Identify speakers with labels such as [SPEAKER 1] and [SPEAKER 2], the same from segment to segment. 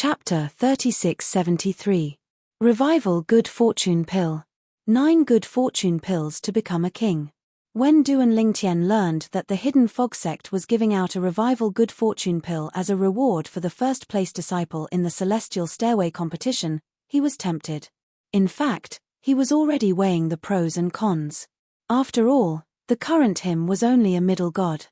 [SPEAKER 1] Chapter 3673. Revival Good Fortune Pill. 9 Good Fortune Pills to Become a King. When Duan Lingtian learned that the Hidden Fog sect was giving out a Revival Good Fortune Pill as a reward for the first-place disciple in the Celestial Stairway competition, he was tempted. In fact, he was already weighing the pros and cons. After all, the current him was only a middle god.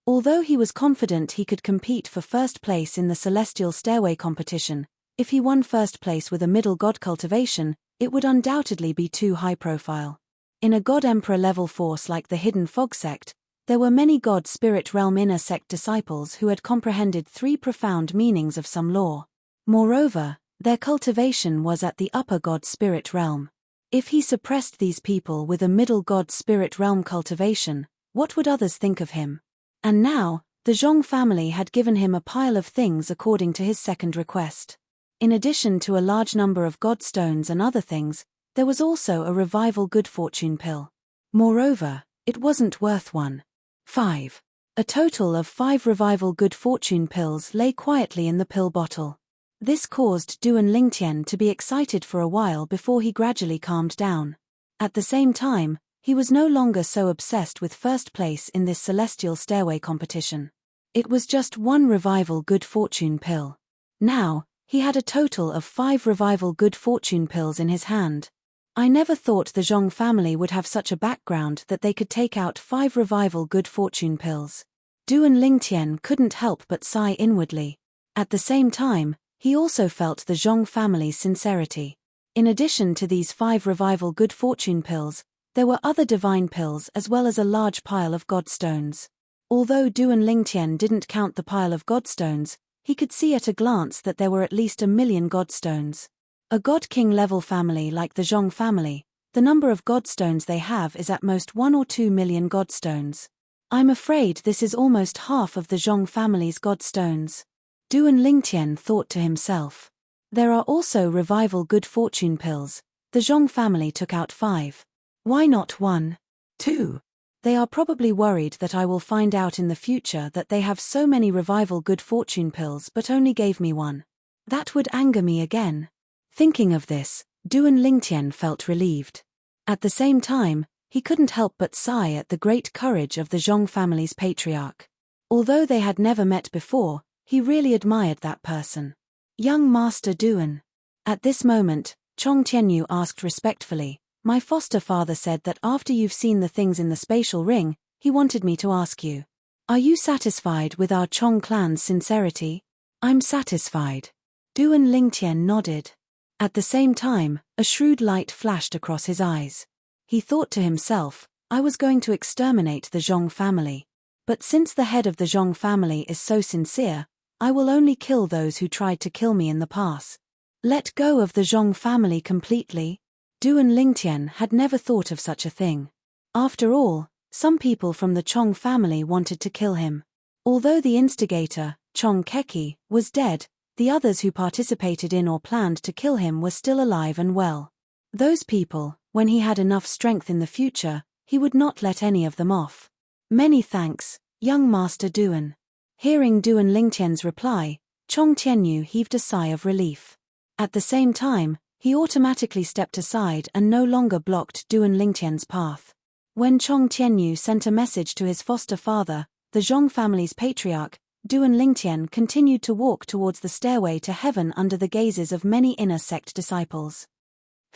[SPEAKER 1] Although he was confident he could compete for first place in the Celestial Stairway competition, if he won first place with a middle god cultivation, it would undoubtedly be too high profile. In a God-Emperor level force like the Hidden Fog sect, there were many God-Spirit Realm inner sect disciples who had comprehended 3 profound meanings of some lore. Moreover, their cultivation was at the upper God-Spirit Realm. If he suppressed these people with a middle God-Spirit Realm cultivation, what would others think of him? And now, the Zhong family had given him a pile of things according to his second request. In addition to a large number of godstones and other things, there was also a Revival Good Fortune Pill. Moreover, it wasn't worth 1.5. A total of 5 Revival Good Fortune Pills lay quietly in the pill bottle. This caused Duan Lingtian to be excited for a while before he gradually calmed down. At the same time, he was no longer so obsessed with first place in this Celestial Stairway competition. It was just 1 Revival Good Fortune Pill. Now, he had a total of 5 Revival Good Fortune Pills in his hand. I never thought the Zhong family would have such a background that they could take out 5 Revival Good Fortune Pills. Duan Lingtian couldn't help but sigh inwardly. At the same time, he also felt the Zhong family's sincerity. In addition to these 5 Revival Good Fortune Pills, there were other divine pills as well as a large pile of godstones. Although Duan Lingtian didn't count the pile of godstones, he could see at a glance that there were at least 1 million godstones. A God-King level family like the Zhong family, the number of godstones they have is at most 1 or 2 million godstones. I'm afraid this is almost half of the Zhong family's godstones. Duan Lingtian thought to himself. There are also Revival Good Fortune Pills. The Zhong family took out 5. Why not 1? 2. They are probably worried that I will find out in the future that they have so many Revival Good Fortune Pills but only gave me 1. That would anger me again. Thinking of this, Duan Lingtian felt relieved. At the same time, he couldn't help but sigh at the great courage of the Zhong family's patriarch. Although they had never met before, he really admired that person. Young Master Duan. At this moment, Chong Tianyu asked respectfully, "My foster father said that after you've seen the things in the spatial ring, he wanted me to ask you. Are you satisfied with our Chong clan's sincerity?" "I'm satisfied." Duan Lingtian nodded. At the same time, a shrewd light flashed across his eyes. He thought to himself, I was going to exterminate the Zhong family. But since the head of the Zhong family is so sincere, I will only kill those who tried to kill me in the past. Let go of the Zhong family completely? Duan Lingtian had never thought of such a thing. After all, some people from the Chong family wanted to kill him. Although the instigator, Chong Keki, was dead, the others who participated in or planned to kill him were still alive and well. Those people, when he had enough strength in the future, he would not let any of them off. Many thanks, young Master Duan. Hearing Duan Lingtian's reply, Chong Tianyu heaved a sigh of relief. At the same time, he automatically stepped aside and no longer blocked Duan Lingtian's path. When Chong Tianyu sent a message to his foster father, the Zhong family's patriarch, Duan Lingtian continued to walk towards the stairway to heaven under the gazes of many inner sect disciples.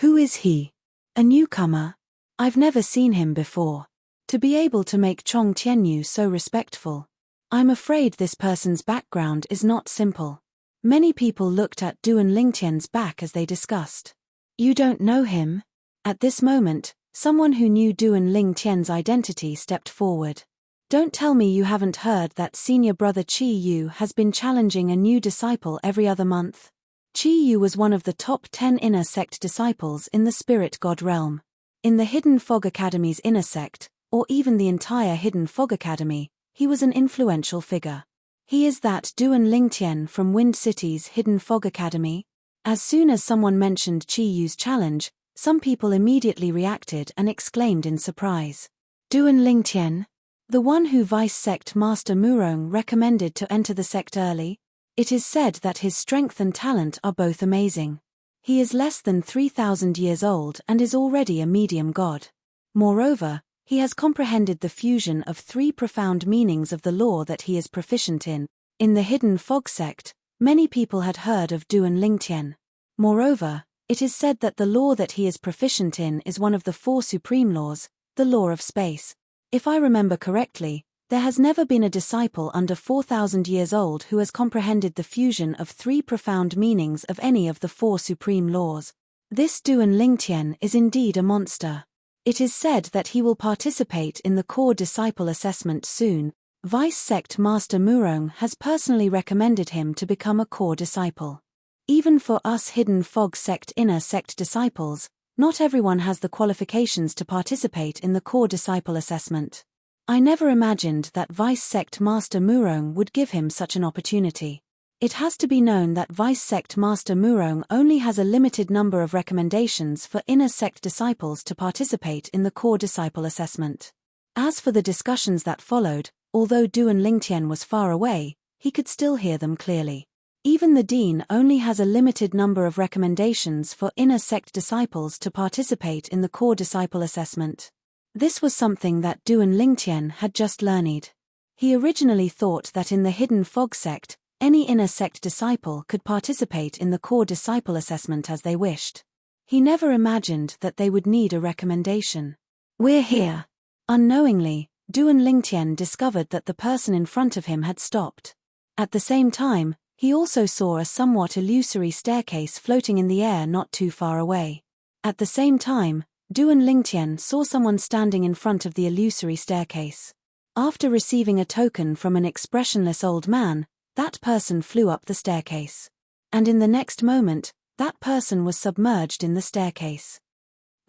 [SPEAKER 1] Who is he? A newcomer? I've never seen him before. To be able to make Chong Tianyu so respectful. I'm afraid this person's background is not simple. Many people looked at Duan Lingtian's back as they discussed. You don't know him? At this moment, someone who knew Duan Lingtian's identity stepped forward. Don't tell me you haven't heard that senior brother Qi Yu has been challenging a new disciple every other month. Qi Yu was one of the top 10 inner sect disciples in the spirit god realm. In the Hidden Fog Academy's inner sect, or even the entire Hidden Fog Academy, he was an influential figure. He is that Duan Lingtian from Wind City's Hidden Fog Academy. As soon as someone mentioned Qi Yu's challenge, some people immediately reacted and exclaimed in surprise. Duan Lingtian? The one who Vice Sect Master Murong recommended to enter the sect early? It is said that his strength and talent are both amazing. He is less than 3,000 years old and is already a medium god. Moreover, he has comprehended the fusion of 3 profound meanings of the law that he is proficient in. In the Hidden Fog sect, many people had heard of Duan Lingtian. Moreover, it is said that the law that he is proficient in is one of the 4 supreme laws, the law of space. If I remember correctly, there has never been a disciple under 4,000 years old who has comprehended the fusion of 3 profound meanings of any of the 4 supreme laws. This Duan Lingtian is indeed a monster. It is said that he will participate in the core disciple assessment soon. Vice Sect Master Murong has personally recommended him to become a core disciple. Even for us Hidden Fog sect inner sect disciples, not everyone has the qualifications to participate in the core disciple assessment. I never imagined that Vice Sect Master Murong would give him such an opportunity. It has to be known that Vice Sect Master Murong only has a limited number of recommendations for inner sect disciples to participate in the core disciple assessment. As for the discussions that followed, although Duan Lingtian was far away, he could still hear them clearly. Even the Dean only has a limited number of recommendations for inner sect disciples to participate in the core disciple assessment. This was something that Duan Lingtian had just learned. He originally thought that in the Hidden Fog sect, any inner sect disciple could participate in the core disciple assessment as they wished. He never imagined that they would need a recommendation. "We're here." Unknowingly, Duan Lingtian discovered that the person in front of him had stopped. At the same time, he also saw a somewhat illusory staircase floating in the air not too far away. At the same time, Duan Lingtian saw someone standing in front of the illusory staircase. After receiving a token from an expressionless old man, that person flew up the staircase. And in the next moment, that person was submerged in the staircase.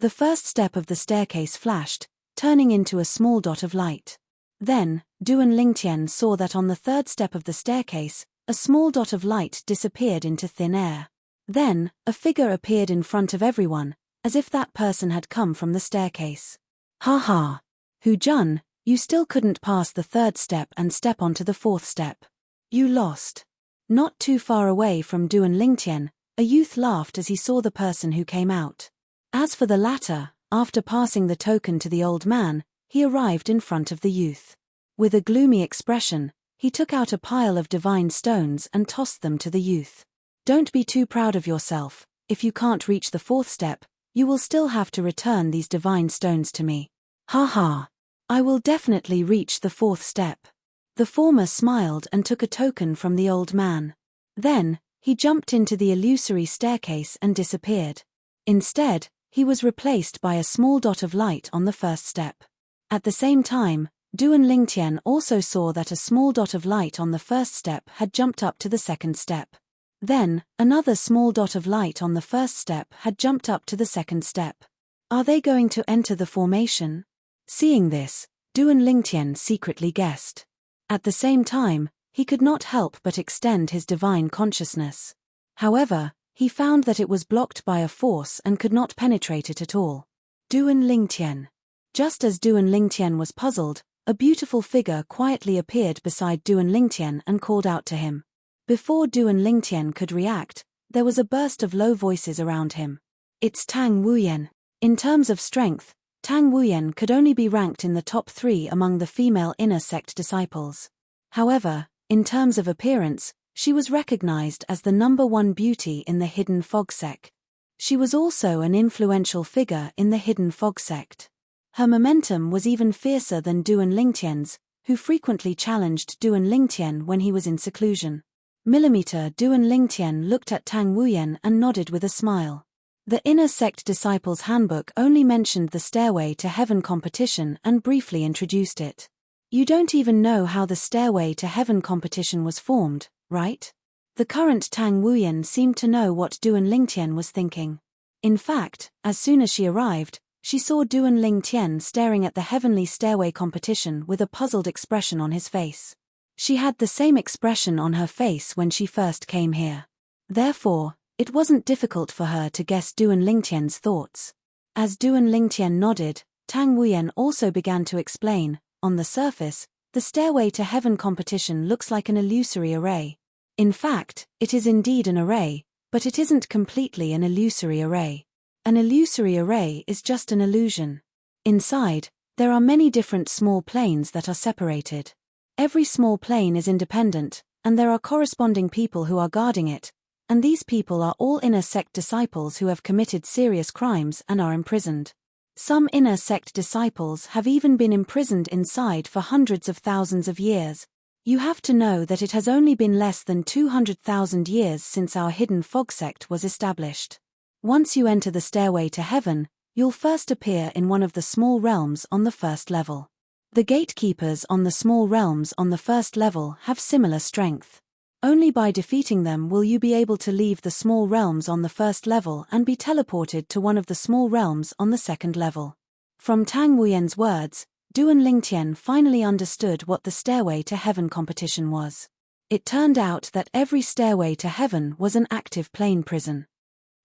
[SPEAKER 1] The first step of the staircase flashed, turning into a small dot of light. Then, Duan Lingtian saw that on the third step of the staircase, a small dot of light disappeared into thin air. Then, a figure appeared in front of everyone, as if that person had come from the staircase. "Ha ha! Hu Jun, you still couldn't pass the third step and step onto the fourth step. You lost." Not too far away from Duan Lingtian, a youth laughed as he saw the person who came out. As for the latter, after passing the token to the old man, he arrived in front of the youth. With a gloomy expression, he took out a pile of divine stones and tossed them to the youth. "Don't be too proud of yourself. If you can't reach the fourth step, you will still have to return these divine stones to me." "Ha ha! I will definitely reach the fourth step." The former smiled and took a token from the old man. Then, he jumped into the illusory staircase and disappeared. Instead, he was replaced by a small dot of light on the first step. At the same time, Duan Lingtian also saw that a small dot of light on the first step had jumped up to the second step. Then, another small dot of light on the first step had jumped up to the second step. Are they going to enter the formation? Seeing this, Duan Lingtian secretly guessed. At the same time, he could not help but extend his divine consciousness. However, he found that it was blocked by a force and could not penetrate it at all. Duan Lingtian. Just as Duan Lingtian was puzzled, a beautiful figure quietly appeared beside Duan Lingtian and called out to him. Before Duan Lingtian could react, there was a burst of low voices around him. "It's Tang Wuyen." In terms of strength, Tang Wuyen could only be ranked in the top 3 among the female inner sect disciples. However, in terms of appearance, she was recognized as the #1 beauty in the Hidden Fog sect. She was also an influential figure in the Hidden Fog sect. Her momentum was even fiercer than Duan Lingtian's, who frequently challenged Duan Lingtian when he was in seclusion. Duan Lingtian looked at Tang Wuyen and nodded with a smile. The Inner Sect Disciples Handbook only mentioned the Stairway to Heaven competition and briefly introduced it. You don't even know how the Stairway to Heaven competition was formed, right? The current Tang Wuyen seemed to know what Duan Lingtian was thinking. In fact, as soon as she arrived, she saw Duan Lingtian staring at the Heavenly Stairway competition with a puzzled expression on his face. She had the same expression on her face when she first came here. Therefore, it wasn't difficult for her to guess Duan Lingtian's thoughts. As Duan Lingtian nodded, Tang Wuyen also began to explain. On the surface, the Stairway to Heaven competition looks like an illusory array. In fact, it is indeed an array, but it isn't completely an illusory array. An illusory array is just an illusion. Inside, there are many different small planes that are separated. Every small plane is independent, and there are corresponding people who are guarding it, and these people are all inner sect disciples who have committed serious crimes and are imprisoned. Some inner sect disciples have even been imprisoned inside for hundreds of thousands of years. You have to know that it has only been less than 200,000 years since our hidden fog sect was established. Once you enter the stairway to heaven, you'll first appear in one of the small realms on the first level. The gatekeepers on the small realms on the first level have similar strength. Only by defeating them will you be able to leave the small realms on the first level and be teleported to one of the small realms on the second level. From Tang Wuyen's words, Duan Lingtian finally understood what the Stairway to Heaven competition was. It turned out that every stairway to heaven was an active plane prison.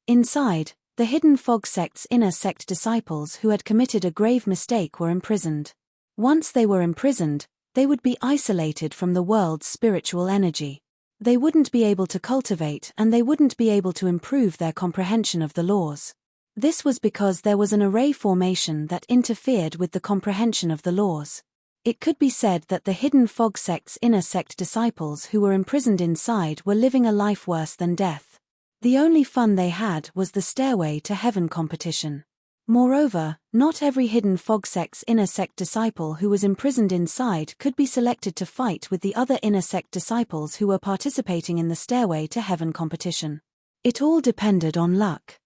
[SPEAKER 1] Inside, the hidden fog sect's inner sect disciples who had committed a grave mistake were imprisoned. Once they were imprisoned, they would be isolated from the world's spiritual energy. They wouldn't be able to cultivate and they wouldn't be able to improve their comprehension of the laws. This was because there was an array formation that interfered with the comprehension of the laws. It could be said that the hidden fog sect's inner sect disciples who were imprisoned inside were living a life worse than death. The only fun they had was the Stairway to Heaven competition. Moreover, not every hidden fog sect's inner sect disciple who was imprisoned inside could be selected to fight with the other inner sect disciples who were participating in the Stairway to Heaven competition. It all depended on luck.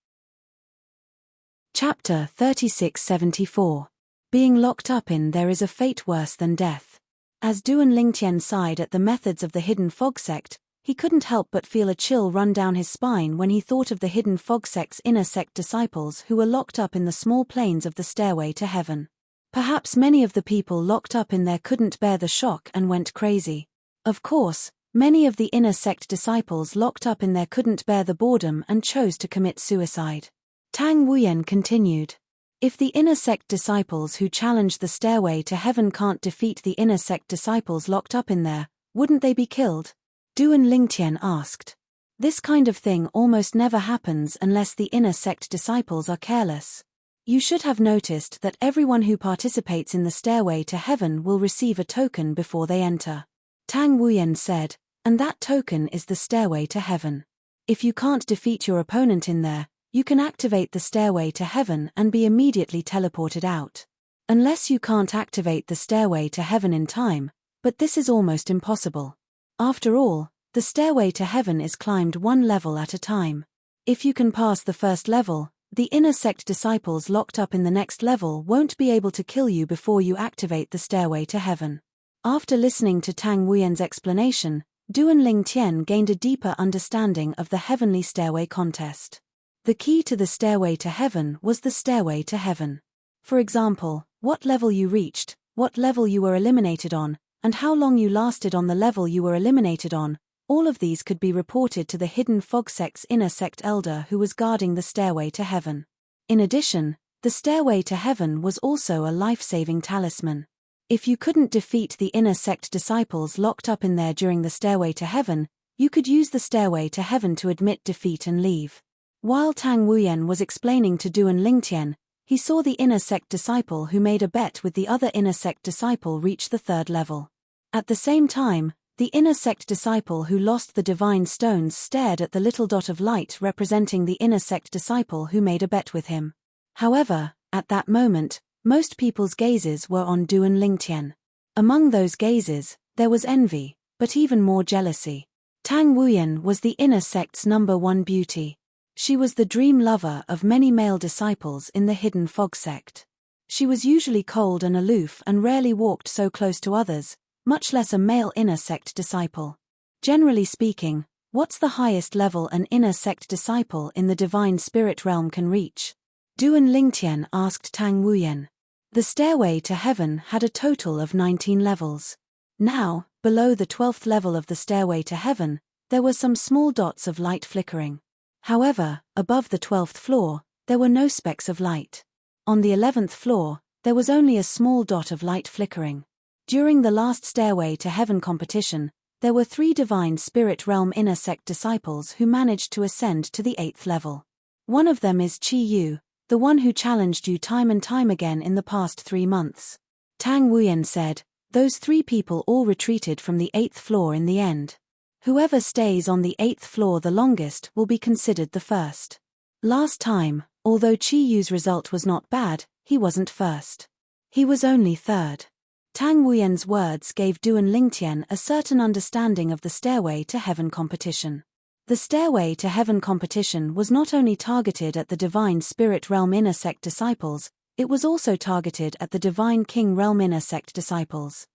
[SPEAKER 1] Chapter 3674. Being locked up in there is a fate worse than death. As Duan Lingtian sighed at the methods of the hidden fog sect, he couldn't help but feel a chill run down his spine when he thought of the hidden fog sect's inner sect disciples who were locked up in the small planes of the Stairway to Heaven. Perhaps many of the people locked up in there couldn't bear the shock and went crazy. Of course, many of the inner sect disciples locked up in there couldn't bear the boredom and chose to commit suicide. Tang Wuyen continued. If the inner sect disciples who challenged the Stairway to Heaven can't defeat the inner sect disciples locked up in there, wouldn't they be killed? Duan Lingtian asked. This kind of thing almost never happens unless the inner sect disciples are careless. You should have noticed that everyone who participates in the Stairway to Heaven will receive a token before they enter. Tang Wuyen said, and that token is the Stairway to Heaven. If you can't defeat your opponent in there, you can activate the Stairway to Heaven and be immediately teleported out. Unless you can't activate the Stairway to Heaven in time, but this is almost impossible. After all, the Stairway to Heaven is climbed one level at a time. If you can pass the first level, the inner sect disciples locked up in the next level won't be able to kill you before you activate the Stairway to Heaven. After listening to Tang Wuyen's explanation, Duan Lingtian gained a deeper understanding of the Heavenly Stairway contest. The key to the Stairway to Heaven was the Stairway to Heaven. For example, what level you reached, what level you were eliminated on, and how long you lasted on the level you were eliminated on, all of these could be reported to the hidden fog sect's inner sect elder who was guarding the Stairway to Heaven. In addition, the Stairway to Heaven was also a life-saving talisman. If you couldn't defeat the inner sect disciples locked up in there during the Stairway to Heaven, you could use the Stairway to Heaven to admit defeat and leave. While Tang Wuyen was explaining to Duan Lingtian, he saw the inner sect disciple who made a bet with the other inner sect disciple reach the third level. At the same time, the inner sect disciple who lost the divine stones stared at the little dot of light representing the inner sect disciple who made a bet with him. However, at that moment, most people's gazes were on Duan Lingtian. Among those gazes, there was envy, but even more jealousy. Tang Wuyen was the inner sect's #1 beauty. She was the dream lover of many male disciples in the hidden fog sect. She was usually cold and aloof and rarely walked so close to others, much less a male inner sect disciple. Generally speaking, what's the highest level an inner sect disciple in the divine spirit realm can reach? Duan Lingtian asked Tang Wuyen. The Stairway to Heaven had a total of 19 levels. Now, below the 12th level of the Stairway to Heaven, there were some small dots of light flickering. However, above the 12th floor, there were no specks of light. On the 11th floor, there was only a small dot of light flickering. During the last Stairway to Heaven competition, There were 3 Divine Spirit Realm Inner Sect disciples who managed to ascend to the 8th level. One of them is Chi Yu, the one who challenged you time and time again in the past 3 months. Tang Wuyan said, those 3 people all retreated from the 8th floor in the end. Whoever stays on the 8th floor the longest will be considered the first. Last time, although Chi Yu's result was not bad, he wasn't first. He was only third. Tang Wuyan's words gave Duan Lingtian a certain understanding of the Stairway to Heaven competition. The Stairway to Heaven competition was not only targeted at the Divine Spirit Realm Inner Sect disciples, it was also targeted at the Divine King Realm Inner Sect disciples.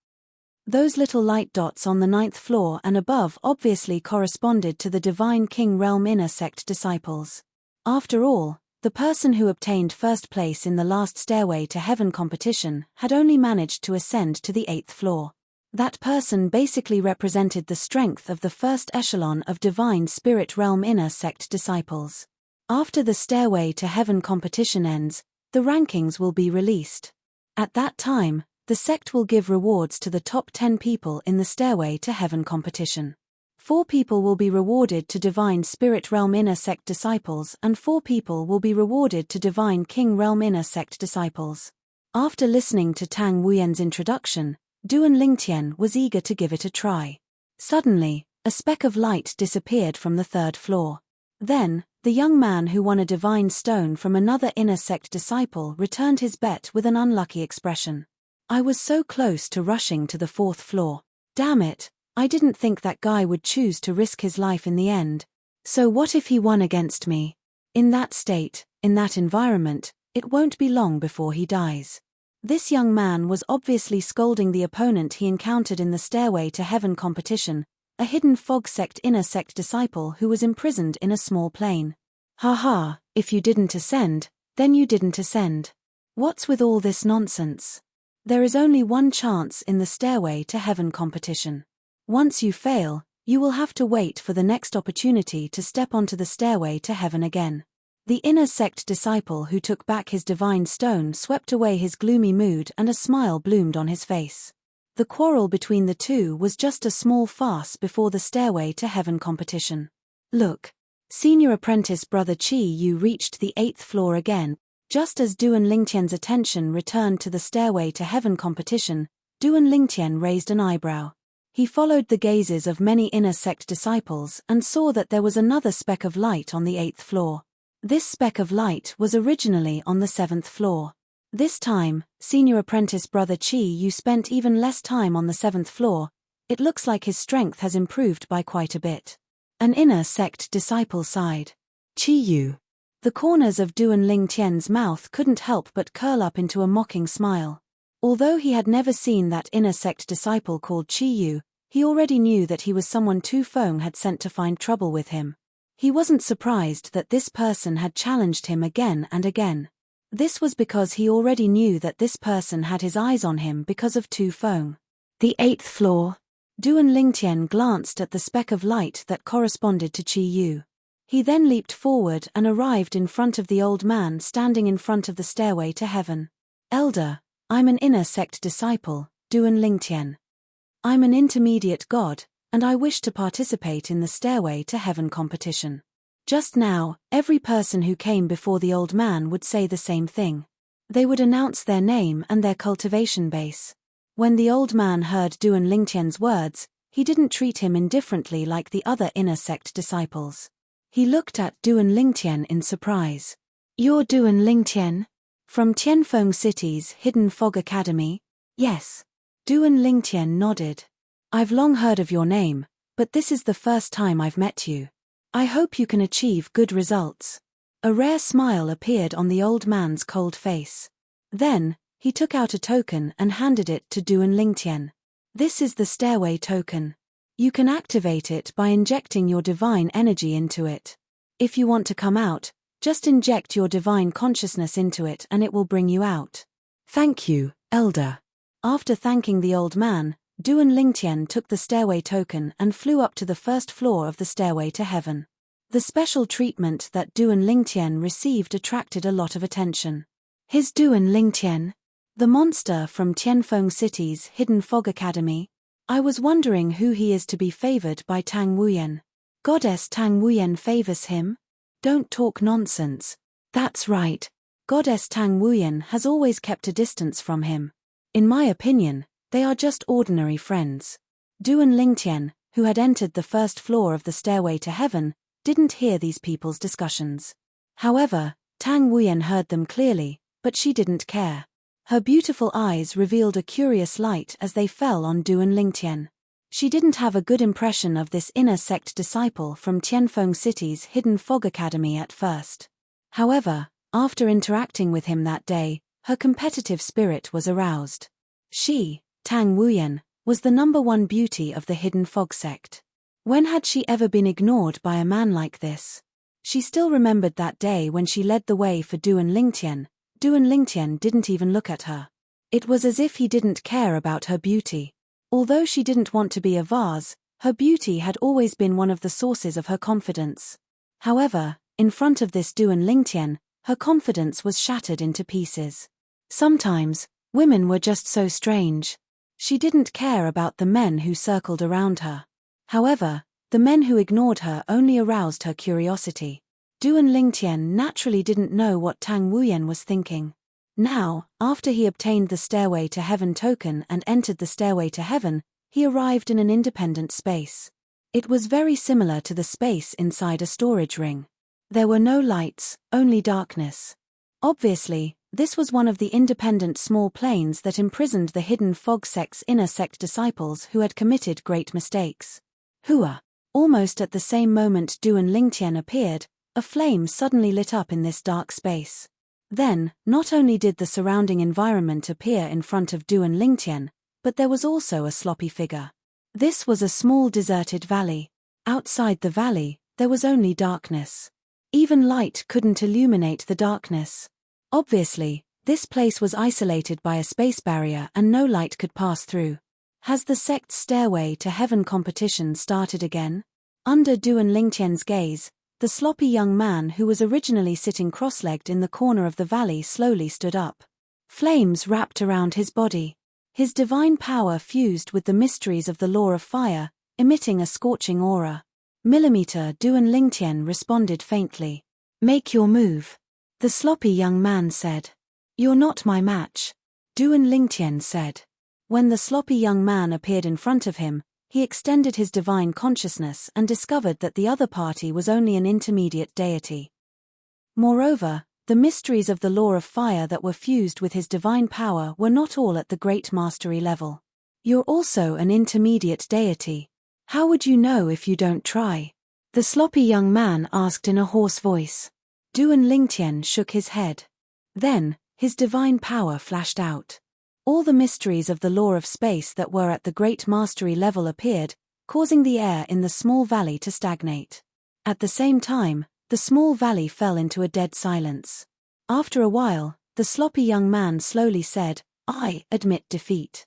[SPEAKER 1] Those little light dots on the 9th floor and above obviously corresponded to the Divine King Realm Inner Sect disciples. After all, the person who obtained first place in the last Stairway to Heaven competition had only managed to ascend to the 8th floor. That person basically represented the strength of the first echelon of Divine Spirit Realm Inner Sect disciples. After the Stairway to Heaven competition ends, the rankings will be released. At that time, the sect will give rewards to the top 10 people in the Stairway to Heaven competition. 4 people will be rewarded to Divine Spirit Realm Inner Sect disciples and 4 people will be rewarded to Divine King Realm Inner Sect disciples. After listening to Tang Wuyan's introduction, Duan Lingtian was eager to give it a try. Suddenly, a speck of light disappeared from the 3rd floor. Then, the young man who won a divine stone from another Inner Sect disciple returned his bet with an unlucky expression. I was so close to rushing to the 4th floor. Damn it, I didn't think that guy would choose to risk his life in the end. So what if he won against me? In that state, in that environment, it won't be long before he dies. This young man was obviously scolding the opponent he encountered in the Stairway to Heaven competition, a hidden fog sect Inner Sect disciple who was imprisoned in a small plane. Haha, if you didn't ascend, then you didn't ascend. What's with all this nonsense? There is only one chance in the Stairway to Heaven competition. Once you fail, you will have to wait for the next opportunity to step onto the Stairway to Heaven again. The Inner Sect disciple who took back his divine stone swept away his gloomy mood and a smile bloomed on his face. The quarrel between the two was just a small farce before the Stairway to Heaven competition. Look. Senior apprentice brother Chi Yu reached the 8th floor again. Just as Duan Lingtian's attention returned to the Stairway to Heaven competition, Duan Lingtian raised an eyebrow. He followed the gazes of many Inner Sect disciples and saw that there was another speck of light on the 8th floor. This speck of light was originally on the 7th floor. This time, senior apprentice brother Chi Yu spent even less time on the 7th floor. It looks like his strength has improved by quite a bit. An Inner Sect disciple sighed. Chi Yu. The corners of Duan Lingtian's mouth couldn't help but curl up into a mocking smile. Although he had never seen that Inner Sect disciple called Chi Yu, he already knew that he was someone Tu Feng had sent to find trouble with him. He wasn't surprised that this person had challenged him again and again. This was because he already knew that this person had his eyes on him because of Tu Feng. The 8th floor. Duan Lingtian glanced at the speck of light that corresponded to Chi Yu. He then leaped forward and arrived in front of the old man standing in front of the Stairway to Heaven. Elder, I'm an Inner Sect disciple, Duan Lingtian. I'm an intermediate god, and I wish to participate in the Stairway to Heaven competition. Just now, every person who came before the old man would say the same thing. They would announce their name and their cultivation base. When the old man heard Duan Lingtian's words, he didn't treat him indifferently like the other Inner Sect disciples. He looked at Duan Lingtian in surprise. You're Duan Lingtian? From Tianfeng City's Hidden Fog Academy? Yes. Duan Lingtian nodded. I've long heard of your name, but this is the first time I've met you. I hope you can achieve good results. A rare smile appeared on the old man's cold face. Then, he took out a token and handed it to Duan Lingtian. This is the Stairway token. You can activate it by injecting your divine energy into it. If you want to come out, just inject your divine consciousness into it and it will bring you out. Thank you, Elder. After thanking the old man, Duan Lingtian took the Stairway token and flew up to the 1st floor of the Stairway to Heaven. The special treatment that Duan Lingtian received attracted a lot of attention. His Duan Lingtian? The monster from Tianfeng City's Hidden Fog Academy? I was wondering who he is to be favored by Tang Wuyen. Goddess Tang Wuyen favors him? Don't talk nonsense. That's right. Goddess Tang Wuyen has always kept a distance from him. In my opinion, they are just ordinary friends. Duan Lingtian, who had entered the first floor of the stairway to heaven, didn't hear these people's discussions. However, Tang Wuyen heard them clearly, but she didn't care. Her beautiful eyes revealed a curious light as they fell on Duan Lingtian. She didn't have a good impression of this inner sect disciple from Tianfeng City's Hidden Fog Academy at first. However, after interacting with him that day, her competitive spirit was aroused. She, Tang Wuyen, was the #1 beauty of the Hidden Fog sect. When had she ever been ignored by a man like this? She still remembered that day when she led the way for Duan Lingtian. Duan Lingtian didn't even look at her. It was as if he didn't care about her beauty. Although she didn't want to be a vase, her beauty had always been one of the sources of her confidence. However, in front of this Duan Lingtian, her confidence was shattered into pieces. Sometimes, women were just so strange. She didn't care about the men who circled around her. However, the men who ignored her only aroused her curiosity. Duan Lingtian naturally didn't know what Tang Wuyen was thinking. Now, after he obtained the Stairway to Heaven token and entered the Stairway to Heaven, he arrived in an independent space. It was very similar to the space inside a storage ring. There were no lights, only darkness. Obviously, this was one of the independent small planes that imprisoned the Hidden Fog sect's inner sect disciples who had committed great mistakes. Hua! Almost at the same moment Duan Lingtian appeared, a flame suddenly lit up in this dark space. Then, not only did the surrounding environment appear in front of Duan Lingtian, but there was also a sloppy figure. This was a small deserted valley. Outside the valley, there was only darkness. Even light couldn't illuminate the darkness. Obviously, this place was isolated by a space barrier and no light could pass through. Has the sect's Stairway to Heaven competition started again? Under Duan Lingtian's gaze, the sloppy young man who was originally sitting cross-legged in the corner of the valley slowly stood up. Flames wrapped around his body. His divine power fused with the mysteries of the law of fire, emitting a scorching aura. Millimeter Duan Lingtian responded faintly. Make your move. The sloppy young man said. You're not my match. Duan Lingtian said. When the sloppy young man appeared in front of him, he extended his divine consciousness and discovered that the other party was only an intermediate deity. Moreover, the mysteries of the law of fire that were fused with his divine power were not all at the great mastery level. You're also an intermediate deity. How would you know if you don't try? The sloppy young man asked in a hoarse voice. Duan Lingtian shook his head. Then, his divine power flashed out. All the mysteries of the law of space that were at the great mastery level appeared, causing the air in the small valley to stagnate. At the same time, the small valley fell into a dead silence. After a while, the sloppy young man slowly said, I admit defeat.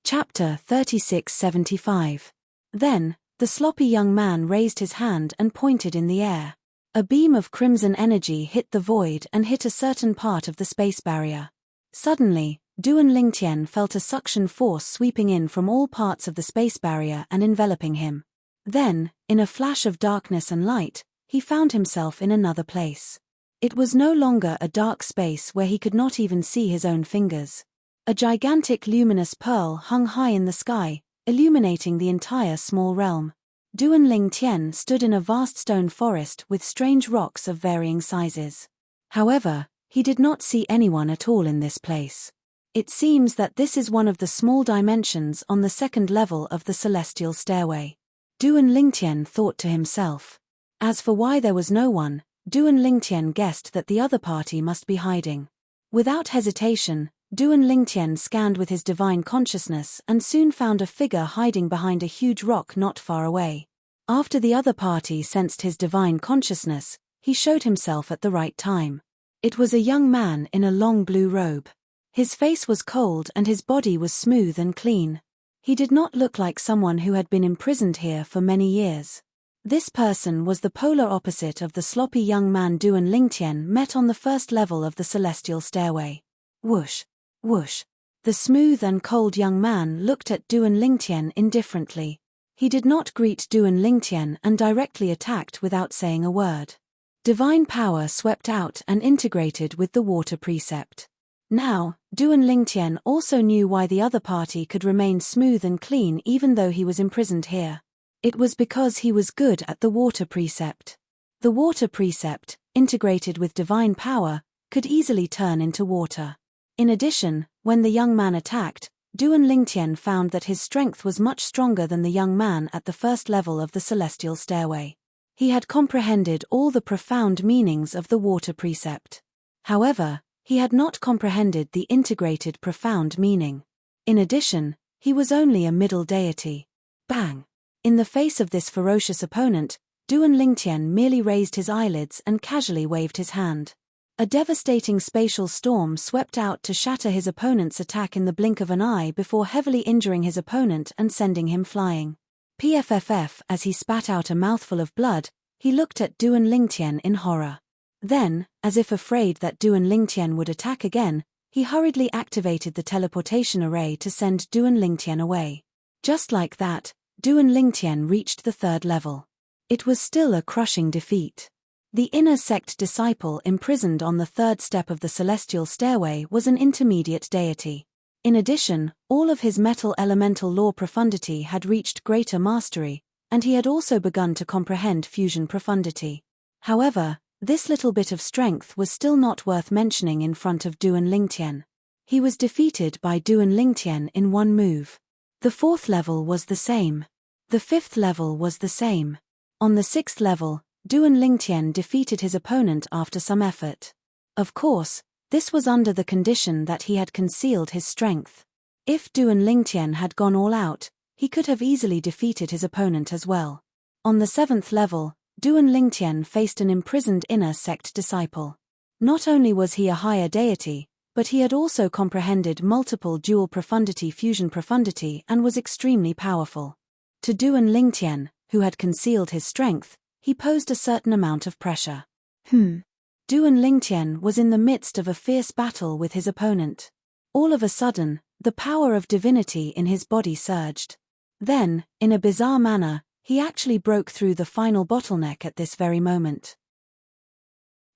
[SPEAKER 1] Chapter 3675. Then, the sloppy young man raised his hand and pointed in the air. A beam of crimson energy hit the void and hit a certain part of the space barrier. Suddenly, Duan Lingtian felt a suction force sweeping in from all parts of the space barrier and enveloping him. Then, in a flash of darkness and light, he found himself in another place. It was no longer a dark space where he could not even see his own fingers. A gigantic luminous pearl hung high in the sky, illuminating the entire small realm. Duan Lingtian stood in a vast stone forest with strange rocks of varying sizes. However, he did not see anyone at all in this place. It seems that this is one of the small dimensions on the second level of the celestial stairway. Duan Lingtian thought to himself. As for why there was no one, Duan Lingtian guessed that the other party must be hiding. Without hesitation, Duan Lingtian scanned with his divine consciousness and soon found a figure hiding behind a huge rock not far away. After the other party sensed his divine consciousness, he showed himself at the right time. It was a young man in a long blue robe. His face was cold and his body was smooth and clean. He did not look like someone who had been imprisoned here for many years. This person was the polar opposite of the sloppy young man Duan Lingtian met on the first level of the celestial stairway. Whoosh! Whoosh! The smooth and cold young man looked at Duan Lingtian indifferently. He did not greet Duan Lingtian and directly attacked without saying a word. Divine power swept out and integrated with the water precept. Now, Duan Lingtian also knew why the other party could remain smooth and clean even though he was imprisoned here. It was because he was good at the water precept. The water precept, integrated with divine power, could easily turn into water. In addition, when the young man attacked, Duan Lingtian found that his strength was much stronger than the young man at the first level of the celestial stairway. He had comprehended all the profound meanings of the water precept. However, he had not comprehended the integrated profound meaning. In addition, he was only a middle deity. Bang! In the face of this ferocious opponent, Duan Lingtian merely raised his eyelids and casually waved his hand. A devastating spatial storm swept out to shatter his opponent's attack in the blink of an eye before heavily injuring his opponent and sending him flying. PFFF. As he spat out a mouthful of blood, he looked at Duan Lingtian in horror. Then, as if afraid that Duan Lingtian would attack again, he hurriedly activated the teleportation array to send Duan Lingtian away. Just like that, Duan Lingtian reached the third level. It was still a crushing defeat. The inner sect disciple imprisoned on the third step of the celestial stairway was an intermediate deity. In addition, all of his metal elemental law profundity had reached greater mastery, and he had also begun to comprehend fusion profundity. However, this little bit of strength was still not worth mentioning in front of Duan Lingtian. He was defeated by Duan Lingtian in one move. The fourth level was the same. The fifth level was the same. On the sixth level, Duan Lingtian defeated his opponent after some effort. Of course, this was under the condition that he had concealed his strength. If Duan Lingtian had gone all out, he could have easily defeated his opponent as well. On the seventh level, Duan Lingtian faced an imprisoned inner sect disciple. Not only was he a higher deity, but he had also comprehended multiple dual profundity fusion profundity and was extremely powerful. To Duan Lingtian, who had concealed his strength, he posed a certain amount of pressure. Duan Lingtian was in the midst of a fierce battle with his opponent. All of a sudden, the power of divinity in his body surged. Then, in a bizarre manner, he actually broke through the final bottleneck at this very moment.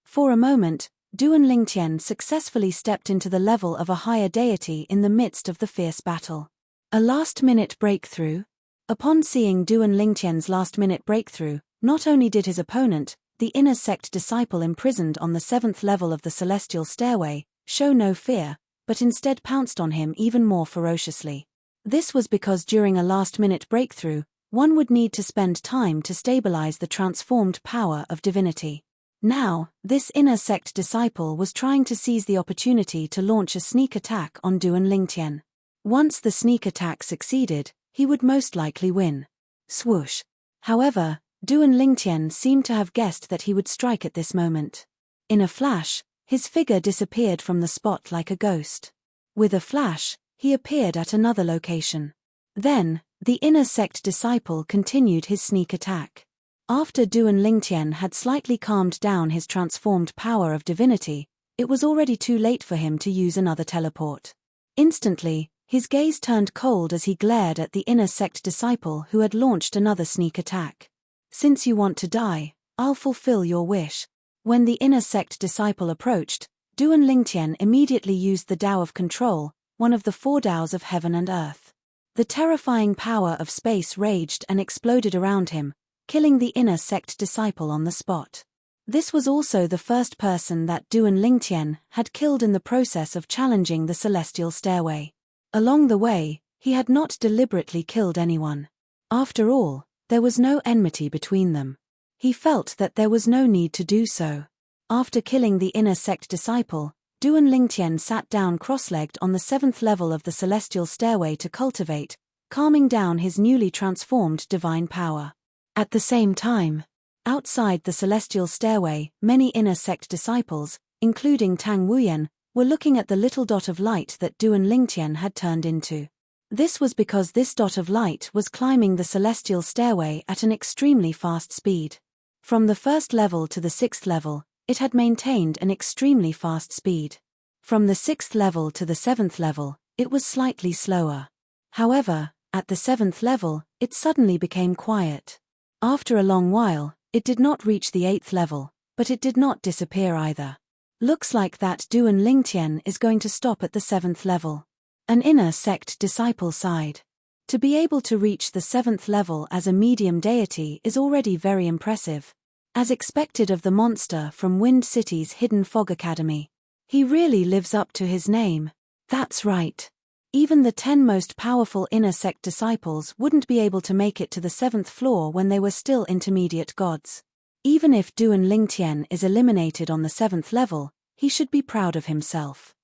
[SPEAKER 1] For a moment, Duan Lingtian successfully stepped into the level of a higher deity in the midst of the fierce battle. A last-minute breakthrough? Upon seeing Duan Lingtian's last-minute breakthrough, not only did his opponent, the inner sect disciple imprisoned on the seventh level of the celestial stairway, show no fear, but instead pounced on him even more ferociously. This was because during a last-minute breakthrough, one would need to spend time to stabilize the transformed power of divinity. Now, this inner sect disciple was trying to seize the opportunity to launch a sneak attack on Duan Lingtian. Once the sneak attack succeeded, he would most likely win. Swoosh. However, Duan Lingtian seemed to have guessed that he would strike at this moment. In a flash, his figure disappeared from the spot like a ghost. With a flash, he appeared at another location. Then, the inner sect disciple continued his sneak attack. After Duan Lingtian had slightly calmed down his transformed power of divinity, it was already too late for him to use another teleport. Instantly, his gaze turned cold as he glared at the inner sect disciple who had launched another sneak attack. Since you want to die, I'll fulfill your wish. When the inner sect disciple approached, Duan Lingtian immediately used the Tao of Control, one of the four Taos of heaven and earth. The terrifying power of space raged and exploded around him, killing the inner sect disciple on the spot. This was also the first person that Duan Lingtian had killed in the process of challenging the celestial stairway. Along the way, he had not deliberately killed anyone. After all, there was no enmity between them. He felt that there was no need to do so. After killing the inner sect disciple, Duan Lingtian sat down cross-legged on the seventh level of the celestial stairway to cultivate, calming down his newly transformed divine power. At the same time, outside the celestial stairway, many inner sect disciples, including Tang Wuyan, were looking at the little dot of light that Duan Lingtian had turned into. This was because this dot of light was climbing the celestial stairway at an extremely fast speed. From the first level to the sixth level, it had maintained an extremely fast speed. From the sixth level to the seventh level, It was slightly slower. However, at the 7th level, it suddenly became quiet. After a long while, it did not reach the 8th level, but it did not disappear either. Looks like that Duan Lingtian is going to stop at the 7th level. An inner sect disciple sighed. To be able to reach the 7th level as a medium deity is already very impressive. As expected of the monster from Wind City's Hidden Fog Academy. He really lives up to his name. That's right. Even the 10 most powerful inner sect disciples wouldn't be able to make it to the 7th floor when they were still intermediate gods. Even if Duan Lingtian is eliminated on the 7th level, he should be proud of himself.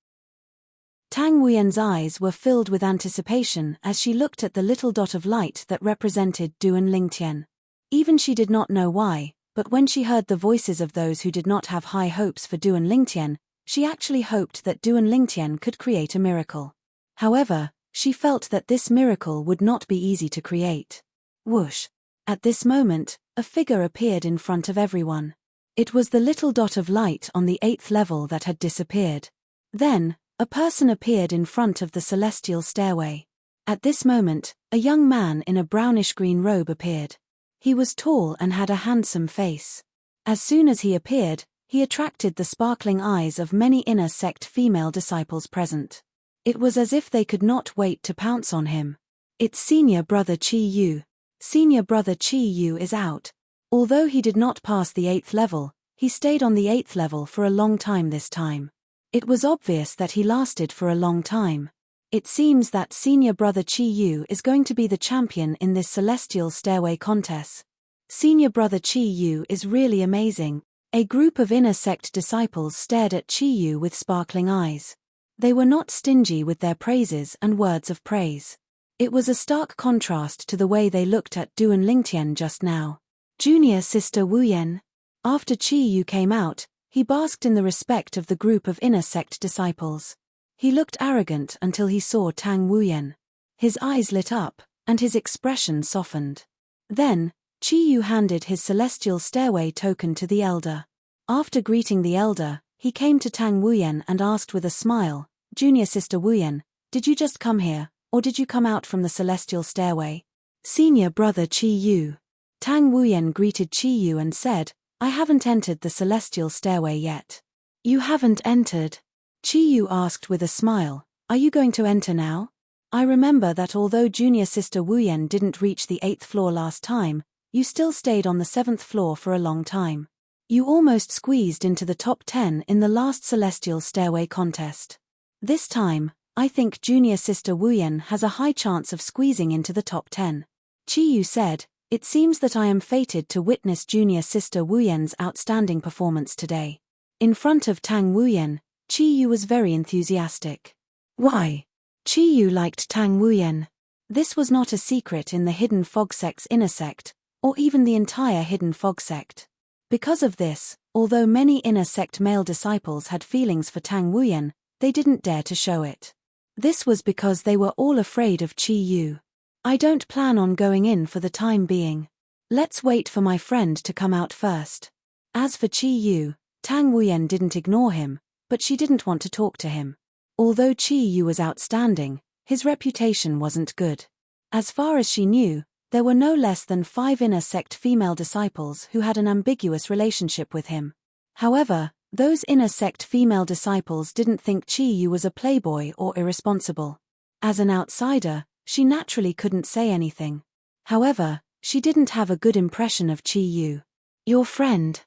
[SPEAKER 1] Tang Wuyen's eyes were filled with anticipation as she looked at the little dot of light that represented Duan Lingtian. Even she did not know why, but when she heard the voices of those who did not have high hopes for Duan Lingtian, she actually hoped that Duan Lingtian could create a miracle. However, she felt that this miracle would not be easy to create. Whoosh! At this moment, a figure appeared in front of everyone. It was the little dot of light on the 8th level that had disappeared. Then, a person appeared in front of the celestial stairway. At this moment, a young man in a brownish-green robe appeared. He was tall and had a handsome face. As soon as he appeared, he attracted the sparkling eyes of many inner sect female disciples present. It was as if they could not wait to pounce on him. It's senior brother Chi Yu. Senior brother Chi Yu is out. Although he did not pass the 8th level, he stayed on the 8th level for a long time this time. It was obvious that he lasted for a long time. It seems that senior brother Chi Yu is going to be the champion in this celestial stairway contest. Senior brother Chi Yu is really amazing. A group of inner sect disciples stared at Chi Yu with sparkling eyes. They were not stingy with their praises and words of praise. It was a stark contrast to the way they looked at Duan Lingtian just now. Junior sister Wu Yan. After Chi Yu came out, he basked in the respect of the group of inner sect disciples. He looked arrogant until he saw Tang Wuyen. His eyes lit up, and his expression softened. Then, Chi Yu handed his celestial stairway token to the elder. After greeting the elder, he came to Tang Wuyen and asked with a smile, "Junior sister Wuyen, did you just come here, or did you come out from the celestial stairway?" "Senior brother Chi Yu." Tang Wuyen greeted Chi Yu and said, "I haven't entered the celestial stairway yet." "You haven't entered?" Chi Yu asked with a smile, "Are you going to enter now? I remember that although junior sister Wuyen didn't reach the 8th floor last time, you still stayed on the 7th floor for a long time. You almost squeezed into the top 10 in the last celestial stairway contest. This time, I think junior sister Wuyen has a high chance of squeezing into the top 10. Chi Yu said, "It seems that I am fated to witness junior sister Wuyen's outstanding performance today." In front of Tang Wuyen, Chi Yu was very enthusiastic. Why? Chi Yu liked Tang Wuyen. This was not a secret in the Hidden Fog Sect's inner sect, or even the entire Hidden Fog Sect. Because of this, although many inner sect male disciples had feelings for Tang Wuyen, they didn't dare to show it. This was because they were all afraid of Chi Yu. "I don't plan on going in for the time being. Let's wait for my friend to come out first." As for Chi Yu, Tang Wuyen didn't ignore him, but she didn't want to talk to him. Although Chi Yu was outstanding, his reputation wasn't good. As far as she knew, there were no less than 5 inner sect female disciples who had an ambiguous relationship with him. However, those inner sect female disciples didn't think Chi Yu was a playboy or irresponsible. As an outsider, she naturally couldn't say anything. However, she didn't have a good impression of Chi Yu. "Your friend?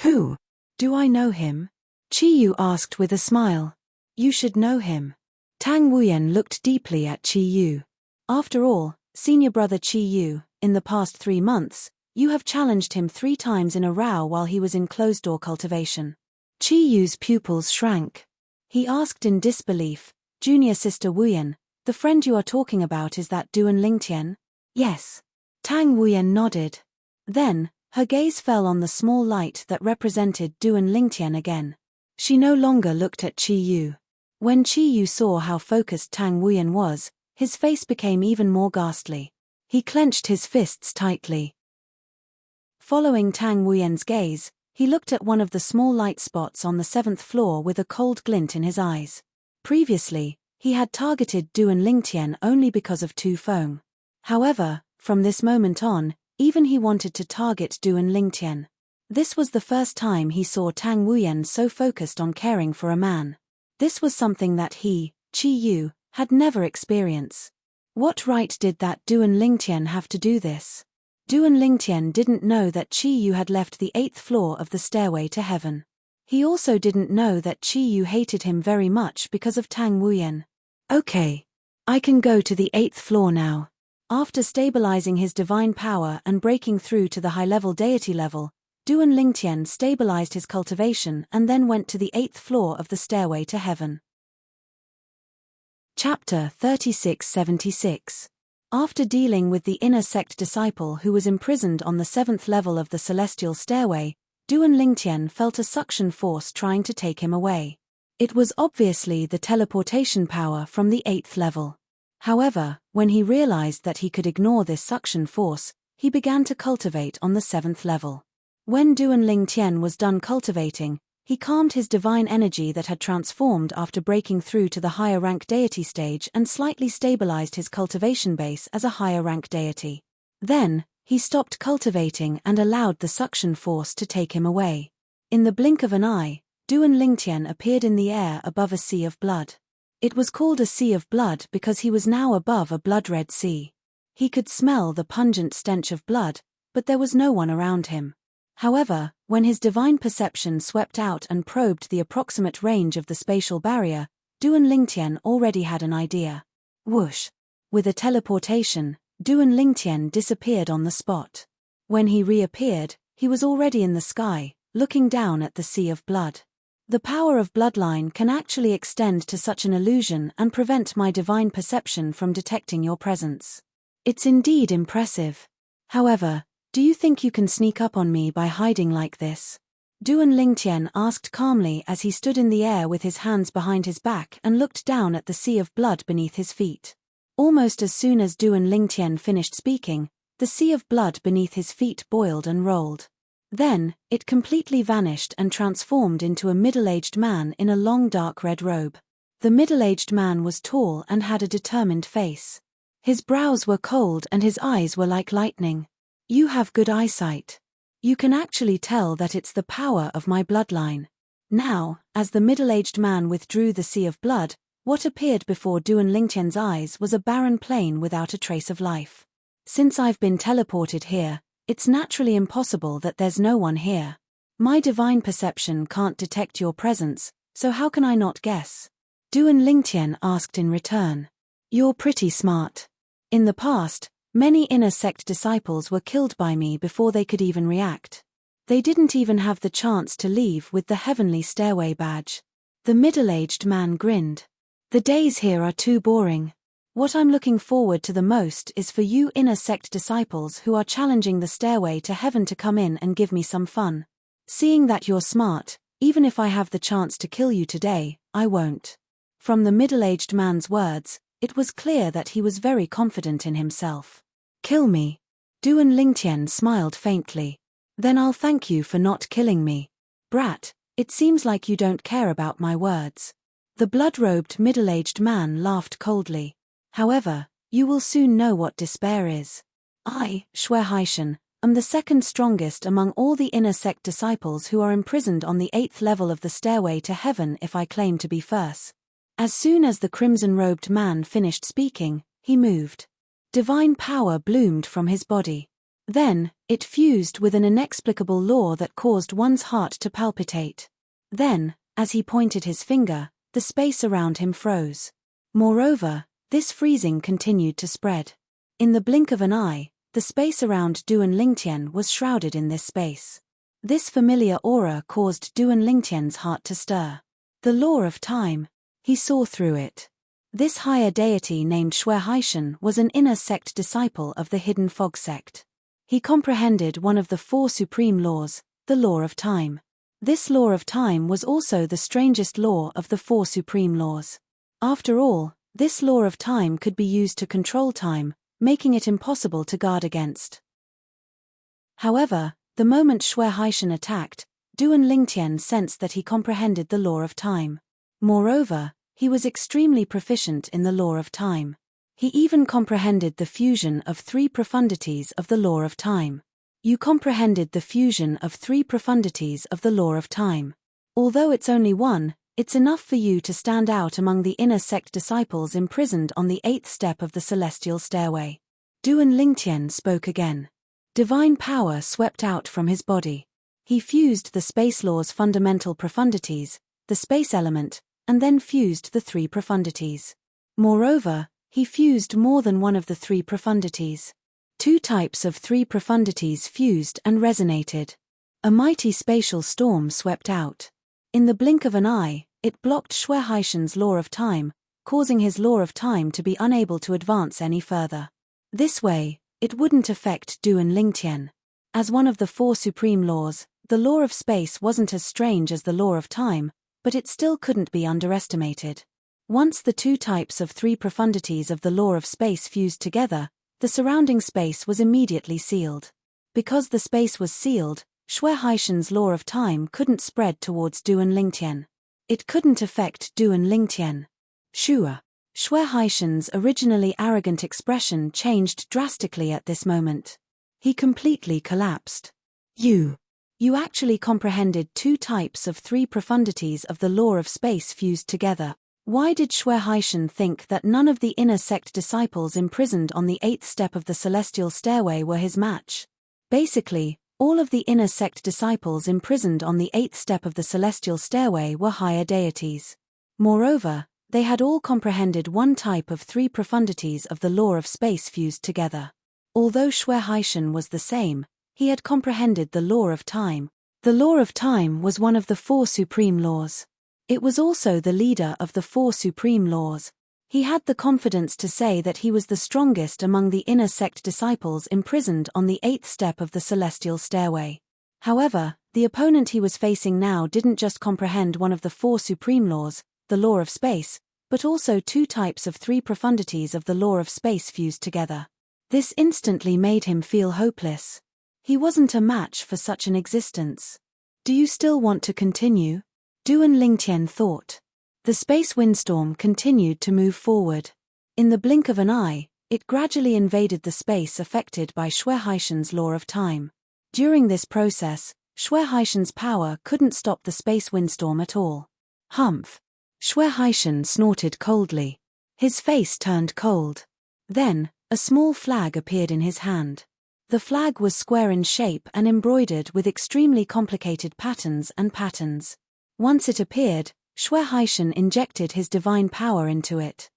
[SPEAKER 1] Who? Do I know him?" Chi Yu asked with a smile. "You should know him." Tang Wuyen looked deeply at Chi Yu. "After all, senior brother Chi Yu, in the past 3 months, you have challenged him 3 times in a row while he was in closed-door cultivation." Chi Yu's pupils shrank. He asked in disbelief, "Junior sister Wuyen, the friend you are talking about is that Duan Lingtian?" "Yes." Tang Wuyen nodded. Then, her gaze fell on the small light that represented Duan Lingtian again. She no longer looked at Chi Yu. When Chi Yu saw how focused Tang Wuyen was, his face became even more ghastly. He clenched his fists tightly. Following Tang Wuyen's gaze, he looked at one of the small light spots on the 7th floor with a cold glint in his eyes. Previously, He had targeted Duan Lingtian only because of Tu Feng. However, from this moment on, even he wanted to target Duan Lingtian. This was the first time he saw Tang Wuyan so focused on caring for a man. This was something that he, Qi Yu, had never experienced. What right did that Duan Lingtian have to do this? Duan Lingtian didn't know that Qi Yu had left the 8th floor of the stairway to heaven. He also didn't know that Qi Yu hated him very much because of Tang Wuyan. Okay. I can go to the 8th floor now. After stabilizing his divine power and breaking through to the high-level deity level, Duan Lingtian stabilized his cultivation and then went to the 8th floor of the stairway to heaven. Chapter 3676. After dealing with the inner sect disciple who was imprisoned on the 7th level of the celestial stairway, Duan Lingtian felt a suction force trying to take him away. It was obviously the teleportation power from the 8th level. However, when he realized that he could ignore this suction force, he began to cultivate on the 7th level. When Duan Lingtian was done cultivating, he calmed his divine energy that had transformed after breaking through to the higher rank deity stage and slightly stabilized his cultivation base as a higher rank deity. Then, he stopped cultivating and allowed the suction force to take him away. In the blink of an eye, Duan Lingtian appeared in the air above a sea of blood. It was called a sea of blood because he was now above a blood-red sea. He could smell the pungent stench of blood, but there was no one around him. However, when his divine perception swept out and probed the approximate range of the spatial barrier, Duan Lingtian already had an idea. Whoosh! With a teleportation, Duan Lingtian disappeared on the spot. When he reappeared, he was already in the sky, looking down at the sea of blood. The power of bloodline can actually extend to such an illusion and prevent my divine perception from detecting your presence. It's indeed impressive. However, do you think you can sneak up on me by hiding like this? Duan Lingtian asked calmly as he stood in the air with his hands behind his back and looked down at the sea of blood beneath his feet. Almost as soon as Duan Lingtian finished speaking, the sea of blood beneath his feet boiled and rolled. Then, it completely vanished and transformed into a middle-aged man in a long dark red robe. The middle-aged man was tall and had a determined face. His brows were cold and his eyes were like lightning. You have good eyesight. You can actually tell that it's the power of my bloodline. Now, as the middle-aged man withdrew the sea of blood, what appeared before Duan Lingtian's eyes was a barren plain without a trace of life. Since I've been teleported here, it's naturally impossible that there's no one here. My divine perception can't detect your presence, so how can I not guess? Duan Lingtian asked in return. You're pretty smart. In the past, many inner sect disciples were killed by me before they could even react. They didn't even have the chance to leave with the heavenly stairway badge. The middle-aged man grinned. The days here are too boring. What I'm looking forward to the most is for you inner sect disciples who are challenging the stairway to heaven to come in and give me some fun. Seeing that you're smart, even if I have the chance to kill you today, I won't. From the middle-aged man's words, it was clear that he was very confident in himself. Kill me? Duan Lingtian smiled faintly. Then I'll thank you for not killing me. Brat, it seems like you don't care about my words. The blood-robed middle-aged man laughed coldly. However, you will soon know what despair is. I, Shui Haishan, am the second strongest among all the inner sect disciples who are imprisoned on the 8th level of the stairway to heaven if I claim to be first. As soon as the crimson-robed man finished speaking, he moved. Divine power bloomed from his body. Then, it fused with an inexplicable law that caused one's heart to palpitate. Then, as he pointed his finger, the space around him froze. Moreover, this freezing continued to spread. In the blink of an eye, the space around Duan Lingtian was shrouded in this space. This familiar aura caused Duan Lingtian's heart to stir. The law of time. He saw through it. This higher deity named Shui Haishan was an inner sect disciple of the Hidden Fog sect. He comprehended one of the 4 supreme laws, the law of time. This law of time was also the strangest law of the 4 supreme laws. After all, this law of time could be used to control time, making it impossible to guard against. However, the moment Shui Haishan attacked, Duan Lingtian sensed that he comprehended the law of time. Moreover, He was extremely proficient in the law of time. He even comprehended the fusion of 3 profundities of the law of time. You comprehended the fusion of 3 profundities of the law of time. Although it's only one, it's enough for you to stand out among the inner sect disciples imprisoned on the 8th step of the celestial stairway. Duan Lingtian spoke again. Divine power swept out from his body. He fused the space law's fundamental profundities, the space element, and then fused the 3 profundities. Moreover, he fused more than one of the 3 profundities. 2 types of 3 profundities fused and resonated. A mighty spatial storm swept out. In the blink of an eye, it blocked Shui Haishan's law of time, causing his law of time to be unable to advance any further. This way, it wouldn't affect Duan Lingtian. As one of the 4 supreme laws, the law of space wasn't as strange as the law of time, but it still couldn't be underestimated. Once the 2 types of 3 profundities of the law of space fused together, the surrounding space was immediately sealed. Because the space was sealed, Shui Haishan's law of time couldn't spread towards Duan Lingtian. It couldn't affect Duan Lingtian. Shui Haishan's originally arrogant expression changed drastically at this moment. He completely collapsed. You actually comprehended 2 types of 3 profundities of the law of space fused together. Why did Shui Haishan think that none of the inner sect disciples imprisoned on the 8th step of the celestial stairway were his match? Basically, all of the inner sect disciples imprisoned on the 8th step of the celestial stairway were higher deities. Moreover, they had all comprehended 1 type of 3 profundities of the law of space fused together. Although Shui Haishan was the same, he had comprehended the law of time. The law of time was one of the 4 supreme laws. It was also the leader of the 4 supreme laws. He had the confidence to say that he was the strongest among the inner sect disciples imprisoned on the 8th step of the celestial stairway. However, the opponent he was facing now didn't just comprehend one of the 4 supreme laws, the law of space, but also 2 types of 3 profundities of the law of space fused together. This instantly made him feel hopeless. He wasn't a match for such an existence. Do you still want to continue? Duan Lingtian thought. The space windstorm continued to move forward. In the blink of an eye, it gradually invaded the space affected by Shui Haishan's law of time. During this process, Shui Haishan's power couldn't stop the space windstorm at all. Humph! Shui Haishan snorted coldly. His face turned cold. Then, a small flag appeared in his hand. The flag was square in shape and embroidered with extremely complicated patterns. Once it appeared, Shui Haishan injected his divine power into it.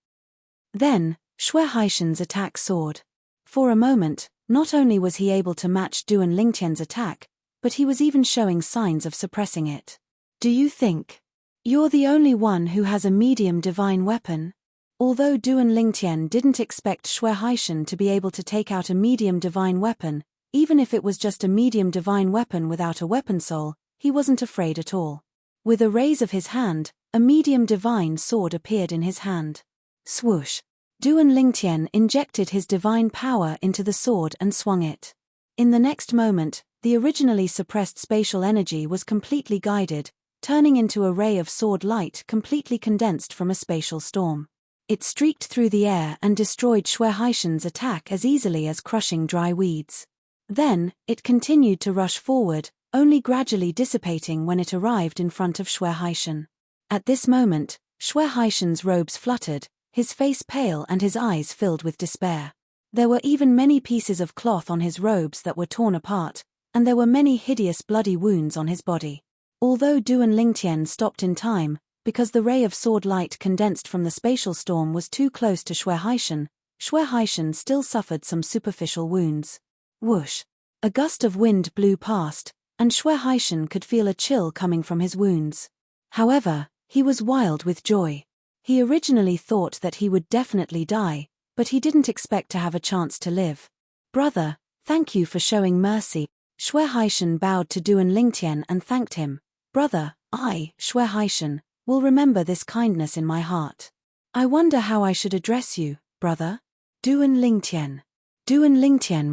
[SPEAKER 1] Then, Shui Haishan's attack soared. For a moment, not only was he able to match Duan Lingtian's attack, but he was even showing signs of suppressing it. Do you think you're the only one who has a medium divine weapon? Although Duan Lingtian didn't expect Shui Haishan to be able to take out a medium divine weapon, even if it was just a medium divine weapon without a weapon soul, he wasn't afraid at all. With a raise of his hand, a medium divine sword appeared in his hand. Swoosh! Duan Lingtian injected his divine power into the sword and swung it. In the next moment, the originally suppressed spatial energy was completely guided, turning into a ray of sword light completely condensed from a spatial storm. It streaked through the air and destroyed Shui Haishan's attack as easily as crushing dry weeds. Then, it continued to rush forward, only gradually dissipating when it arrived in front of Shui Haishan. At this moment, Shui Haishan's robes fluttered, his face pale and his eyes filled with despair. There were even many pieces of cloth on his robes that were torn apart, and there were many hideous bloody wounds on his body. Although Duan Lingtian stopped in time, because the ray of sword light condensed from the spatial storm was too close to Shui Haishan still suffered some superficial wounds. Whoosh! A gust of wind blew past, and Shui Haishan could feel a chill coming from his wounds. However, he was wild with joy. He originally thought that he would definitely die, but he didn't expect to have a chance to live. Brother, thank you for showing mercy. Shui Haishan bowed to Duan Lingtian and thanked him. Brother, Shui Haishan, will remember this kindness in my heart. I wonder how I should address you, brother? Duan Lingtian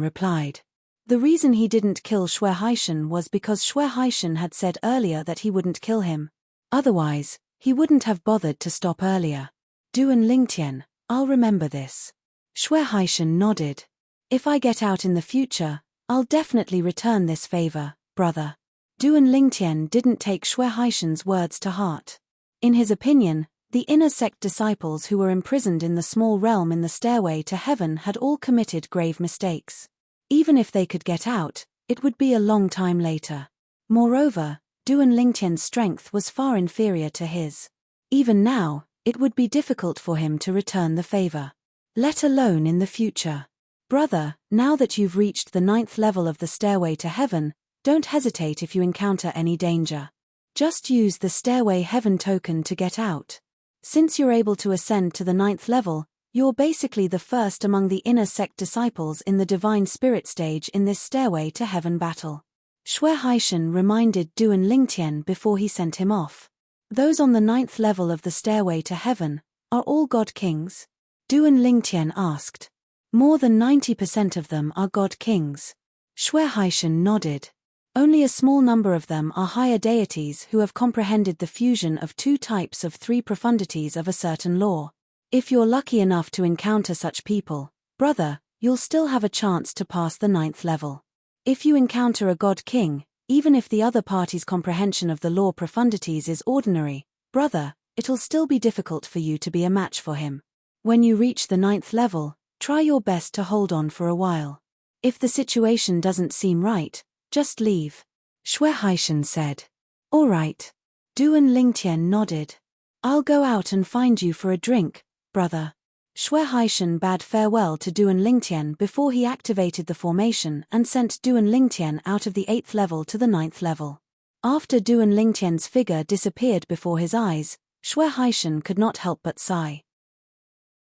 [SPEAKER 1] replied. The reason he didn't kill Shui Haishan was because Shui Haishan had said earlier that he wouldn't kill him. Otherwise, He wouldn't have bothered to stop earlier. Duan Lingtian, I'll remember this. Shui Haishan nodded. If I get out in the future, I'll definitely return this favor, brother. Duan Lingtian didn't take Shui Haishan's words to heart. In his opinion, the inner sect disciples who were imprisoned in the small realm in the stairway to heaven had all committed grave mistakes. Even if they could get out, it would be a long time later. Moreover, Duan Lingtian's strength was far inferior to his. Even now, it would be difficult for him to return the favor. Let alone in the future. Brother, now that you've reached the 9th level of the stairway to heaven, don't hesitate if you encounter any danger. Just use the Stairway Heaven token to get out. Since you're able to ascend to the 9th level, you're basically the first among the inner sect disciples in the divine spirit stage in this Stairway to Heaven battle. Shui Haishan reminded Duan Lingtian before he sent him off. Those on the 9th level of the Stairway to Heaven, are all God Kings? Duan Lingtian asked. More than 90% of them are God Kings. Shui Haishan nodded. Only a small number of them are higher deities who have comprehended the fusion of 2 types of 3 profundities of a certain law. If you're lucky enough to encounter such people, brother, you'll still have a chance to pass the 9th level. If you encounter a God King, even if the other party's comprehension of the law profundities is ordinary, brother, it'll still be difficult for you to be a match for him. When you reach the 9th level, try your best to hold on for a while. If the situation doesn't seem right, just leave. Shui Haishan said. All right. Duan Lingtian nodded. I'll go out and find you for a drink, brother. Shui Haishan bade farewell to Duan Lingtian before he activated the formation and sent Duan Lingtian out of the 8th level to the 9th level. After Duan Lingtian's figure disappeared before his eyes, Shui Haishan could not help but sigh.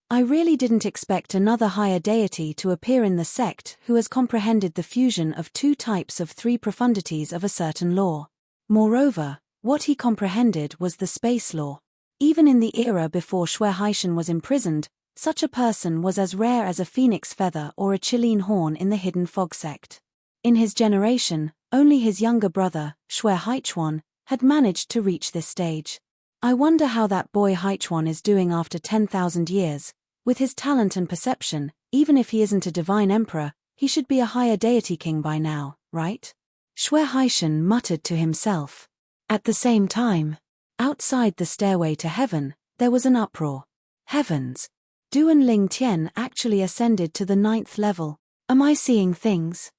[SPEAKER 1] I really didn't expect another higher deity to appear in the sect who has comprehended the fusion of 2 types of 3 profundities of a certain law. Moreover, what he comprehended was the space law. Even in the era before Shui Haishan was imprisoned, such a person was as rare as a phoenix feather or a Chilean horn in the hidden fog sect. In his generation, only his younger brother, Shui Haichuan, had managed to reach this stage. I wonder how that boy Haichuan is doing after 10,000 years. With his talent and perception, even if he isn't a divine emperor, he should be a higher deity king by now, right? Shui Haishan muttered to himself. At the same time, outside the stairway to heaven, there was an uproar. Heavens! Duan Lingtian actually ascended to the 9th level. Am I seeing things?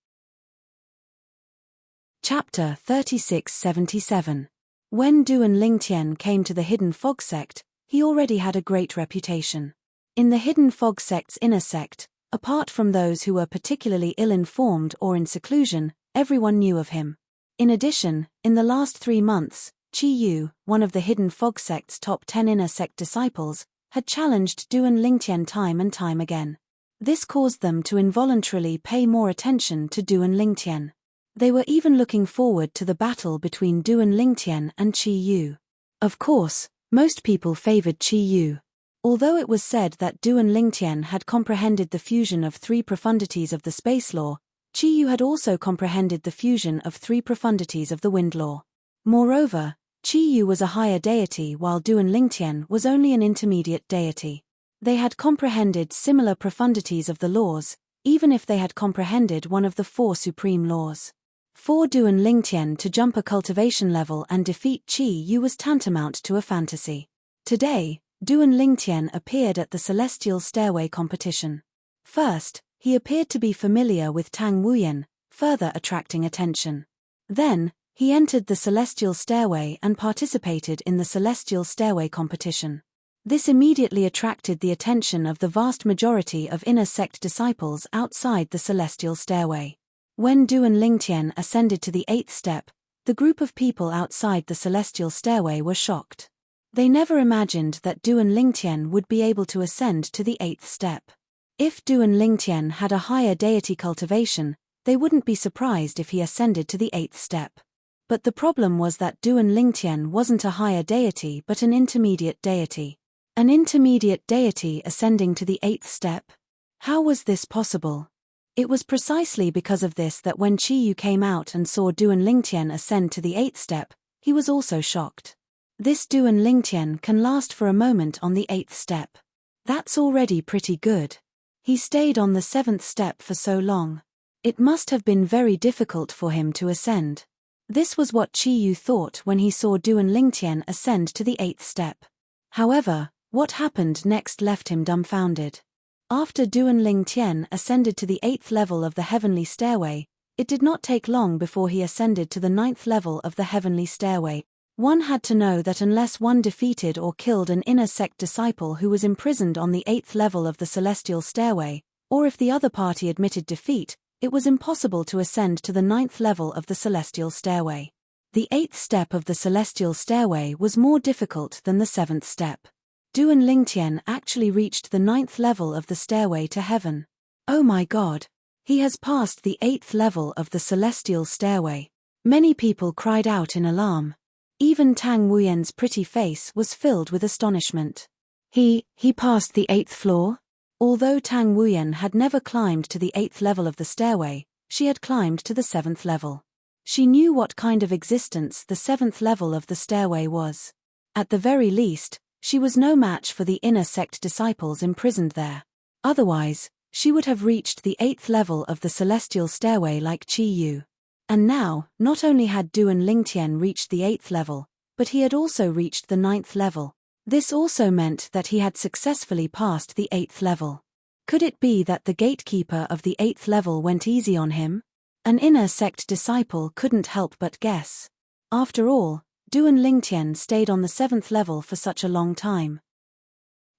[SPEAKER 1] Chapter 3677. When Duan Lingtian came to the Hidden Fog sect, he already had a great reputation. In the Hidden Fog sect's inner sect, apart from those who were particularly ill-informed or in seclusion, everyone knew of him. In addition, in the last 3 months, Qi Yu, one of the Hidden Fog sect's top 10 inner sect disciples, had challenged Duan Lingtian time and time again. This caused them to involuntarily pay more attention to Duan Lingtian. They were even looking forward to the battle between Duan Lingtian and Qi Yu. Of course, most people favored Qi Yu. Although it was said that Duan Lingtian had comprehended the fusion of 3 profundities of the space law, Qi Yu had also comprehended the fusion of 3 profundities of the wind law. Moreover, Qi Yu was a higher deity while Duan Lingtian was only an intermediate deity. They had comprehended similar profundities of the laws, even if they had comprehended one of the 4 supreme laws. For Duan Lingtian to jump a cultivation level and defeat Qi Yu was tantamount to a fantasy. Today, Duan Lingtian appeared at the Celestial Stairway competition. First, he appeared to be familiar with Tang Wuyan, further attracting attention. Then, he entered the Celestial Stairway and participated in the Celestial Stairway competition. This immediately attracted the attention of the vast majority of inner sect disciples outside the Celestial Stairway. When Duan Lingtian ascended to the 8th step, the group of people outside the Celestial Stairway were shocked. They never imagined that Duan Lingtian would be able to ascend to the 8th step. If Duan Lingtian had a higher deity cultivation, they wouldn't be surprised if he ascended to the 8th step. But the problem was that Duan Lingtian wasn't a higher deity but an intermediate deity. An intermediate deity ascending to the 8th step? How was this possible? It was precisely because of this that when Qi Yu came out and saw Duan Lingtian ascend to the 8th step, he was also shocked. This Duan Lingtian can last for a moment on the 8th step. That's already pretty good. He stayed on the 7th step for so long. It must have been very difficult for him to ascend. This was what Qi Yu thought when he saw Duan Lingtian ascend to the 8th step. However, what happened next left him dumbfounded. After Duan Lingtian ascended to the 8th level of the heavenly stairway, it did not take long before he ascended to the 9th level of the heavenly stairway. One had to know that unless one defeated or killed an inner sect disciple who was imprisoned on the 8th level of the celestial stairway, or if the other party admitted defeat, it was impossible to ascend to the 9th level of the celestial stairway. The 8th step of the celestial stairway was more difficult than the 7th step. Duan Lingtian actually reached the 9th level of the stairway to heaven. Oh my God! He has passed the 8th level of the celestial stairway. Many people cried out in alarm. Even Tang Wuyen's pretty face was filled with astonishment. He passed the 8th floor? Although Tang Wuyen had never climbed to the 8th level of the stairway, she had climbed to the 7th level. She knew what kind of existence the 7th level of the stairway was. At the very least, she was no match for the inner sect disciples imprisoned there. Otherwise, she would have reached the 8th level of the celestial stairway like Qi Yu. And now, not only had Duan Lingtian reached the 8th level, but he had also reached the 9th level. This also meant that he had successfully passed the 8th level. Could it be that the gatekeeper of the 8th level went easy on him? An inner sect disciple couldn't help but guess. After all, Duan Lingtian stayed on the 7th level for such a long time.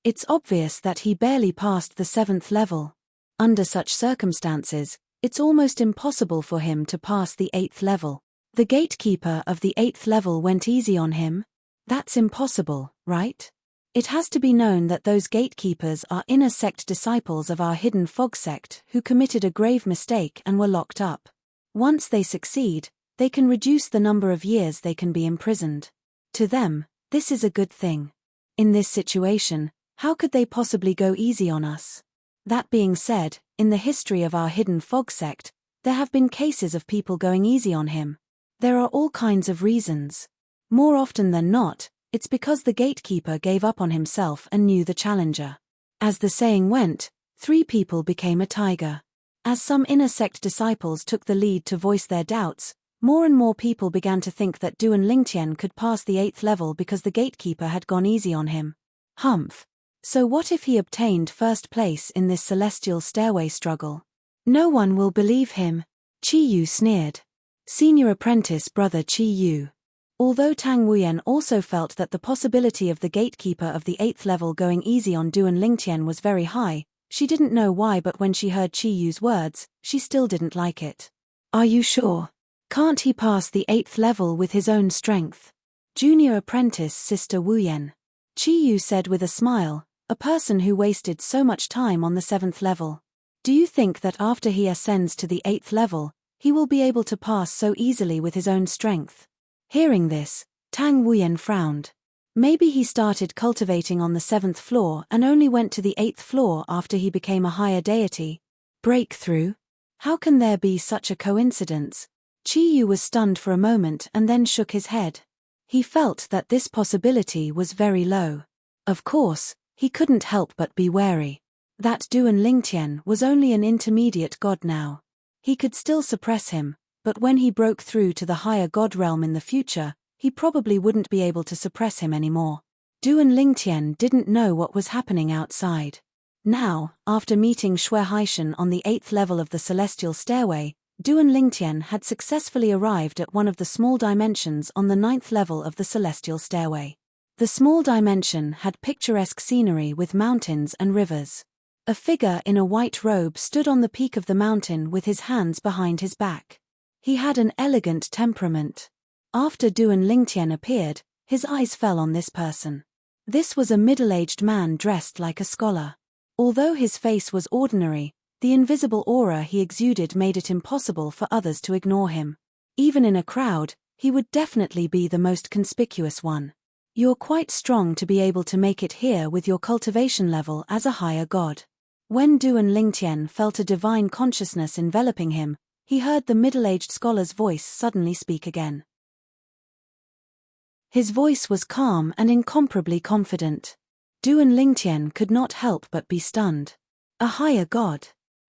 [SPEAKER 1] It's obvious that he barely passed the 7th level. Under such circumstances, it's almost impossible for him to pass the 8th level. The gatekeeper of the 8th level went easy on him? That's impossible, right? It has to be known that those gatekeepers are inner sect disciples of our hidden fog sect who committed a grave mistake and were locked up. Once they succeed, they can reduce the number of years they can be imprisoned. To them, this is a good thing. In this situation, how could they possibly go easy on us? That being said, in the history of our hidden fog sect, there have been cases of people going easy on him. There are all kinds of reasons. More often than not, it's because the gatekeeper gave up on himself and knew the challenger. As the saying went, 3 people became a tiger. As some inner sect disciples took the lead to voice their doubts, more and more people began to think that Duan Lingtian could pass the 8th level because the gatekeeper had gone easy on him. Humph. So what if he obtained first place in this celestial stairway struggle? No one will believe him. Qi Yu sneered. Senior apprentice brother Qi Yu. Although Tang Wuyen also felt that the possibility of the gatekeeper of the 8th level going easy on Duan Lingtian was very high, she didn't know why, but when she heard Qi Yu's words, she still didn't like it. Are you sure? Can't he pass the 8th level with his own strength? Junior apprentice Sister Wuyen. Qi Yu said with a smile, a person who wasted so much time on the 7th level. Do you think that after he ascends to the 8th level, he will be able to pass so easily with his own strength? Hearing this, Tang Wuyen frowned. Maybe he started cultivating on the 7th floor and only went to the 8th floor after he became a higher deity. Breakthrough? How can there be such a coincidence? Qi Yu was stunned for a moment and then shook his head. He felt that this possibility was very low. Of course, he couldn't help but be wary. That Duan Lingtian was only an intermediate god now. He could still suppress him, but when he broke through to the higher god realm in the future, he probably wouldn't be able to suppress him anymore. Duan Lingtian didn't know what was happening outside. Now, after meeting Xue Haishan on the 8th level of the celestial stairway, Duan Lingtian had successfully arrived at one of the small dimensions on the 9th level of the celestial stairway. The small dimension had picturesque scenery with mountains and rivers. A figure in a white robe stood on the peak of the mountain with his hands behind his back. He had an elegant temperament. After Duan Lingtian appeared, his eyes fell on this person. This was a middle-aged man dressed like a scholar. Although his face was ordinary, the invisible aura he exuded made it impossible for others to ignore him. Even in a crowd, he would definitely be the most conspicuous one. You're quite strong to be able to make it here with your cultivation level as a higher god. When Duan Lingtian felt a divine consciousness enveloping him, he heard the middle-aged scholar's voice suddenly speak again. His voice was calm and incomparably confident. Duan Lingtian could not help but be stunned. A higher god.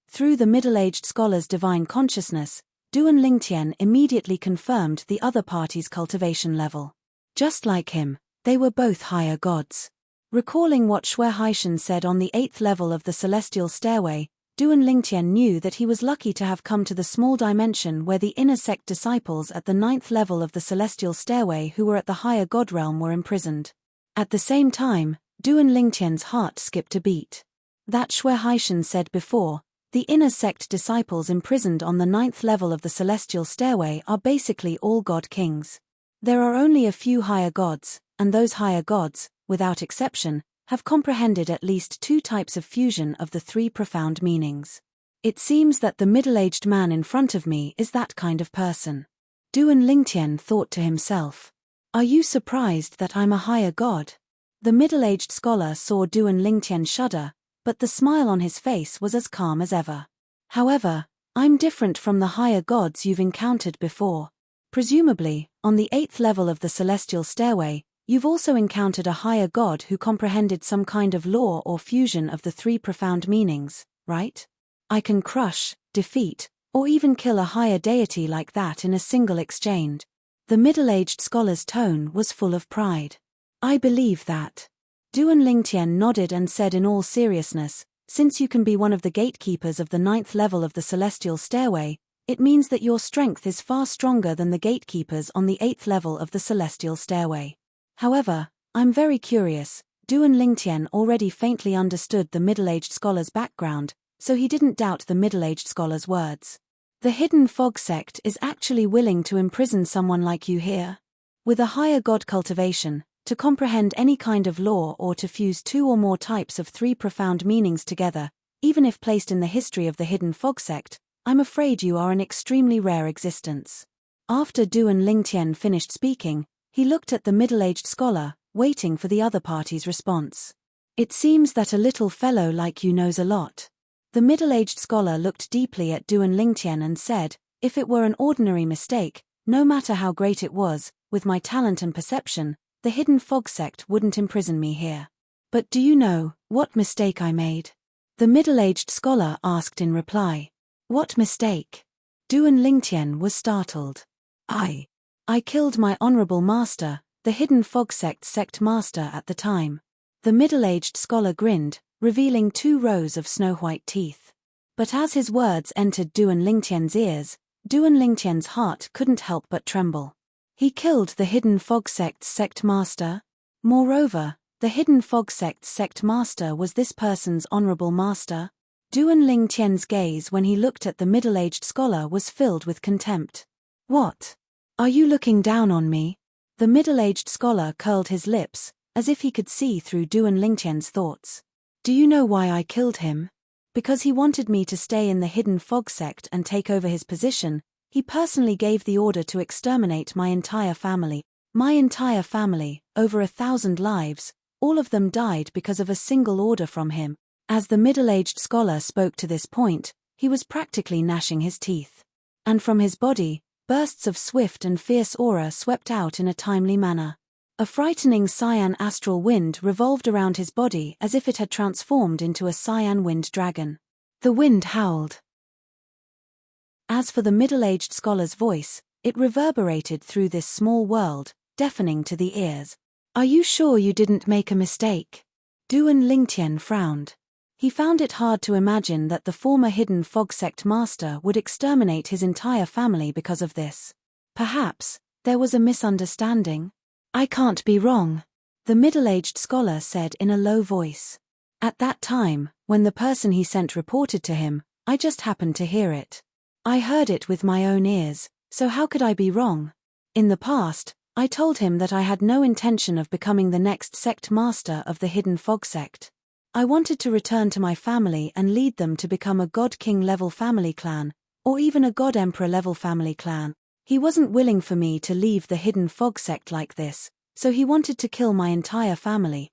[SPEAKER 1] Through the middle-aged scholar's divine consciousness, Duan Lingtian immediately confirmed the other party's cultivation level. Just like him, they were both higher gods. Recalling what Shui Haishan said on the 8th level of the celestial stairway, Duan Lingtian knew that he was lucky to have come to the small dimension where the inner sect disciples at the 9th level of the celestial stairway who were at the higher god realm were imprisoned. At the same time, Duan Lingtian's heart skipped a beat. That Shui Haishan said before, the inner sect disciples imprisoned on the 9th level of the celestial stairway are basically all god kings. There are only a few higher gods, and those higher gods, without exception, have comprehended at least 2 types of fusion of the 3 profound meanings. It seems that the middle-aged man in front of me is that kind of person. Duan Lingtian thought to himself. Are you surprised that I'm a higher god? The middle-aged scholar saw Duan Lingtian shudder, but the smile on his face was as calm as ever. However, I'm different from the higher gods you've encountered before. Presumably, on the 8th level of the celestial stairway, you've also encountered a higher god who comprehended some kind of law or fusion of the 3 profound meanings, right? I can crush, defeat, or even kill a higher deity like that in a single exchange. The middle-aged scholar's tone was full of pride. I believe that. Duan Lingtian nodded and said in all seriousness, since you can be one of the gatekeepers of the 9th level of the celestial stairway, it means that your strength is far stronger than the gatekeepers on the 8th level of the celestial stairway. However, I'm very curious. Duan Lingtian already faintly understood the middle-aged scholar's background, so he didn't doubt the middle-aged scholar's words. The hidden fog sect is actually willing to imprison someone like you here? With a higher god cultivation, to comprehend any kind of law or to fuse 2 or more types of 3 profound meanings together, even if placed in the history of the hidden fog sect, I'm afraid you are an extremely rare existence. After Duan Lingtian finished speaking, he looked at the middle-aged scholar, waiting for the other party's response. It seems that a little fellow like you knows a lot. The middle-aged scholar looked deeply at Duan Lingtian and said, if it were an ordinary mistake, no matter how great it was, with my talent and perception, the hidden fog sect wouldn't imprison me here. But do you know what mistake I made? The middle-aged scholar asked in reply. What mistake? Duan Lingtian was startled. I killed my honorable master, the hidden fog sect master at the time. The middle-aged scholar grinned, revealing 2 rows of snow-white teeth. But as his words entered Duan Lingtian's ears, Duan Lingtian's heart couldn't help but tremble. He killed the hidden fog sect master? Moreover, the hidden fog sect master was this person's honorable master? Duan Lingtian's gaze when he looked at the middle-aged scholar was filled with contempt. What? Are you looking down on me? The middle-aged scholar curled his lips, as if he could see through Duan Lingtian's thoughts. Do you know why I killed him? Because he wanted me to stay in the hidden fog sect and take over his position. He personally gave the order to exterminate my entire family. My entire family, over 1,000 lives, all of them died because of a single order from him. As the middle-aged scholar spoke to this point, he was practically gnashing his teeth. And from his body, bursts of swift and fierce aura swept out in a timely manner. A frightening cyan astral wind revolved around his body as if it had transformed into a cyan wind dragon. The wind howled. As for the middle-aged scholar's voice, it reverberated through this small world, deafening to the ears. Are you sure you didn't make a mistake? Duan Lingtian frowned. He found it hard to imagine that the former hidden fog sect master would exterminate his entire family because of this. Perhaps there was a misunderstanding. I can't be wrong, the middle-aged scholar said in a low voice. At that time, when the person he sent reported to him, I just happened to hear it. I heard it with my own ears, so how could I be wrong? In the past, I told him that I had no intention of becoming the next sect master of the hidden fog sect. I wanted to return to my family and lead them to become a god king level family clan, or even a god emperor level family clan. He wasn't willing for me to leave the hidden fog sect like this, so he wanted to kill my entire family.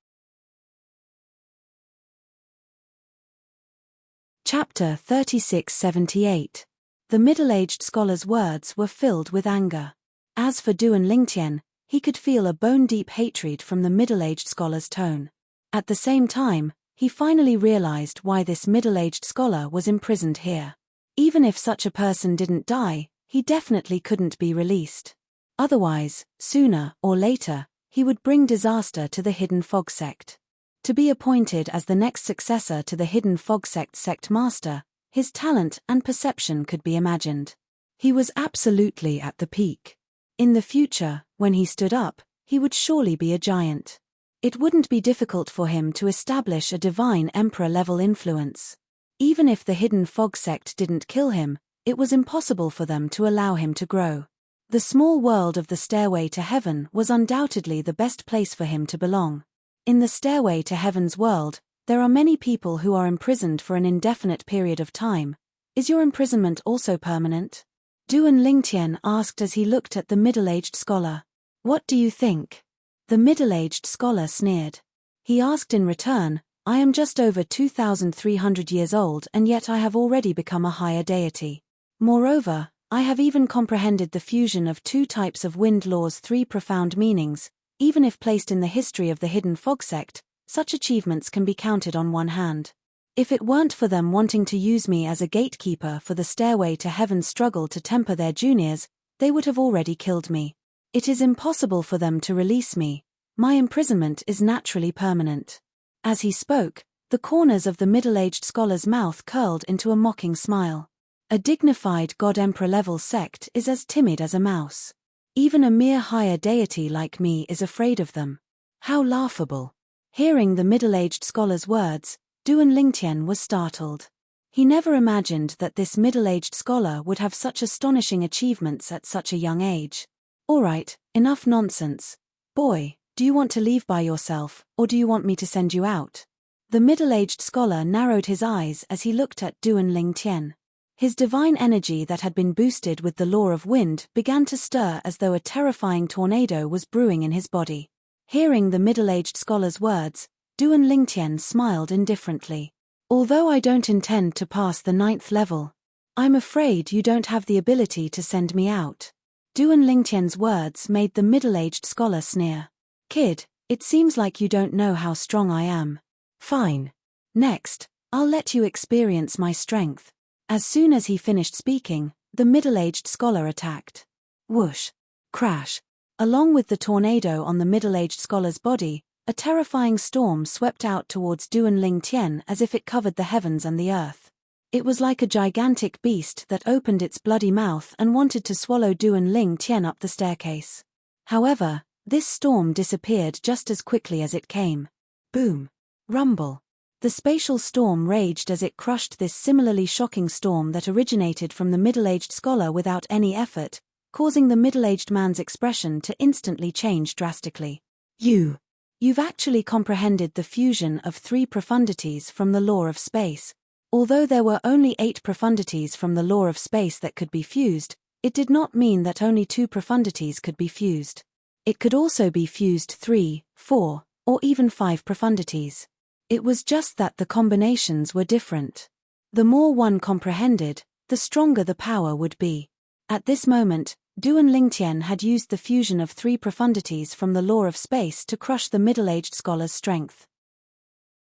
[SPEAKER 1] Chapter 3678. The middle-aged scholar's words were filled with anger. As for Duan Lingtian, he could feel a bone-deep hatred from the middle-aged scholar's tone. At the same time, he finally realized why this middle-aged scholar was imprisoned here. Even if such a person didn't die, he definitely couldn't be released. Otherwise, sooner or later, he would bring disaster to the Hidden Fog sect. To be appointed as the next successor to the Hidden Fog sect master, his talent and perception could be imagined. He was absolutely at the peak. In the future, when he stood up, he would surely be a giant. It wouldn't be difficult for him to establish a divine emperor-level influence. Even if the Hidden Fog sect didn't kill him, it was impossible for them to allow him to grow. The small world of the Stairway to Heaven was undoubtedly the best place for him to belong. In the Stairway to Heaven's world, there are many people who are imprisoned for an indefinite period of time. Is your imprisonment also permanent? Duan Lingtian asked as he looked at the middle-aged scholar. What do you think? The middle-aged scholar sneered. He asked in return, I am just over 2,300 years old and yet I have already become a higher deity. Moreover, I have even comprehended the fusion of two types of wind law's three profound meanings. Even if placed in the history of the Hidden Fog sect, such achievements can be counted on one hand. If it weren't for them wanting to use me as a gatekeeper for the Stairway to Heaven's struggle to temper their juniors, they would have already killed me. It is impossible for them to release me. My imprisonment is naturally permanent. As he spoke, the corners of the middle-aged scholar's mouth curled into a mocking smile. A dignified God-Emperor-level sect is as timid as a mouse. Even a mere higher deity like me is afraid of them. How laughable. Hearing the middle-aged scholar's words, Duan Lingtian was startled. He never imagined that this middle-aged scholar would have such astonishing achievements at such a young age. All right, enough nonsense. Boy, do you want to leave by yourself, or do you want me to send you out? The middle-aged scholar narrowed his eyes as he looked at Duan Lingtian. His divine energy that had been boosted with the law of wind began to stir as though a terrifying tornado was brewing in his body. Hearing the middle-aged scholar's words, Duan Lingtian smiled indifferently. Although I don't intend to pass the 9th level, I'm afraid you don't have the ability to send me out. Duan Lingtian's words made the middle-aged scholar sneer. Kid, it seems like you don't know how strong I am. Fine. Next, I'll let you experience my strength. As soon as he finished speaking, the middle-aged scholar attacked. Whoosh. Crash. Along with the tornado on the middle-aged scholar's body, a terrifying storm swept out towards Duan Lingtian as if it covered the heavens and the earth. It was like a gigantic beast that opened its bloody mouth and wanted to swallow Duan Lingtian up the staircase. However, this storm disappeared just as quickly as it came. Boom. Rumble. The spatial storm raged as it crushed this similarly shocking storm that originated from the middle-aged scholar without any effort, causing the middle-aged man's expression to instantly change drastically. You've actually comprehended the fusion of 3 profundities from the law of space. Although there were only 8 profundities from the law of space that could be fused, it did not mean that only 2 profundities could be fused. It could also be fused 3, 4, or even 5 profundities. It was just that the combinations were different. The more one comprehended, the stronger the power would be. At this moment, Duan Lingtian had used the fusion of 3 profundities from the law of space to crush the middle-aged scholar's strength.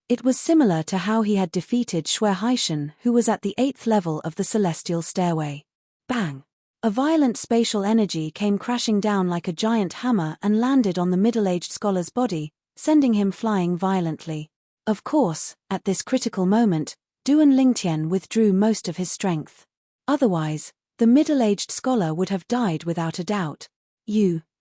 [SPEAKER 1] It was similar to how he had defeated Xue Haishan, who was at the 8th level of the celestial stairway. Bang! A violent spatial energy came crashing down like a giant hammer and landed on the middle-aged scholar's body, sending him flying violently. Of course, at this critical moment, Duan Lingtian withdrew most of his strength. Otherwise, the middle-aged scholar would have died without a doubt.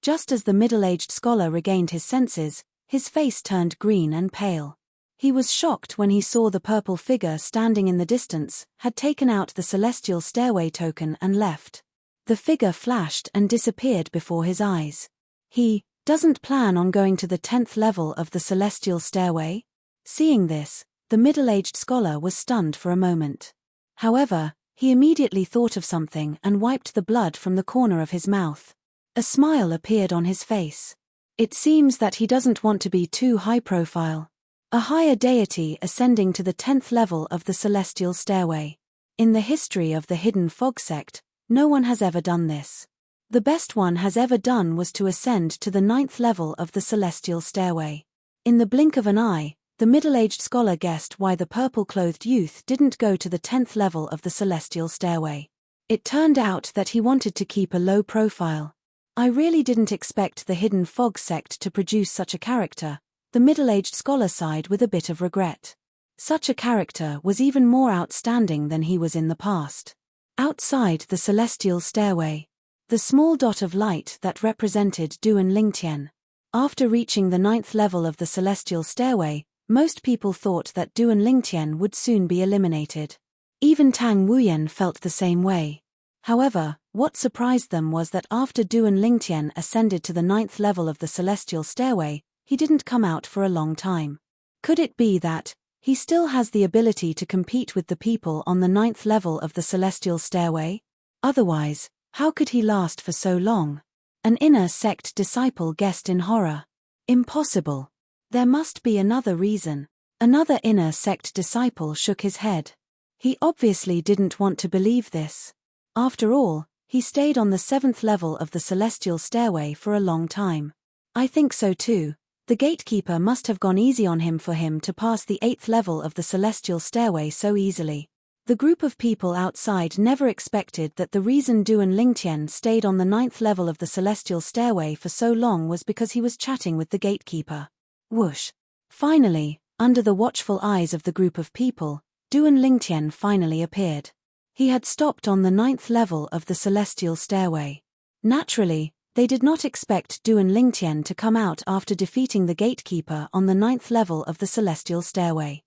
[SPEAKER 1] Just as the middle-aged scholar regained his senses, his face turned green and pale. He was shocked when he saw the purple figure standing in the distance, had taken out the celestial stairway token and left. The figure flashed and disappeared before his eyes. He doesn't plan on going to the 10th level of the celestial stairway? Seeing this, the middle-aged scholar was stunned for a moment. However, he immediately thought of something and wiped the blood from the corner of his mouth. A smile appeared on his face. It seems that he doesn't want to be too high-profile. A higher deity ascending to the 10th level of the celestial stairway. In the history of the Hidden Fog sect, no one has ever done this. The best one has ever done was to ascend to the 9th level of the celestial stairway. In the blink of an eye, the middle-aged scholar guessed why the purple-clothed youth didn't go to the 10th level of the celestial stairway. It turned out that he wanted to keep a low profile. I really didn't expect the Hidden Fog sect to produce such a character, the middle-aged scholar sighed with a bit of regret. Such a character was even more outstanding than he was in the past. Outside the celestial stairway, the small dot of light that represented Duan Lingtian. After reaching the 9th level of the celestial stairway, most people thought that Duan Lingtian would soon be eliminated. Even Tang Wuyan felt the same way. However, what surprised them was that after Duan Lingtian ascended to the 9th level of the celestial stairway, he didn't come out for a long time. Could it be that he still has the ability to compete with the people on the 9th level of the celestial stairway? Otherwise, how could he last for so long? An inner sect disciple guessed in horror. Impossible. There must be another reason. Another inner sect disciple shook his head. He obviously didn't want to believe this. After all, he stayed on the 7th level of the celestial stairway for a long time. I think so too. The gatekeeper must have gone easy on him for him to pass the 8th level of the celestial stairway so easily. The group of people outside never expected that the reason Duan Lingtian stayed on the 9th level of the celestial stairway for so long was because he was chatting with the gatekeeper. Whoosh! Finally, under the watchful eyes of the group of people, Duan Lingtian finally appeared. He had stopped on the 9th level of the celestial stairway. Naturally, they did not expect Duan Lingtian to come out after defeating the gatekeeper on the 9th level of the celestial stairway.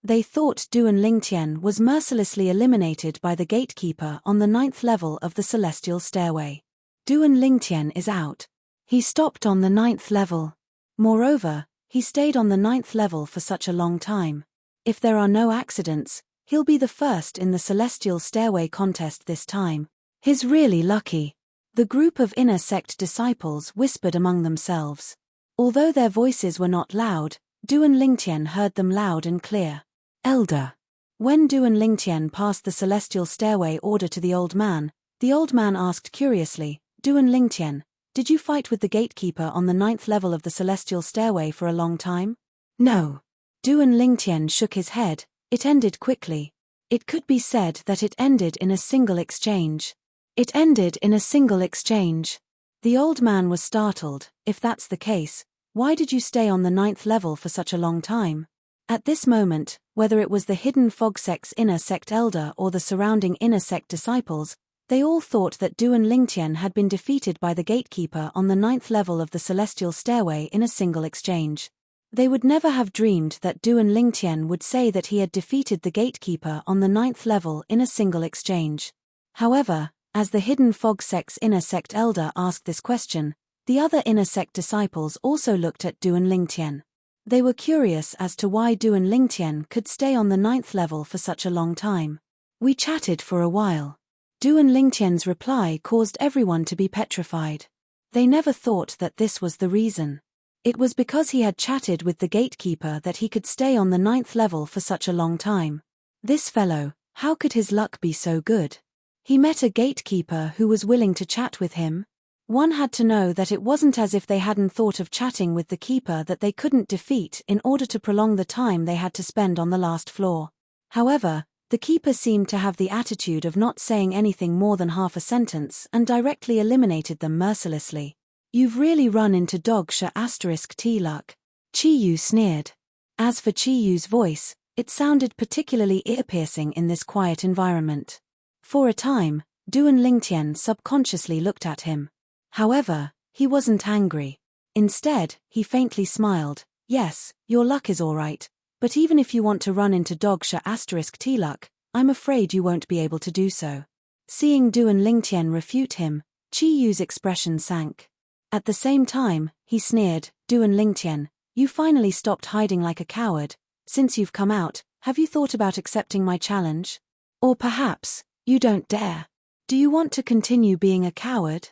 [SPEAKER 1] They thought Duan Lingtian was mercilessly eliminated by the gatekeeper on the 9th level of the celestial stairway. Duan Lingtian is out. He stopped on the 9th level. Moreover, he stayed on the 9th level for such a long time. If there are no accidents, he'll be the first in the celestial stairway contest this time. He's really lucky. The group of inner sect disciples whispered among themselves. Although their voices were not loud, Duan Lingtian heard them loud and clear. Elder. When Duan Lingtian passed the celestial stairway order to the old man asked curiously, Duan Lingtian, did you fight with the gatekeeper on the 9th level of the celestial stairway for a long time? No. Duan Lingtian shook his head. It ended quickly. It could be said that it ended in a single exchange. It ended in a single exchange. The old man was startled. If that's the case, why did you stay on the 9th level for such a long time? At this moment, whether it was the Hidden Fog sect's inner sect elder or the surrounding inner sect disciples, they all thought that Duan Lingtian had been defeated by the gatekeeper on the 9th level of the celestial stairway in a single exchange. They would never have dreamed that Duan Lingtian would say that he had defeated the gatekeeper on the 9th level in a single exchange. However, as the Hidden Fog sect's inner sect elder asked this question, the other inner sect disciples also looked at Duan Lingtian. They were curious as to why Duan Lingtian could stay on the 9th level for such a long time. We chatted for a while. Duan Lingtian's reply caused everyone to be petrified. They never thought that this was the reason. It was because he had chatted with the gatekeeper that he could stay on the 9th level for such a long time. This fellow, how could his luck be so good? He met a gatekeeper who was willing to chat with him. One had to know that it wasn't as if they hadn't thought of chatting with the keeper that they couldn't defeat in order to prolong the time they had to spend on the last floor. However, the keeper seemed to have the attitude of not saying anything more than half a sentence and directly eliminated them mercilessly. You've really run into dog *T luck. Chi-Yu sneered. As for Chi-Yu's voice, it sounded particularly ear-piercing in this quiet environment. For a time, Duan Lingtian subconsciously looked at him. However, he wasn't angry. Instead, he faintly smiled. Yes, your luck is all right, but even if you want to run into dog *T luck, I'm afraid you won't be able to do so. Seeing Duan Lingtian refute him, Chi-Yu's expression sank. At the same time, he sneered, Duan Lingtian, you finally stopped hiding like a coward. Since you've come out, have you thought about accepting my challenge? Or perhaps, you don't dare. Do you want to continue being a coward?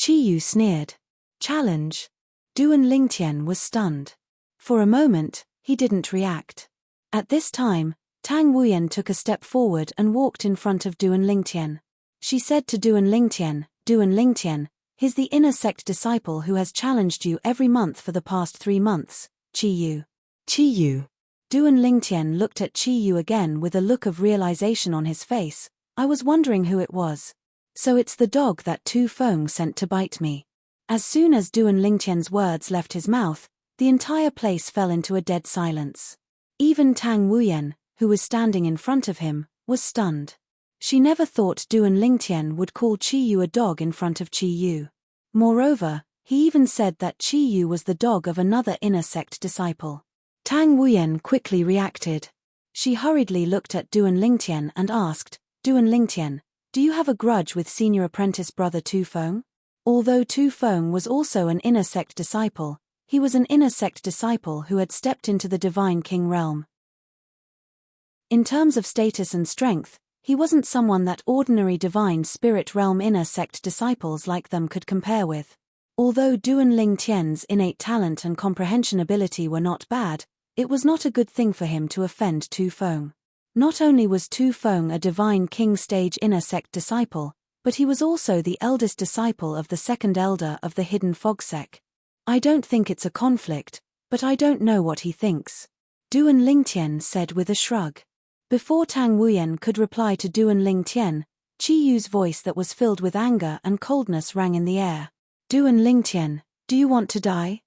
[SPEAKER 1] Chi-Yu sneered. Challenge? Duan Lingtian was stunned. For a moment, he didn't react. At this time, Tang Wuyan took a step forward and walked in front of Duan Lingtian. She said to Duan Lingtian, Duan Lingtian, he's the inner sect disciple who has challenged you every month for the past 3 months, Qiyu. Qiyu. Duan Lingtian looked at Qiyu again with a look of realization on his face. I was wondering who it was. So it's the dog that Tu Feng sent to bite me. As soon as Duan Lingtian's words left his mouth, the entire place fell into a dead silence. Even Tang Wuyan, who was standing in front of him, was stunned. She never thought Duan Lingtian would call Qiyu a dog in front of Qiyu. Moreover, he even said that Qiyu was the dog of another inner sect disciple. Tang Wuyan quickly reacted. She hurriedly looked at Duan Lingtian and asked, Duan Lingtian, do you have a grudge with senior apprentice brother Tu Feng? Although Tu Feng was also an inner sect disciple, he was an inner sect disciple who had stepped into the divine king realm. In terms of status and strength, he wasn't someone that ordinary divine spirit realm inner sect disciples like them could compare with. Although Duan Lingtian's innate talent and comprehension ability were not bad, it was not a good thing for him to offend Tu Feng. Not only was Tu Feng a divine king stage inner sect disciple, but he was also the eldest disciple of the second elder of the hidden fog sect. I don't think it's a conflict, but I don't know what he thinks. Duan Lingtian said with a shrug. Before Tang Wuyan could reply to Duan Lingtian, Qiyu's voice that was filled with anger and coldness rang in the air. Duan Lingtian, do you want to die?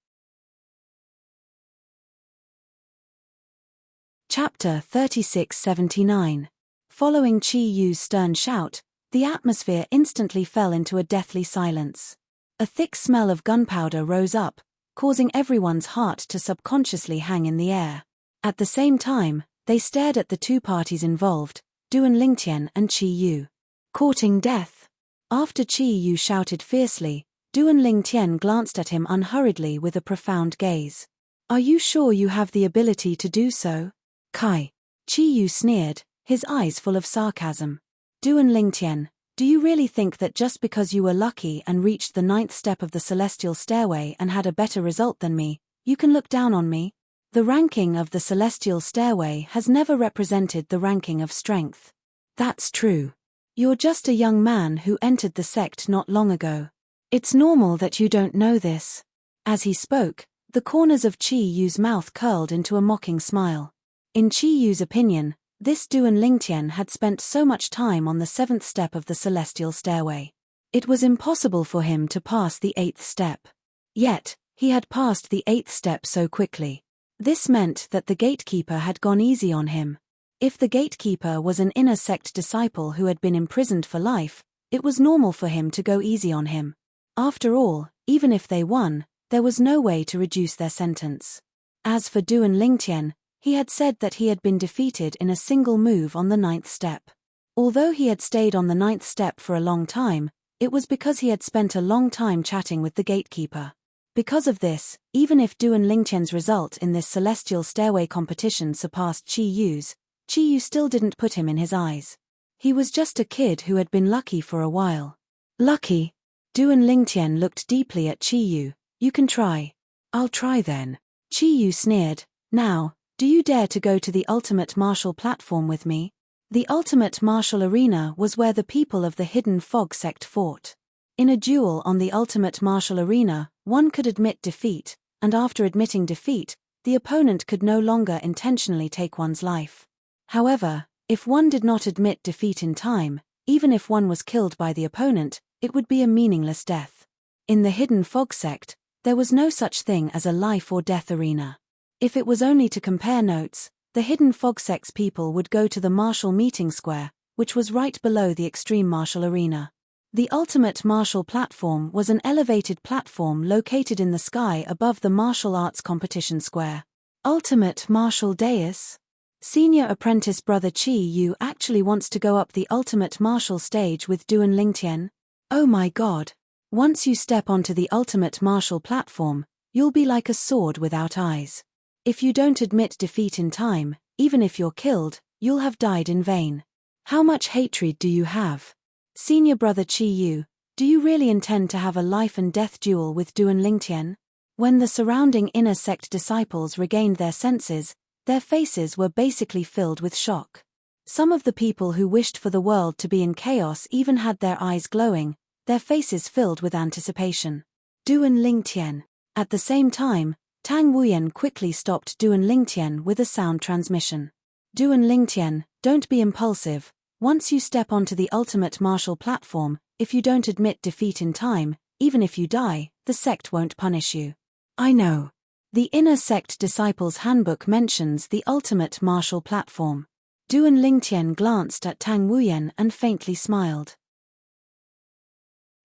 [SPEAKER 1] Chapter 3679. Following Qiyu's stern shout, the atmosphere instantly fell into a deathly silence. A thick smell of gunpowder rose up, causing everyone's heart to subconsciously hang in the air. At the same time, they stared at the two parties involved, Duan Lingtian and Qiyu. Courting death. After Qiyu shouted fiercely, Duan Lingtian glanced at him unhurriedly with a profound gaze. Are you sure you have the ability to do so? Kai. Qiyu sneered, his eyes full of sarcasm. Duan Lingtian, do you really think that just because you were lucky and reached the 9th step of the celestial stairway and had a better result than me, you can look down on me? The ranking of the celestial stairway has never represented the ranking of strength. That's true. You're just a young man who entered the sect not long ago. It's normal that you don't know this. As he spoke, the corners of Qiyu's mouth curled into a mocking smile. In Qiyu's opinion, this Duan Lingtian had spent so much time on the 7th step of the celestial stairway. It was impossible for him to pass the 8th step. Yet, he had passed the 8th step so quickly. This meant that the gatekeeper had gone easy on him. If the gatekeeper was an inner sect disciple who had been imprisoned for life, it was normal for him to go easy on him. After all, even if they won, there was no way to reduce their sentence. As for Duan Lingtian, he had said that he had been defeated in a single move on the 9th step. Although he had stayed on the 9th step for a long time, it was because he had spent a long time chatting with the gatekeeper. Because of this, even if Duan Lingtian's result in this celestial stairway competition surpassed Qiyu's, Qiyu still didn't put him in his eyes. He was just a kid who had been lucky for a while. Lucky? Duan Lingtian looked deeply at Qiyu. You can try. I'll try then. Qiyu sneered. Now, do you dare to go to the ultimate martial platform with me? The ultimate martial arena was where the people of the hidden fog sect fought. In a duel on the ultimate martial arena, one could admit defeat, and after admitting defeat, the opponent could no longer intentionally take one's life. However, if one did not admit defeat in time, even if one was killed by the opponent, it would be a meaningless death. In the hidden fog sect, there was no such thing as a life or death arena. If it was only to compare notes, the hidden fog sect's people would go to the martial meeting square, which was right below the extreme martial arena. The ultimate martial platform was an elevated platform located in the sky above the martial arts competition square. Ultimate martial dais? Senior apprentice brother Qiyu actually wants to go up the ultimate martial stage with Duan Lingtian? Oh my god. Once you step onto the ultimate martial platform, you'll be like a sword without eyes. If you don't admit defeat in time, even if you're killed, you'll have died in vain. How much hatred do you have? Senior brother Qiyu, do you really intend to have a life and death duel with Duan Lingtian? When the surrounding inner sect disciples regained their senses, their faces were basically filled with shock. Some of the people who wished for the world to be in chaos even had their eyes glowing, their faces filled with anticipation. Duan Lingtian. At the same time, Tang Wuyan quickly stopped Duan Lingtian with a sound transmission. Duan Lingtian, don't be impulsive. Once you step onto the ultimate martial platform, if you don't admit defeat in time, even if you die, the sect won't punish you. I know. The Inner Sect Disciples Handbook mentions the ultimate martial platform. Duan Lingtian glanced at Tang Wuyan and faintly smiled.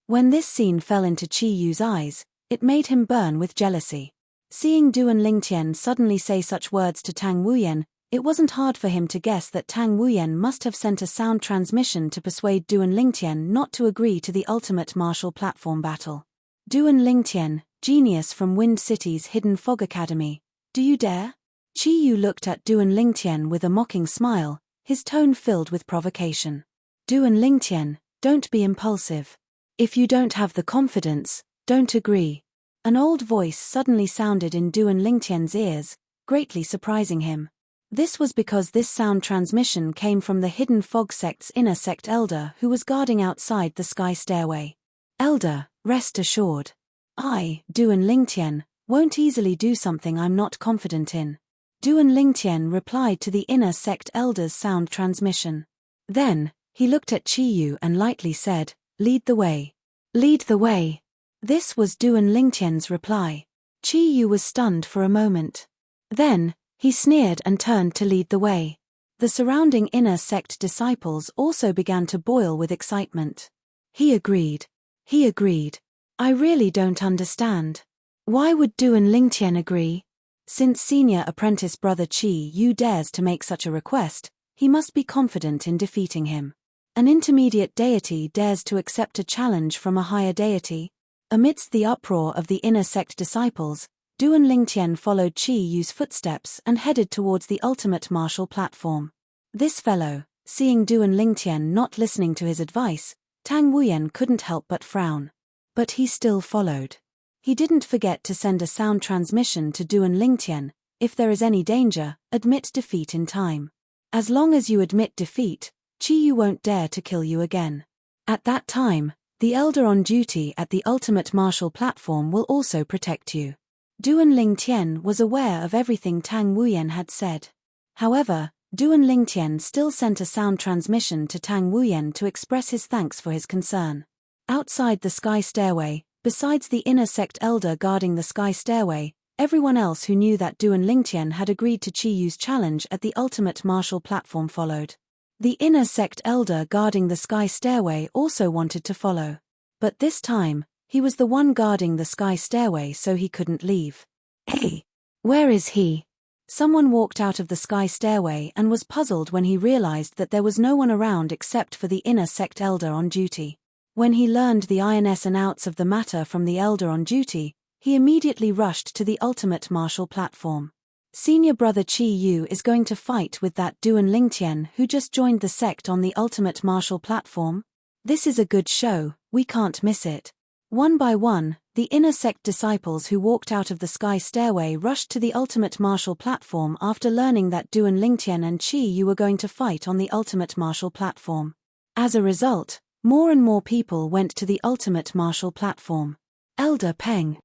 [SPEAKER 1] When this scene fell into Qi Yu's eyes, it made him burn with jealousy. Seeing Duan Lingtian suddenly say such words to Tang Wuyan, it wasn't hard for him to guess that Tang Wuyan must have sent a sound transmission to persuade Duan Lingtian not to agree to the ultimate martial platform battle. Duan Lingtian, genius from Wind City's Hidden Fog Academy, do you dare? Qi Yu looked at Duan Lingtian with a mocking smile, his tone filled with provocation. Duan Lingtian, don't be impulsive. If you don't have the confidence, don't agree. An old voice suddenly sounded in Duan Lingtian's ears, greatly surprising him. This was because this sound transmission came from the Hidden Fog Sect's inner sect elder who was guarding outside the sky stairway. Elder, rest assured. I, Duan Lingtian, won't easily do something I'm not confident in. Duan Lingtian replied to the inner sect elder's sound transmission. Then, he looked at Qi Yu and lightly said, lead the way. Lead the way. This was Duan Lingtian's reply. Qi Yu was stunned for a moment. Then, he sneered and turned to lead the way. The surrounding inner sect disciples also began to boil with excitement. He agreed. He agreed. I really don't understand. Why would Duan Lingtian agree? Since senior apprentice brother Qi Yu dares to make such a request, he must be confident in defeating him. An intermediate deity dares to accept a challenge from a higher deity. Amidst the uproar of the inner sect disciples, Duan Lingtian followed Qi Yu's footsteps and headed towards the ultimate martial platform. This fellow, seeing Duan Lingtian not listening to his advice, Tang Wuyan couldn't help but frown. But he still followed. He didn't forget to send a sound transmission to Duan Lingtian, if there is any danger, admit defeat in time. As long as you admit defeat, Qi Yu won't dare to kill you again. At that time, the elder on duty at the ultimate martial platform will also protect you. Duan Lingtian was aware of everything Tang Wuyan had said. However, Duan Lingtian still sent a sound transmission to Tang Wuyan to express his thanks for his concern. Outside the sky stairway, besides the inner sect elder guarding the sky stairway, everyone else who knew that Duan Lingtian had agreed to Qi Yu's challenge at the ultimate martial platform followed. The inner sect elder guarding the sky stairway also wanted to follow. But this time, he was the one guarding the sky stairway so he couldn't leave. Hey! Where is he? Someone walked out of the sky stairway and was puzzled when he realized that there was no one around except for the inner sect elder on duty. When he learned the ins and outs of the matter from the elder on duty, he immediately rushed to the ultimate martial platform. Senior brother Qi Yu is going to fight with that Duan Lingtian who just joined the sect on the ultimate martial platform? This is a good show, we can't miss it. One by one, the inner sect disciples who walked out of the sky stairway rushed to the ultimate martial platform after learning that Duan Lingtian and Qi Yu were going to fight on the ultimate martial platform. As a result, more and more people went to the ultimate martial platform. Elder Peng.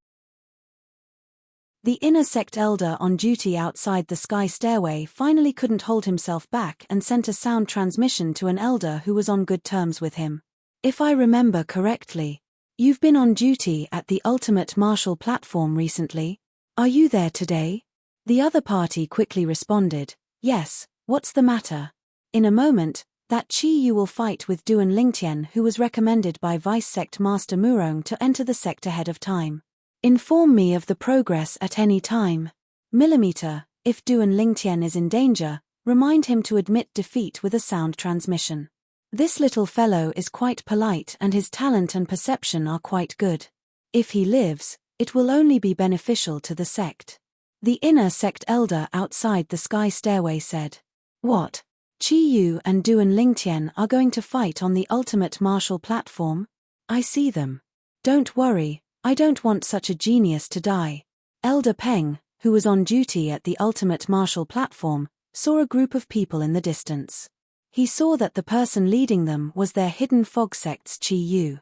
[SPEAKER 1] The inner sect elder on duty outside the sky stairway finally couldn't hold himself back and sent a sound transmission to an elder who was on good terms with him. If I remember correctly, you've been on duty at the ultimate martial platform recently? Are you there today? The other party quickly responded, yes, what's the matter? In a moment, that Qi Yu will fight with Duan Lingtian who was recommended by Vice Sect Master Murong to enter the sect ahead of time. Inform me of the progress at any time. Millimeter, if Duan Lingtian is in danger, remind him to admit defeat with a sound transmission. This little fellow is quite polite and his talent and perception are quite good. If he lives, it will only be beneficial to the sect. The inner sect elder outside the sky stairway said. What? Qi Yu and Duan Lingtian are going to fight on the ultimate martial platform? I see them. Don't worry. I don't want such a genius to die. Elder Peng, who was on duty at the ultimate martial platform, saw a group of people in the distance. He saw that the person leading them was their Hidden Fog Sect's Qi Yu.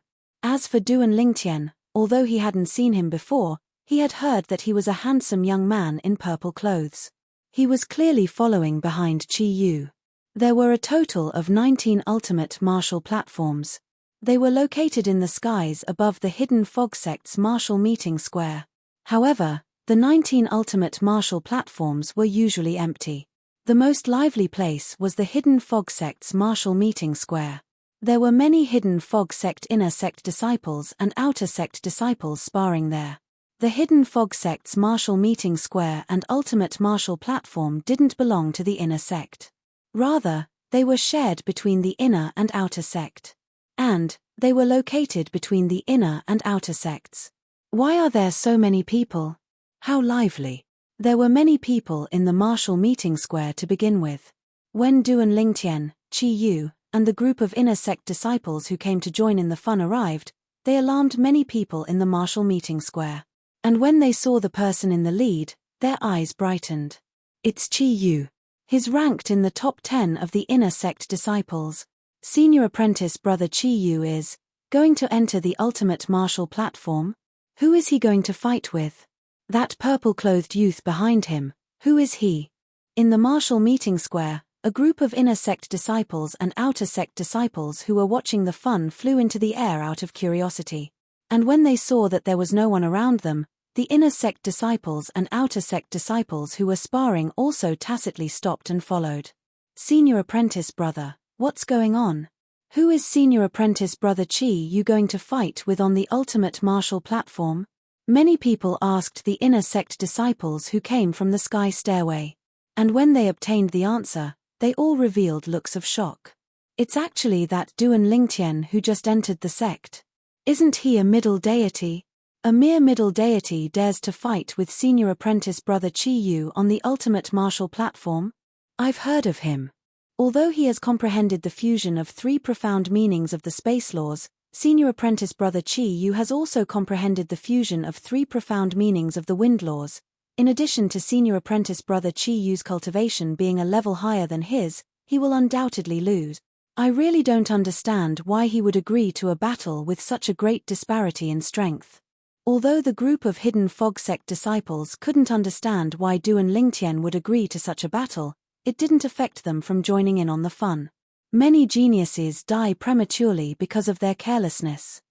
[SPEAKER 1] As for Duan Lingtian, although he hadn't seen him before, he had heard that he was a handsome young man in purple clothes. He was clearly following behind Qi Yu. There were a total of 19 ultimate martial platforms. They were located in the skies above the hidden fog sect's martial meeting square. However, the 19 ultimate martial platforms were usually empty. The most lively place was the hidden fog sect's martial meeting square. There were many hidden fog sect inner sect disciples and outer sect disciples sparring there. The hidden fog sect's martial meeting square and ultimate martial platform didn't belong to the inner sect. Rather, they were shared between the inner and outer sect. And they were located between the inner and outer sects. Why are there so many people? How lively. There were many people in the martial meeting square to begin with. When Duan Lingtian, Qi Yu, and the group of inner sect disciples who came to join in the fun arrived, they alarmed many people in the martial meeting square. And when they saw the person in the lead, their eyes brightened. It's Qi Yu. He's ranked in the top 10 of the inner sect disciples. Senior apprentice brother Qi Yu is going to enter the ultimate martial platform. Who is he going to fight with? That purple-clothed youth behind him, who is he? In the martial meeting square, a group of inner sect disciples and outer sect disciples who were watching the fun flew into the air out of curiosity. And when they saw that there was no one around them, the inner sect disciples and outer sect disciples who were sparring also tacitly stopped and followed. Senior apprentice brother, what's going on? Who is senior apprentice brother Qi Yu going to fight with on the ultimate martial platform? Many people asked the inner sect disciples who came from the sky stairway. And when they obtained the answer, they all revealed looks of shock. It's actually that Duan Lingtian who just entered the sect. Isn't he a middle deity? A mere middle deity dares to fight with senior apprentice brother Qi Yu on the ultimate martial platform? I've heard of him. Although he has comprehended the fusion of 3 profound meanings of the space laws, senior apprentice brother Qi Yu has also comprehended the fusion of 3 profound meanings of the wind laws. In addition to senior apprentice brother Qi Yu's cultivation being a level higher than his, he will undoubtedly lose. I really don't understand why he would agree to a battle with such a great disparity in strength. Although the group of hidden fog sect disciples couldn't understand why Duan Lingtian would agree to such a battle, it didn't affect them from joining in on the fun. Many geniuses die prematurely because of their carelessness.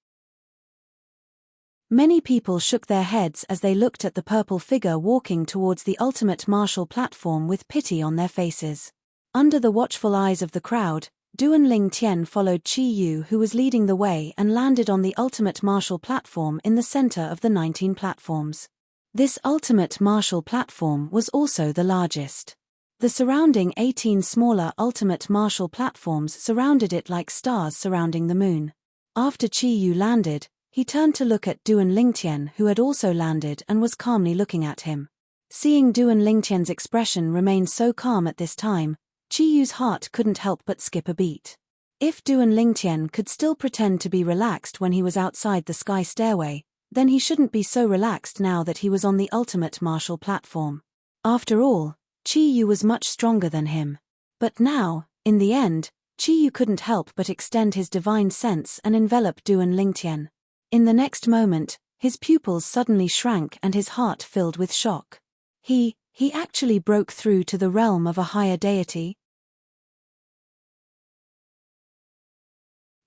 [SPEAKER 1] Many people shook their heads as they looked at the purple figure walking towards the ultimate martial platform with pity on their faces. Under the watchful eyes of the crowd, Duan Lingtian followed Qi Yu, who was leading the way, and landed on the ultimate martial platform in the center of the 19 platforms. This ultimate martial platform was also the largest. The surrounding 18 smaller ultimate martial platforms surrounded it like stars surrounding the moon. After Qi Yu landed, he turned to look at Duan Lingtian, who had also landed and was calmly looking at him. Seeing Duan Lingtian's expression remain so calm at this time, Qi Yu's heart couldn't help but skip a beat. If Duan Lingtian could still pretend to be relaxed when he was outside the sky stairway, then he shouldn't be so relaxed now that he was on the ultimate martial platform. After all, Qi Yu was much stronger than him. But now, in the end, Qi Yu couldn't help but extend his divine sense and envelop Duan Lingtian. In the next moment, his pupils suddenly shrank and his heart filled with shock. He actually broke through to the realm of a higher deity?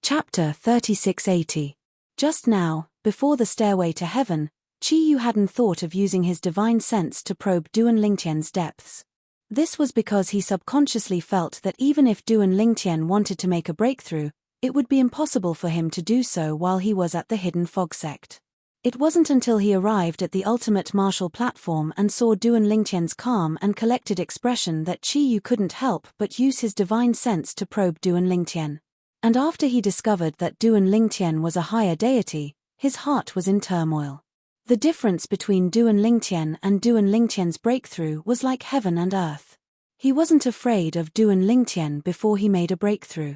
[SPEAKER 1] Chapter 3680. Just now, before the stairway to heaven, Qi Yu hadn't thought of using his divine sense to probe Duan Lingtian's depths. This was because he subconsciously felt that even if Duan Lingtian wanted to make a breakthrough, it would be impossible for him to do so while he was at the hidden fog sect. It wasn't until he arrived at the ultimate martial platform and saw Duan Lingtian's calm and collected expression that Qi Yu couldn't help but use his divine sense to probe Duan Lingtian. And after he discovered that Duan Lingtian was a higher deity, his heart was in turmoil. The difference between Duan Lingtian and Duan Lingtian's breakthrough was like heaven and earth. He wasn't afraid of Duan Lingtian before he made a breakthrough.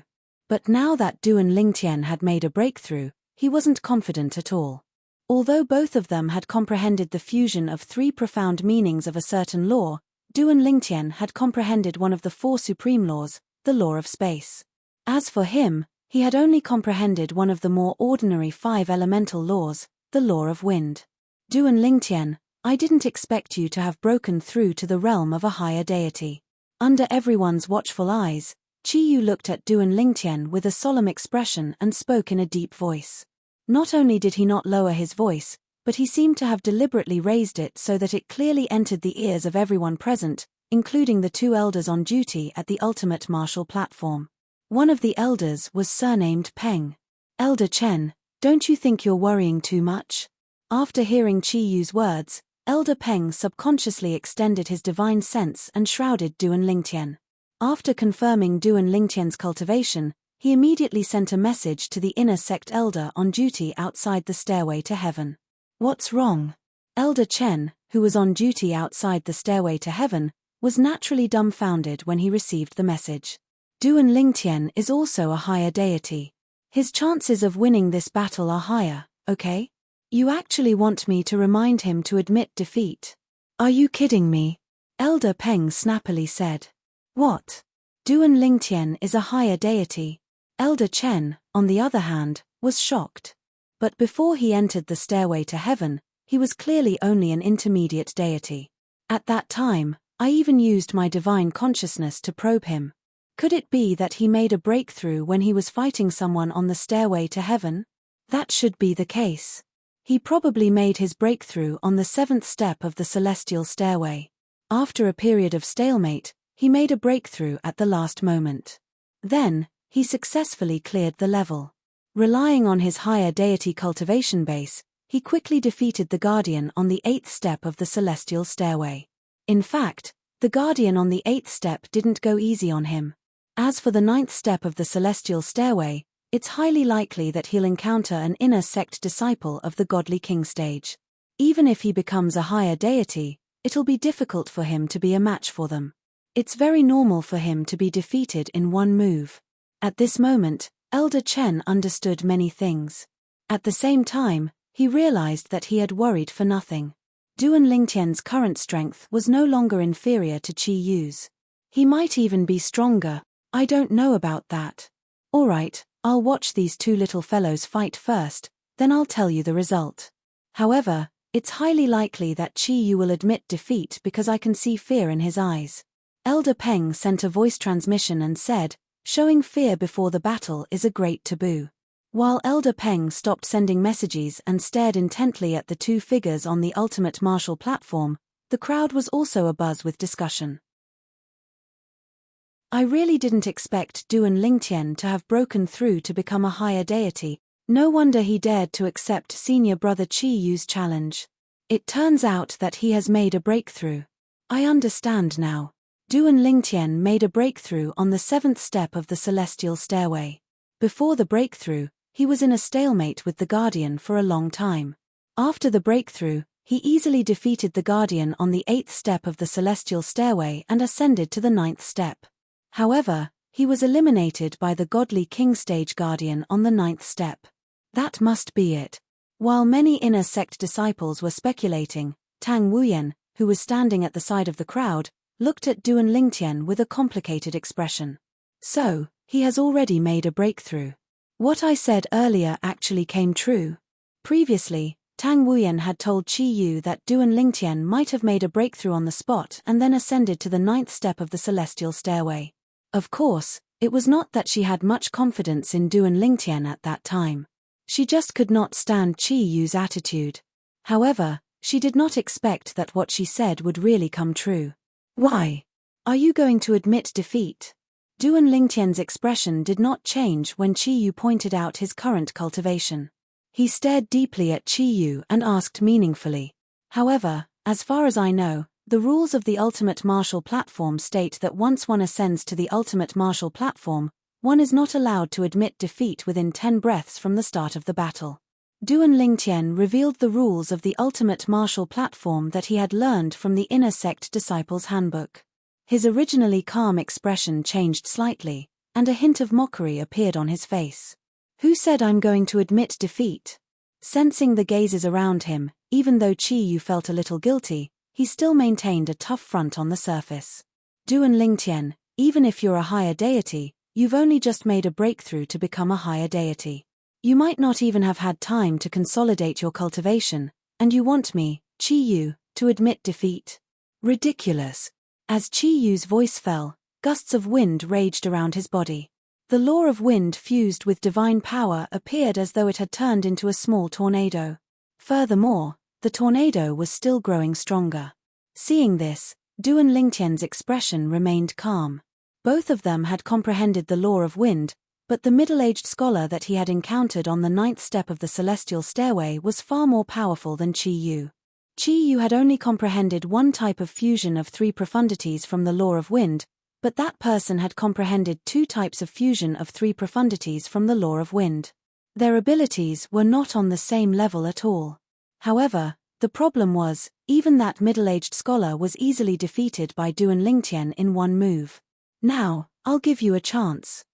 [SPEAKER 1] But now that Duan Lingtian had made a breakthrough, he wasn't confident at all. Although both of them had comprehended the fusion of 3 profound meanings of a certain law, Duan Lingtian had comprehended one of the 4 supreme laws, the law of space. As for him, He had only comprehended one of the more ordinary 5 elemental laws, the law of wind. Duan Lingtian, I didn't expect you to have broken through to the realm of a higher deity. Under everyone's watchful eyes, Qi Yu looked at Duan Lingtian with a solemn expression and spoke in a deep voice. Not only did he not lower his voice, but he seemed to have deliberately raised it so that it clearly entered the ears of everyone present, including the 2 elders on duty at the ultimate martial platform. One of the elders was surnamed Peng. Elder Chen, don't you think you're worrying too much? After hearing Qi Yu's words, Elder Peng subconsciously extended his divine sense and shrouded Duan Lingtian. After confirming Duan Lingtian's cultivation, he immediately sent a message to the inner sect elder on duty outside the stairway to heaven. What's wrong? Elder Chen, who was on duty outside the stairway to heaven, was naturally dumbfounded when he received the message. Duan Lingtian is also a higher deity. His chances of winning this battle are higher, okay? You actually want me to remind him to admit defeat? Are you kidding me? Elder Peng snappily said. What? Duan Lingtian is a higher deity. Elder Chen, on the other hand, was shocked. But before he entered the stairway to heaven, he was clearly only an intermediate deity. At that time, I even used my divine consciousness to probe him. Could it be that he made a breakthrough when he was fighting someone on the stairway to heaven? That should be the case. He probably made his breakthrough on the 7th step of the celestial stairway. After a period of stalemate, he made a breakthrough at the last moment. Then, he successfully cleared the level. Relying on his higher deity cultivation base, he quickly defeated the Guardian on the 8th step of the celestial stairway. In fact, the Guardian on the 8th step didn't go easy on him. As for the 9th step of the celestial stairway, it's highly likely that he'll encounter an inner sect disciple of the Godly King stage. Even if he becomes a higher deity, it'll be difficult for him to be a match for them. It's very normal for him to be defeated in one move. At this moment, Elder Chen understood many things. At the same time, he realized that he had worried for nothing. Duan Lingtian's current strength was no longer inferior to Qi Yu's. He might even be stronger. I don't know about that. Alright, I'll watch these 2 little fellows fight first, then I'll tell you the result. However, it's highly likely that Qi Yu will admit defeat because I can see fear in his eyes. Elder Peng sent a voice transmission and said, showing fear before the battle is a great taboo. While Elder Peng stopped sending messages and stared intently at the 2 figures on the ultimate martial platform, the crowd was also abuzz with discussion. I really didn't expect Duan Lingtian to have broken through to become a higher deity. No wonder he dared to accept senior brother Qi Yu's challenge. It turns out that he has made a breakthrough. I understand now. Duan Lingtian made a breakthrough on the 7th step of the celestial stairway. Before the breakthrough, he was in a stalemate with the Guardian for a long time. After the breakthrough, he easily defeated the Guardian on the 8th step of the celestial stairway and ascended to the 9th step. However, he was eliminated by the Godly King stage Guardian on the 9th step. That must be it. While many inner sect disciples were speculating, Tang Wuyan, who was standing at the side of the crowd, looked at Duan Lingtian with a complicated expression. So, he has already made a breakthrough. What I said earlier actually came true. Previously, Tang Wuyan had told Qi Yu that Duan Lingtian might have made a breakthrough on the spot and then ascended to the 9th step of the celestial stairway. Of course, it was not that she had much confidence in Duan Lingtian at that time. She just could not stand Qi Yu's attitude. However, she did not expect that what she said would really come true. Why? Are you going to admit defeat? Duan Lingtian's expression did not change when Qi Yu pointed out his current cultivation. He stared deeply at Qi Yu and asked meaningfully. However, as far as I know, the rules of the ultimate martial platform state that once one ascends to the ultimate martial platform, one is not allowed to admit defeat within 10 breaths from the start of the battle. Duan Lingtian revealed the rules of the ultimate martial platform that he had learned from the inner sect disciples' handbook. His originally calm expression changed slightly, and a hint of mockery appeared on his face. Who said I'm going to admit defeat? Sensing the gazes around him, even though Qi Yu felt a little guilty, he still maintained a tough front on the surface. Duan Lingtian, even if you're a higher deity, You've only just made a breakthrough to become a higher deity. You might not even have had time to consolidate your cultivation, and you want me, Chi Yu, to admit defeat? Ridiculous. As Chi Yu's voice fell, gusts of wind raged around his body. The law of wind fused with divine power appeared as though it had turned into a small tornado. Furthermore, the tornado was still growing stronger. Seeing this, Du and Lingtian's expression remained calm. Both of them had comprehended the law of wind, but the middle-aged scholar that he had encountered on the 9th step of the celestial stairway was far more powerful than Chi Yu. Chi Yu had only comprehended one type of fusion of 3 profundities from the law of wind, but that person had comprehended 2 types of fusion of 3 profundities from the law of wind. Their abilities were not on the same level at all. However, the problem was, even that middle-aged scholar was easily defeated by Du and Lingtian in one move. Now, I'll give you a chance.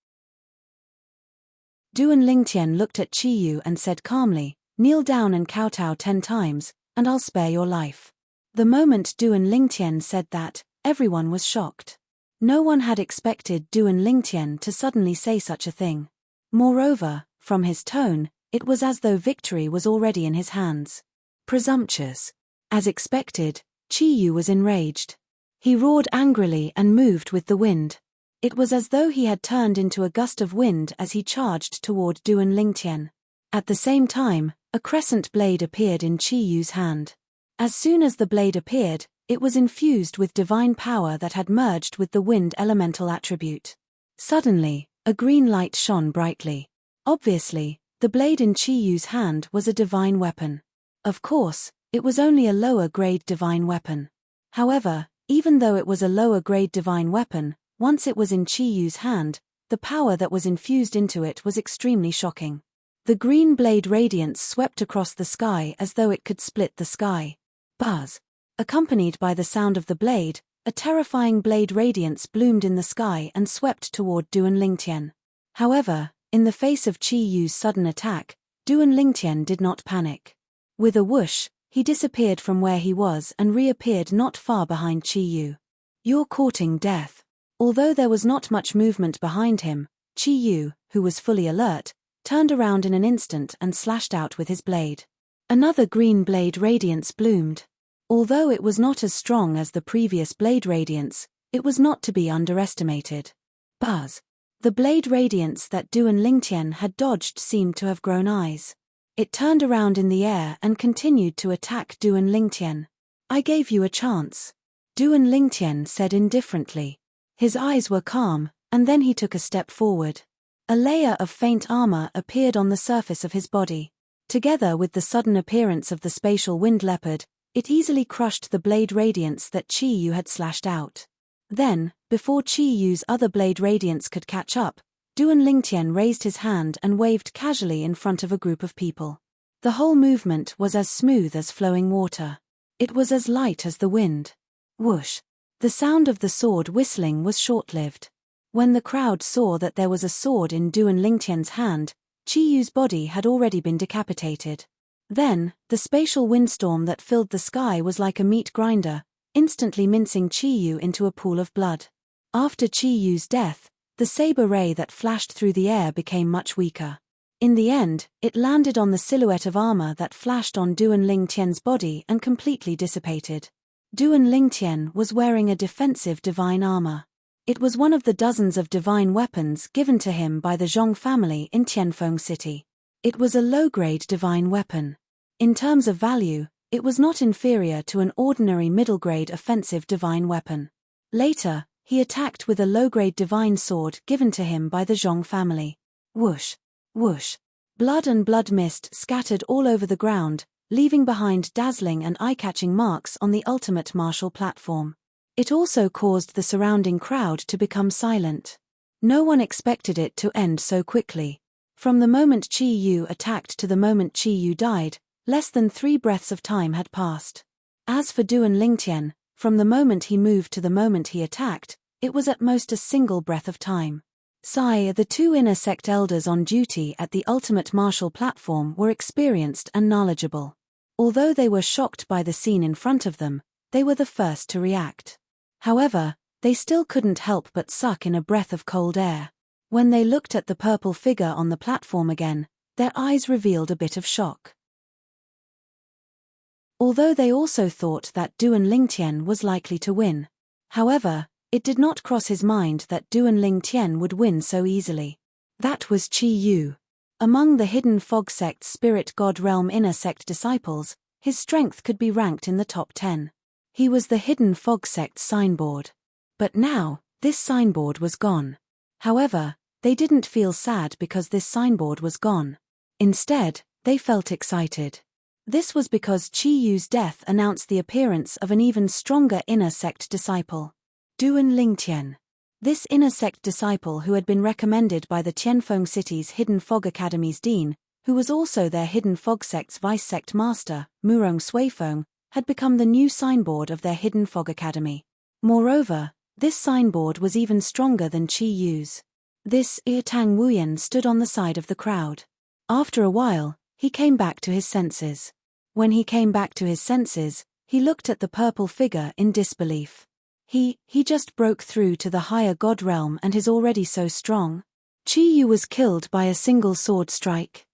[SPEAKER 1] Du and Lingtian looked at Chi Yu and said calmly, kneel down and kowtow 10 times, and I'll spare your life. The moment Du and Lingtian said that, everyone was shocked. No one had expected Du and Lingtian to suddenly say such a thing. Moreover, from his tone, it was as though victory was already in his hands. Presumptuous. As expected, Chi Yu was enraged. He roared angrily and moved with the wind. It was as though he had turned into a gust of wind as he charged toward Du and Lingtian. At the same time, a crescent blade appeared in Chi Yu's hand. As soon as the blade appeared, it was infused with divine power that had merged with the wind elemental attribute. Suddenly, a green light shone brightly. Obviously, the blade in Chi Yu's hand was a divine weapon. Of course, it was only a lower-grade divine weapon. However, even though it was a lower-grade divine weapon, once it was in Chi Yu's hand, the power that was infused into it was extremely shocking. The green blade radiance swept across the sky as though it could split the sky. Buzz. Accompanied by the sound of the blade, a terrifying blade radiance bloomed in the sky and swept toward Du and Lingtian. However, in the face of Chi Yu's sudden attack, Du and Lingtian did not panic. With a whoosh, he disappeared from where he was and reappeared not far behind Chi Yu. You're courting death. Although there was not much movement behind him, Chi Yu, who was fully alert, turned around in an instant and slashed out with his blade. Another green blade radiance bloomed. Although it was not as strong as the previous blade radiance, it was not to be underestimated. Buzz. The blade radiance that Du and Lingtian had dodged seemed to have grown eyes. It turned around in the air and continued to attack Du and Lingtian. I gave you a chance. Du and Lingtian said indifferently. His eyes were calm, and then he took a step forward. A layer of faint armor appeared on the surface of his body. Together with the sudden appearance of the spatial wind leopard, it easily crushed the blade radiance that Chi Yu had slashed out. Then, before Chi Yu's other blade radiance could catch up, Du and Lingtian raised his hand and waved casually in front of a group of people. The whole movement was as smooth as flowing water. It was as light as the wind. Whoosh. The sound of the sword whistling was short-lived. When the crowd saw that there was a sword in Du and Lingtian's hand, Chi Yu's body had already been decapitated. Then, the spatial windstorm that filled the sky was like a meat grinder, instantly mincing Chi Yu into a pool of blood. After Chi Yu's death, the saber ray that flashed through the air became much weaker. In the end, it landed on the silhouette of armor that flashed on Du and Lingtian's body and completely dissipated. Du and Lingtian was wearing a defensive divine armor. It was one of the dozens of divine weapons given to him by the Zhong family in Tianfeng City. It was a low-grade divine weapon. In terms of value, it was not inferior to an ordinary middle-grade offensive divine weapon. Later, he attacked with a low-grade divine sword given to him by the Zhong family. Whoosh, whoosh. Blood and blood mist scattered all over the ground, leaving behind dazzling and eye-catching marks on the ultimate martial platform. It also caused the surrounding crowd to become silent. No one expected it to end so quickly. From the moment Chi Yu attacked to the moment Chi Yu died, less than 3 breaths of time had passed. As for Du and Lingtian, from the moment he moved to the moment he attacked, it was at most a single breath of time. The 2 inner sect elders on duty at the ultimate martial platform were experienced and knowledgeable. Although they were shocked by the scene in front of them, they were the first to react. However, they still couldn't help but suck in a breath of cold air. When they looked at the purple figure on the platform again, their eyes revealed a bit of shock. Although they also thought that Duan Lingtian was likely to win. However, it did not cross his mind that Duan Lingtian would win so easily. That was Qi Yu. Among the hidden fog sect's spirit god realm inner sect disciples, his strength could be ranked in the top 10. He was the hidden fog sect's signboard. But now, this signboard was gone. However, they didn't feel sad because this signboard was gone. Instead, they felt excited. This was because Qi Yu's death announced the appearance of an even stronger inner sect disciple. Duan Lingtian. This inner sect disciple, who had been recommended by the Tianfeng City's Hidden Fog Academy's dean, who was also their Hidden Fog sect's vice sect master, Murong Suifeng, had become the new signboard of their Hidden Fog Academy. Moreover, this signboard was even stronger than Qi Yu's. This Tang Wuyan stood on the side of the crowd. After a while, he came back to his senses. When he came back to his senses, he looked at the purple figure in disbelief. He just broke through to the higher god realm and is already so strong. Qi Yu was killed by a single sword strike.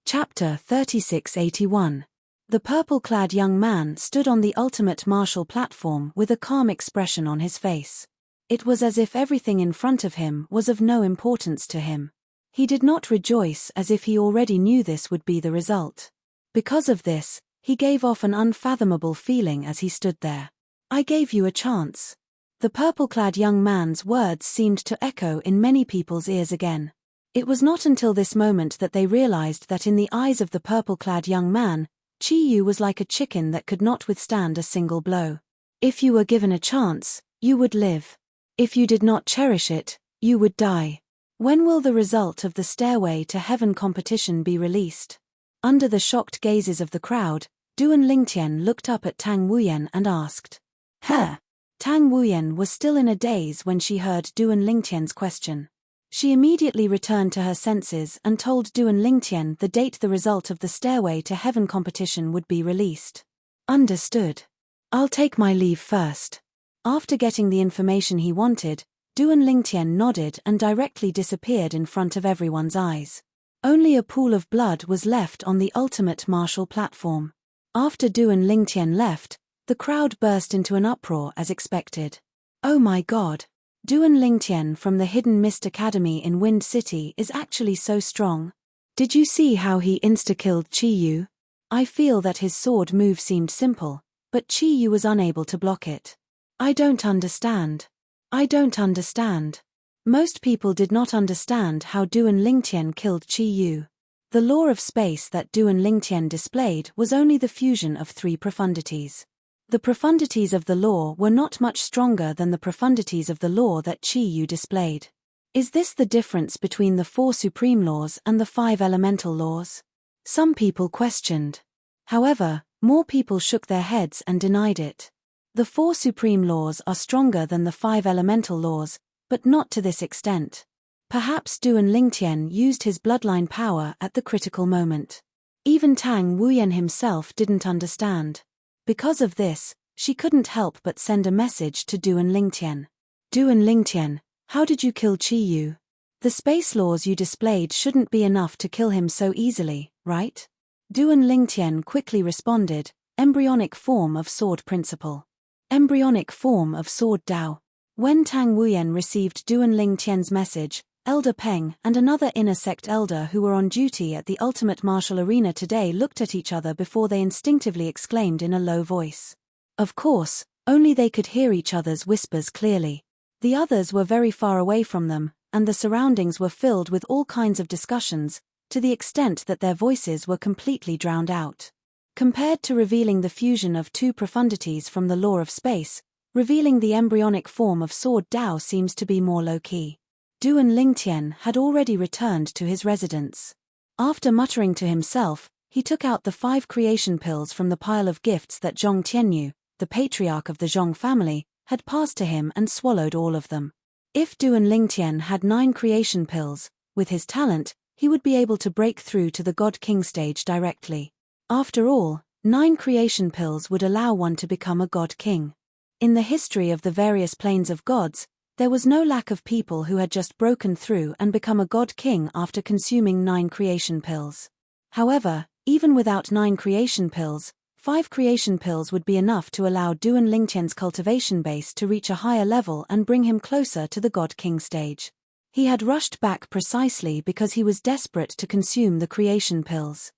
[SPEAKER 1] Chapter 3681. The purple-clad young man stood on the ultimate martial platform with a calm expression on his face. It was as if everything in front of him was of no importance to him. He did not rejoice as if he already knew this would be the result. Because of this, he gave off an unfathomable feeling as he stood there. I gave you a chance. The purple-clad young man's words seemed to echo in many people's ears again. It was not until this moment that they realized that in the eyes of the purple-clad young man, Qi Yu was like a chicken that could not withstand a single blow. If you were given a chance, you would live. If you did not cherish it, you would die. When will the result of the Stairway to Heaven competition be released? Under the shocked gazes of the crowd, Duan Lingtian looked up at Tang Wuyan and asked. Huh? Tang Wuyan was still in a daze when she heard Duan Lingtian's question. She immediately returned to her senses and told Duan Lingtian the date the result of the Stairway to Heaven competition would be released. Understood. I'll take my leave first. After getting the information he wanted, Duan Lingtian nodded and directly disappeared in front of everyone's eyes. Only a pool of blood was left on the ultimate martial platform. After Duan Lingtian left, the crowd burst into an uproar as expected. Oh my god! Duan Lingtian from the Hidden Mist Academy in Wind City is actually so strong. Did you see how he insta-killed Qi Yu? I feel that his sword move seemed simple, but Qi Yu was unable to block it. I don't understand. Most people did not understand how Duan Lingtian killed Qi Yu. The law of space that Duan Lingtian displayed was only the fusion of 3 profundities. The profundities of the law were not much stronger than the profundities of the law that Qi Yu displayed. Is this the difference between the 4 supreme laws and the 5 elemental laws? Some people questioned. However, more people shook their heads and denied it. The 4 supreme laws are stronger than the 5 elemental laws, but not to this extent. Perhaps Duan Lingtian used his bloodline power at the critical moment. Even Tang Wuyan himself didn't understand. Because of this, she couldn't help but send a message to Duan Lingtian. Duan Lingtian, how did you kill Qi Yu? The space laws you displayed shouldn't be enough to kill him so easily, right? Duan Lingtian quickly responded, embryonic form of sword principle. Embryonic form of sword Dao. When Tang Wuyan received Duan Lingtian's message, Elder Peng and another inner sect elder who were on duty at the Ultimate Martial Arena today looked at each other before they instinctively exclaimed in a low voice. Of course, only they could hear each other's whispers clearly. The others were very far away from them, and the surroundings were filled with all kinds of discussions, to the extent that their voices were completely drowned out. Compared to revealing the fusion of 2 profundities from the law of space, revealing the embryonic form of sword Dao seems to be more low-key. Duan Lingtian had already returned to his residence. After muttering to himself, he took out the 5 creation pills from the pile of gifts that Zhong Tianyu, the patriarch of the Zhong family, had passed to him and swallowed all of them. If Duan Lingtian had 9 creation pills, with his talent, he would be able to break through to the God King stage directly. After all, 9 creation pills would allow one to become a God King. In the history of the various planes of gods, there was no lack of people who had just broken through and become a god king after consuming 9 creation pills. However, even without 9 creation pills, 5 creation pills would be enough to allow Duan Lingtian's cultivation base to reach a higher level and bring him closer to the god king stage. He had rushed back precisely because he was desperate to consume the creation pills.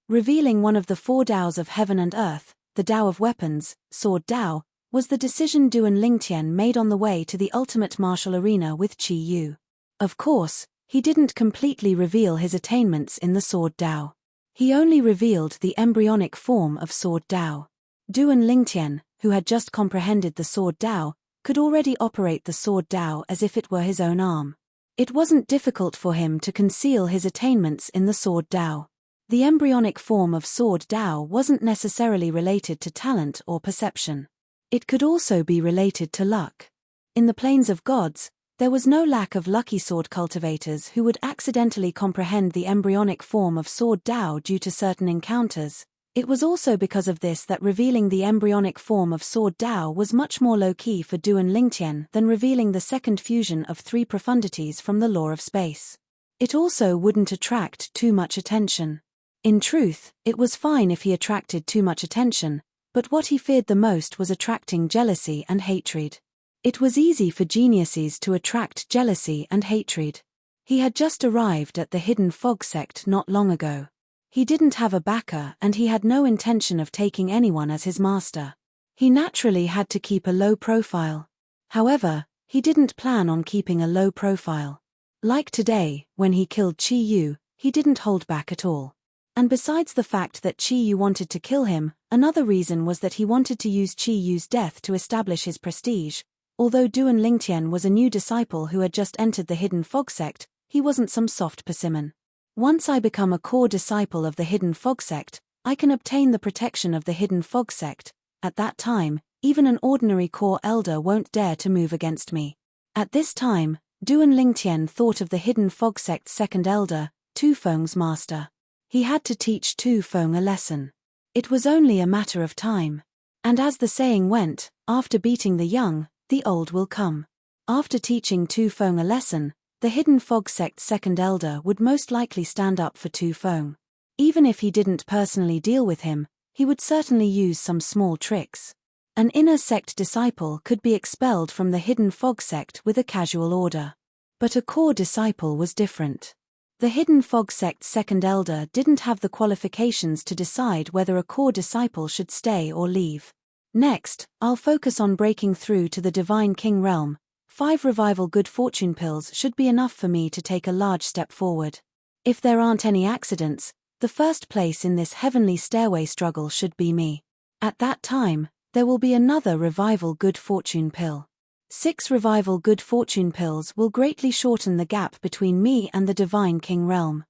[SPEAKER 1] Revealing one of the 4 Taos of heaven and earth, the Tao of weapons, Sword Tao, was the decision Duan Lingtian made on the way to the ultimate martial arena with Qi Yu. Of course, he didn't completely reveal his attainments in the Sword Tao. He only revealed the embryonic form of Sword Tao. Duan Lingtian, who had just comprehended the Sword Tao, could already operate the Sword Tao as if it were his own arm. It wasn't difficult for him to conceal his attainments in the Sword Tao. The embryonic form of Sword Tao wasn't necessarily related to talent or perception. It could also be related to luck. In the planes of gods, there was no lack of lucky sword cultivators who would accidentally comprehend the embryonic form of Sword Tao due to certain encounters. It was also because of this that revealing the embryonic form of Sword Tao was much more low-key for Duan Lingtian than revealing the second fusion of 3 profundities from the law of space. It also wouldn't attract too much attention. In truth, it was fine if he attracted too much attention, but what he feared the most was attracting jealousy and hatred. It was easy for geniuses to attract jealousy and hatred. He had just arrived at the Hidden Fog sect not long ago. He didn't have a backer and he had no intention of taking anyone as his master. He naturally had to keep a low profile. However, he didn't plan on keeping a low profile. Like today, when he killed Qi Yu, he didn't hold back at all. And besides the fact that Qi Yu wanted to kill him, another reason was that he wanted to use Qi Yu's death to establish his prestige. Although Duan Lingtian was a new disciple who had just entered the Hidden Fog sect, he wasn't some soft persimmon. Once I become a core disciple of the Hidden Fog sect, I can obtain the protection of the Hidden Fog sect. At that time, even an ordinary core elder won't dare to move against me. At this time, Duan Lingtian thought of the Hidden Fog sect's second elder, Tu Feng's master. He had to teach Tu Feng a lesson. It was only a matter of time. And as the saying went, after beating the young, the old will come. After teaching Tu Feng a lesson, the Hidden Fog sect's second elder would most likely stand up for Tu Feng. Even if he didn't personally deal with him, he would certainly use some small tricks. An inner sect disciple could be expelled from the Hidden Fog sect with a casual order. But a core disciple was different. The Hidden Fog sect's second elder didn't have the qualifications to decide whether a core disciple should stay or leave. Next, I'll focus on breaking through to the Divine King realm. 5 revival good fortune pills should be enough for me to take a large step forward. If there aren't any accidents, the first place in this heavenly stairway struggle should be me. At that time, there will be another revival good fortune pill. 6 revival good fortune pills will greatly shorten the gap between me and the Divine King realm.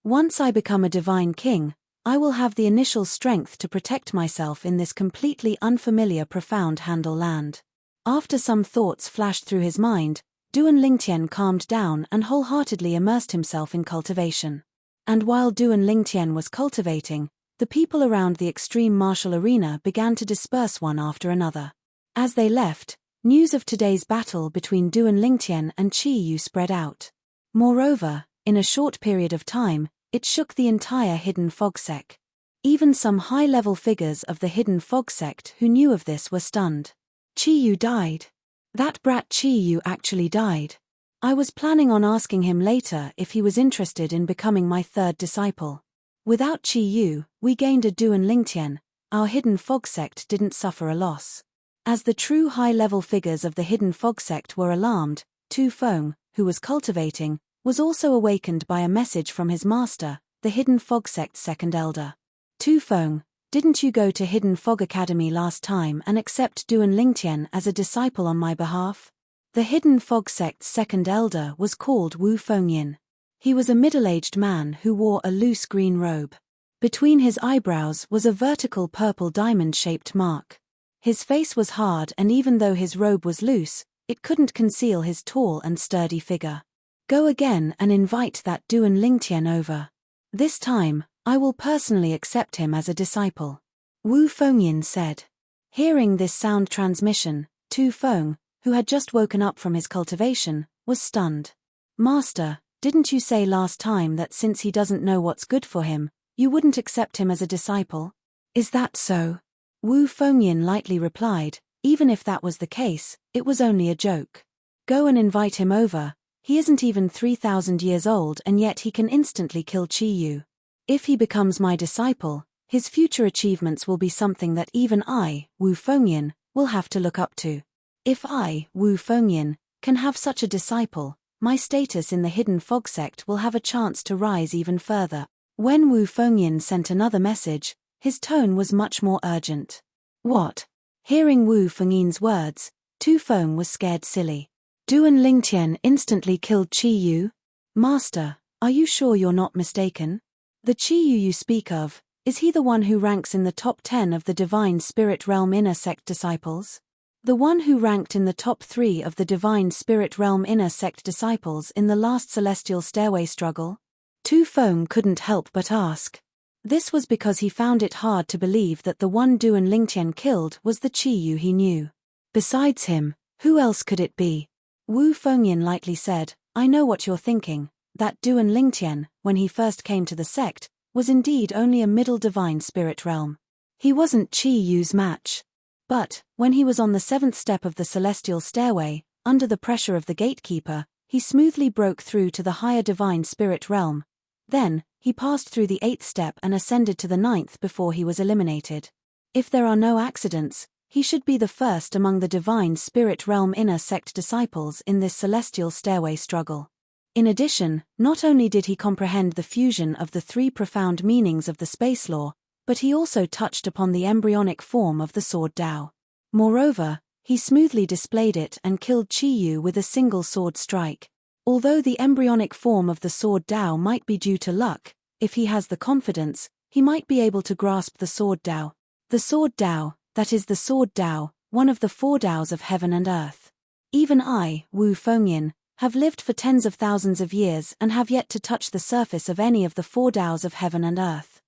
[SPEAKER 1] Once I become a Divine King, I will have the initial strength to protect myself in this completely unfamiliar profound handle land. After some thoughts flashed through his mind, Duan Lingtian calmed down and wholeheartedly immersed himself in cultivation. And while Duan Lingtian was cultivating, the people around the extreme martial arena began to disperse one after another. As they left, news of today's battle between Duan Lingtian and Qi Yu spread out. Moreover, in a short period of time, it shook the entire Hidden Fog sect. Even some high-level figures of the Hidden Fog sect who knew of this were stunned. Qi Yu died. That brat Qi Yu actually died. I was planning on asking him later if he was interested in becoming my third disciple. Without Qi Yu, we gained a Duan Lingtian. Our Hidden Fog sect didn't suffer a loss. As the true high-level figures of the Hidden Fog sect were alarmed, Tu Feng, who was cultivating, was also awakened by a message from his master, the Hidden Fog sect's second elder. Tu Feng, didn't you go to Hidden Fog Academy last time and accept Duan Lingtian as a disciple on my behalf? The Hidden Fog sect's second elder was called Wu Fengyin. He was a middle-aged man who wore a loose green robe. Between his eyebrows was a vertical purple diamond-shaped mark. His face was hard and even though his robe was loose, it couldn't conceal his tall and sturdy figure. Go again and invite that Duan Lingtian over. This time, I will personally accept him as a disciple. Wu Fengyin said. Hearing this sound transmission, Tu Feng, who had just woken up from his cultivation, was stunned. Master, didn't you say last time that since he doesn't know what's good for him, you wouldn't accept him as a disciple? Is that so? Wu Fengyin lightly replied, even if that was the case, it was only a joke. Go and invite him over. He isn't even 3,000 years old and yet he can instantly kill Qi Yu. If he becomes my disciple, his future achievements will be something that even I, Wu Fengyin, will have to look up to. If I, Wu Fengyin, can have such a disciple, my status in the Hidden Fog sect will have a chance to rise even further. When Wu Fengyin sent another message, his tone was much more urgent. What? Hearing Wu Fengyin's words, Tu Feng was scared silly. Duan Lingtian instantly killed Qi Yu? Master, are you sure you're not mistaken? The Qi Yu you speak of, is he the one who ranks in the top 10 of the Divine Spirit Realm Inner Sect disciples? The one who ranked in the top 3 of the Divine Spirit Realm Inner Sect disciples in the last Celestial Stairway struggle? Tu Feng couldn't help but ask. This was because he found it hard to believe that the one Duan Lingtian killed was the Qi Yu he knew. Besides him, who else could it be? Wu Fengyin lightly said, I know what you're thinking, that Duan Lingtian, when he first came to the sect, was indeed only a middle divine spirit realm. He wasn't Qi Yu's match. But, when he was on the 7th step of the celestial stairway, under the pressure of the gatekeeper, he smoothly broke through to the higher divine spirit realm. Then, he passed through the 8th step and ascended to the 9th before he was eliminated. If there are no accidents, he should be the first among the Divine Spirit Realm Inner Sect disciples in this celestial stairway struggle. In addition, not only did he comprehend the fusion of the 3 profound meanings of the space law, but he also touched upon the embryonic form of the sword Dao. Moreover, he smoothly displayed it and killed Qi Yu with a single sword strike. Although the embryonic form of the sword Dao might be due to luck, if he has the confidence, he might be able to grasp the sword Dao. The sword Dao, that is the sword Dao, one of the 4 Daos of heaven and earth. Even I, Wu Fengyin, have lived for tens of thousands of years and have yet to touch the surface of any of the 4 Daos of heaven and earth.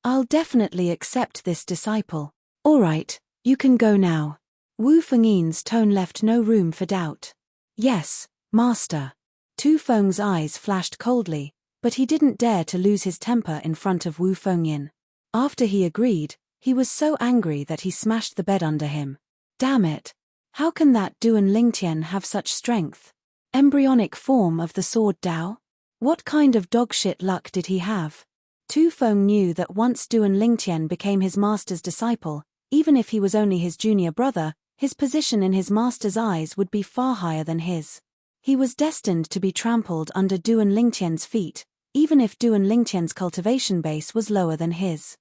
[SPEAKER 1] I'll definitely accept this disciple. All right, you can go now. Wu Fengyin's tone left no room for doubt. Yes, Master. Tu Feng's eyes flashed coldly, but he didn't dare to lose his temper in front of Wu Fengyin. After he agreed, he was so angry that he smashed the bed under him. Damn it! How can that Duan Lingtian have such strength? Embryonic form of the sword Dao? What kind of dogshit luck did he have? Tu Feng knew that once Duan Lingtian became his master's disciple, even if he was only his junior brother, his position in his master's eyes would be far higher than his. He was destined to be trampled under Duan Lingtian's feet, even if Duan Lingtian's cultivation base was lower than his.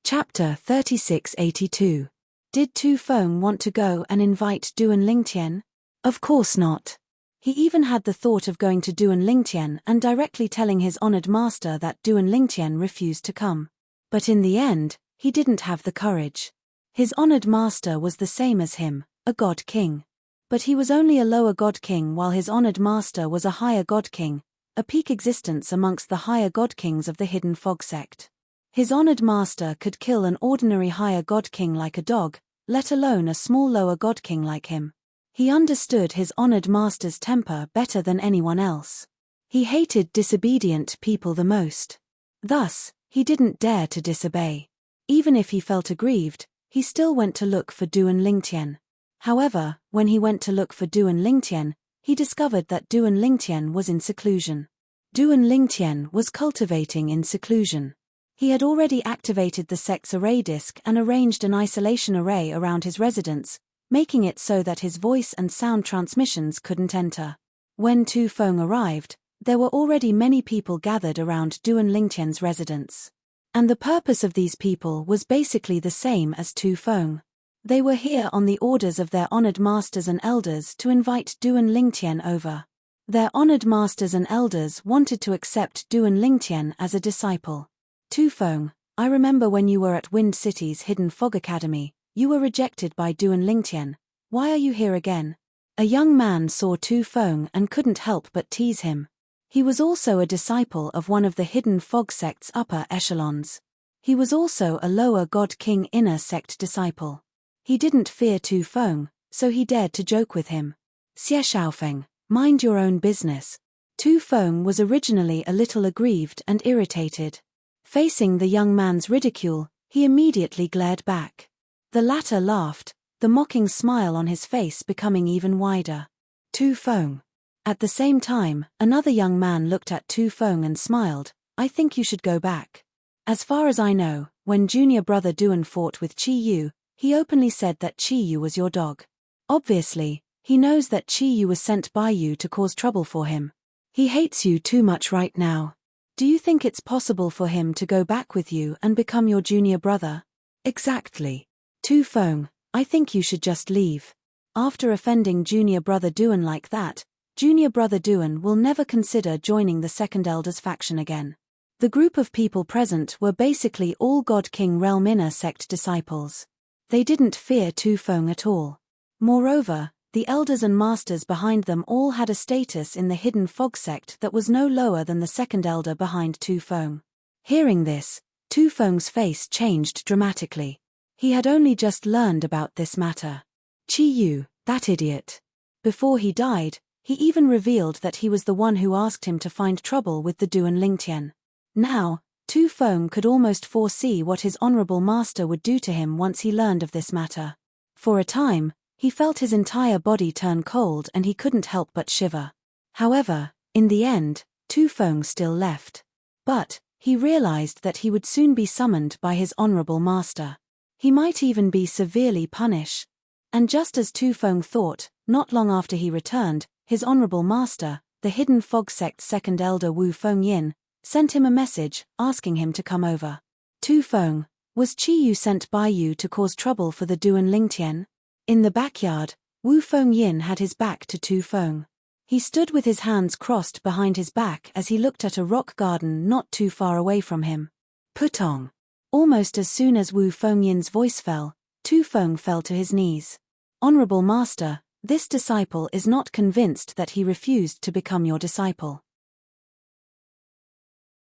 [SPEAKER 1] Chapter 3682. Did Tu Feng want to go and invite Duan Lingtian? Of course not. He even had the thought of going to Duan Lingtian and directly telling his honored master that Duan Lingtian refused to come. But in the end, he didn't have the courage. His honored master was the same as him, a god king. But he was only a lower god king while his honored master was a higher god king, a peak existence amongst the higher god kings of the Hidden Fog sect. His honored master could kill an ordinary higher god king like a dog, let alone a small lower god king like him. He understood his honored master's temper better than anyone else. He hated disobedient people the most. Thus, he didn't dare to disobey. Even if he felt aggrieved, he still went to look for Duan Lingtian. However, when he went to look for Duan Lingtian, he discovered that Duan Lingtian was in seclusion. Duan Lingtian was cultivating in seclusion. He had already activated the sect's array disk and arranged an isolation array around his residence, making it so that his voice and sound transmissions couldn't enter. When Tu Feng arrived, there were already many people gathered around Duan Lingtian's residence. And the purpose of these people was basically the same as Tu Feng. They were here on the orders of their honored masters and elders to invite Duan Lingtian over. Their honored masters and elders wanted to accept Duan Lingtian as a disciple. Tu Feng, I remember when you were at Wind City's Hidden Fog Academy, you were rejected by Duan Lingtian. Why are you here again? A young man saw Tu Feng and couldn't help but tease him. He was also a disciple of one of the hidden fog sect's upper echelons. He was also a lower God King inner sect disciple. He didn't fear Tu Feng, so he dared to joke with him. Xie Shaofeng, mind your own business. Tu Feng was originally a little aggrieved and irritated. Facing the young man's ridicule, he immediately glared back. The latter laughed, the mocking smile on his face becoming even wider. Tu Feng. At the same time, another young man looked at Tu Feng and smiled. I think you should go back. As far as I know, when junior brother Duan fought with Qi Yu, he openly said that Qi Yu was your dog. Obviously, he knows that Qi Yu was sent by you to cause trouble for him. He hates you too much right now. Do you think it's possible for him to go back with you and become your junior brother? Exactly. Tu Feng, I think you should just leave. After offending junior brother Duan like that, junior brother Duan will never consider joining the Second Elder's faction again. The group of people present were basically all God King Realm inner sect disciples. They didn't fear Tu Feng at all. Moreover, the elders and masters behind them all had a status in the hidden fog sect that was no lower than the second elder behind Tu Feng. Hearing this, Tu Feng's face changed dramatically. He had only just learned about this matter. Qi Yu, that idiot. Before he died, he even revealed that he was the one who asked him to find trouble with the Duan Lingtian. Now, Tu Feng could almost foresee what his honorable master would do to him once he learned of this matter. For a time, he felt his entire body turn cold and he couldn't help but shiver. However, in the end, Tu Feng still left. But, he realized that he would soon be summoned by his honorable master. He might even be severely punished. And just as Tu Feng thought, not long after he returned, his honorable master, the hidden fog sect's second elder Wu Fengyin, sent him a message asking him to come over. Tu Feng, was Qi Yu sent by you to cause trouble for the Duan Lingtian? In the backyard, Wu Fengyin had his back to Tu Feng. He stood with his hands crossed behind his back as he looked at a rock garden not too far away from him. Putong. Almost as soon as Wu Fengyin's voice fell, Tu Feng fell to his knees. Honorable Master, this disciple is not convinced that he refused to become your disciple.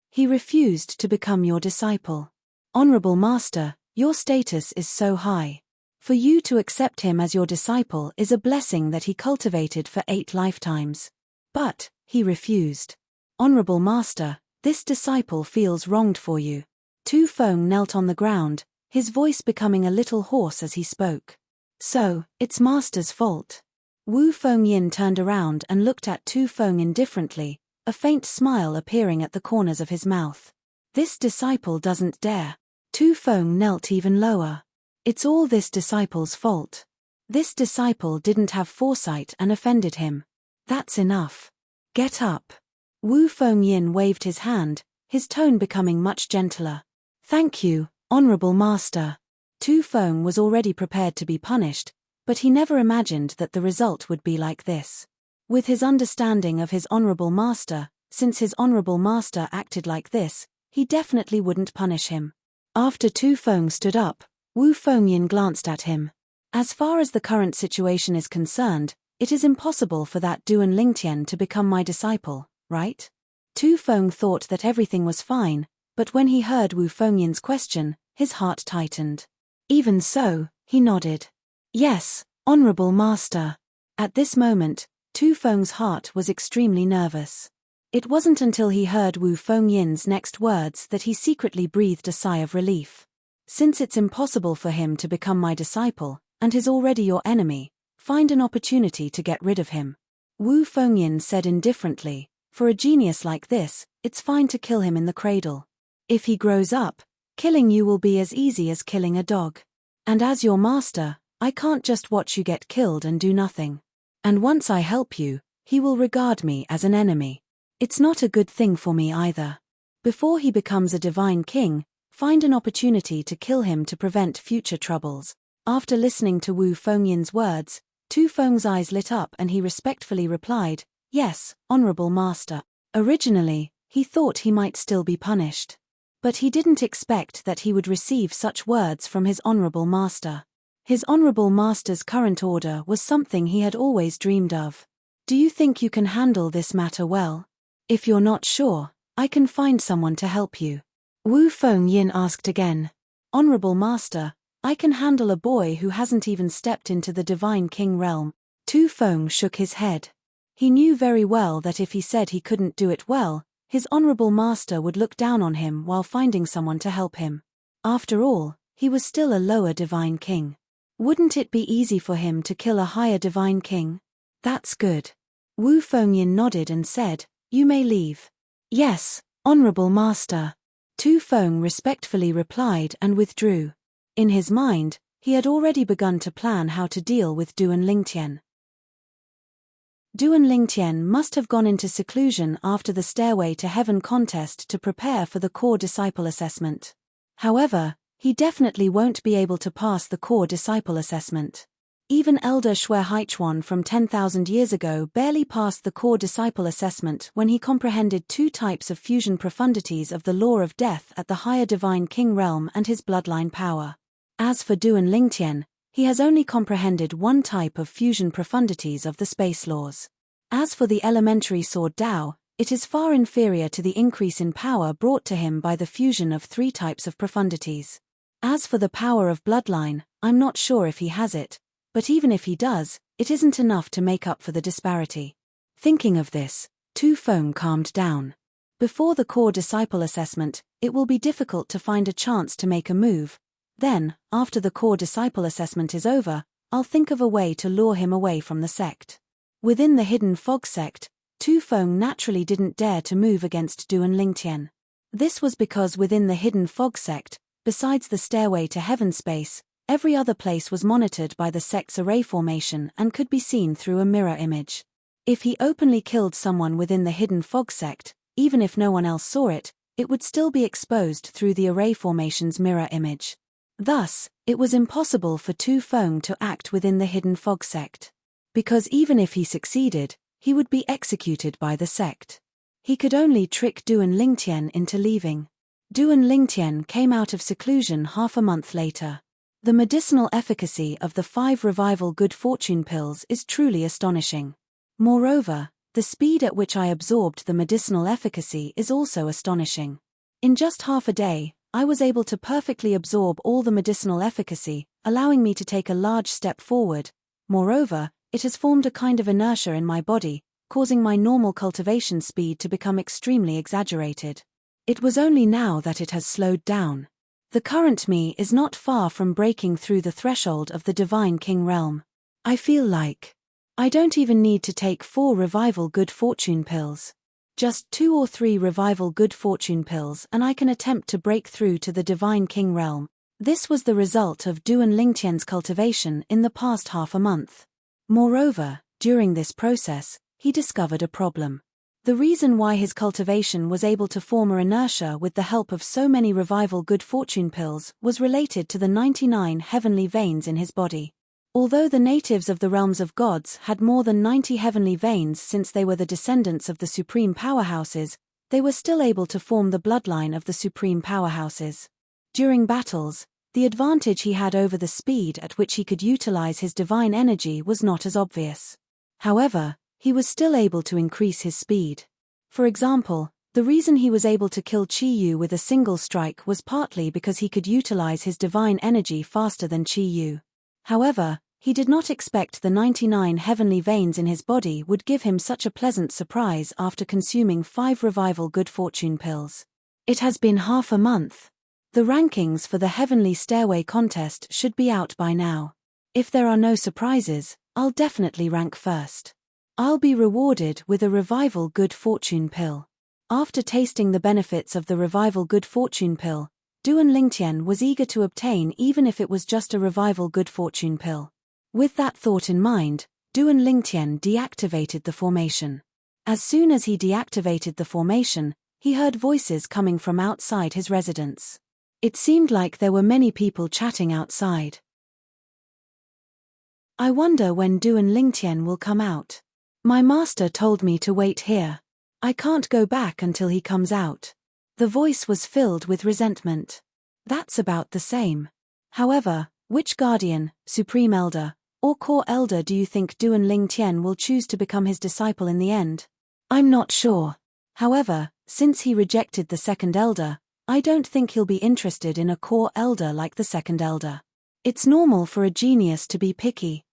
[SPEAKER 1] He refused to become your disciple. Honorable Master, your status is so high. For you to accept him as your disciple is a blessing that he cultivated for 8 lifetimes. But, he refused. Honorable Master, this disciple feels wronged for you. Tu Feng knelt on the ground, his voice becoming a little hoarse as he spoke. So, it's Master's fault. Wu Fengyin turned around and looked at Tu Feng indifferently, a faint smile appearing at the corners of his mouth. This disciple doesn't dare. Tu Feng knelt even lower. It's all this disciple's fault. This disciple didn't have foresight and offended him. That's enough. Get up. Wu Fengyin waved his hand, his tone becoming much gentler. Thank you, Honorable Master. Tu Feng was already prepared to be punished, but he never imagined that the result would be like this. With his understanding of his Honorable Master, since his Honorable Master acted like this, he definitely wouldn't punish him. After Tu Feng stood up, Wu Fengyin glanced at him. As far as the current situation is concerned, it is impossible for that Duan Lingtian to become my disciple, right? Tu Feng thought that everything was fine, but when he heard Wu Fengyin's question, his heart tightened. Even so, he nodded. Yes, Honorable Master. At this moment, Tu Feng's heart was extremely nervous. It wasn't until he heard Wu Fengyin's next words that he secretly breathed a sigh of relief. Since it's impossible for him to become my disciple, and is already your enemy, find an opportunity to get rid of him. Wu Fengyin said indifferently, for a genius like this, it's fine to kill him in the cradle. If he grows up, killing you will be as easy as killing a dog. And as your master, I can't just watch you get killed and do nothing. And once I help you, he will regard me as an enemy. It's not a good thing for me either. Before he becomes a divine king, find an opportunity to kill him to prevent future troubles. After listening to Wu Fengyin's words, Tu Feng's eyes lit up and he respectfully replied, Yes, Honorable Master. Originally, he thought he might still be punished. But he didn't expect that he would receive such words from his Honorable Master. His Honorable Master's current order was something he had always dreamed of. Do you think you can handle this matter well? If you're not sure, I can find someone to help you. Wu Fengyin asked again. Honorable Master, I can handle a boy who hasn't even stepped into the Divine King realm. Tu Feng shook his head. He knew very well that if he said he couldn't do it well, his Honorable Master would look down on him while finding someone to help him. After all, he was still a lower Divine King. Wouldn't it be easy for him to kill a higher Divine King? That's good. Wu Fengyin nodded and said, You may leave. Yes, Honorable Master. Tu Feng respectfully replied and withdrew. In his mind, he had already begun to plan how to deal with Duan Lingtian. Duan Lingtian must have gone into seclusion after the Stairway to Heaven contest to prepare for the core disciple assessment. However, he definitely won't be able to pass the core disciple assessment. Even Elder Shui Haichuan from 10,000 years ago barely passed the core disciple assessment when he comprehended two types of fusion profundities of the law of death at the higher Divine King realm and his bloodline power. As for Duan Lingtian, he has only comprehended one type of fusion profundities of the space laws. As for the elementary sword Dao, it is far inferior to the increase in power brought to him by the fusion of three types of profundities. As for the power of bloodline, I'm not sure if he has it, but even if he does, it isn't enough to make up for the disparity. Thinking of this, Tu Feng calmed down. Before the core disciple assessment, it will be difficult to find a chance to make a move. Then, after the core disciple assessment is over, I'll think of a way to lure him away from the sect. Within the Hidden Fog sect, Tu Feng naturally didn't dare to move against Duan Lingtian. This was because within the Hidden Fog sect, besides the Stairway to Heaven space, every other place was monitored by the sect's array formation and could be seen through a mirror image. If he openly killed someone within the Hidden Fog sect, even if no one else saw it, it would still be exposed through the array formation's mirror image. Thus, it was impossible for Tu Feng to act within the Hidden Fog sect. Because even if he succeeded, he would be executed by the sect. He could only trick Duan Lingtian into leaving. Duan Lingtian came out of seclusion half a month later. The medicinal efficacy of the 5 revival good fortune pills is truly astonishing. Moreover, the speed at which I absorbed the medicinal efficacy is also astonishing. In just half a day, I was able to perfectly absorb all the medicinal efficacy, allowing me to take a large step forward. Moreover, it has formed a kind of inertia in my body, causing my normal cultivation speed to become extremely exaggerated. It was only now that it has slowed down. The current me is not far from breaking through the threshold of the Divine King realm. I feel like I don't even need to take 4 revival good fortune pills. Just 2 or 3 revival good fortune pills and I can attempt to break through to the Divine King realm. This was the result of Duan Lingtian's cultivation in the past half a month. Moreover, during this process, he discovered a problem. The reason why his cultivation was able to form an inertia with the help of so many revival good fortune pills was related to the 99 heavenly veins in his body. Although the natives of the realms of gods had more than 90 heavenly veins since they were the descendants of the supreme powerhouses, they were still able to form the bloodline of the supreme powerhouses. During battles, the advantage he had over the speed at which he could utilize his divine energy was not as obvious. However, he was still able to increase his speed. For example, the reason he was able to kill Qi Yu with a single strike was partly because he could utilize his divine energy faster than Qi Yu. However, he did not expect the 99 heavenly veins in his body would give him such a pleasant surprise after consuming 5 revival good fortune pills. It has been half a month. The rankings for the Heavenly Stairway contest should be out by now. If there are no surprises, I'll definitely rank first. I'll be rewarded with a revival good fortune pill. After tasting the benefits of the revival good fortune pill, Duan Lingtian was eager to obtain even if it was just a revival good fortune pill. With that thought in mind, Duan Lingtian deactivated the formation. As soon as he deactivated the formation, he heard voices coming from outside his residence. It seemed like there were many people chatting outside. I wonder when Duan Lingtian will come out. My master told me to wait here. I can't go back until he comes out. The voice was filled with resentment. That's about the same. However, which guardian, supreme elder, or core elder do you think Duan Lingtian will choose to become his disciple in the end? I'm not sure. However, since he rejected the second elder, I don't think he'll be interested in a core elder like the second elder. It's normal for a genius to be picky.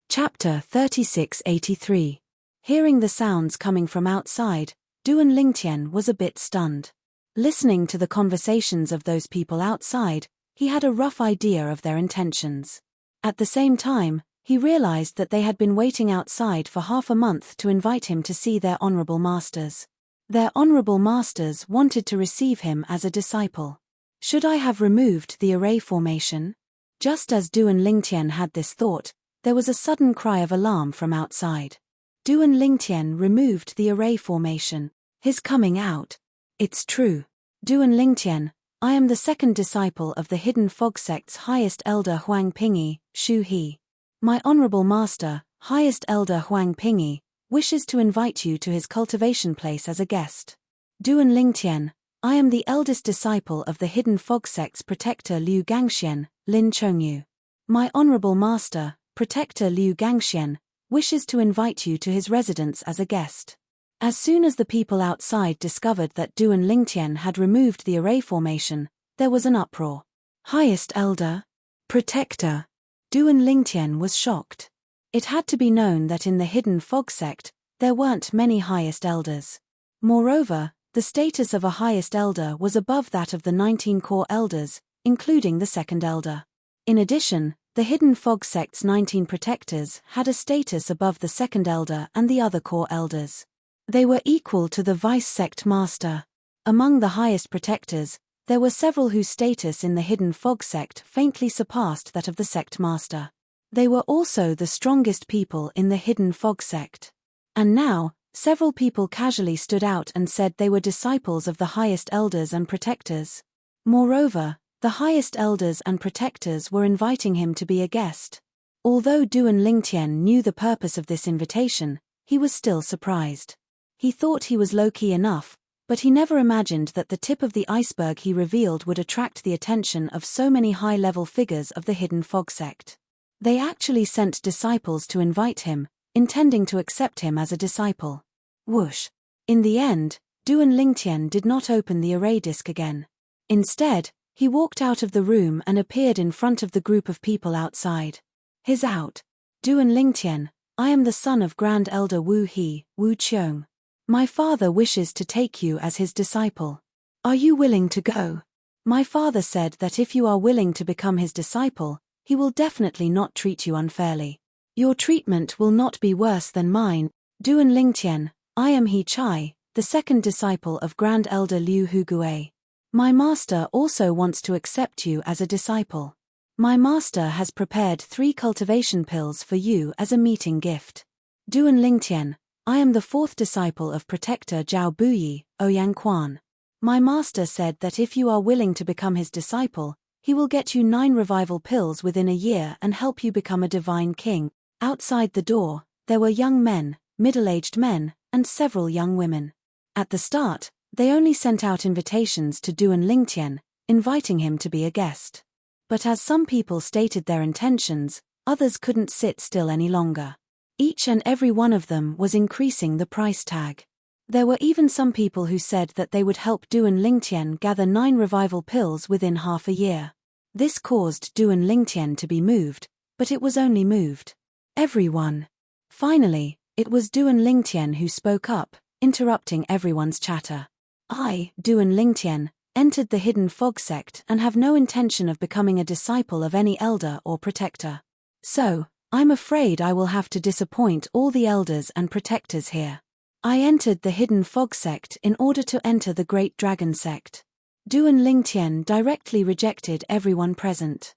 [SPEAKER 1] Chapter 3683. Hearing the sounds coming from outside, Duan Lingtian was a bit stunned. Listening to the conversations of those people outside, he had a rough idea of their intentions. At the same time, he realized that they had been waiting outside for half a month to invite him to see their honorable masters. Their honorable masters wanted to receive him as a disciple. Should I have removed the array formation? Just as Duan Lingtian had this thought, there was a sudden cry of alarm from outside. Duan Lingtian removed the array formation. His coming out. It's true. Duan Lingtian, I am the second disciple of the Hidden Fog Sect's highest elder Huang Pingyi, Shu He. My honorable master, highest elder Huang Pingyi, wishes to invite you to his cultivation place as a guest. Duan Lingtian, I am the eldest disciple of the Hidden Fog Sect's protector Liu Gangxian, Lin Chongyu. My honorable master, protector Liu Gangxian, wishes to invite you to his residence as a guest. As soon as the people outside discovered that Duan Lingtian had removed the array formation, there was an uproar. Highest elder? Protector? Duan Lingtian was shocked. It had to be known that in the Hidden Fog Sect, there weren't many highest elders. Moreover, the status of a highest elder was above that of the 19 core elders, including the second elder. In addition, the Hidden Fog Sect's 19 protectors had a status above the second elder and the other core elders. They were equal to the vice sect master. Among the highest protectors, there were several whose status in the Hidden Fog Sect faintly surpassed that of the sect master. They were also the strongest people in the Hidden Fog Sect. And now, several people casually stood out and said they were disciples of the highest elders and protectors. Moreover, the highest elders and protectors were inviting him to be a guest. Although Duan Lingtian knew the purpose of this invitation, he was still surprised. He thought he was low-key enough, but he never imagined that the tip of the iceberg he revealed would attract the attention of so many high-level figures of the Hidden Fog Sect. They actually sent disciples to invite him, intending to accept him as a disciple. Whoosh. In the end, Duan Lingtian did not open the array disk again. Instead, he walked out of the room and appeared in front of the group of people outside. He's out. Duan Lingtian, I am the son of Grand Elder Wu He, Wu Qiong. My father wishes to take you as his disciple. Are you willing to go? My father said that if you are willing to become his disciple, he will definitely not treat you unfairly. Your treatment will not be worse than mine. Duan Lingtian, I am He Chai, the second disciple of Grand Elder Liu Hugui. My master also wants to accept you as a disciple. My master has prepared 3 cultivation pills for you as a meeting gift. Duan Lingtian, I am the 4th disciple of Protector Zhao Buyi, Ouyang Quan. My master said that if you are willing to become his disciple, he will get you 9 revival pills within a year and help you become a divine king. Outside the door, there were young men, middle-aged men, and several young women. At the start, they only sent out invitations to Duan Lingtian, inviting him to be a guest. But as some people stated their intentions, others couldn't sit still any longer. Each and every one of them was increasing the price tag. There were even some people who said that they would help Duan Lingtian gather 9 revival pills within half a year. This caused Duan Lingtian to be moved, but it was only moved. Everyone. Finally, it was Duan Lingtian who spoke up, interrupting everyone's chatter. I, Duan Lingtian, entered the Hidden Fog Sect and have no intention of becoming a disciple of any elder or protector. So, I'm afraid I will have to disappoint all the elders and protectors here. I entered the Hidden Fog Sect in order to enter the Great Dragon Sect. Duan Lingtian directly rejected everyone present.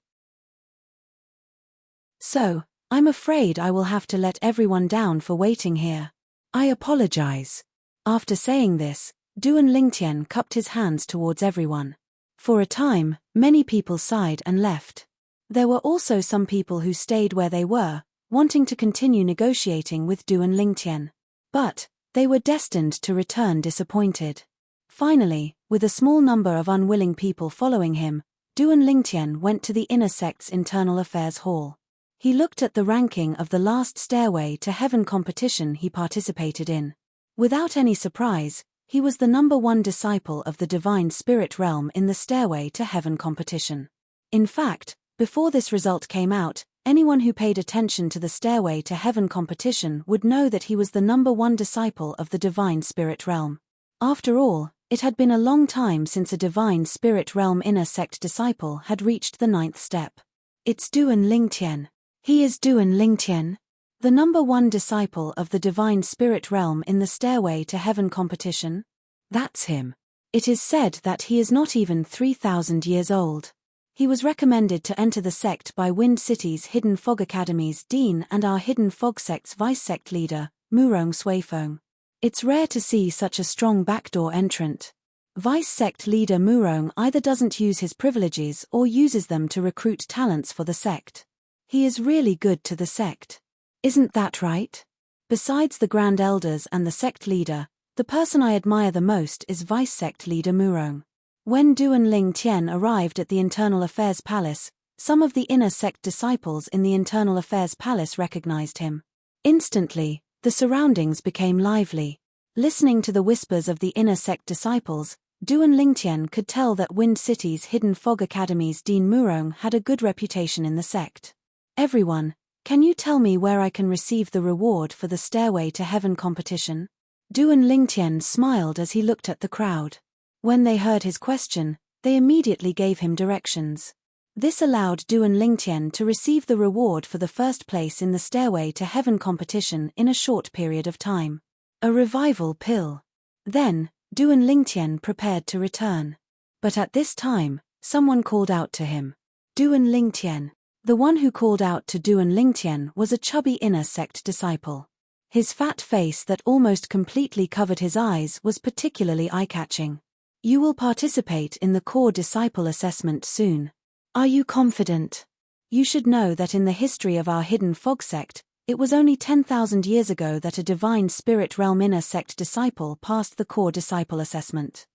[SPEAKER 1] So, I'm afraid I will have to let everyone down for waiting here. I apologize. After saying this, Duan Lingtian cupped his hands towards everyone. For a time, many people sighed and left. There were also some people who stayed where they were, wanting to continue negotiating with Duan Lingtian. But, they were destined to return disappointed. Finally, with a small number of unwilling people following him, Duan Lingtian went to the inner sect's internal affairs hall. He looked at the ranking of the last Stairway to Heaven competition he participated in. Without any surprise, he was the #1 disciple of the Divine Spirit realm in the Stairway to Heaven competition. In fact, before this result came out, anyone who paid attention to the Stairway to Heaven competition would know that he was the #1 disciple of the Divine Spirit realm. After all, it had been a long time since a Divine Spirit realm inner sect disciple had reached the 9th step. It's Duan Lingtian. He is Duan Lingtian, the #1 disciple of the Divine Spirit realm in the Stairway to Heaven competition. That's him. It is said that he is not even 3,000 years old. He was recommended to enter the sect by Wind City's Hidden Fog Academy's dean and our Hidden Fog sect's vice sect leader, Murong Suifeng. It's rare to see such a strong backdoor entrant. Vice sect leader Murong either doesn't use his privileges or uses them to recruit talents for the sect. He is really good to the sect. Isn't that right? Besides the Grand Elders and the sect leader, the person I admire the most is vice sect leader Murong. When Duan Lingtian arrived at the Internal Affairs Palace, some of the inner sect disciples in the Internal Affairs Palace recognized him. Instantly, the surroundings became lively. Listening to the whispers of the inner sect disciples, Duan Lingtian could tell that Wind City's Hidden Fog Academy's Dean Murong had a good reputation in the sect. Everyone, can you tell me where I can receive the reward for the Stairway to Heaven competition? Duan Lingtian smiled as he looked at the crowd. When they heard his question, they immediately gave him directions. This allowed Duan Lingtian to receive the reward for the first place in the Stairway to Heaven competition in a short period of time. A revival pill. Then, Duan Lingtian prepared to return. But at this time, someone called out to him. Duan Lingtian. The one who called out to Duan Lingtian was a chubby inner sect disciple. His fat face that almost completely covered his eyes was particularly eye-catching. You will participate in the core disciple assessment soon. Are you confident? You should know that in the history of our Hidden Fog sect, it was only 10,000 years ago that a Divine Spirit realm inner sect disciple passed the core disciple assessment.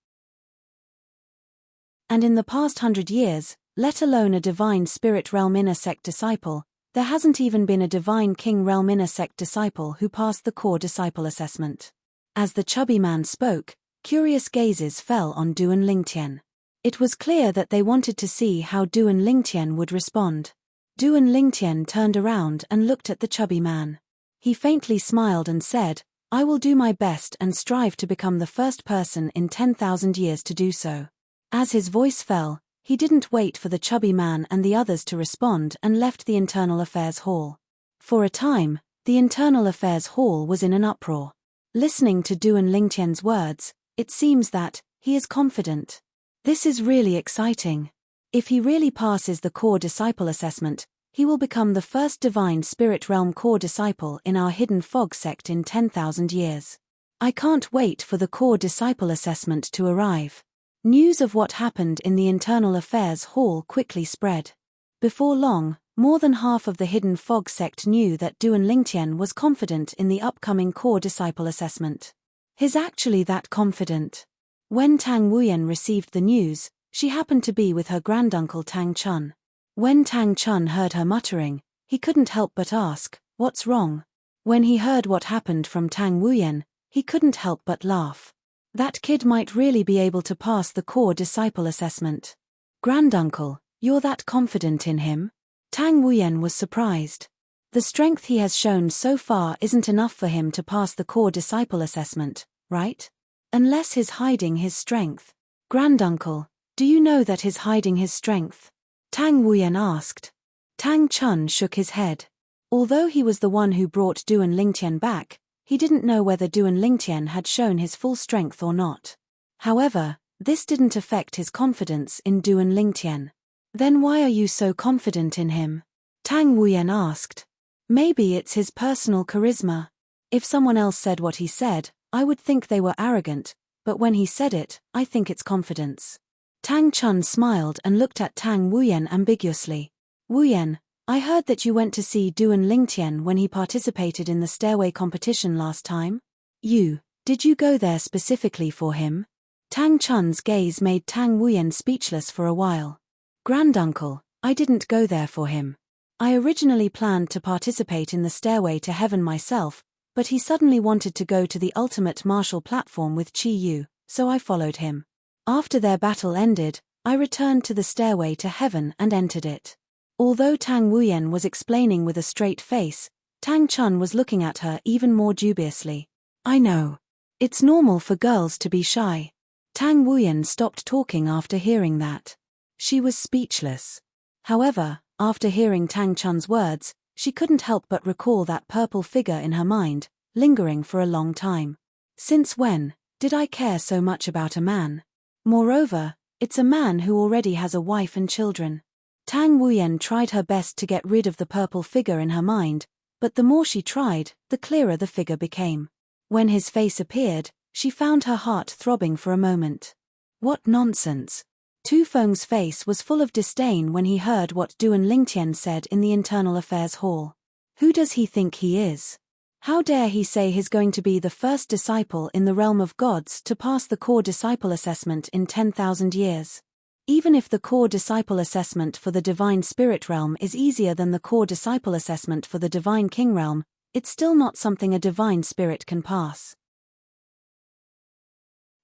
[SPEAKER 1] And in the past 100 years, let alone a Divine Spirit realm inner sect disciple, there hasn't even been a Divine King realm inner sect disciple who passed the core disciple assessment. As the chubby man spoke, curious gazes fell on Duan Lingtian. It was clear that they wanted to see how Duan Lingtian would respond. Duan Lingtian turned around and looked at the chubby man. He faintly smiled and said, I will do my best and strive to become the first person in 10,000 years to do so. As his voice fell, he didn't wait for the chubby man and the others to respond and left the Internal Affairs Hall. For a time, the Internal Affairs Hall was in an uproar. Listening to Duan Lingtian's words, it seems that he is confident. This is really exciting. If he really passes the core disciple assessment, he will become the first Divine Spirit realm core disciple in our Hidden Fog sect in 10,000 years. I can't wait for the core disciple assessment to arrive. News of what happened in the Internal Affairs Hall quickly spread. Before long, more than half of the Hidden Fog sect knew that Duan Lingtian was confident in the upcoming core disciple assessment. He's actually that confident. When Tang Wuyan received the news, she happened to be with her granduncle Tang Chun. When Tang Chun heard her muttering, he couldn't help but ask, what's wrong? When he heard what happened from Tang Wuyan, he couldn't help but laugh. That kid might really be able to pass the core disciple assessment. Granduncle, you're that confident in him? Tang Wuyan was surprised. The strength he has shown so far isn't enough for him to pass the core disciple assessment, right? Unless he's hiding his strength. Granduncle, do you know that he's hiding his strength? Tang Wuyan asked. Tang Chun shook his head. Although he was the one who brought Duan Lingtian back, he didn't know whether Duan Lingtian had shown his full strength or not. However, this didn't affect his confidence in Duan Lingtian. Then why are you so confident in him? Tang Wuyan asked. Maybe it's his personal charisma. If someone else said what he said, I would think they were arrogant, but when he said it, I think it's confidence. Tang Chun smiled and looked at Tang Wuyan ambiguously. Wuyan, I heard that you went to see Duan Lingtian when he participated in the stairway competition last time. Did you go there specifically for him? Tang Chun's gaze made Tang Wuyan speechless for a while. Granduncle, I didn't go there for him. I originally planned to participate in the stairway to heaven myself, but he suddenly wanted to go to the ultimate martial platform with Chi Yu, so I followed him. After their battle ended, I returned to the stairway to heaven and entered it. Although Tang Wuyen was explaining with a straight face, Tang Chun was looking at her even more dubiously. I know. It's normal for girls to be shy. Tang Wuyen stopped talking after hearing that. She was speechless. However, after hearing Tang Chun's words, she couldn't help but recall that purple figure in her mind, lingering for a long time. Since when did I care so much about a man? Moreover, it's a man who already has a wife and children. Tang Wuyen tried her best to get rid of the purple figure in her mind, but the more she tried, the clearer the figure became. When his face appeared, she found her heart throbbing for a moment. What nonsense! Tu Feng's face was full of disdain when he heard what Duan Lingtian said in the Internal Affairs Hall. Who does he think he is? How dare he say he's going to be the first disciple in the realm of gods to pass the core disciple assessment in 10,000 years? Even if the core disciple assessment for the divine spirit realm is easier than the core disciple assessment for the divine king realm, it's still not something a divine spirit can pass.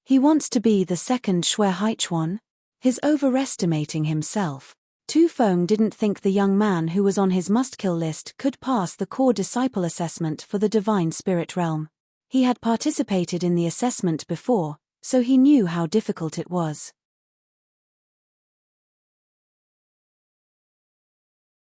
[SPEAKER 1] He wants to be the second Shui Haichuan? He's overestimating himself. Tu Feng didn't think the young man who was on his must-kill list could pass the core disciple assessment for the divine spirit realm. He had participated in the assessment before, so he knew how difficult it was.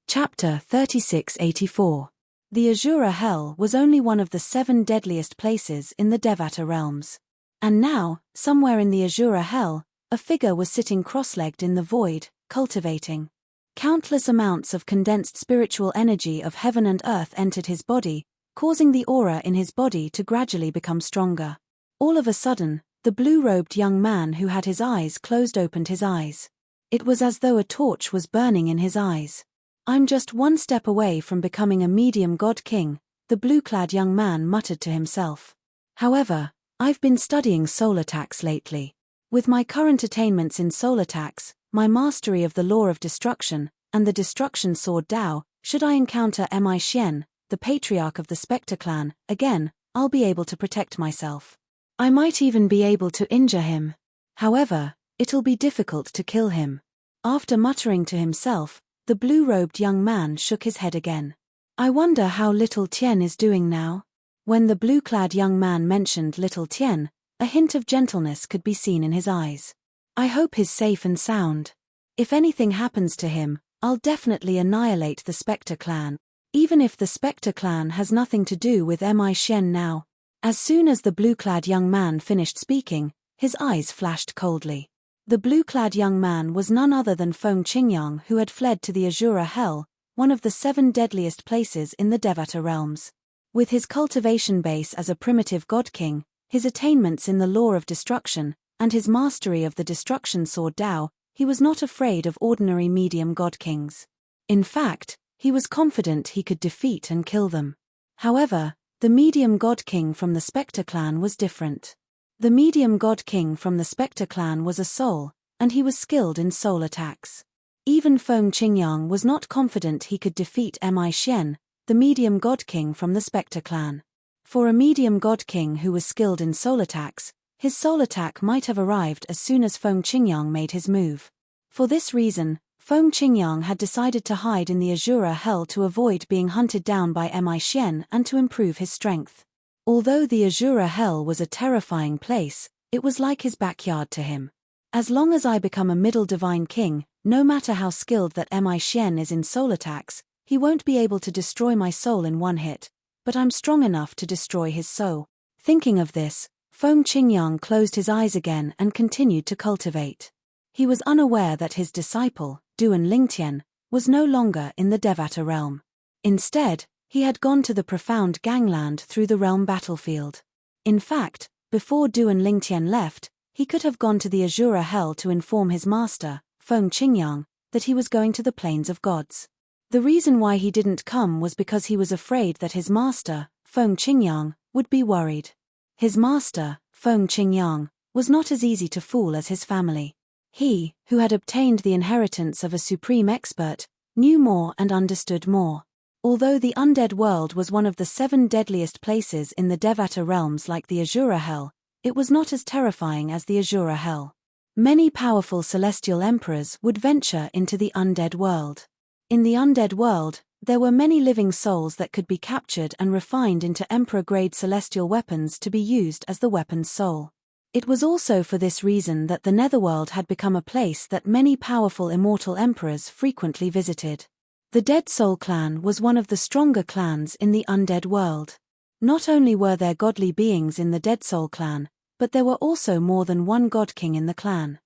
[SPEAKER 1] Chapter 3684. The Azura Hell was only one of the 7 deadliest places in the Devata realms. And now, somewhere in the Azura Hell, a figure was sitting cross-legged in the void, cultivating. Countless amounts of condensed spiritual energy of heaven and earth entered his body, causing the aura in his body to gradually become stronger. All of a sudden, the blue-robed young man who had his eyes closed opened his eyes. It was as though a torch was burning in his eyes. I'm just one step away from becoming a medium god king, the blue-clad young man muttered to himself. However, I've been studying soul attacks lately. With my current attainments in soul attacks, my mastery of the law of destruction, and the destruction sword Dao, should I encounter Mi Xian, the patriarch of the Spectre clan, again, I'll be able to protect myself. I might even be able to injure him. However, it'll be difficult to kill him. After muttering to himself, the blue-robed young man shook his head again. I wonder how little Tian is doing now? When the blue-clad young man mentioned little Tian, a hint of gentleness could be seen in his eyes. I hope he's safe and sound. If anything happens to him, I'll definitely annihilate the Spectre clan, even if the Spectre clan has nothing to do with Mi Xian now. As soon as the blue-clad young man finished speaking, his eyes flashed coldly. The blue-clad young man was none other than Feng Qingyang, who had fled to the Azura Hell, one of the 7 deadliest places in the Devata realms. With his cultivation base as a primitive god king, his attainments in the law of destruction, and his mastery of the destruction sword Dao, he was not afraid of ordinary medium god kings. In fact, he was confident he could defeat and kill them. However, the medium god king from the Spectre clan was different. The medium god king from the Spectre clan was a soul, and he was skilled in soul attacks. Even Feng Qingyang was not confident he could defeat Mi Xian, the medium god king from the Spectre clan. For a medium god king who was skilled in soul attacks, his soul attack might have arrived as soon as Feng Qingyang made his move. For this reason, Feng Qingyang had decided to hide in the Azura Hell to avoid being hunted down by Mi Xian and to improve his strength. Although the Azura Hell was a terrifying place, it was like his backyard to him. As long as I become a middle divine king, no matter how skilled that Mi Xian is in soul attacks, he won't be able to destroy my soul in one hit, but I'm strong enough to destroy his soul. Thinking of this, Feng Qingyang closed his eyes again and continued to cultivate. He was unaware that his disciple, Duan Lingtian, was no longer in the Devata realm. Instead, he had gone to the profound gangland through the realm battlefield. In fact, before Duan Lingtian left, he could have gone to the Azura Hell to inform his master, Feng Qingyang, that he was going to the plains of gods. The reason why he didn't come was because he was afraid that his master, Feng Qingyang, would be worried. His master, Feng Qingyang, was not as easy to fool as his family. He, who had obtained the inheritance of a supreme expert, knew more and understood more. Although the undead world was one of the 7 deadliest places in the Devata realms like the Azura Hell, it was not as terrifying as the Azura Hell. Many powerful celestial emperors would venture into the undead world. In the undead world, there were many living souls that could be captured and refined into emperor-grade celestial weapons to be used as the weapon's soul. It was also for this reason that the Netherworld had become a place that many powerful immortal emperors frequently visited. The Dead Soul clan was one of the stronger clans in the undead world. Not only were there godly beings in the Dead Soul clan, but there were also more than one god king in the clan.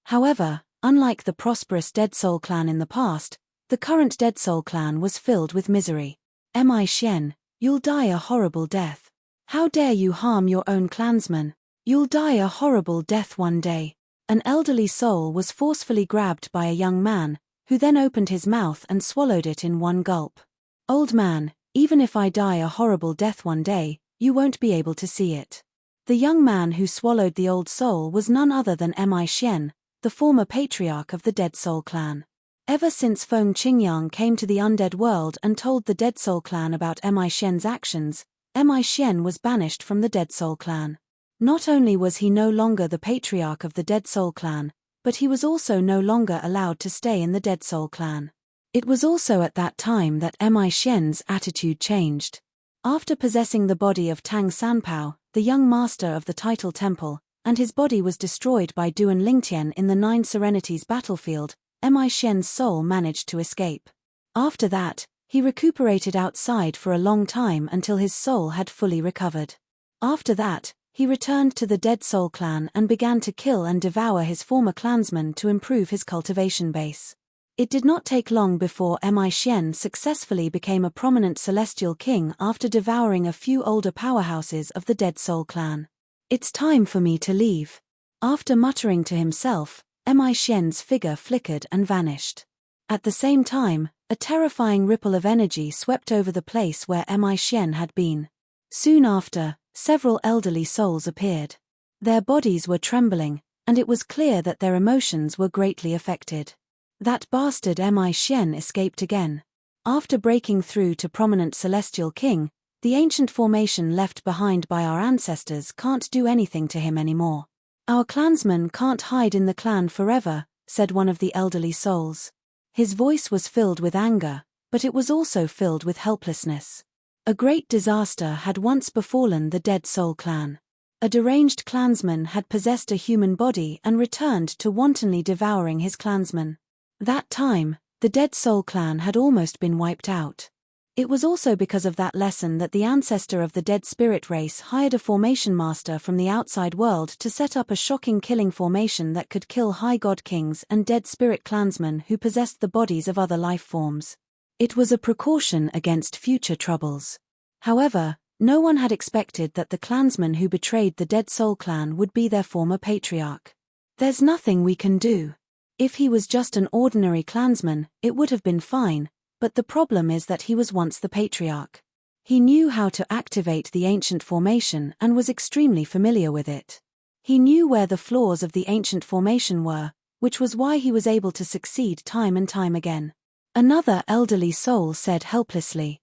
[SPEAKER 1] However, unlike the prosperous Dead Soul clan in the past, the current Dead Soul clan was filled with misery. "Mi Shen, you'll die a horrible death. How dare you harm your own clansmen? You'll die a horrible death one day." An elderly soul was forcefully grabbed by a young man, who then opened his mouth and swallowed it in one gulp. "Old man, even if I die a horrible death one day, you won't be able to see it." The young man who swallowed the old soul was none other than Mi Shen, the former patriarch of the Dead Soul clan. Ever since Feng Qingyang came to the undead world and told the Dead Soul clan about Mi Shen's actions, Mi Shen was banished from the Dead Soul clan. Not only was he no longer the patriarch of the Dead Soul clan, but he was also no longer allowed to stay in the Dead Soul clan. It was also at that time that Mi Shen's attitude changed. After possessing the body of Tang Sanpao, the young master of the Title Temple, and his body was destroyed by Duan Lingtian in the 9 Serenities battlefield, Mi Shen's soul managed to escape. After that, he recuperated outside for a long time until his soul had fully recovered. After that, he returned to the Dead Soul clan and began to kill and devour his former clansmen to improve his cultivation base. It did not take long before Mi Shen successfully became a prominent celestial king after devouring a few older powerhouses of the Dead Soul clan. "It's time for me to leave." After muttering to himself, Mi Shen's figure flickered and vanished. At the same time, a terrifying ripple of energy swept over the place where Mi Shen had been. Soon after, several elderly souls appeared. Their bodies were trembling, and it was clear that their emotions were greatly affected. That bastard Mi Shen escaped again. After breaking through to prominent celestial king, the ancient formation left behind by our ancestors can't do anything to him anymore. "Our clansmen can't hide in the clan forever," said one of the elderly souls. His voice was filled with anger, but it was also filled with helplessness. A great disaster had once befallen the Dead Soul clan. A deranged clansman had possessed a human body and returned to wantonly devouring his clansmen. That time, the Dead Soul clan had almost been wiped out. It was also because of that lesson that the ancestor of the Dead Spirit race hired a formation master from the outside world to set up a shocking killing formation that could kill High God Kings and Dead Spirit clansmen who possessed the bodies of other life forms. It was a precaution against future troubles. However, no one had expected that the clansman who betrayed the Dead Soul clan would be their former patriarch. "There's nothing we can do. If he was just an ordinary clansman, it would have been fine, but the problem is that he was once the patriarch. He knew how to activate the ancient formation and was extremely familiar with it. He knew where the flaws of the ancient formation were, which was why he was able to succeed time and time again." Another elderly soul said helplessly.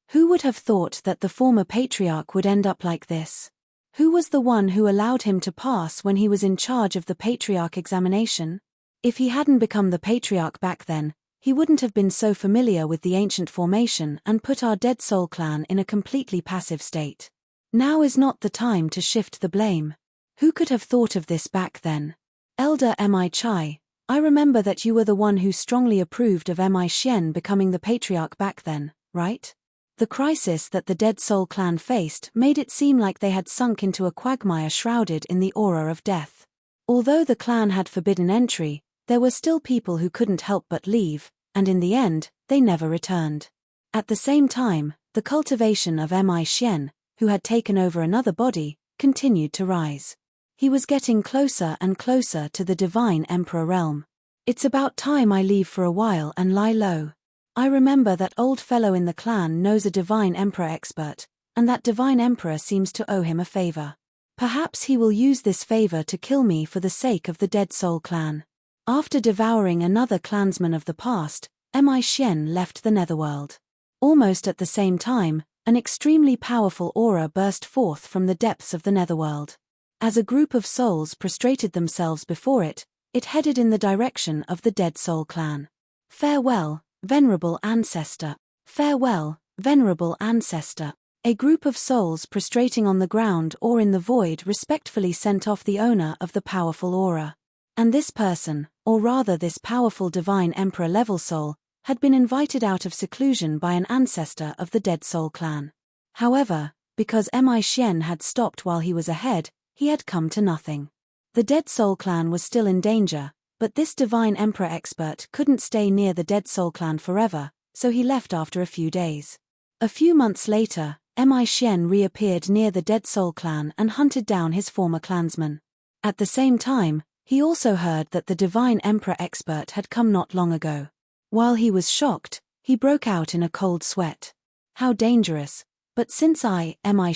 [SPEAKER 1] "Who would have thought that the former patriarch would end up like this? Who was the one who allowed him to pass when he was in charge of the patriarch examination? If he hadn't become the patriarch back then, he wouldn't have been so familiar with the ancient formation and put our Dead Soul clan in a completely passive state. Now is not the time to shift the blame. Who could have thought of this back then? Elder Mi Chai, I remember that you were the one who strongly approved of Mi Shen becoming the patriarch back then, right? The crisis that the Dead Soul clan faced made it seem like they had sunk into a quagmire shrouded in the aura of death. Although the clan had forbidden entry, there were still people who couldn't help but leave, and in the end, they never returned. At the same time, the cultivation of Mi Shen, who had taken over another body, continued to rise. He was getting closer and closer to the Divine Emperor realm. "It's about time I leave for a while and lie low. I remember that old fellow in the clan knows a Divine Emperor expert, and that Divine Emperor seems to owe him a favor. Perhaps he will use this favor to kill me for the sake of the Dead Soul clan." After devouring another clansman of the past, Embark left the netherworld. Almost at the same time, an extremely powerful aura burst forth from the depths of the netherworld. As a group of souls prostrated themselves before it, it headed in the direction of the Dead Soul clan. Farewell, venerable ancestor. Farewell, venerable ancestor. A group of souls prostrating on the ground or in the void respectfully sent off the owner of the powerful aura. And this person, or rather this powerful divine emperor-level soul, had been invited out of seclusion by an ancestor of the Dead Soul clan. However, because Embark had stopped while he was ahead, he had come to nothing. The Dead Soul clan was still in danger, but this divine emperor expert couldn't stay near the Dead Soul clan forever, so he left after a few days. A few months later, Embark reappeared near the Dead Soul clan and hunted down his former clansman. At the same time, he also heard that the divine emperor expert had come not long ago. While he was shocked, he broke out in a cold sweat. How dangerous! But since I, Embark,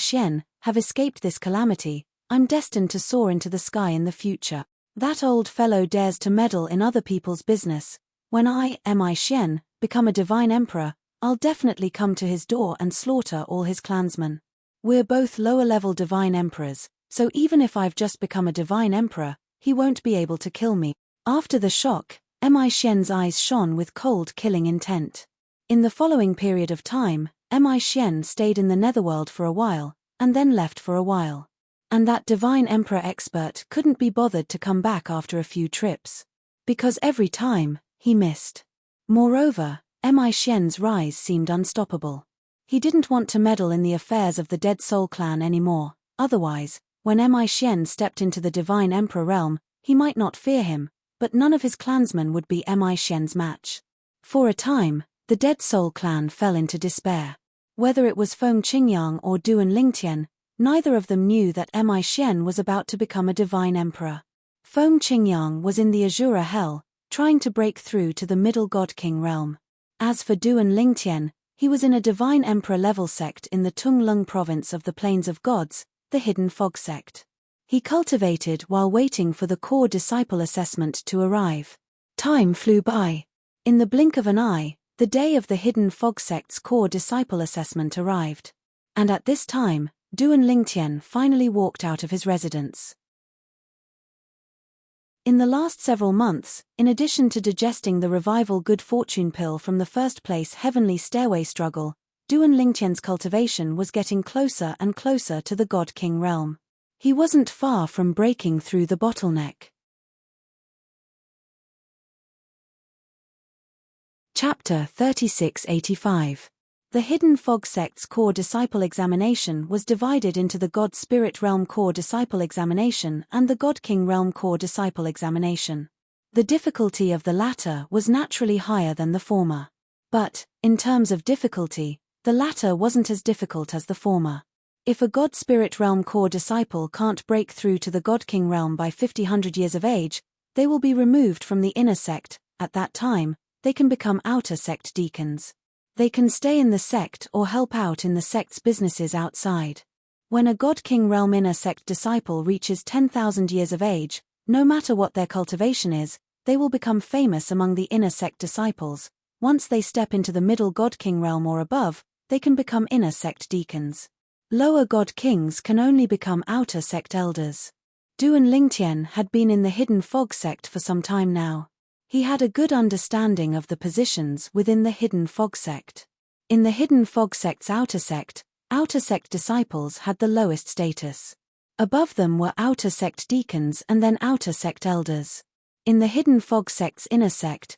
[SPEAKER 1] have escaped this calamity, I'm destined to soar into the sky in the future. That old fellow dares to meddle in other people's business. When I, Embark, become a divine emperor, I'll definitely come to his door and slaughter all his clansmen. We're both lower-level divine emperors, so even if I've just become a divine emperor, he won't be able to kill me. After the shock, Embark's eyes shone with cold killing intent. In the following period of time, Embark stayed in the netherworld for a while, and then left for a while. And that divine emperor expert couldn't be bothered to come back after a few trips. Because every time, he missed. Moreover, Embark's rise seemed unstoppable. He didn't want to meddle in the affairs of the Dead Soul clan anymore, otherwise, when Embark stepped into the divine emperor realm, he might not fear him, but none of his clansmen would be Embark's match. For a time, the Dead Soul clan fell into despair. Whether it was Feng Qingyang or Duan Lingtian, neither of them knew that Embark was about to become a divine emperor. Feng Qingyang was in the Azura Hell, trying to break through to the Middle God King realm. As for Duan Lingtian, he was in a divine emperor-level sect in the Tunglung province of the Plains of Gods, the Hidden Fog sect. He cultivated while waiting for the core disciple assessment to arrive. Time flew by. In the blink of an eye, the day of the Hidden Fog sect's core disciple assessment arrived. And at this time, Duan Lingtian finally walked out of his residence. In the last several months, in addition to digesting the revival good fortune pill from the first place heavenly stairway struggle, Duan Lingtian's cultivation was getting closer and closer to the God King realm. He wasn't far from breaking through the bottleneck. Chapter 3685. The Hidden Fog sect's core disciple examination was divided into the God Spirit Realm core disciple examination and the God King Realm core disciple examination. The difficulty of the latter was naturally higher than the former. But, in terms of difficulty, the latter wasn't as difficult as the former. If a God Spirit Realm core disciple can't break through to the God King Realm by 50-100 years of age, they will be removed from the inner sect. At that time, they can become outer sect deacons. They can stay in the sect or help out in the sect's businesses outside. When a God King Realm inner sect disciple reaches 10,000 years of age, no matter what their cultivation is, they will become famous among the inner sect disciples. Once they step into the middle God King Realm or above, they can become inner sect deacons. Lower God Kings can only become outer sect elders. Duan Lingtian had been in the Hidden Fog sect for some time now. He had a good understanding of the positions within the Hidden Fog sect. In the Hidden Fog sect's outer sect disciples had the lowest status. Above them were outer sect deacons and then outer sect elders. In the Hidden Fog sect's inner sect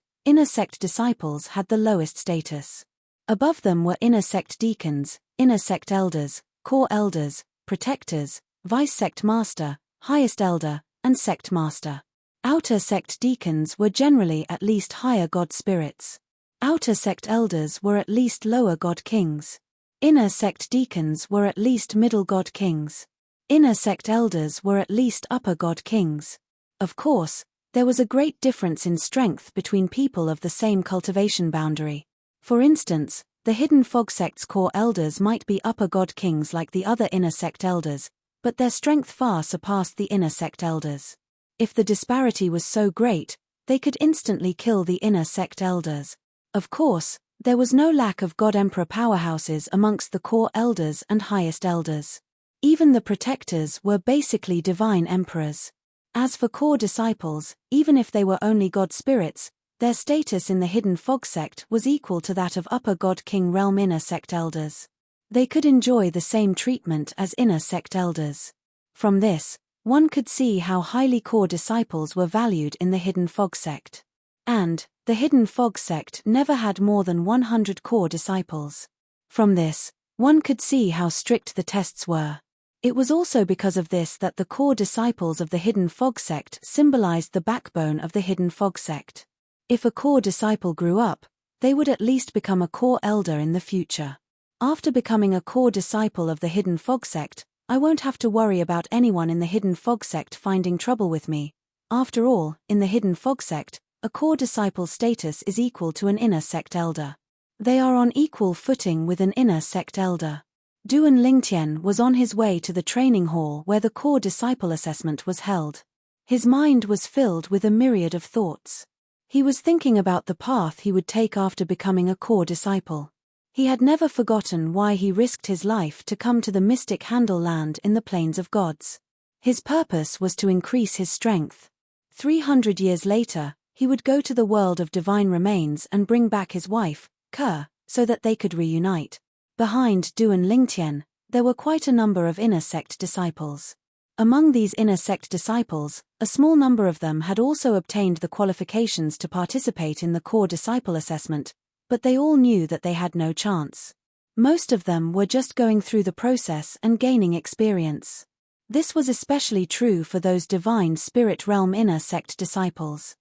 [SPEAKER 1] disciples had the lowest status. Above them were inner sect deacons, inner sect elders, core elders, protectors, vice sect master, highest elder, and sect master. Outer sect deacons were generally at least higher God spirits. Outer sect elders were at least lower God kings. Inner sect deacons were at least middle God kings. Inner sect elders were at least upper God kings. Of course, there was a great difference in strength between people of the same cultivation boundary. For instance, the Hidden Fog sect's core elders might be upper God kings like the other inner sect elders, but their strength far surpassed the inner sect elders. If the disparity was so great, they could instantly kill the inner sect elders. Of course, there was no lack of God Emperor powerhouses amongst the core elders and highest elders. Even the protectors were basically divine emperors. As for core disciples, even if they were only God spirits, their status in the Hidden Fog sect was equal to that of upper God King realm inner sect elders. They could enjoy the same treatment as inner sect elders. From this, one could see how highly core disciples were valued in the Hidden Fog sect. And, the Hidden Fog sect never had more than 100 core disciples. From this, one could see how strict the tests were. It was also because of this that the core disciples of the Hidden Fog sect symbolized the backbone of the Hidden Fog sect. If a core disciple grew up, they would at least become a core elder in the future. After becoming a core disciple of the Hidden Fog sect, I won't have to worry about anyone in the Hidden Fog sect finding trouble with me. After all, in the Hidden Fog sect, a core disciple status is equal to an inner sect elder. They are on equal footing with an inner sect elder. Duan Lingtian was on his way to the training hall where the core disciple assessment was held. His mind was filled with a myriad of thoughts. He was thinking about the path he would take after becoming a core disciple. He had never forgotten why he risked his life to come to the mystic Handle land in the Plains of Gods. His purpose was to increase his strength. 300 years later, he would go to the world of divine remains and bring back his wife, Ke, so that they could reunite. Behind Duan Lingtian, there were quite a number of inner sect disciples. Among these inner sect disciples, a small number of them had also obtained the qualifications to participate in the core disciple assessment, but they all knew that they had no chance. Most of them were just going through the process and gaining experience. This was especially true for those divine spirit realm inner sect disciples.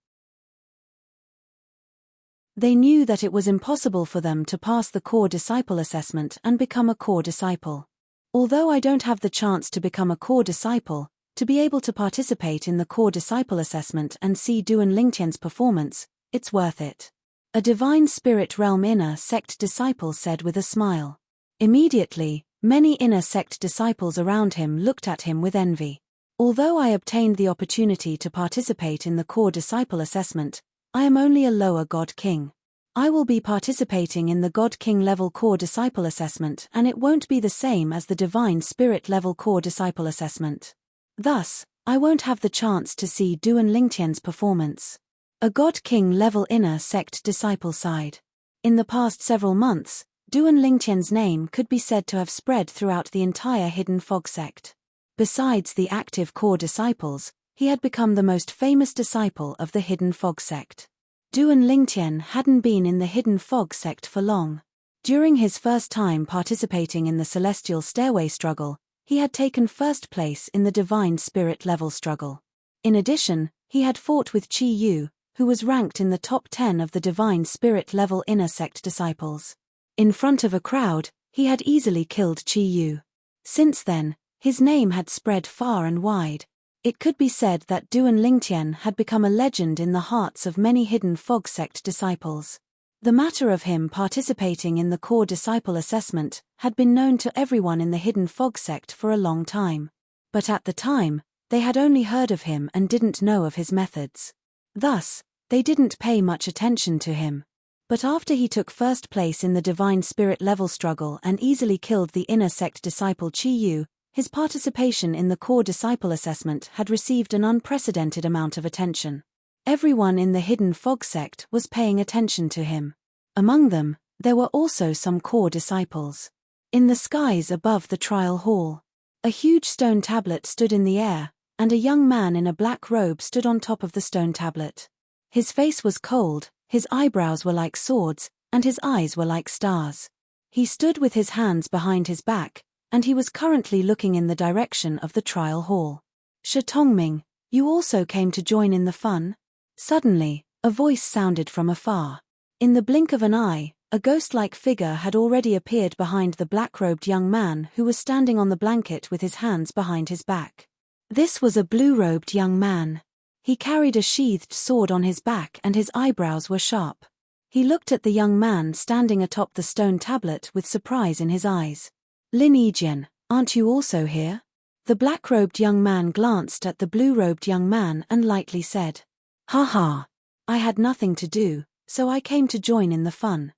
[SPEAKER 1] They knew that it was impossible for them to pass the core disciple assessment and become a core disciple. Although I don't have the chance to become a core disciple, to be able to participate in the core disciple assessment and see Duan Lingtian's performance, it's worth it. A divine spirit realm inner sect disciple said with a smile. Immediately, many inner sect disciples around him looked at him with envy. Although I obtained the opportunity to participate in the core disciple assessment, I am only a lower God King. I will be participating in the God King level core disciple assessment and it won't be the same as the divine spirit level core disciple assessment. Thus, I won't have the chance to see Duan Lingtian's performance. A God King level inner sect disciple side. In the past several months, Duan Lingtian's name could be said to have spread throughout the entire Hidden Fog sect. Besides the active core disciples, he had become the most famous disciple of the Hidden Fog sect. Duan Lingtian hadn't been in the Hidden Fog sect for long. During his first time participating in the Celestial Stairway struggle, he had taken first place in the Divine Spirit level struggle. In addition, he had fought with Qi Yu, who was ranked in the top 10 of the Divine Spirit level inner sect disciples. In front of a crowd, he had easily killed Qi Yu. Since then, his name had spread far and wide. It could be said that Duan Lingtian had become a legend in the hearts of many Hidden Fog sect disciples. The matter of him participating in the core disciple assessment had been known to everyone in the Hidden Fog sect for a long time. But at the time, they had only heard of him and didn't know of his methods. Thus, they didn't pay much attention to him. But after he took first place in the Divine Spirit level struggle and easily killed the inner sect disciple Qi Yu, his participation in the core disciple assessment had received an unprecedented amount of attention. Everyone in the Hidden Fog sect was paying attention to him. Among them, there were also some core disciples. In the skies above the trial hall, a huge stone tablet stood in the air, and a young man in a black robe stood on top of the stone tablet. His face was cold, his eyebrows were like swords, and his eyes were like stars. He stood with his hands behind his back, and he was currently looking in the direction of the trial hall. "Shi Tongming, you also came to join in the fun?" Suddenly, a voice sounded from afar. In the blink of an eye, a ghost-like figure had already appeared behind the black-robed young man who was standing on the blanket with his hands behind his back. This was a blue-robed young man. He carried a sheathed sword on his back and his eyebrows were sharp. He looked at the young man standing atop the stone tablet with surprise in his eyes. "Lin Yijian, aren't you also here?" The black-robed young man glanced at the blue-robed young man and lightly said, "Ha ha. I had nothing to do, so I came to join in the fun."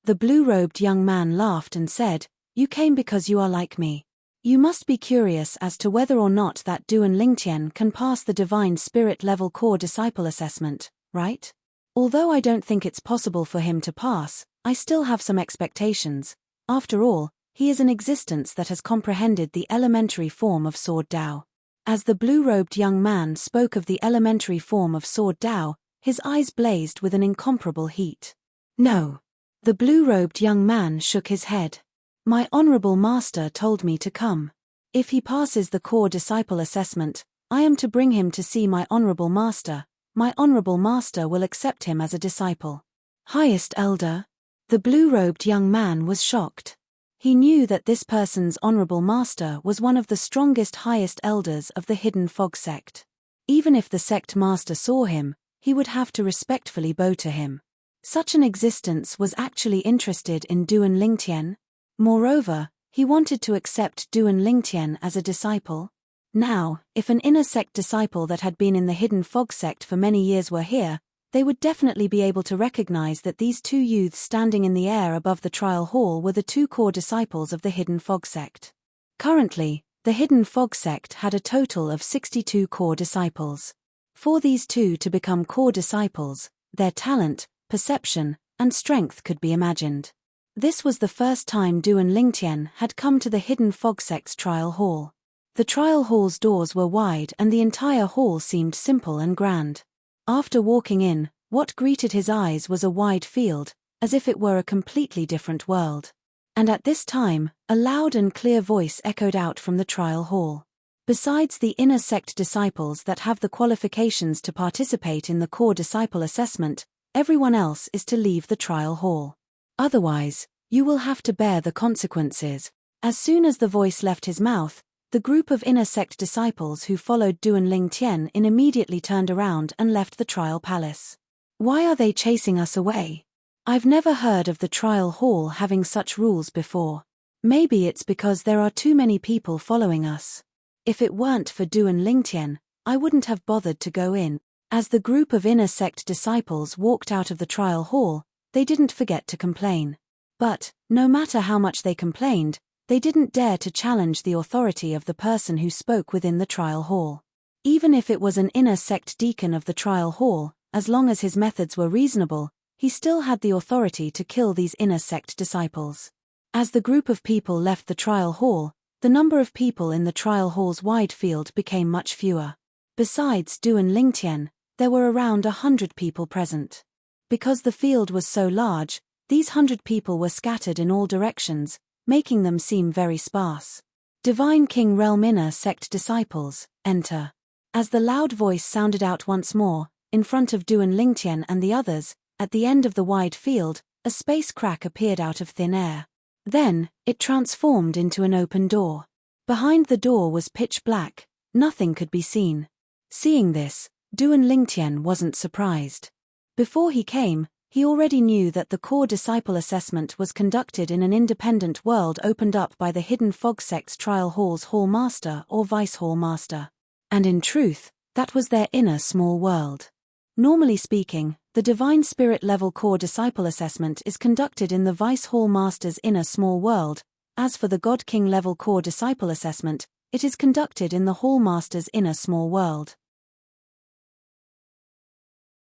[SPEAKER 1] The blue-robed young man laughed and said, "You came because you are like me. You must be curious as to whether or not that Duan Lingtian can pass the Divine Spirit Level Core Disciple Assessment, right? Although I don't think it's possible for him to pass, I still have some expectations. After all, he is an existence that has comprehended the elementary form of Sword Dao." As the blue-robed young man spoke of the elementary form of Sword Dao, his eyes blazed with an incomparable heat. "No." The blue-robed young man shook his head. "My honorable master told me to come. If he passes the core disciple assessment, I am to bring him to see my honorable master. My honorable master will accept him as a disciple." "Highest elder?" The blue-robed young man was shocked. He knew that this person's honorable master was one of the strongest highest elders of the Hidden Fog sect. Even if the sect master saw him, he would have to respectfully bow to him. Such an existence was actually interested in Duan Lingtian. Moreover, he wanted to accept Duan Lingtian as a disciple. Now, if an inner sect disciple that had been in the Hidden Fog sect for many years were here, they would definitely be able to recognize that these two youths standing in the air above the trial hall were the two core disciples of the Hidden Fog sect. Currently, the Hidden Fog sect had a total of 62 core disciples. For these two to become core disciples, their talent, perception, and strength could be imagined. This was the first time Duan Lingtian had come to the Hidden Fog sect's trial hall. The trial hall's doors were wide and the entire hall seemed simple and grand. After walking in, what greeted his eyes was a wide field, as if it were a completely different world. And at this time, a loud and clear voice echoed out from the trial hall. Besides the inner sect disciples that have the qualifications to participate in the core disciple assessment, everyone else is to leave the trial hall. Otherwise, you will have to bear the consequences. As soon as the voice left his mouth, the group of inner sect disciples who followed Duan Lingtian in immediately turned around and left the trial palace. "Why are they chasing us away? I've never heard of the trial hall having such rules before. Maybe it's because there are too many people following us. If it weren't for Duan Lingtian, I wouldn't have bothered to go in." As the group of inner sect disciples walked out of the trial hall, they didn't forget to complain. But, no matter how much they complained, they didn't dare to challenge the authority of the person who spoke within the trial hall. Even if it was an inner sect deacon of the trial hall, as long as his methods were reasonable, he still had the authority to kill these inner sect disciples. As the group of people left the trial hall, the number of people in the trial hall's wide field became much fewer. Besides Duan Lingtian, there were around 100 people present. Because the field was so large, these 100 people were scattered in all directions, making them seem very sparse. "Divine King Realm Inner Sect Disciples, enter." As the loud voice sounded out once more, in front of Duan Lingtian and the others, at the end of the wide field, a space crack appeared out of thin air. Then, it transformed into an open door. Behind the door was pitch black, nothing could be seen. Seeing this, Duan Lingtian wasn't surprised. Before he came, he already knew that the core disciple assessment was conducted in an independent world opened up by the Hidden Fog sect's trial hall's hall master or vice hall master. And in truth, that was their inner small world. Normally speaking, the Divine Spirit level core disciple assessment is conducted in the vice hall master's inner small world. As for the God King level core disciple assessment, it is conducted in the hall master's inner small world.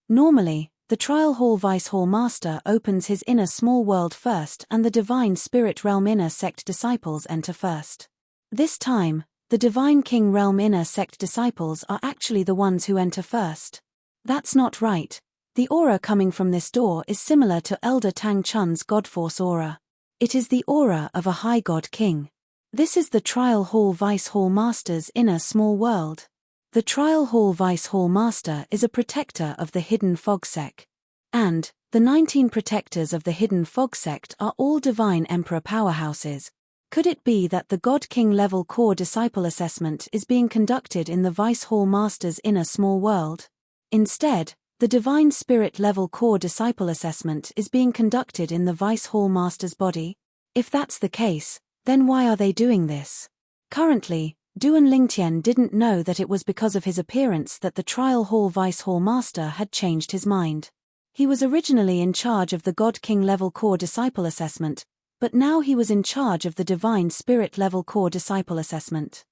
[SPEAKER 1] Normally, the trial hall vice hall master opens his inner small world first and the Divine Spirit Realm Inner Sect disciples enter first. This time, the Divine King Realm Inner Sect disciples are actually the ones who enter first. That's not right. The aura coming from this door is similar to Elder Tang Chun's Godforce aura. It is the aura of a High God King. This is the Trial Hall Vice Hall Master's inner small world. The Trial Hall Vice Hall Master is a protector of the Hidden Fog sect. And, the 19 protectors of the Hidden Fog sect are all Divine Emperor powerhouses. Could it be that the God King level core disciple assessment is being conducted in the Vice Hall Master's inner small world? Instead, the Divine Spirit level core disciple assessment is being conducted in the Vice Hall Master's body? If that's the case, then why are they doing this? Currently, Duan Lingtian didn't know that it was because of his appearance that the trial hall vice hall master had changed his mind. He was originally in charge of the God King level core disciple assessment, but now he was in charge of the Divine Spirit level core disciple assessment.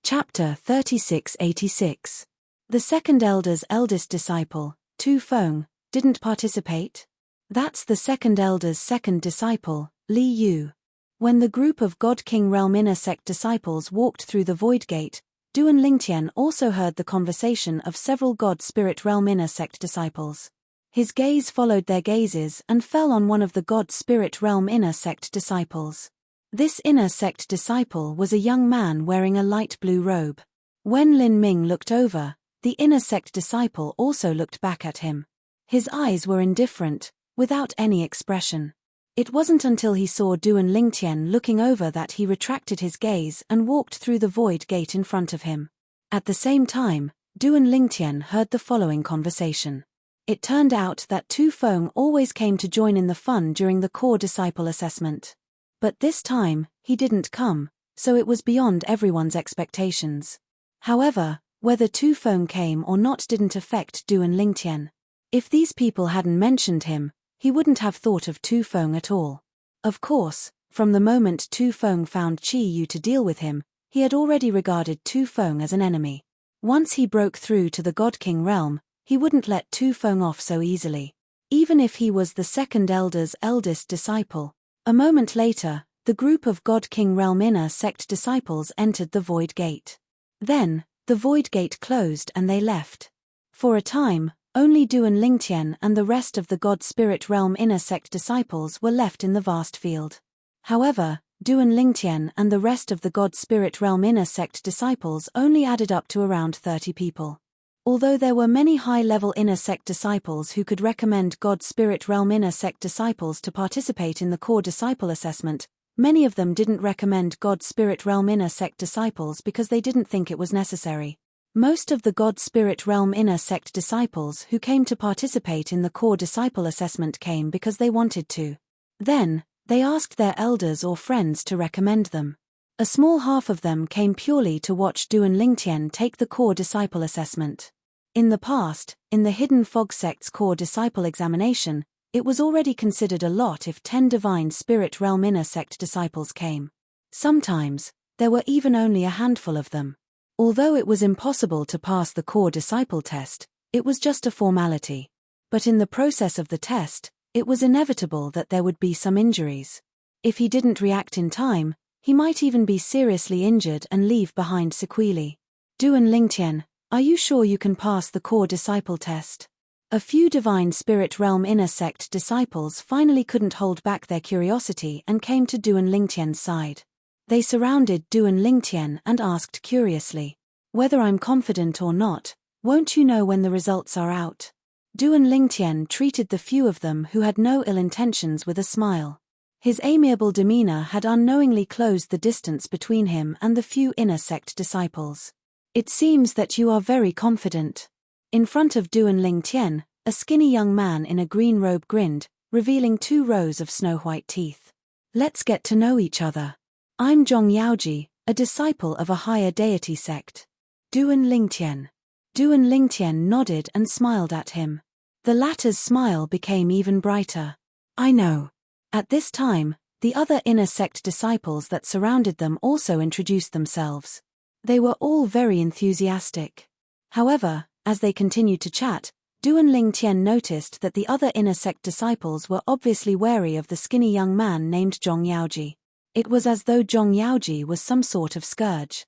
[SPEAKER 1] Chapter 3686. The second elder's eldest disciple, Tu Feng, didn't participate? That's the second elder's second disciple, Li Yu. When the group of God King Realm Inner Sect disciples walked through the Void Gate, Duan Lingtian also heard the conversation of several God Spirit Realm Inner Sect disciples. His gaze followed their gazes and fell on one of the God Spirit Realm Inner Sect disciples. This Inner Sect disciple was a young man wearing a light blue robe. When Lin Ming looked over, the Inner Sect disciple also looked back at him. His eyes were indifferent, without any expression. It wasn't until he saw Duan Lingtian looking over that he retracted his gaze and walked through the Void Gate in front of him. At the same time, Duan Lingtian heard the following conversation. It turned out that Tu Feng always came to join in the fun during the core disciple assessment. But this time, he didn't come, so it was beyond everyone's expectations. However, whether Tu Feng came or not didn't affect Duan Lingtian. If these people hadn't mentioned him, he wouldn't have thought of Tu Feng at all. Of course, from the moment Tu Feng found Qi Yu to deal with him, he had already regarded Tu Feng as an enemy. Once he broke through to the God King realm, he wouldn't let Tu Feng off so easily. Even if he was the second elder's eldest disciple. A moment later, the group of God King Realm Inner Sect disciples entered the Void Gate. Then, the Void Gate closed and they left. For a time, only Duan Lingtian and the rest of the God Spirit Realm Inner Sect disciples were left in the vast field. However, Duan Lingtian and the rest of the God Spirit Realm Inner Sect disciples only added up to around 30 people. Although there were many high-level Inner Sect disciples who could recommend God Spirit Realm Inner Sect disciples to participate in the core disciple assessment, many of them didn't recommend God Spirit Realm Inner Sect disciples because they didn't think it was necessary. Most of the God Spirit Realm Inner Sect disciples who came to participate in the core disciple assessment came because they wanted to. Then, they asked their elders or friends to recommend them. A small half of them came purely to watch Duan Lingtian take the core disciple assessment. In the past, in the Hidden Fog Sect's core disciple examination, it was already considered a lot if 10 Divine Spirit Realm Inner Sect disciples came. Sometimes, there were even only a handful of them. Although it was impossible to pass the core disciple test, it was just a formality. But in the process of the test, it was inevitable that there would be some injuries. If he didn't react in time, he might even be seriously injured and leave behind sequelae. Duan Lingtian, are you sure you can pass the core disciple test? A few Divine Spirit Realm Inner Sect disciples finally couldn't hold back their curiosity and came to Duan Lingtian's side. They surrounded Duan Lingtian and asked curiously, "Whether I'm confident or not, won't you know when the results are out?" Duan Lingtian treated the few of them who had no ill intentions with a smile. His amiable demeanor had unknowingly closed the distance between him and the few Inner Sect disciples. "It seems that you are very confident." In front of Duan Lingtian, a skinny young man in a green robe grinned, revealing 2 rows of snow-white teeth. "Let's get to know each other. I'm Zhong Yaoji, a disciple of a higher deity sect." Duan Lingtian. Duan Lingtian nodded and smiled at him. The latter's smile became even brighter. "I know." At this time, the other Inner Sect disciples that surrounded them also introduced themselves. They were all very enthusiastic. However, as they continued to chat, Duan Lingtian noticed that the other Inner Sect disciples were obviously wary of the skinny young man named Zhong Yaoji. It was as though Zhong Yaoji was some sort of scourge.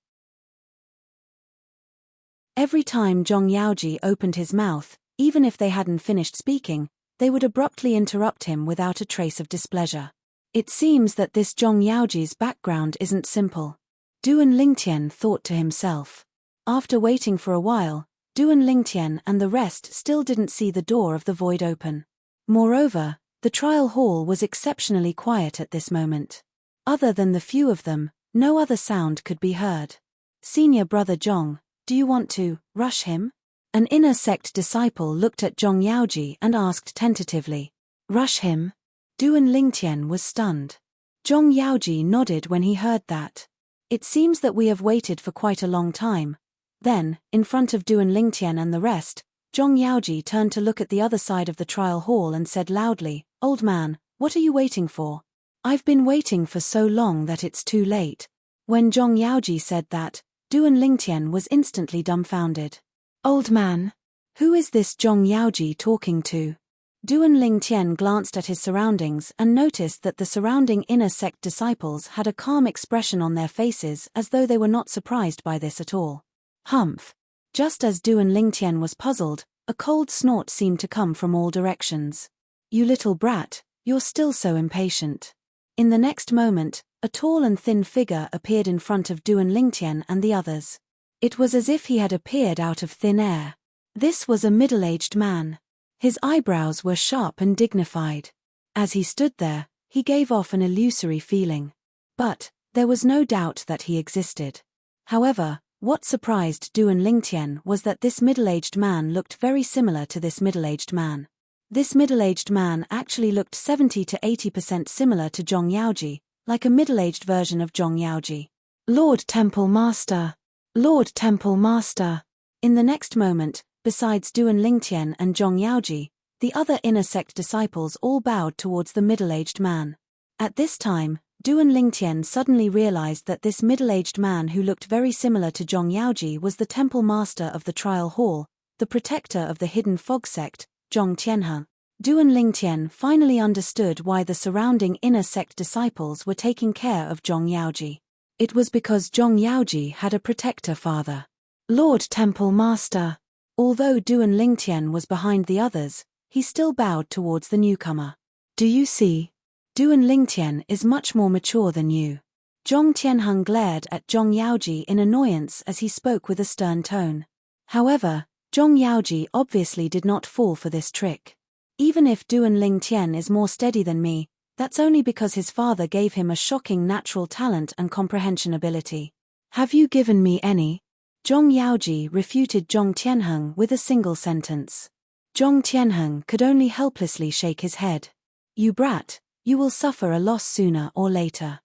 [SPEAKER 1] Every time Zhong Yaoji opened his mouth, even if they hadn't finished speaking, they would abruptly interrupt him without a trace of displeasure. It seems that this Zhong Yaoji's background isn't simple. Duan Lingtian thought to himself. After waiting for a while, Duan Lingtian and the rest still didn't see the door of the void open. Moreover, the trial hall was exceptionally quiet at this moment. Other than the few of them, no other sound could be heard. "Senior brother Zhong, do you want to rush him?" An Inner Sect disciple looked at Zhong Yaoji and asked tentatively. "Rush him?" Duan Lingtian was stunned. Zhong Yaoji nodded when he heard that. It seems that we have waited for quite a long time. Then, in front of Duan Lingtian and the rest, Zhong Yaoji turned to look at the other side of the trial hall and said loudly, "Old man, what are you waiting for? I've been waiting for so long that it's too late." When Zhong Yaoji said that, Duan Lingtian was instantly dumbfounded. "Old man? Who is this Zhong Yaoji talking to?" Duan Lingtian glanced at his surroundings and noticed that the surrounding inner sect disciples had a calm expression on their faces as though they were not surprised by this at all. Humph! Just as Duan Lingtian was puzzled, a cold snort seemed to come from all directions. "You little brat, you're still so impatient." In the next moment, a tall and thin figure appeared in front of Duan Lingtian and the others. It was as if he had appeared out of thin air. This was a middle-aged man. His eyebrows were sharp and dignified. As he stood there, he gave off an illusory feeling. But there was no doubt that he existed. However, what surprised Duan Lingtian was that this middle-aged man looked very similar to this middle-aged man. This middle-aged man actually looked 70 to 80% similar to Zhong Yaoji, like a middle-aged version of Zhong Yaoji. "Lord Temple Master! Lord Temple Master!" In the next moment, besides Duan Lingtian and Zhong Yaoji, the other inner sect disciples all bowed towards the middle-aged man. At this time, Duan Lingtian suddenly realized that this middle-aged man who looked very similar to Zhong Yaoji was the temple master of the trial hall, the protector of the hidden fog sect, Zhong Tianheng. Duan Lingtian finally understood why the surrounding inner sect disciples were taking care of Zhong Yaoji. It was because Zhong Yaoji had a protector father. "Lord Temple Master!" Although Duan Lingtian was behind the others, he still bowed towards the newcomer. "Do you see? Duan Lingtian is much more mature than you." Zhong Tianheng glared at Zhong Yaoji in annoyance as he spoke with a stern tone. However, Zhong Yaoji obviously did not fall for this trick. "Even if Duan Lingtian is more steady than me, that's only because his father gave him a shocking natural talent and comprehension ability. Have you given me any?" Zhong Yaoji refuted Zhong Tianheng with a single sentence. Zhong Tianheng could only helplessly shake his head. "You brat, you will suffer a loss sooner or later."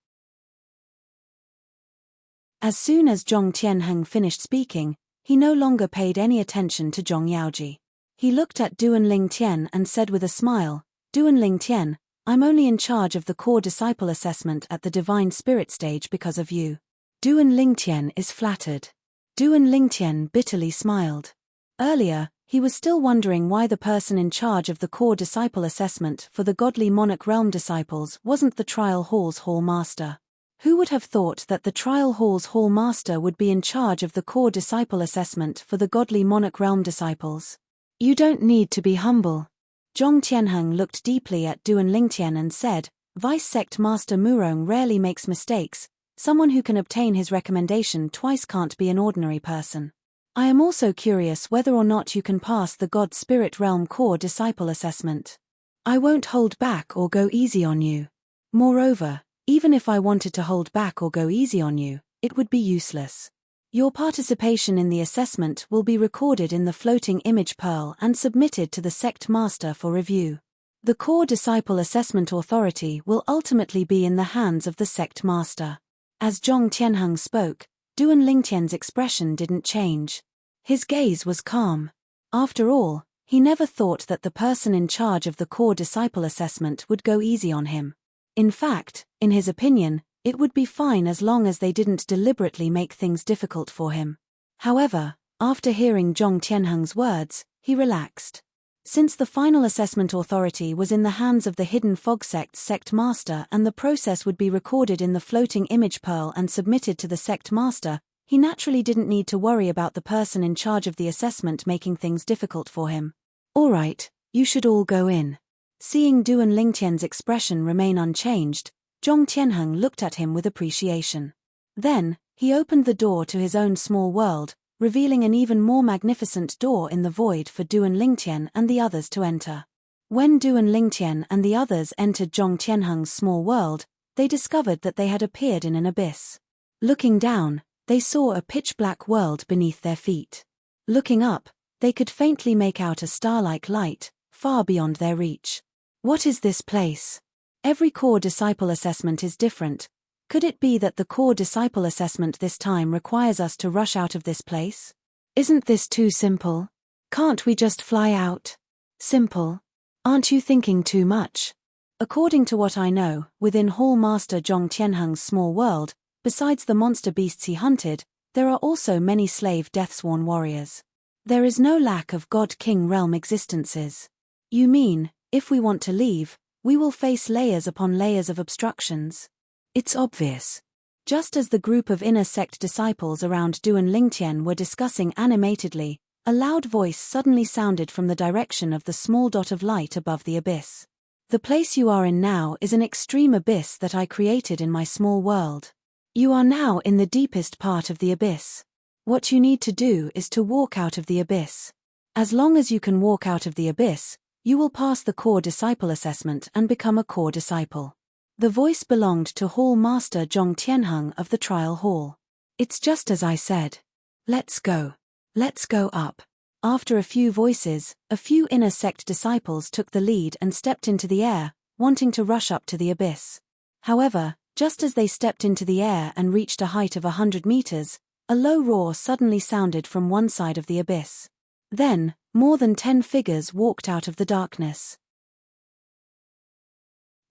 [SPEAKER 1] As soon as Zhong Tianheng finished speaking, he no longer paid any attention to Zhong Yaoji. He looked at Duan Lingtian and said with a smile, "Duan Lingtian, I'm only in charge of the core disciple assessment at the divine spirit stage because of you." Duan Lingtian is flattered. Duan Lingtian bitterly smiled. Earlier, he was still wondering why the person in charge of the core disciple assessment for the godly Monarch realm disciples wasn't the trial hall's hall master. Who would have thought that the trial hall's hall master would be in charge of the core disciple assessment for the godly Monarch realm disciples? "You don't need to be humble." Zhong Tianheng looked deeply at Duan Lingtian and said, "Vice Sect Master Murong rarely makes mistakes. Someone who can obtain his recommendation twice can't be an ordinary person. I am also curious whether or not you can pass the God Spirit Realm Core Disciple Assessment. I won't hold back or go easy on you. Moreover, even if I wanted to hold back or go easy on you, it would be useless. Your participation in the assessment will be recorded in the floating image pearl and submitted to the sect master for review. The Core Disciple Assessment Authority will ultimately be in the hands of the sect master." As Zhong Tianheng spoke, Duan Lingtian's expression didn't change. His gaze was calm. After all, he never thought that the person in charge of the core disciple assessment would go easy on him. In fact, in his opinion, it would be fine as long as they didn't deliberately make things difficult for him. However, after hearing Zhong Tianheng's words, he relaxed. Since the final assessment authority was in the hands of the Hidden Fog Sect's sect master and the process would be recorded in the floating image pearl and submitted to the sect master, he naturally didn't need to worry about the person in charge of the assessment making things difficult for him. "All right, you should all go in." Seeing Duan Lingtian's expression remain unchanged, Zhong Tianheng looked at him with appreciation. Then, he opened the door to his own small world, revealing an even more magnificent door in the void for Duan Lingtian and the others to enter. When Duan Lingtian and the others entered Zhong Tianheng's small world, they discovered that they had appeared in an abyss. Looking down, they saw a pitch-black world beneath their feet. Looking up, they could faintly make out a star-like light, far beyond their reach. "What is this place?" Every core disciple assessment is different. Could it be that the core disciple assessment this time requires us to rush out of this place? Isn't this too simple? Can't we just fly out? Simple? Aren't you thinking too much? According to what I know, within Hall Master Zhong Tianheng's small world, besides the monster beasts he hunted, there are also many slave deathsworn warriors. There is no lack of God-King realm existences. You mean, if we want to leave, we will face layers upon layers of obstructions? It's obvious. Just as the group of inner sect disciples around Duan Lingtian were discussing animatedly, a loud voice suddenly sounded from the direction of the small dot of light above the abyss. The place you are in now is an extreme abyss that I created in my small world. You are now in the deepest part of the abyss. What you need to do is to walk out of the abyss. As long as you can walk out of the abyss, you will pass the core disciple assessment and become a core disciple. The voice belonged to Hall Master Zhong Tianheng of the Trial Hall. It's just as I said. Let's go. Let's go up. After a few voices, a few inner sect disciples took the lead and stepped into the air, wanting to rush up to the abyss. However, just as they stepped into the air and reached a height of 100 meters, a low roar suddenly sounded from one side of the abyss. Then, more than 10 figures walked out of the darkness.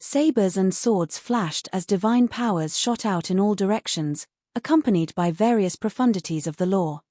[SPEAKER 1] Sabers and swords flashed as divine powers shot out in all directions, accompanied by various profundities of the law.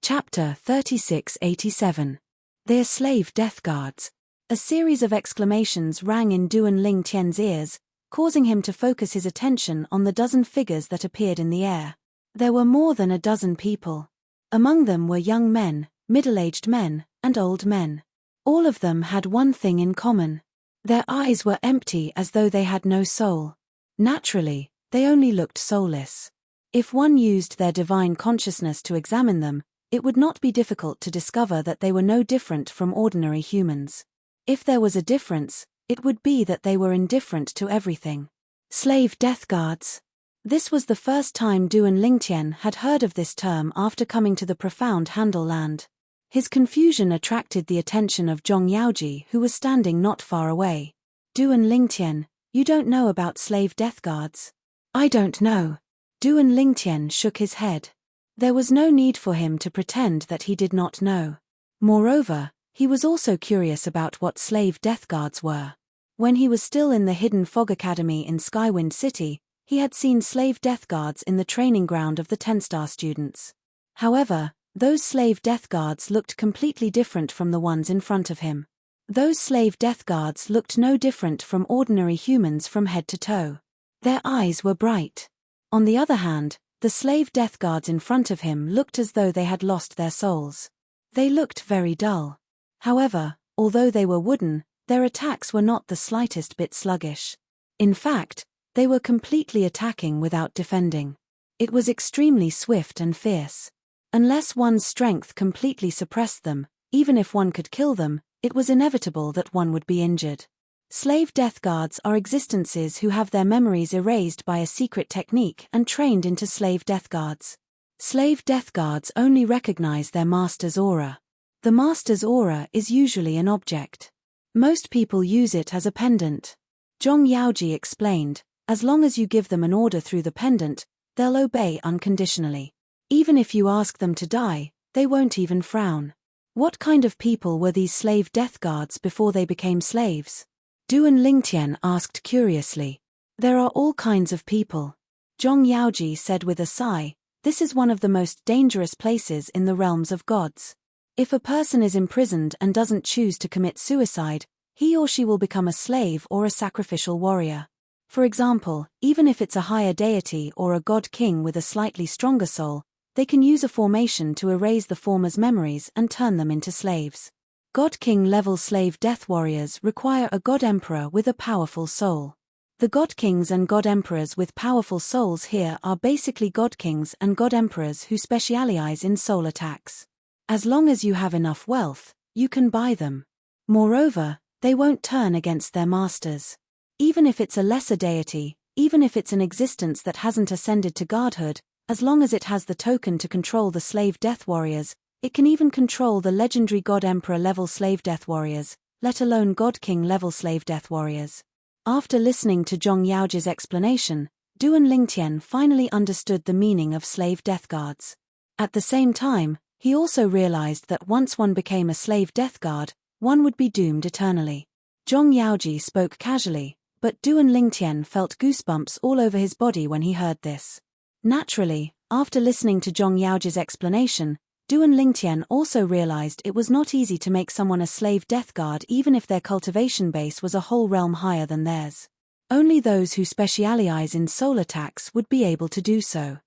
[SPEAKER 1] Chapter 3687. Their Slave Death Guards. A series of exclamations rang in Duan Lingtian's ears, causing him to focus his attention on the dozen figures that appeared in the air. There were more than a dozen people. Among them were young men, middle-aged men, and old men. All of them had one thing in common. Their eyes were empty as though they had no soul. Naturally, they only looked soulless. If one used their divine consciousness to examine them, it would not be difficult to discover that they were no different from ordinary humans. If there was a difference, it would be that they were indifferent to everything. Slave death guards. This was the first time Duan Lingtian had heard of this term after coming to the profound Handle land. His confusion attracted the attention of Zhong Yaoji, who was standing not far away. Duan Lingtian, you don't know about slave death guards? I don't know. Duan Lingtian shook his head. There was no need for him to pretend that he did not know. Moreover, he was also curious about what slave death guards were. When he was still in the Hidden Fog Academy in Skywind City, he had seen slave death guards in the training ground of the 10-star students. However, those slave death guards looked completely different from the ones in front of him. Those slave death guards looked no different from ordinary humans from head to toe. Their eyes were bright. On the other hand, the slave death guards in front of him looked as though they had lost their souls. They looked very dull. However, although they were wooden, their attacks were not the slightest bit sluggish. In fact, they were completely attacking without defending. It was extremely swift and fierce. Unless one's strength completely suppressed them, even if one could kill them, it was inevitable that one would be injured. Slave death guards are existences who have their memories erased by a secret technique and trained into slave death guards. Slave death guards only recognize their master's aura. The master's aura is usually an object. Most people use it as a pendant. Zhong Yaoji explained, as long as you give them an order through the pendant, they'll obey unconditionally. Even if you ask them to die, they won't even frown. What kind of people were these slave death guards before they became slaves? Duan Lingtian asked curiously. There are all kinds of people. Zhong Yaoji said with a sigh, this is one of the most dangerous places in the realms of gods. If a person is imprisoned and doesn't choose to commit suicide, he or she will become a slave or a sacrificial warrior. For example, even if it's a higher deity or a god king with a slightly stronger soul, they can use a formation to erase the former's memories and turn them into slaves. God King level slave death warriors require a God Emperor with a powerful soul. The God Kings and God Emperors with powerful souls here are basically God Kings and God Emperors who specialize in soul attacks. As long as you have enough wealth, you can buy them. Moreover, they won't turn against their masters. Even if it's a lesser deity, even if it's an existence that hasn't ascended to godhood, as long as it has the token to control the slave death warriors, It can even control the legendary God Emperor level slave death warriors, let alone God King level slave death warriors. After listening to Zhong Yaoji's explanation, Duan Lingtian finally understood the meaning of slave death guards. At the same time, he also realized that once one became a slave death guard, one would be doomed eternally. Zhong Yaoji spoke casually, but Duan Lingtian felt goosebumps all over his body when he heard this. Naturally, after listening to Zhong Yaoji's explanation, Duan Lingtian also realized it was not easy to make someone a slave death guard even if their cultivation base was a whole realm higher than theirs. Only those who specialize in soul attacks would be able to do so.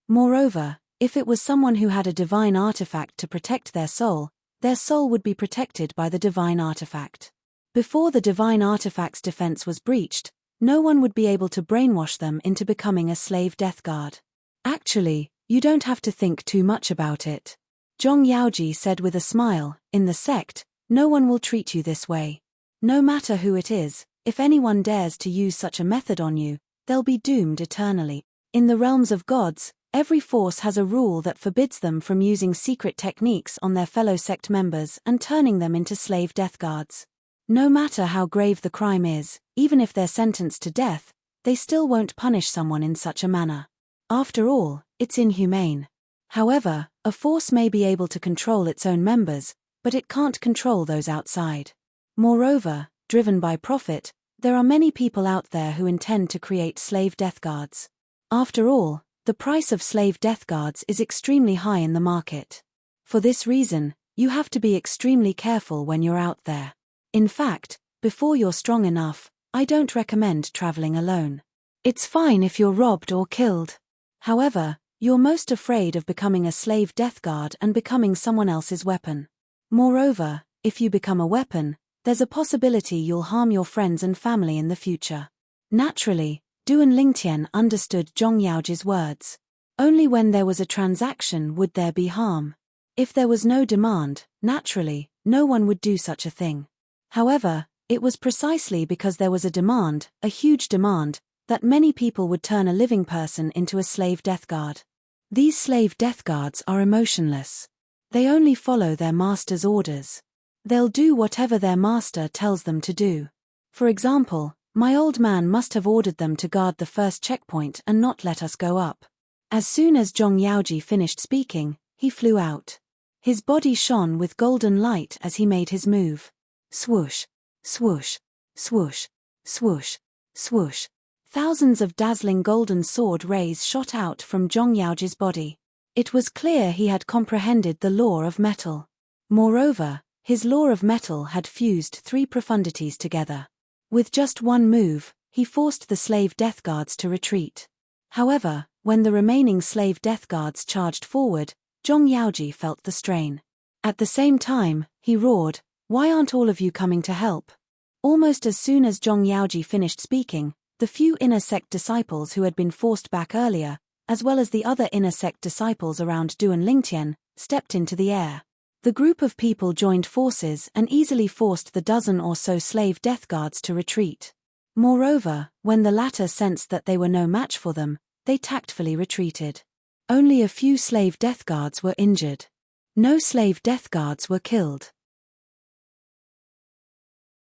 [SPEAKER 1] Moreover, if it was someone who had a divine artifact to protect their soul would be protected by the divine artifact. Before the divine artifact's defense was breached, no one would be able to brainwash them into becoming a slave death guard. Actually, you don't have to think too much about it. Zhong Yaoji said with a smile, in the sect, no one will treat you this way. No matter who it is, if anyone dares to use such a method on you, they'll be doomed eternally. In the realms of gods, every force has a rule that forbids them from using secret techniques on their fellow sect members and turning them into slave death guards. No matter how grave the crime is, even if they're sentenced to death, they still won't punish someone in such a manner. After all, it's inhumane. However, a force may be able to control its own members, but it can't control those outside. Moreover, driven by profit, there are many people out there who intend to create slave death guards. After all, the price of slave death guards is extremely high in the market. For this reason, you have to be extremely careful when you're out there. In fact, before you're strong enough, I don't recommend traveling alone. It's fine if you're robbed or killed. However, you're most afraid of becoming a slave death guard and becoming someone else's weapon. Moreover, if you become a weapon, there's a possibility you'll harm your friends and family in the future. Naturally, Duan Lingtian understood Zhong Yaoji's words. Only when there was a transaction would there be harm. If there was no demand, naturally, no one would do such a thing. However, it was precisely because there was a demand, a huge demand, that many people would turn a living person into a slave death guard. These slave death guards are emotionless. They only follow their master's orders. They'll do whatever their master tells them to do. For example, my old man must have ordered them to guard the first checkpoint and not let us go up. As soon as Zhong Yaoji finished speaking, he flew out. His body shone with golden light as he made his move. Swoosh, swoosh, swoosh, swoosh, swoosh. Thousands of dazzling golden sword rays shot out from Zhong Yaoji's body. It was clear he had comprehended the law of metal. Moreover, his law of metal had fused three profundities together. With just one move, he forced the slave death guards to retreat. However, when the remaining slave death guards charged forward, Zhong Yaoji felt the strain. At the same time, he roared, "Why aren't all of you coming to help?" Almost as soon as Zhong Yaoji finished speaking, the few inner sect disciples who had been forced back earlier, as well as the other inner sect disciples around Duan Lingtian, stepped into the air. The group of people joined forces and easily forced the dozen or so slave death guards to retreat. Moreover, when the latter sensed that they were no match for them, they tactfully retreated. Only a few slave death guards were injured. No slave death guards were killed.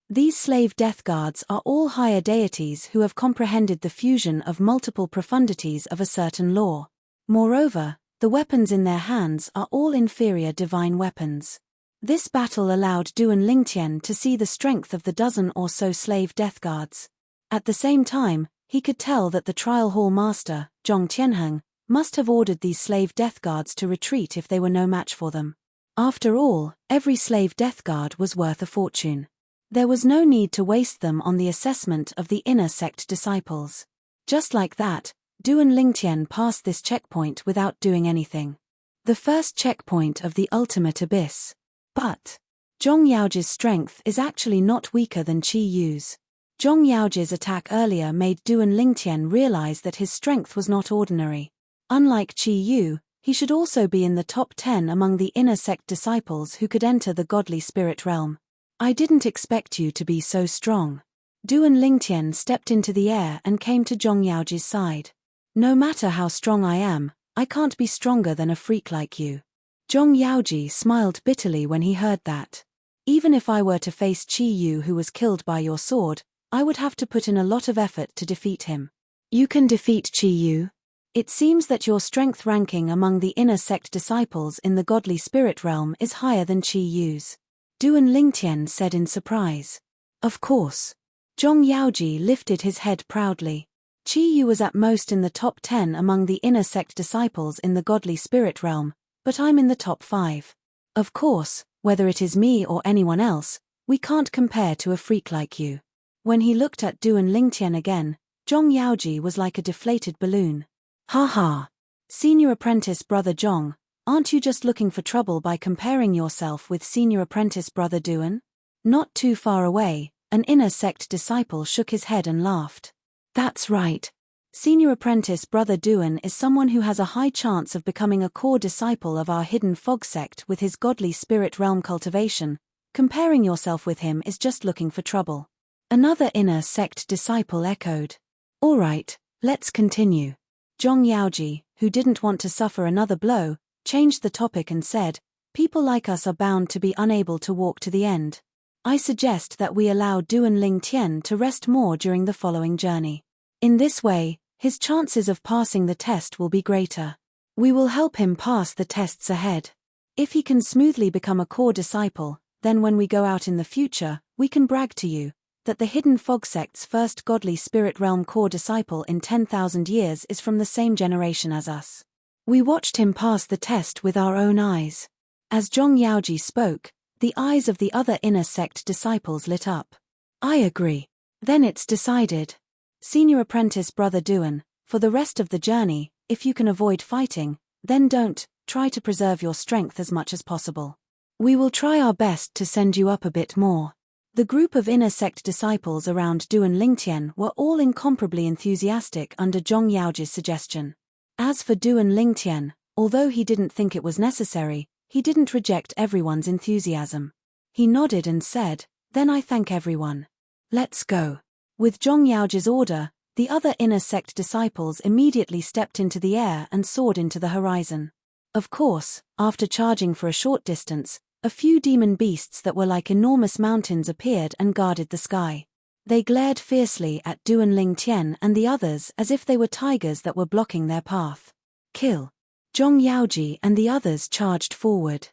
[SPEAKER 1] These slave death guards are all higher deities who have comprehended the fusion of multiple profundities of a certain law. Moreover, the weapons in their hands are all inferior divine weapons. This battle allowed Duan Lingtian to see the strength of the dozen or so slave death guards. At the same time, he could tell that the trial hall master, Zhong Tianheng, must have ordered these slave death guards to retreat if they were no match for them. After all, every slave death guard was worth a fortune. There was no need to waste them on the assessment of the inner sect disciples. Just like that, Duan Lingtian passed this checkpoint without doing anything. The first checkpoint of the ultimate abyss. But Zhong Yaoji's strength is actually not weaker than Qi Yu's. Zhong Yaoji's attack earlier made Duan Lingtian realize that his strength was not ordinary. Unlike Qi Yu, he should also be in the top 10 among the inner sect disciples who could enter the godly spirit realm. "I didn't expect you to be so strong." Duan Lingtian stepped into the air and came to Zhong Yaoji's side. "No matter how strong I am, I can't be stronger than a freak like you. Zhong Yaoji smiled bitterly when he heard that. Even if I were to face Qi Yu who was killed by your sword, I would have to put in a lot of effort to defeat him. You can defeat Qi Yu? It seems that your strength ranking among the inner sect disciples in the godly spirit realm is higher than Qi Yu's. Duan Lingtian said in surprise. Of course. Zhong Yaoji lifted his head proudly. Qi Yu was at most in the top 10 among the inner sect disciples in the godly spirit realm, but I'm in the top 5. Of course, whether it is me or anyone else, we can't compare to a freak like you. When he looked at Duan Lingtian again, Zhong Yaoji was like a deflated balloon. Ha ha. Senior apprentice brother Zhong, aren't you just looking for trouble by comparing yourself with senior apprentice brother Duan? Not too far away, an inner sect disciple shook his head and laughed. That's right. Senior apprentice brother Duan is someone who has a high chance of becoming a core disciple of our hidden fog sect with his godly spirit realm cultivation. Comparing yourself with him is just looking for trouble. Another inner sect disciple echoed. All right, let's continue. Zhong Yaoji, who didn't want to suffer another blow, changed the topic and said, people like us are bound to be unable to walk to the end. I suggest that we allow Duan Lingtian to rest more during the following journey. In this way, his chances of passing the test will be greater. We will help him pass the tests ahead. If he can smoothly become a core disciple, then when we go out in the future, we can brag to you that the hidden fog sect's first godly spirit realm core disciple in 10,000 years is from the same generation as us. We watched him pass the test with our own eyes. As Zhong Yaoji spoke, the eyes of the other inner sect disciples lit up. I agree. Then it's decided. Senior apprentice brother Duan, for the rest of the journey, if you can avoid fighting, then don't, try to preserve your strength as much as possible. We will try our best to send you up a bit more. The group of inner sect disciples around Duan Lingtian were all incomparably enthusiastic under Zhong Yaoji's suggestion. As for Duan Lingtian, although he didn't think it was necessary, he didn't reject everyone's enthusiasm. He nodded and said, then I thank everyone. Let's go. With Zhong Yaoji's order, the other inner sect disciples immediately stepped into the air and soared into the horizon. Of course, after charging for a short distance, a few demon beasts that were like enormous mountains appeared and guarded the sky. They glared fiercely at Duan Lingtian and the others as if they were tigers that were blocking their path. Kill. Zhong Yaoji and the others charged forward.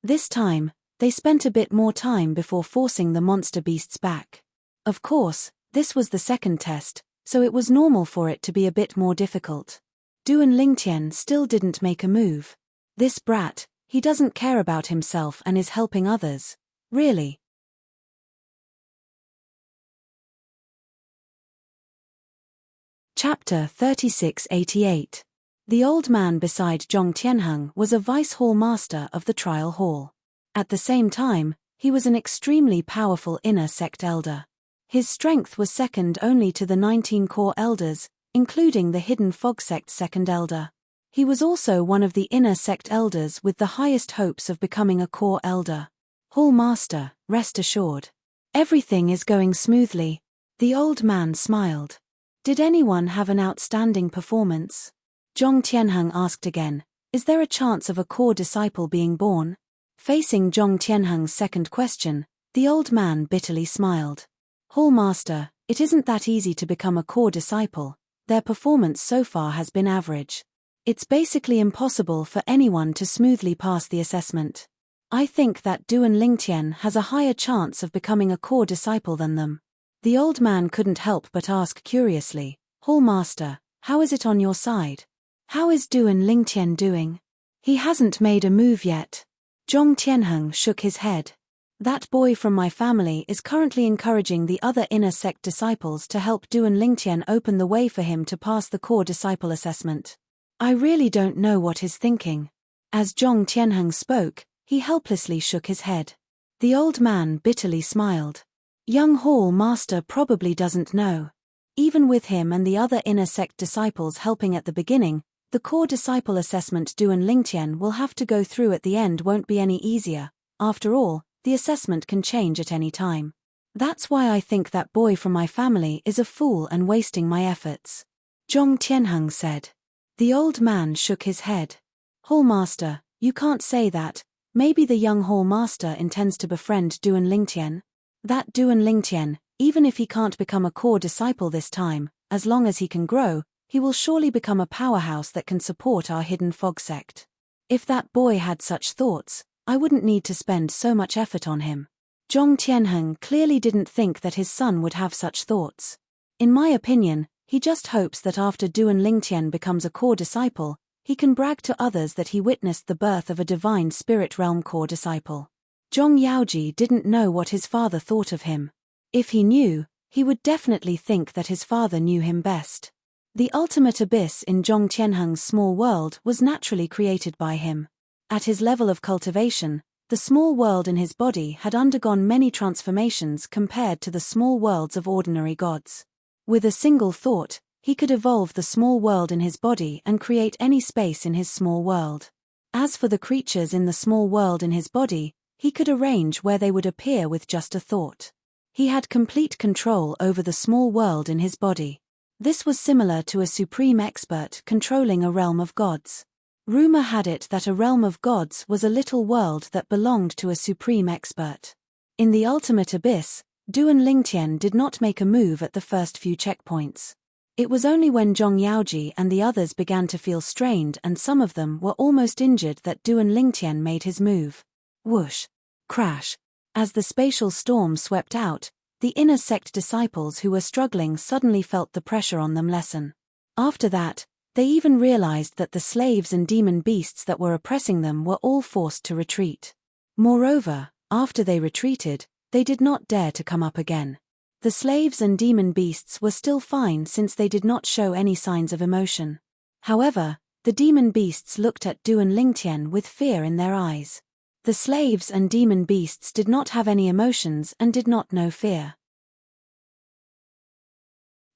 [SPEAKER 1] This time, they spent a bit more time before forcing the monster beasts back. Of course, this was the second test, so it was normal for it to be a bit more difficult. Duan Lingtian still didn't make a move. This brat, he doesn't care about himself and is helping others. Really? Chapter 3688. The old man beside Zhong Tianheng was a vice hall master of the trial hall. At the same time, he was an extremely powerful inner sect elder. His strength was second only to the 19 core elders, including the hidden fog sect's second elder. He was also one of the inner sect elders with the highest hopes of becoming a core elder. Hall master, rest assured. Everything is going smoothly. The old man smiled. Did anyone have an outstanding performance? Zhong Tianheng asked again, is there a chance of a core disciple being born? Facing Zhong Tianheng's second question, the old man bitterly smiled. Hall master, it isn't that easy to become a core disciple. Their performance so far has been average. It's basically impossible for anyone to smoothly pass the assessment. I think that Duan Lingtian has a higher chance of becoming a core disciple than them. The old man couldn't help but ask curiously, Hall master, how is it on your side? How is Duan Lingtian doing? He hasn't made a move yet. Zhong Tianheng shook his head. That boy from my family is currently encouraging the other inner sect disciples to help Duan Lingtian open the way for him to pass the core disciple assessment. I really don't know what he's thinking. As Zhong Tianheng spoke, he helplessly shook his head. The old man bitterly smiled. Young Hall master probably doesn't know. Even with him and the other inner sect disciples helping at the beginning, the core disciple assessment Duan Lingtian will have to go through at the end won't be any easier. After all, the assessment can change at any time. That's why I think that boy from my family is a fool and wasting my efforts. Zhong Tianheng said. The old man shook his head. Hallmaster, you can't say that. Maybe the young Hallmaster intends to befriend Duan Lingtian. That Duan Lingtian, even if he can't become a core disciple this time, as long as he can grow, he will surely become a powerhouse that can support our hidden fog sect. If that boy had such thoughts, I wouldn't need to spend so much effort on him. Zhong Tianheng clearly didn't think that his son would have such thoughts. In my opinion, he just hopes that after Duan Lingtian becomes a core disciple, he can brag to others that he witnessed the birth of a divine spirit realm core disciple. Zhong Yaoji didn't know what his father thought of him. If he knew, he would definitely think that his father knew him best. The ultimate abyss in Zhong Tianheng's small world was naturally created by him. At his level of cultivation, the small world in his body had undergone many transformations compared to the small worlds of ordinary gods. With a single thought, he could evolve the small world in his body and create any space in his small world. As for the creatures in the small world in his body, he could arrange where they would appear with just a thought. He had complete control over the small world in his body. This was similar to a supreme expert controlling a realm of gods. Rumor had it that a realm of gods was a little world that belonged to a supreme expert. In the ultimate abyss, Duan Lingtian did not make a move at the first few checkpoints. It was only when Zhong Yaoji and the others began to feel strained and some of them were almost injured that Duan Lingtian made his move. Whoosh! Crash! As the spatial storm swept out, the inner sect disciples who were struggling suddenly felt the pressure on them lessen. After that, they even realized that the slaves and demon beasts that were oppressing them were all forced to retreat. Moreover, after they retreated, they did not dare to come up again. The slaves and demon beasts were still fine since they did not show any signs of emotion. However, the demon beasts looked at Duan Lingtian with fear in their eyes. The slaves and demon beasts did not have any emotions and did not know fear.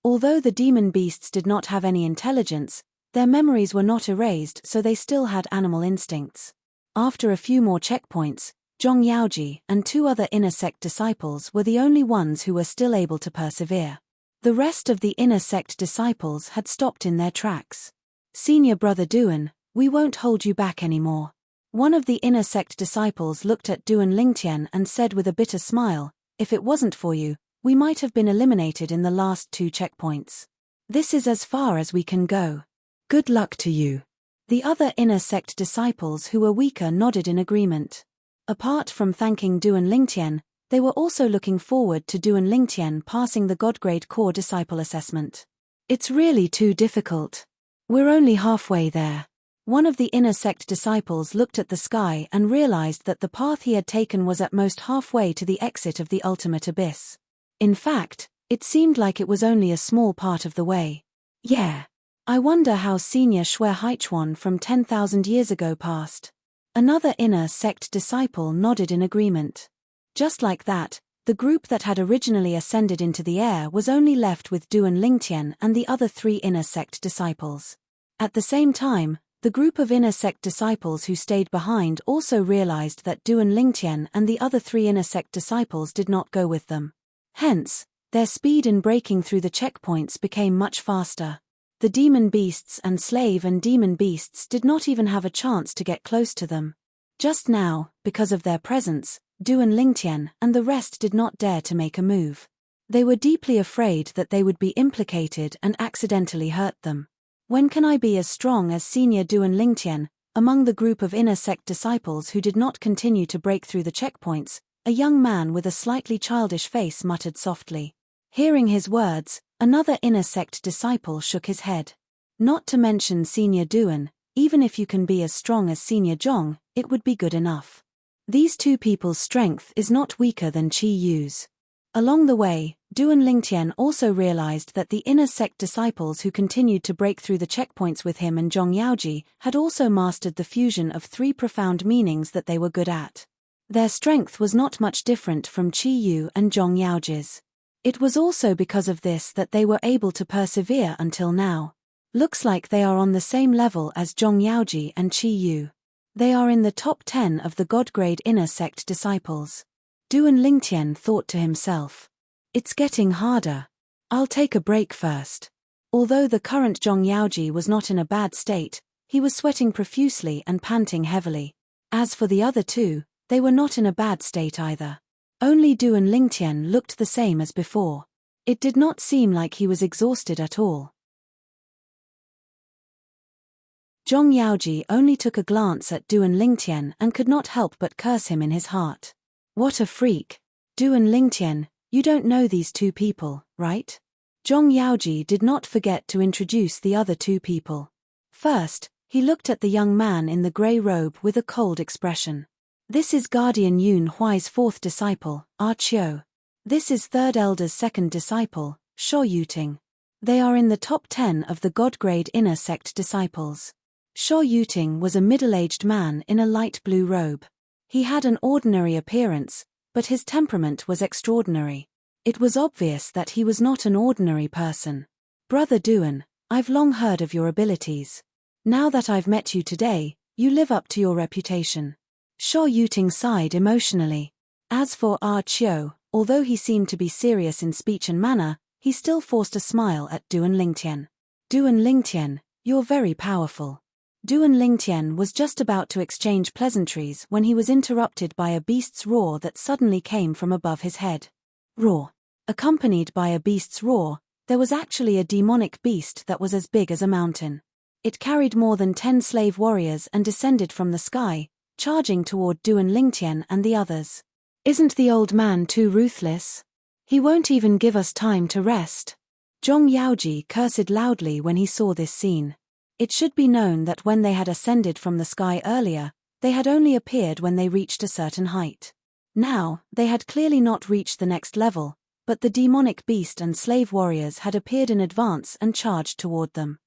[SPEAKER 1] Although the demon beasts did not have any intelligence, their memories were not erased, so they still had animal instincts. After a few more checkpoints, Zhong Yaoji and 2 other inner sect disciples were the only ones who were still able to persevere. The rest of the inner sect disciples had stopped in their tracks. Senior brother Duan, we won't hold you back anymore. One of the inner sect disciples looked at Duan Lingtian and said with a bitter smile, if it wasn't for you, we might have been eliminated in the last 2 checkpoints. This is as far as we can go. Good luck to you. The other inner sect disciples who were weaker nodded in agreement. Apart from thanking Duan Lingtian, they were also looking forward to Duan Lingtian passing the God-grade core disciple assessment. It's really too difficult. We're only halfway there. One of the inner sect disciples looked at the sky and realized that the path he had taken was at most halfway to the exit of the ultimate abyss. In fact, it seemed like it was only a small part of the way. Yeah. I wonder how Senior Shui Haichuan from 10,000 years ago passed. Another inner sect disciple nodded in agreement. Just like that, the group that had originally ascended into the air was only left with Duan Lingtian and the other 3 inner sect disciples. At the same time, the group of inner sect disciples who stayed behind also realized that Duan Lingtian and the other 3 inner sect disciples did not go with them. Hence, their speed in breaking through the checkpoints became much faster. The demon beasts and slave and demon beasts did not even have a chance to get close to them. Just now, because of their presence, Duan Lingtian and the rest did not dare to make a move. They were deeply afraid that they would be implicated and accidentally hurt them. When can I be as strong as Senior Duan Lingtian? Among the group of inner sect disciples who did not continue to break through the checkpoints, a young man with a slightly childish face muttered softly. Hearing his words, another inner sect disciple shook his head. Not to mention Senior Duan, even if you can be as strong as Senior Zhong, it would be good enough. These 2 people's strength is not weaker than Qi Yu's. Along the way, Duan Lingtian also realized that the inner sect disciples who continued to break through the checkpoints with him and Zhong Yaoji had also mastered the fusion of 3 profound meanings that they were good at. Their strength was not much different from Qi Yu and Zhong Yaoji's. It was also because of this that they were able to persevere until now. Looks like they are on the same level as Zhong Yaoji and Qi Yu. They are in the top 10 of the God-grade inner sect disciples. Duan Lingtian thought to himself. It's getting harder. I'll take a break first. Although the current Zhong Yaoji was not in a bad state, he was sweating profusely and panting heavily. As for the other two, they were not in a bad state either. Only Du and Lingtian looked the same as before. It did not seem like he was exhausted at all. Zhong Yaoji only took a glance at Du and Lingtian and could not help but curse him in his heart. What a freak! Du and Lingtian, you don't know these two people, right? Zhong Yaoji did not forget to introduce the other two people. First, he looked at the young man in the grey robe with a cold expression. This is Guardian Yun Huai's fourth disciple, Chiu. This is Third Elder's second disciple, Sho Yuting. They are in the top 10 of the God-grade inner sect disciples. Sho Yuting was a middle-aged man in a light blue robe. He had an ordinary appearance, but his temperament was extraordinary. It was obvious that he was not an ordinary person. Brother Duan, I've long heard of your abilities. Now that I've met you today, you live up to your reputation. Sho Yuting sighed emotionally. As for Chiu, although he seemed to be serious in speech and manner, he still forced a smile at Duan Lingtian. Duan Lingtian, you're very powerful. Duan Lingtian was just about to exchange pleasantries when he was interrupted by a beast's roar that suddenly came from above his head. Roar. Accompanied by a beast's roar, there was actually a demonic beast that was as big as a mountain. It carried more than 10 slave warriors and descended from the sky, charging toward Du and Lingtian and the others. Isn't the old man too ruthless? He won't even give us time to rest. Zhong Yaoji cursed loudly when he saw this scene. It should be known that when they had ascended from the sky earlier, they had only appeared when they reached a certain height. Now, they had clearly not reached the next level, but the demonic beast and slave warriors had appeared in advance and charged toward them.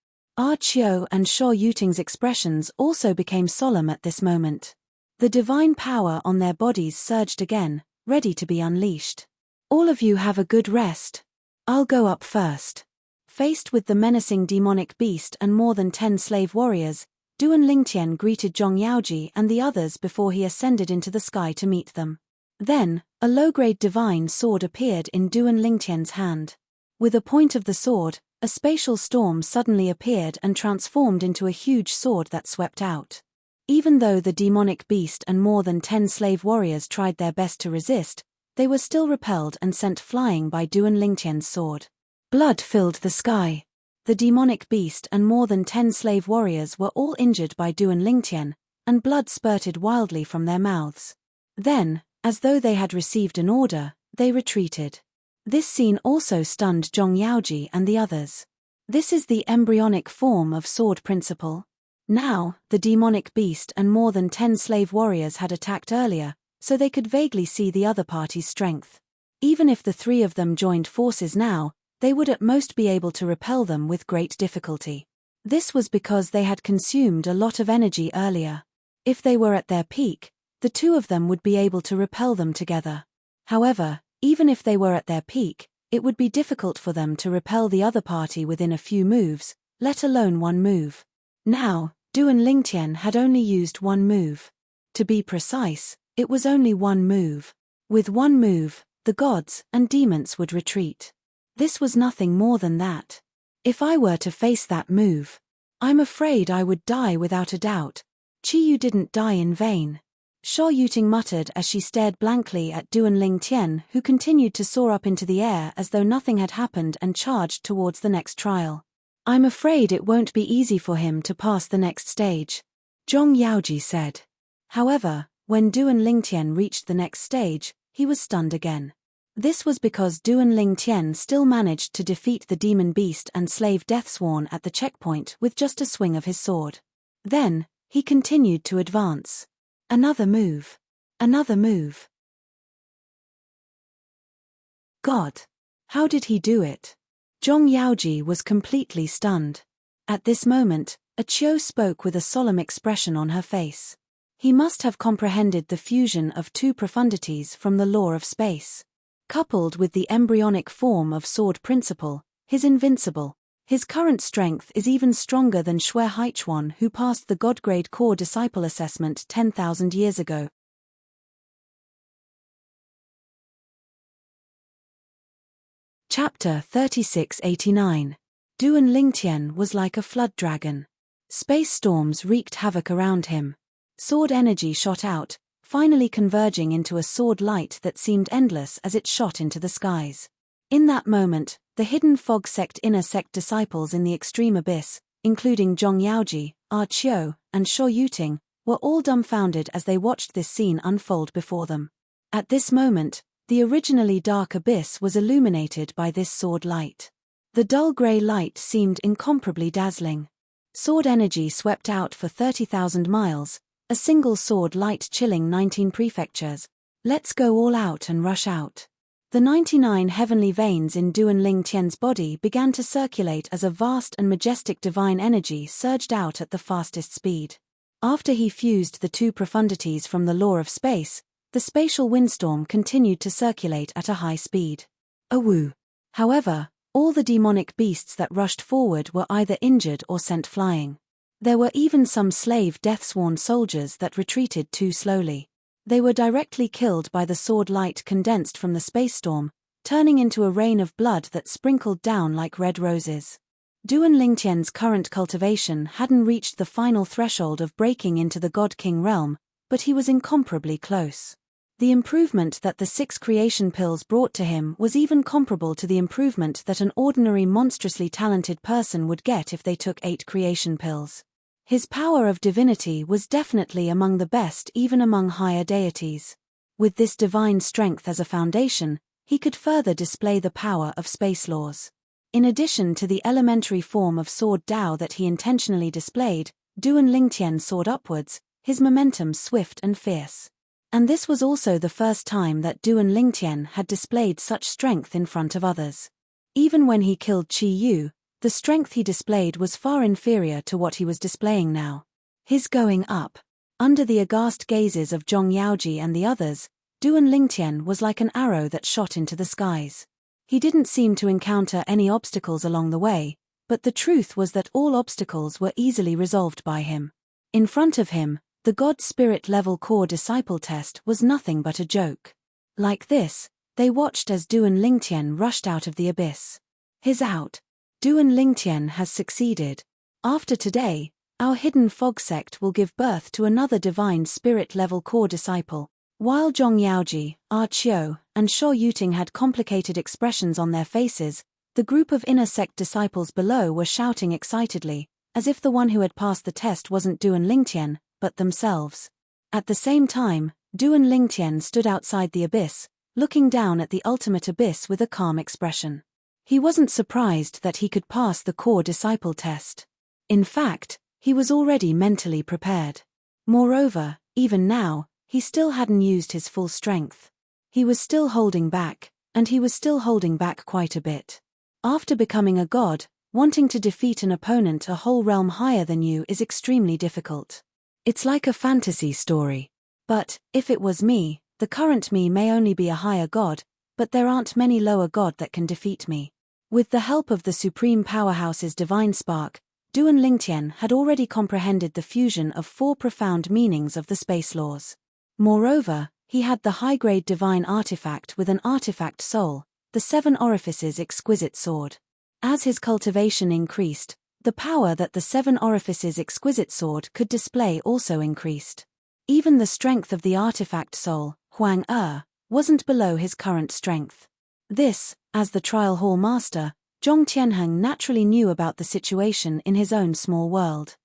[SPEAKER 1] Chiu and Sho Yuting's expressions also became solemn at this moment. The divine power on their bodies surged again, ready to be unleashed. All of you have a good rest. I'll go up first. Faced with the menacing demonic beast and more than 10 slave warriors, Du and Lingtian greeted Zhong Yaoji and the others before he ascended into the sky to meet them. Then, a low-grade divine sword appeared in Du and Lingtian's hand. With a point of the sword, a spatial storm suddenly appeared and transformed into a huge sword that swept out. Even though the demonic beast and more than 10 slave warriors tried their best to resist, they were still repelled and sent flying by Du and Lingtian's sword. Blood filled the sky. The demonic beast and more than 10 slave warriors were all injured by Du and Lingtian, and blood spurted wildly from their mouths. Then, as though they had received an order, they retreated. This scene also stunned Zhong Yaoji and the others. This is the embryonic form of sword principle. Now, the demonic beast and more than 10 slave warriors had attacked earlier, so they could vaguely see the other party's strength. Even if the three of them joined forces now, they would at most be able to repel them with great difficulty. This was because they had consumed a lot of energy earlier. If they were at their peak, the two of them would be able to repel them together. However, even if they were at their peak, it would be difficult for them to repel the other party within a few moves, let alone one move. Now, Du and Lingtian had only used one move. To be precise, it was only one move. With one move, the gods and demons would retreat. This was nothing more than that. If I were to face that move, I'm afraid I would die without a doubt. Qiyu didn't die in vain. Sho Yuting muttered as she stared blankly at Du and Lingtian, who continued to soar up into the air as though nothing had happened and charged towards the next trial. I'm afraid it won't be easy for him to pass the next stage, Zhong Yaoji said. However, when Du and Lingtian reached the next stage, he was stunned again. This was because Du and Lingtian still managed to defeat the demon beast and slave Deathsworn at the checkpoint with just a swing of his sword. Then, he continued to advance. Another move. Another move. God! How did he do it? Zhong Yaoji was completely stunned. At this moment, Chiu spoke with a solemn expression on her face. He must have comprehended the fusion of two profundities from the law of space. Coupled with the embryonic form of sword principle, his invincible. His current strength is even stronger than Xue Haichuan, who passed the God-grade core disciple assessment 10,000 years ago. Chapter 3689. Duan Lingtian was like a flood dragon. Space storms wreaked havoc around him. Sword energy shot out, finally converging into a sword light that seemed endless as it shot into the skies. In that moment, the hidden fog sect inner sect disciples in the extreme abyss, including Zhong Yaoji, Qiu, and Shuo Yuting, were all dumbfounded as they watched this scene unfold before them. At this moment, the originally dark abyss was illuminated by this sword light. The dull grey light seemed incomparably dazzling. Sword energy swept out for 30,000 miles, a single sword light chilling 19 prefectures. Let's go all out and rush out. The 99 heavenly veins in Duan Lingtian's body began to circulate as a vast and majestic divine energy surged out at the fastest speed. After he fused the two profundities from the law of space, the spatial windstorm continued to circulate at a high speed. Awoo! However, all the demonic beasts that rushed forward were either injured or sent flying. There were even some slave death-sworn soldiers that retreated too slowly. They were directly killed by the sword light condensed from the space storm, turning into a rain of blood that sprinkled down like red roses. Duan Lingtian's current cultivation hadn't reached the final threshold of breaking into the God King realm, but he was incomparably close. The improvement that the 6 creation pills brought to him was even comparable to the improvement that an ordinary monstrously talented person would get if they took 8 creation pills. His power of divinity was definitely among the best even among higher deities. With this divine strength as a foundation, he could further display the power of space laws. In addition to the elementary form of sword Dao that he intentionally displayed, Duan Lingtian soared upwards, his momentum swift and fierce. And this was also the first time that Duan Lingtian had displayed such strength in front of others. Even when he killed Qi Yu, the strength he displayed was far inferior to what he was displaying now. His going up. Under the aghast gazes of Zhong Yaoji and the others, Duan Lingtian was like an arrow that shot into the skies. He didn't seem to encounter any obstacles along the way, but the truth was that all obstacles were easily resolved by him. In front of him, the God Spirit level core disciple test was nothing but a joke. Like this, they watched as Duan Lingtian rushed out of the abyss. His out. Duan Lingtian has succeeded. After today, our hidden fog sect will give birth to another divine spirit level core disciple. While Zhong Yaoji, Qiu, and Shuo Yuting had complicated expressions on their faces, the group of inner sect disciples below were shouting excitedly, as if the one who had passed the test wasn't Duan Lingtian, but themselves. At the same time, Duan Lingtian stood outside the abyss, looking down at the ultimate abyss with a calm expression. He wasn't surprised that he could pass the core disciple test. In fact, he was already mentally prepared. Moreover, even now, he still hadn't used his full strength. He was still holding back, and he was still holding back quite a bit. After becoming a god, wanting to defeat an opponent a whole realm higher than you is extremely difficult. It's like a fantasy story. But, if it was me, the current me may only be a higher god, but there aren't many lower god that can defeat me. With the help of the Supreme Powerhouse's divine spark, Duan Lingtian had already comprehended the fusion of 4 profound meanings of the space laws. Moreover, he had the high-grade divine artifact with an artifact soul, the 7 Orifices exquisite sword. As his cultivation increased, the power that the 7 Orifices exquisite sword could display also increased. Even the strength of the artifact soul, Huang wasn't below his current strength. This, as the trial hall master, Zhong Tianheng naturally knew about the situation in his own small world.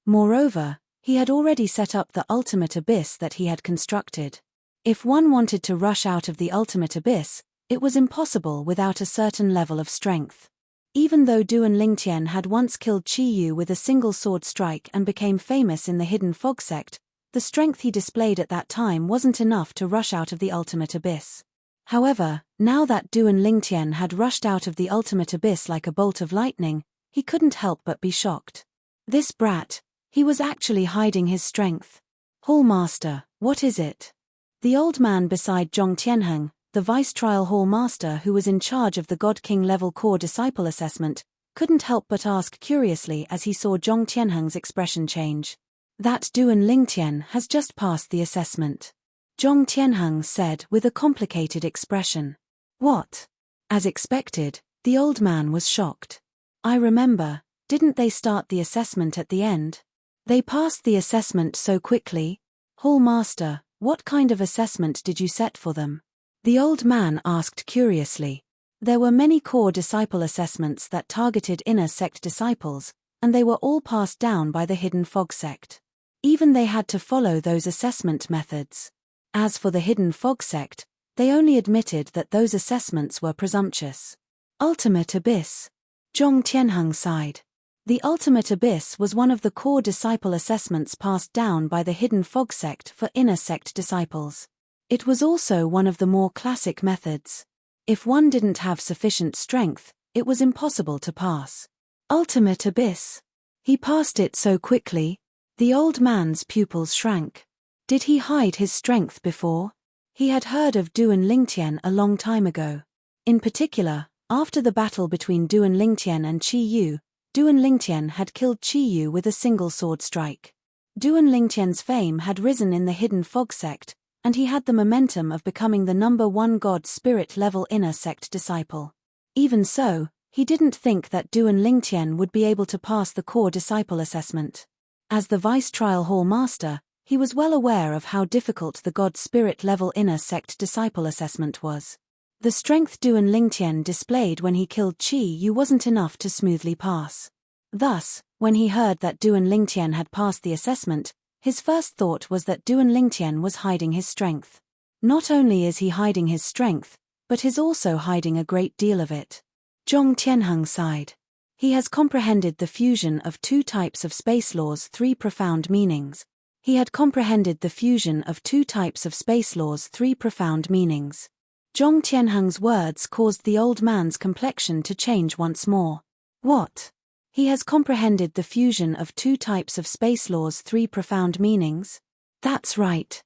[SPEAKER 1] Moreover, he had already set up the ultimate abyss that he had constructed. If one wanted to rush out of the ultimate abyss, it was impossible without a certain level of strength. Even though Duan Lingtian had once killed Qi Yu with a single sword strike and became famous in the hidden fog sect, the strength he displayed at that time wasn't enough to rush out of the ultimate abyss. However, now that Duan Lingtian had rushed out of the ultimate abyss like a bolt of lightning, he couldn't help but be shocked. This brat, he was actually hiding his strength. Hallmaster, what is it? The old man beside Zhong Tianheng, the vice-trial hall master who was in charge of the God King level core disciple assessment, couldn't help but ask curiously as he saw Zhong Tianheng's expression change. That Duan Lingtian has just passed the assessment. Zhong Tianheng said with a complicated expression. What? As expected, The old man was shocked. I remember, didn't they start the assessment at the end? They passed the assessment so quickly. Hall Master, what kind of assessment did you set for them? The old man asked curiously. There were many core disciple assessments that targeted inner sect disciples, and they were all passed down by the Hidden Fog sect. Even they had to follow those assessment methods. As for the Hidden Fog sect, they only admitted that those assessments were presumptuous. Ultimate Abyss. Zhong Tianheng sighed. The Ultimate Abyss was one of the core disciple assessments passed down by the Hidden Fog sect for inner sect disciples. It was also one of the more classic methods. If one didn't have sufficient strength, it was impossible to pass. Ultimate Abyss. He passed it so quickly. The old man's pupils shrank. Did he hide his strength before? He had heard of Duan Lingtian a long time ago. In particular, after the battle between Duan Lingtian and Qi Yu, Duan Lingtian had killed Qi Yu with a single sword strike. Duan Lingtian's fame had risen in the Hidden Fog sect, and he had the momentum of becoming the #1 God Spirit level inner sect disciple. Even so, he didn't think that Duan Lingtian would be able to pass the core disciple assessment. As the Vice Trial Hall Master, he was well aware of how difficult the God Spirit level inner sect disciple assessment was. The strength Duan Lingtian displayed when he killed Qi Yu wasn't enough to smoothly pass. Thus, when he heard that Duan Lingtian had passed the assessment, his first thought was that Duan Lingtian was hiding his strength. Not only is he hiding his strength, but he's also hiding a great deal of it. Zhong Tianheng sighed. He has comprehended the fusion of two types of space laws' three profound meanings. He had comprehended the fusion of two types of space laws' three profound meanings. Zhong Tianheng's words caused the old man's complexion to change once more. What? He has comprehended the fusion of two types of space laws' three profound meanings? That's right.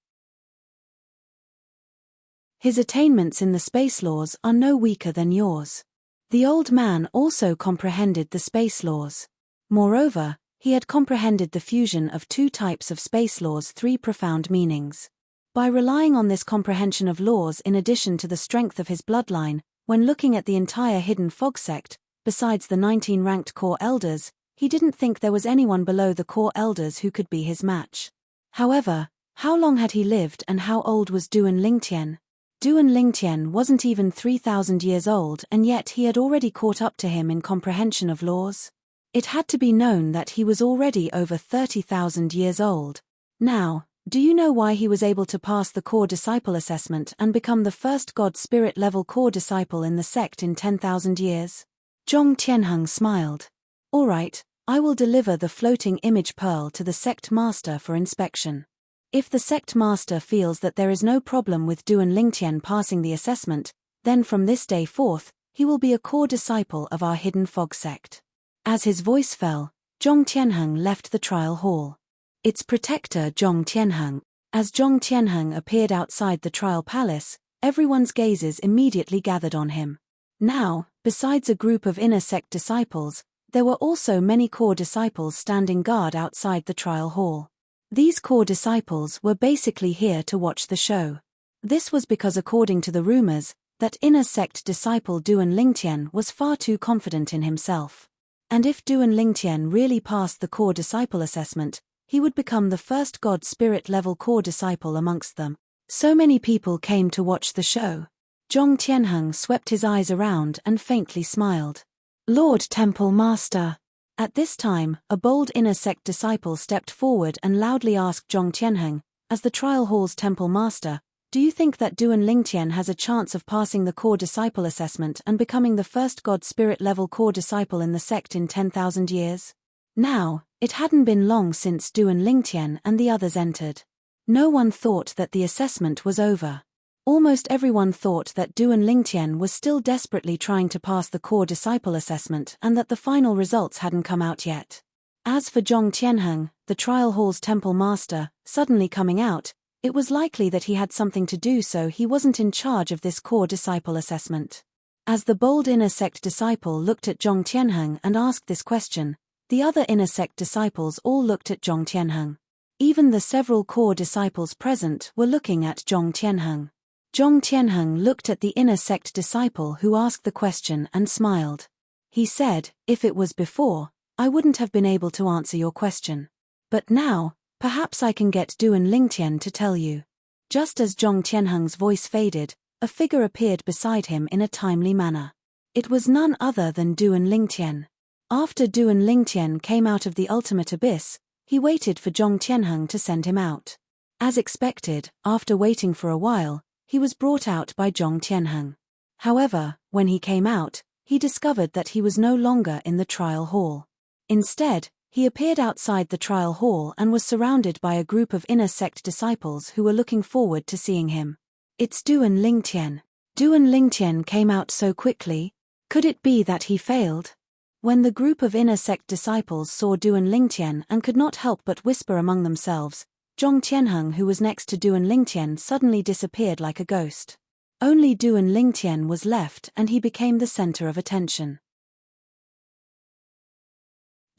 [SPEAKER 1] His attainments in the space laws are no weaker than yours. The old man also comprehended the space laws. Moreover, he had comprehended the fusion of two types of space laws' three profound meanings. By relying on this comprehension of laws in addition to the strength of his bloodline, when looking at the entire Hidden Fog sect, besides the 19 ranked core elders, he didn't think there was anyone below the core elders who could be his match. However, how long had he lived and how old was Duan Lingtian? Duan Lingtian wasn't even 3,000 years old, and yet he had already caught up to him in comprehension of laws. It had to be known that he was already over 30,000 years old. Now, do you know why he was able to pass the core disciple assessment and become the first God Spirit level core disciple in the sect in 10,000 years? Zhong Tianheng smiled. All right, I will deliver the floating image pearl to the sect master for inspection. If the sect master feels that there is no problem with Duan Lingtian passing the assessment, then from this day forth, he will be a core disciple of our Hidden Fog sect. As his voice fell, Zhong Tianheng left the trial hall. Its protector Zhong Tianheng. As Zhong Tianheng appeared outside the trial palace, everyone's gazes immediately gathered on him. Now, besides a group of inner sect disciples, there were also many core disciples standing guard outside the trial hall. These core disciples were basically here to watch the show. This was because, according to the rumors, that inner sect disciple Duan Lingtian was far too confident in himself. And if Duan Lingtian really passed the core disciple assessment, he would become the first God Spirit level core disciple amongst them. So many people came to watch the show. Zhong Tianheng swept his eyes around and faintly smiled. Lord Temple Master. At this time, a bold inner sect disciple stepped forward and loudly asked Zhong Tianheng, as the trial hall's temple master, do you think that Duan Lingtian has a chance of passing the core disciple assessment and becoming the first God Spirit level core disciple in the sect in 10,000 years? Now, it hadn't been long since Duan Lingtian and the others entered. No one thought that the assessment was over. Almost everyone thought that Duan Lingtian was still desperately trying to pass the core disciple assessment and that the final results hadn't come out yet. As for Zhong Tianheng, the trial hall's temple master, suddenly coming out, it was likely that he had something to do, so he wasn't in charge of this core disciple assessment. As the bold inner sect disciple looked at Zhong Tianheng and asked this question, the other inner sect disciples all looked at Zhong Tianheng. Even the several core disciples present were looking at Zhong Tianheng. Zhong Tianheng looked at the inner sect disciple who asked the question and smiled. He said, "If it was before, I wouldn't have been able to answer your question. But now, perhaps I can get Duan Lingtian to tell you." Just as Zhong Tianheng's voice faded, a figure appeared beside him in a timely manner. It was none other than Duan Lingtian. After Duan Lingtian came out of the ultimate abyss, he waited for Zhong Tianheng to send him out. As expected, after waiting for a while, he was brought out by Zhong Tianheng. However, when he came out, he discovered that he was no longer in the trial hall. Instead, he appeared outside the trial hall and was surrounded by a group of inner sect disciples who were looking forward to seeing him. "It's Duan Lingtian. Duan Lingtian came out so quickly. Could it be that he failed?" When the group of inner sect disciples saw Duan Lingtian and could not help but whisper among themselves, Zhong Tianheng, who was next to Duan Lingtian, suddenly disappeared like a ghost. Only Duan Lingtian was left and he became the center of attention.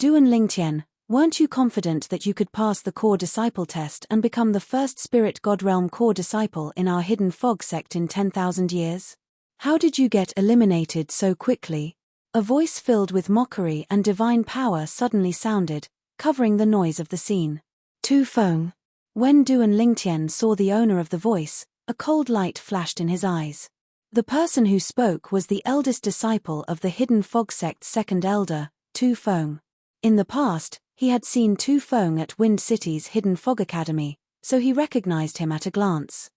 [SPEAKER 1] "Duan Lingtian, weren't you confident that you could pass the core disciple test and become the first spirit god realm core disciple in our hidden fog sect in 10,000 years? How did you get eliminated so quickly?" A voice filled with mockery and divine power suddenly sounded, covering the noise of the scene. "Tu Feng." When Duan Lingtian saw the owner of the voice, a cold light flashed in his eyes. The person who spoke was the eldest disciple of the hidden fog sect's second elder, Tu Feng. In the past, he had seen Tu Feng at Wind City's Hidden Fog Academy, so he recognized him at a glance.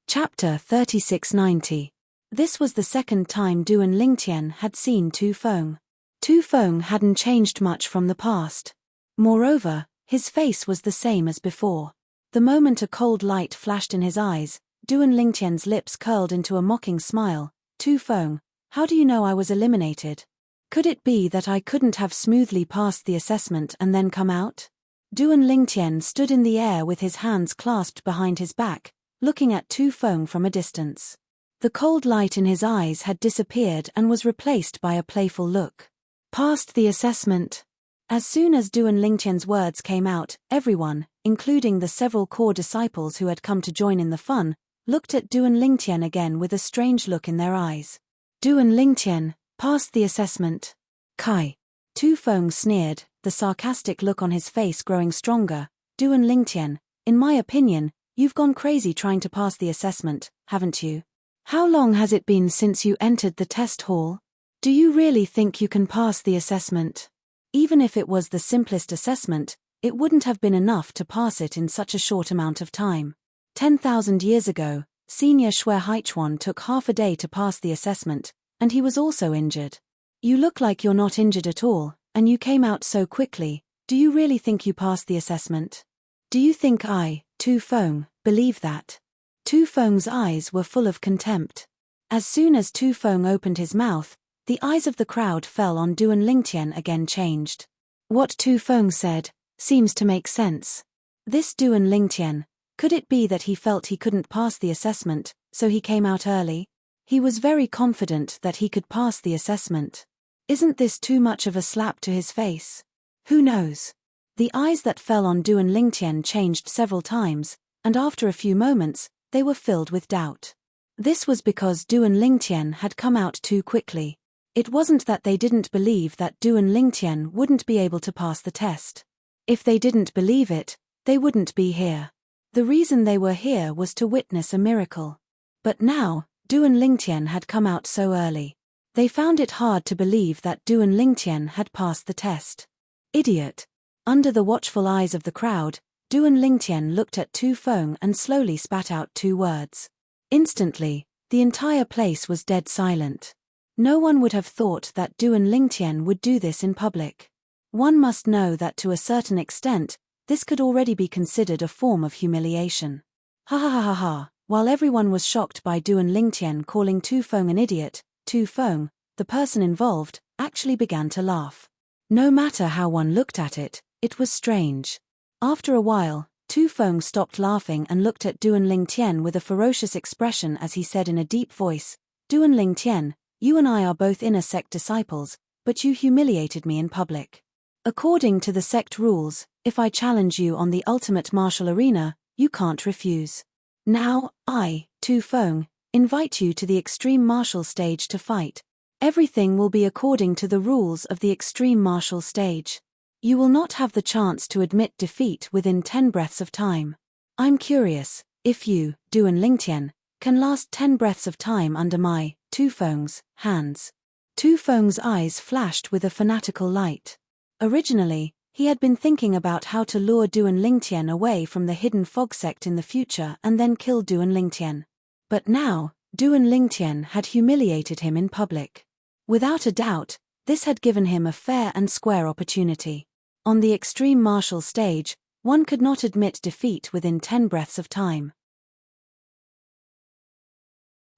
[SPEAKER 1] Chapter 3690. This was the second time Duan Lingtian had seen Tu Feng. Tu Feng hadn't changed much from the past. Moreover, his face was the same as before. The moment a cold light flashed in his eyes, Duan Lingtian's lips curled into a mocking smile. "Tu Feng, how do you know I was eliminated? Could it be that I couldn't have smoothly passed the assessment and then come out?" Duan Lingtian stood in the air with his hands clasped behind his back, looking at Tu Feng from a distance. The cold light in his eyes had disappeared and was replaced by a playful look. "Passed the assessment." As soon as Duan Lingtian's words came out, everyone, including the several core disciples who had come to join in the fun, looked at Duan Lingtian again with a strange look in their eyes. "Duan Lingtian, passed the assessment." "Kai." Tu Feng sneered, the sarcastic look on his face growing stronger. "Duan Lingtian, in my opinion, you've gone crazy trying to pass the assessment, haven't you? How long has it been since you entered the test hall? Do you really think you can pass the assessment? Even if it was the simplest assessment, it wouldn't have been enough to pass it in such a short amount of time. 10,000 years ago, Senior Shui Haichuan took half a day to pass the assessment, and he was also injured. You look like you're not injured at all, and you came out so quickly. Do you really think you passed the assessment? Do you think I, Tu Feng, believe that?" Tu Feng's eyes were full of contempt. As soon as Tu Feng opened his mouth, the eyes of the crowd fell on Duan Lingtian again changed. What Tu Feng said seems to make sense. This Duan Lingtian, could it be that he felt he couldn't pass the assessment, so he came out early? He was very confident that he could pass the assessment. Isn't this too much of a slap to his face? Who knows? The eyes that fell on Duan Lingtian changed several times, and after a few moments, they were filled with doubt. This was because Duan Lingtian had come out too quickly. It wasn't that they didn't believe that Duan Lingtian wouldn't be able to pass the test. If they didn't believe it, they wouldn't be here. The reason they were here was to witness a miracle. But now, Duan Lingtian had come out so early. They found it hard to believe that Duan Lingtian had passed the test. Idiot! Under the watchful eyes of the crowd, Duan Lingtian looked at Tu Feng and slowly spat out two words. Instantly, the entire place was dead silent. No one would have thought that Duan Lingtian would do this in public. One must know that to a certain extent, this could already be considered a form of humiliation. Ha ha ha ha ha! While everyone was shocked by Duan Lingtian calling Tu Feng an idiot, Tu Feng, the person involved, actually began to laugh. No matter how one looked at it, it was strange. After a while, Tu Feng stopped laughing and looked at Duan Lingtian with a ferocious expression as he said in a deep voice, "Duan Lingtian, you and I are both inner sect disciples, but you humiliated me in public. According to the sect rules, if I challenge you on the ultimate martial arena, you can't refuse. Now, I, Tu Feng, invite you to the extreme martial stage to fight. Everything will be according to the rules of the extreme martial stage. You will not have the chance to admit defeat within 10 breaths of time. I'm curious, if you, Duan Lingtian, can last 10 breaths of time under my, Tu Feng's, hands. Tu Feng's eyes flashed with a fanatical light. Originally, he had been thinking about how to lure Duan Lingtian away from the hidden fog sect in the future and then kill Duan Lingtian. But now, Duan Lingtian had humiliated him in public. Without a doubt, this had given him a fair and square opportunity. On the extreme martial stage, one could not admit defeat within 10 breaths of time.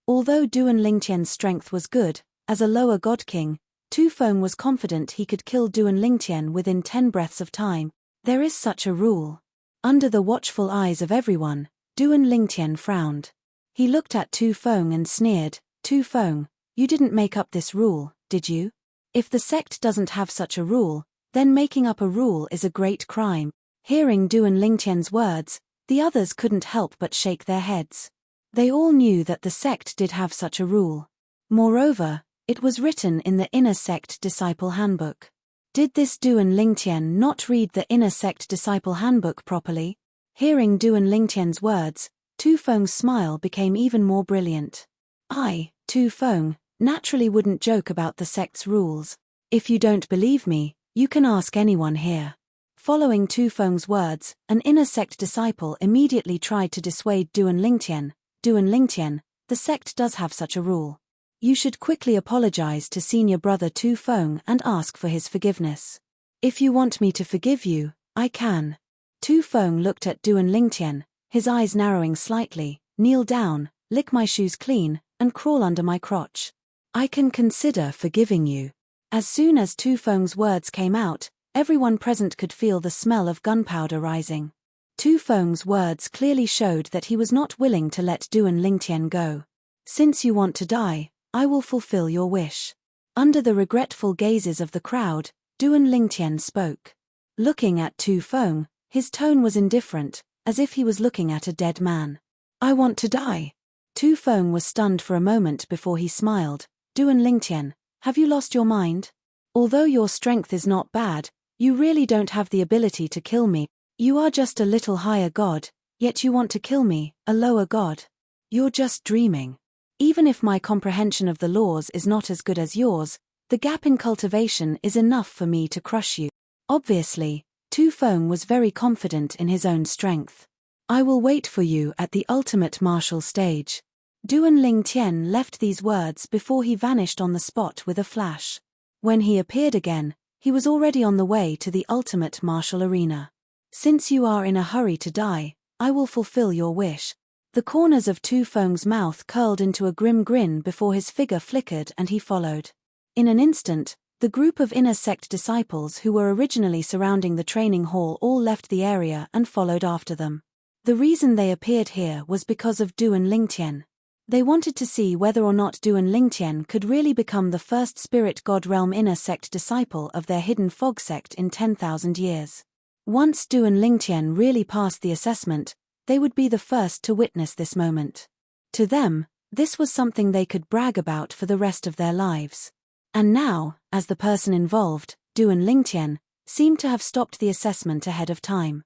[SPEAKER 1] Although Duan Lingtian's strength was good, as a lower god king, Tu Feng was confident he could kill Duan Lingtian within 10 breaths of time. There is such a rule. Under the watchful eyes of everyone, Duan Lingtian frowned. He looked at Tu Feng and sneered, Tu Feng, you didn't make up this rule, did you? If the sect doesn't have such a rule, then making up a rule is a great crime. Hearing Duan Lingtian's words, the others couldn't help but shake their heads. They all knew that the sect did have such a rule. Moreover, it was written in the Inner Sect Disciple Handbook. Did this Duan Lingtian not read the Inner Sect Disciple Handbook properly? Hearing Duan Lingtian's words, Tu Feng's smile became even more brilliant. I, Tu Feng, naturally wouldn't joke about the sect's rules. If you don't believe me, you can ask anyone here. Following Tu Feng's words, an Inner Sect disciple immediately tried to dissuade Duan Lingtian. Duan Lingtian, the sect does have such a rule. You should quickly apologize to senior brother Tu Feng and ask for his forgiveness. If you want me to forgive you, I can. Tu Feng looked at Duan Lingtian, his eyes narrowing slightly. Kneel down, lick my shoes clean, and crawl under my crotch. I can consider forgiving you. As soon as Tu Feng's words came out, everyone present could feel the smell of gunpowder rising. Tu Feng's words clearly showed that he was not willing to let Duan Lingtian go. Since you want to die, I will fulfill your wish. Under the regretful gazes of the crowd, Duan Lingtian spoke. Looking at Tu Feng, his tone was indifferent, as if he was looking at a dead man. I want to die. Tu Feng was stunned for a moment before he smiled. Duan Lingtian, have you lost your mind? Although your strength is not bad, you really don't have the ability to kill me. You are just a little higher god, yet you want to kill me, a lower god. You're just dreaming. Even if my comprehension of the laws is not as good as yours, the gap in cultivation is enough for me to crush you. Obviously, Tu Feng was very confident in his own strength. I will wait for you at the ultimate martial stage. Duan Lingtian left these words before he vanished on the spot with a flash. When he appeared again, he was already on the way to the ultimate martial arena. Since you are in a hurry to die, I will fulfill your wish. The corners of Tu Feng's mouth curled into a grim grin before his figure flickered and he followed. In an instant, the group of Inner Sect disciples who were originally surrounding the training hall all left the area and followed after them. The reason they appeared here was because of Duan Lingtian. They wanted to see whether or not Duan Lingtian could really become the first spirit god realm Inner Sect disciple of their hidden fog sect in 10,000 years. Once Duan Lingtian really passed the assessment, they would be the first to witness this moment. To them, this was something they could brag about for the rest of their lives. And now, as the person involved, Duan Lingtian, seemed to have stopped the assessment ahead of time.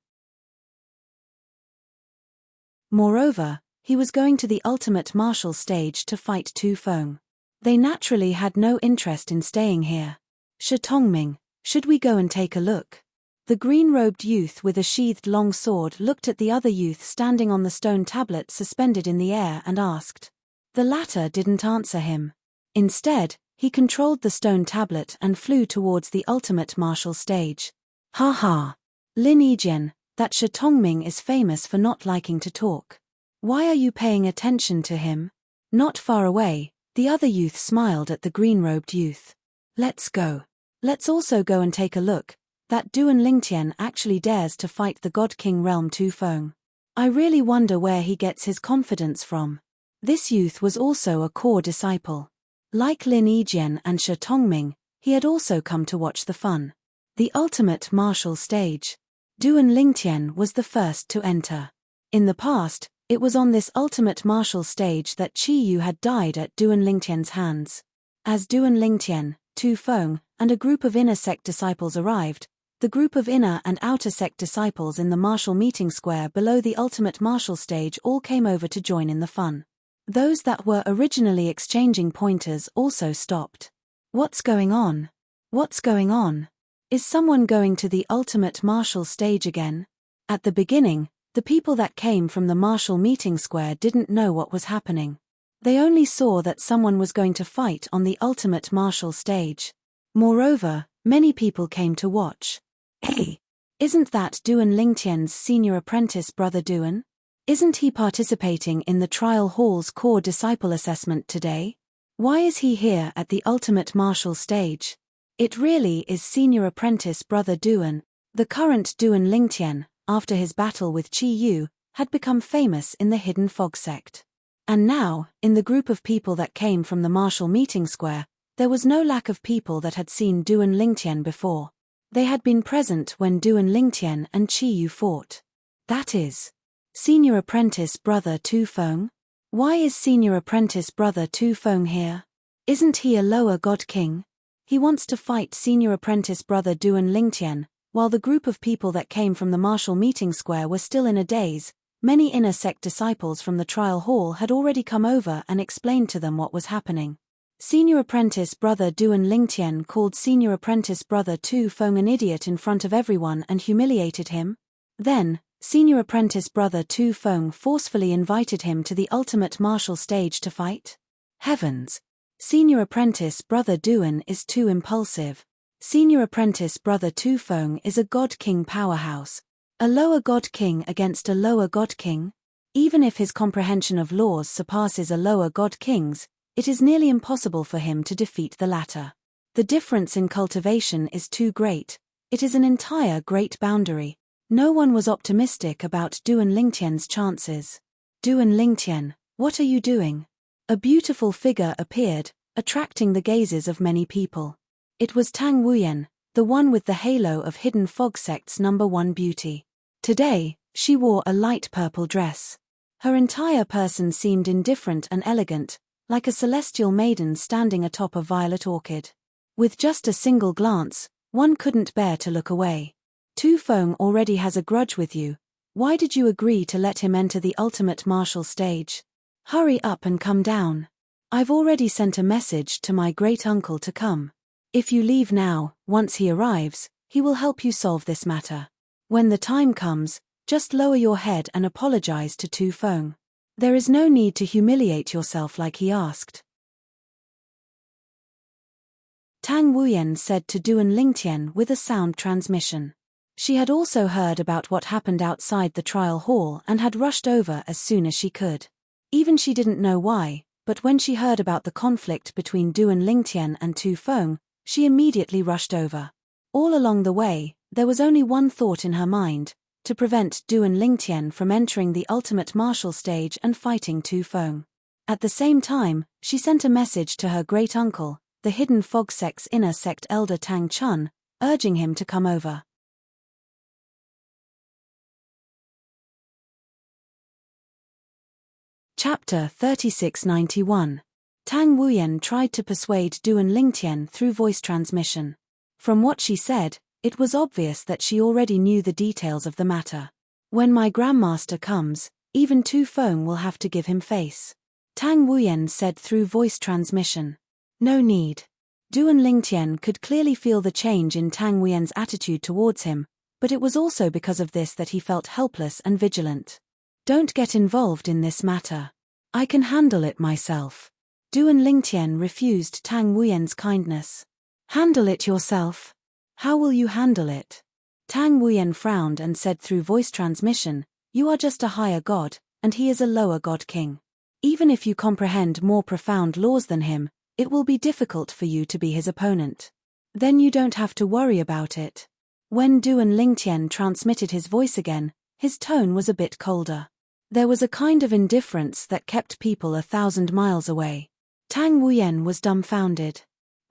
[SPEAKER 1] Moreover, he was going to the ultimate martial stage to fight Tu Feng. They naturally had no interest in staying here. Shi Tongming, should we go and take a look? The green-robed youth with a sheathed long sword looked at the other youth standing on the stone tablet suspended in the air and asked. The latter didn't answer him. Instead, he controlled the stone tablet and flew towards the ultimate martial stage. Ha ha! Lin Yijian, that Shi Tongming is famous for not liking to talk. Why are you paying attention to him? Not far away, the other youth smiled at the green-robed youth. Let's go. Let's also go and take a look. That Duan Lingtian actually dares to fight the God King realm Tu Feng. I really wonder where he gets his confidence from. This youth was also a core disciple. Like Lin Yijian and Shi Tongming, he had also come to watch the fun. The ultimate martial stage. Duan Lingtian was the first to enter. In the past, it was on this ultimate martial stage that Qi Yu had died at Duan Lingtian's hands. As Duan Lingtian, Tu Feng, and a group of inner sect disciples arrived, the group of inner and outer sect disciples in the martial meeting square below the ultimate martial stage all came over to join in the fun. Those that were originally exchanging pointers also stopped. What's going on? What's going on? Is someone going to the ultimate martial stage again? At the beginning, the people that came from the martial meeting square didn't know what was happening. They only saw that someone was going to fight on the ultimate martial stage. Moreover, many people came to watch. Hey! Isn't that Duan Lingtian's senior apprentice brother Duan? Isn't he participating in the trial hall's core disciple assessment today? Why is he here at the ultimate martial stage? It really is senior apprentice brother Duan. The current Duan Lingtian, after his battle with Qi Yu, had become famous in the Hidden Fog sect. And now, in the group of people that came from the martial meeting square, there was no lack of people that had seen Duan Lingtian before. They had been present when Duan Lingtian and Qi Yu fought. That is, senior apprentice brother Tu Feng? Why is senior apprentice brother Tu Feng here? Isn't he a lower god king? He wants to fight senior apprentice brother Duan Lingtian. While the group of people that came from the martial meeting square were still in a daze, many inner sect disciples from the trial hall had already come over and explained to them what was happening. Senior apprentice brother Duan Lingtian called senior apprentice brother Tu Feng an idiot in front of everyone and humiliated him. Then, senior apprentice brother Tu Feng forcefully invited him to the ultimate martial stage to fight. Heavens! Senior apprentice brother Duan is too impulsive. Senior apprentice brother Tu Feng is a god king powerhouse. A lower god king against a lower god king? Even if his comprehension of laws surpasses a lower god king's, it is nearly impossible for him to defeat the latter. The difference in cultivation is too great. It is an entire great boundary. No one was optimistic about Duan Lingtian's chances. Duan Lingtian, what are you doing? A beautiful figure appeared, attracting the gazes of many people. It was Tang Wuyan, the one with the halo of Hidden Fog sect's #1 beauty. Today, she wore a light purple dress. Her entire person seemed indifferent and elegant, like a celestial maiden standing atop a violet orchid. With just a single glance, one couldn't bear to look away. Tu Feng already has a grudge with you. Why did you agree to let him enter the ultimate martial stage? Hurry up and come down. I've already sent a message to my great-uncle to come. If you leave now, once he arrives, he will help you solve this matter. When the time comes, just lower your head and apologize to Tu Feng. There is no need to humiliate yourself like he asked. Tang Wuyan said to Duan Lingtian with a sound transmission. She had also heard about what happened outside the trial hall and had rushed over as soon as she could. Even she didn't know why, but when she heard about the conflict between Duan Lingtian and Tu Feng, she immediately rushed over. All along the way, there was only one thought in her mind: to prevent Duan Lingtian from entering the ultimate martial stage and fighting Tu Feng. At the same time, she sent a message to her great-uncle, the Hidden Fog sect's inner sect elder Tang Chun, urging him to come over. Chapter 3691. Tang Wuyan tried to persuade Duan Lingtian through voice transmission. From what she said, it was obvious that she already knew the details of the matter. When my grandmaster comes, even Tu Feng will have to give him face. Tang Wuyan said through voice transmission. No need. Duan Lingtian could clearly feel the change in Tang Wuyan's attitude towards him, but it was also because of this that he felt helpless and vigilant. Don't get involved in this matter. I can handle it myself. Duan Lingtian refused Tang Wuyan's kindness. Handle it yourself? How will you handle it? Tang Wuyan frowned and said through voice transmission, you are just a higher god, and he is a lower god king. Even if you comprehend more profound laws than him, it will be difficult for you to be his opponent. Then you don't have to worry about it. When Duan Lingtian transmitted his voice again, his tone was a bit colder. There was a kind of indifference that kept people 1,000 miles away. Tang Wuyan was dumbfounded.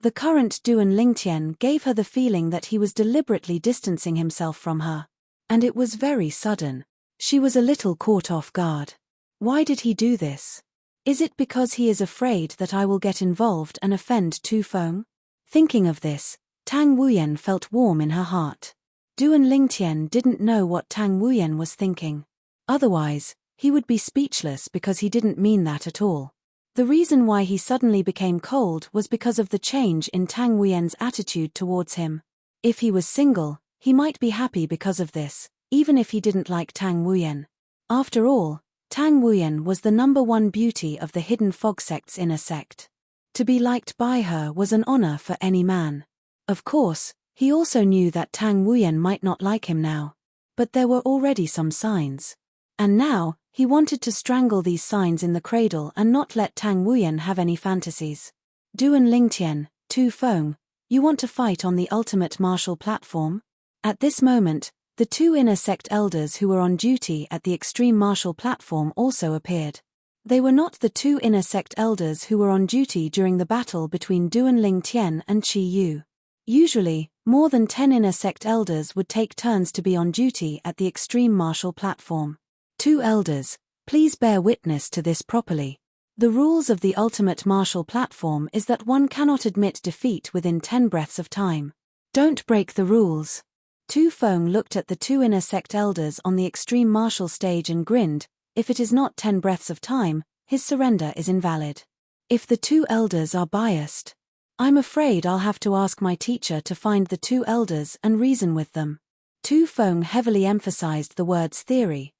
[SPEAKER 1] The current Duan Lingtian gave her the feeling that he was deliberately distancing himself from her. And it was very sudden. She was a little caught off guard. Why did he do this? Is it because he is afraid that I will get involved and offend Tu Feng? Thinking of this, Tang Wuyen felt warm in her heart. Duan Lingtian didn't know what Tang Wuyen was thinking. Otherwise, he would be speechless because he didn't mean that at all. The reason why he suddenly became cold was because of the change in Tang Wuyen's attitude towards him. If he was single, he might be happy because of this, even if he didn't like Tang Wuyen. After all, Tang Wuyen was the #1 beauty of the Hidden Fog sect's inner sect. To be liked by her was an honor for any man. Of course, he also knew that Tang Wuyen might not like him now. But there were already some signs. And now, he wanted to strangle these signs in the cradle and not let Tang Wuyen have any fantasies. Duan Lingtian, Tu Feng, you want to fight on the ultimate martial platform? At this moment, the 2 inner sect elders who were on duty at the extreme martial platform also appeared. They were not the 2 inner sect elders who were on duty during the battle between Duan Lingtian and Qi Yu. Usually, more than 10 inner sect elders would take turns to be on duty at the extreme martial platform. 2 elders, please bear witness to this properly. The rules of the ultimate martial platform is that one cannot admit defeat within 10 breaths of time. Don't break the rules. Tu Feng looked at the 2 inner sect elders on the extreme martial stage and grinned. If it is not 10 breaths of time, his surrender is invalid. If the 2 elders are biased, I'm afraid I'll have to ask my teacher to find the 2 elders and reason with them. Tu Feng heavily emphasized the words theory,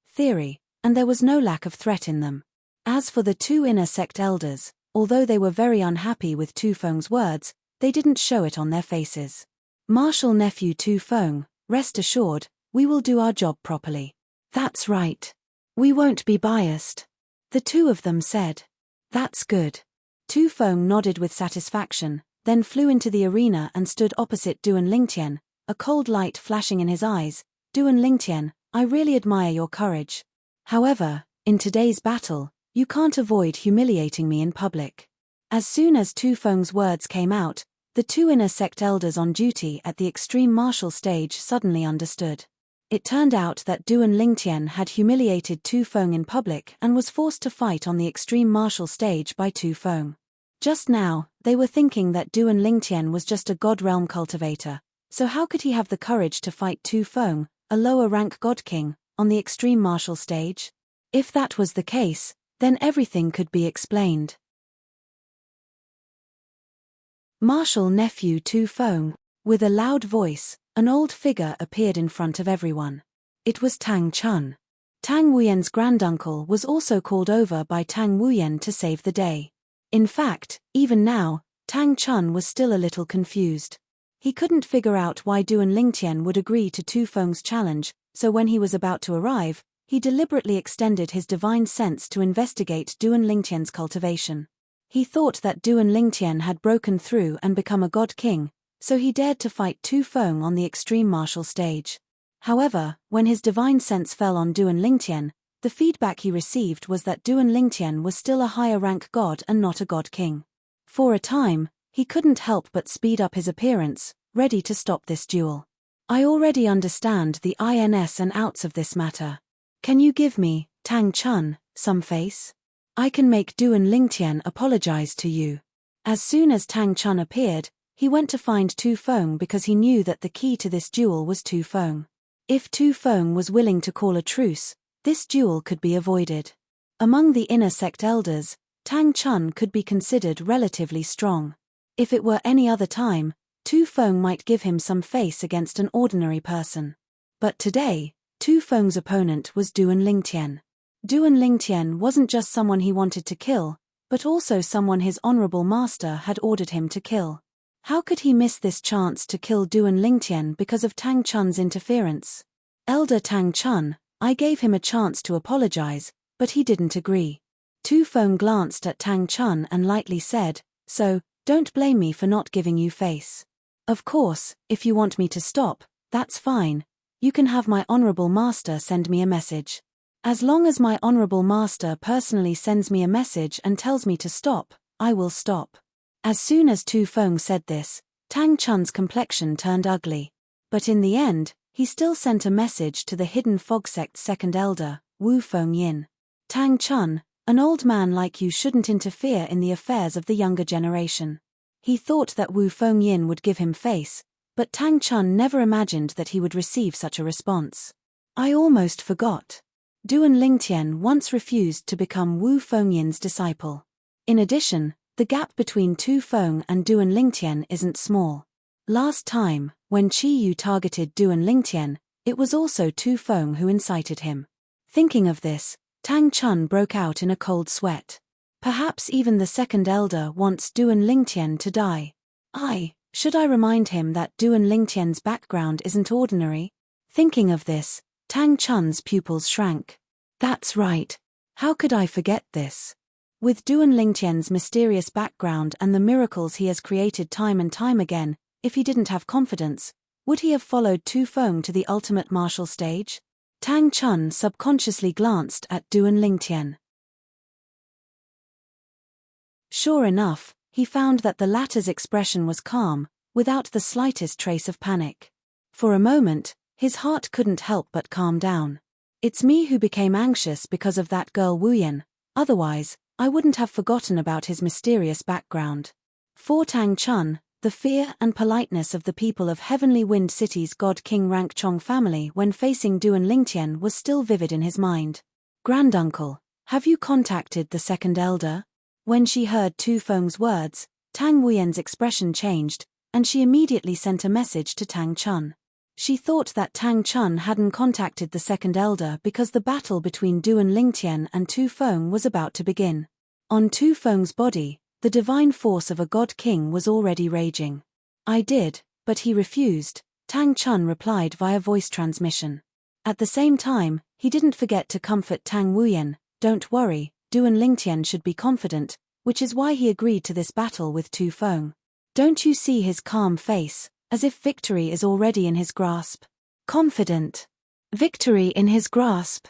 [SPEAKER 1] and there was no lack of threat in them. As for the 2 inner sect elders, although they were very unhappy with Tu Feng's words, they didn't show it on their faces. Martial nephew Tu Feng, rest assured, we will do our job properly. That's right. We won't be biased. The 2 of them said. That's good. Tu Feng nodded with satisfaction, then flew into the arena and stood opposite Duan Lingtian, a cold light flashing in his eyes. Duan Lingtian, I really admire your courage. However, in today's battle, you can't avoid humiliating me in public. As soon as Tu Feng's words came out, the 2 inner sect elders on duty at the extreme martial stage suddenly understood. It turned out that Duan Lingtian had humiliated Tu Feng in public and was forced to fight on the extreme martial stage by Tu Feng. Just now, they were thinking that Duan Lingtian was just a god realm cultivator, so how could he have the courage to fight Tu Feng, a lower rank god king, on the extreme martial stage? If that was the case, then everything could be explained. Martial nephew Tu Feng. With a loud voice, an old figure appeared in front of everyone. It was Tang Chun. Tang Wuyen's granduncle was also called over by Tang Wuyen to save the day. In fact, even now, Tang Chun was still a little confused. He couldn't figure out why Duan Lingtian would agree to Tu Feng's challenge, so when he was about to arrive, he deliberately extended his divine sense to investigate Duan Lingtian's cultivation. He thought that Duan Lingtian had broken through and become a god king, so he dared to fight Tu Feng on the extreme martial stage. However, when his divine sense fell on Duan Lingtian, the feedback he received was that Duan Lingtian was still a higher rank god and not a god king. For a time, he couldn't help but speed up his appearance, ready to stop this duel. I already understand the ins and outs of this matter. Can you give me, Tang Chun, some face? I can make Duan Lingtian apologize to you. As soon as Tang Chun appeared, he went to find Tu Feng because he knew that the key to this duel was Tu Feng. If Tu Feng was willing to call a truce, this duel could be avoided. Among the inner sect elders, Tang Chun could be considered relatively strong. If it were any other time, Tu Feng might give him some face against an ordinary person. But today, Tu Feng's opponent was Duan Lingtian. Duan Lingtian wasn't just someone he wanted to kill, but also someone his honorable master had ordered him to kill. How could he miss this chance to kill Duan Lingtian because of Tang Chun's interference? Elder Tang Chun, I gave him a chance to apologize, but he didn't agree. Tu Feng glanced at Tang Chun and lightly said, so, don't blame me for not giving you face. Of course, if you want me to stop, that's fine. You can have my honorable master send me a message. As long as my honorable master personally sends me a message and tells me to stop, I will stop. As soon as Tu Feng said this, Tang Chun's complexion turned ugly. But in the end, he still sent a message to the hidden fog sect's second elder, Wu Fengyin. Tang Chun, an old man like you shouldn't interfere in the affairs of the younger generation. He thought that Wu Fengyin would give him face, but Tang Chun never imagined that he would receive such a response. I almost forgot. Duan Lingtian once refused to become Wu Fengyin's disciple. In addition, the gap between Tu Feng and Duan Lingtian isn't small. Last time, when Qi Yu targeted Duan Lingtian, it was also Tu Feng who incited him. Thinking of this, Tang Chun broke out in a cold sweat. Perhaps even the second elder wants Duan Lingtian to die. Should I remind him that Duan Lingtian's background isn't ordinary? Thinking of this, Tang Chun's pupils shrank. That's right. How could I forget this? With Duan Lingtian's mysterious background and the miracles he has created time and time again, if he didn't have confidence, would he have followed Tu Feng to the ultimate martial stage? Tang Chun subconsciously glanced at Duan Lingtian. Sure enough, he found that the latter's expression was calm, without the slightest trace of panic. For a moment, his heart couldn't help but calm down. It's me who became anxious because of that girl Wuyan, otherwise, I wouldn't have forgotten about his mysterious background. For Tang Chun, the fear and politeness of the people of Heavenly Wind City's God King Rank Chong family when facing Duan Lingtian was still vivid in his mind. Granduncle, have you contacted the second elder? When she heard Tu Feng's words, Tang Wuyan's expression changed, and she immediately sent a message to Tang Chun. She thought that Tang Chun hadn't contacted the second elder because the battle between Duan Lingtian and Tu Feng was about to begin. On Tu Feng's body, the divine force of a god king was already raging. I did, but he refused, Tang Chun replied via voice transmission. At the same time, he didn't forget to comfort Tang Wuyan. Don't worry, Duan Lingtian should be confident, which is why he agreed to this battle with Tu Feng. Don't you see his calm face, as if victory is already in his grasp? Confident. Victory in his grasp.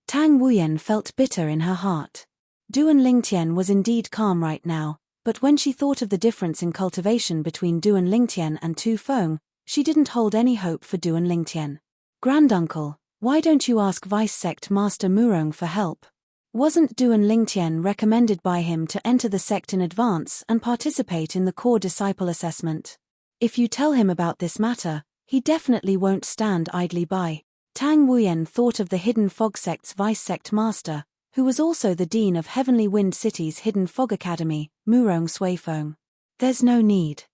[SPEAKER 1] Tang Wuyan felt bitter in her heart. Duan Lingtian was indeed calm right now, but when she thought of the difference in cultivation between Duan Lingtian and Tu Feng, she didn't hold any hope for Duan Lingtian. Granduncle, why don't you ask Vice Sect Master Murong for help? Wasn't Duan Lingtian recommended by him to enter the sect in advance and participate in the core disciple assessment? If you tell him about this matter, he definitely won't stand idly by. Tang Wuyan thought of the Hidden Fog Sect's Vice Sect Master, who was also the Dean of Heavenly Wind City's Hidden Fog Academy, Murong Suifeng. There's no need.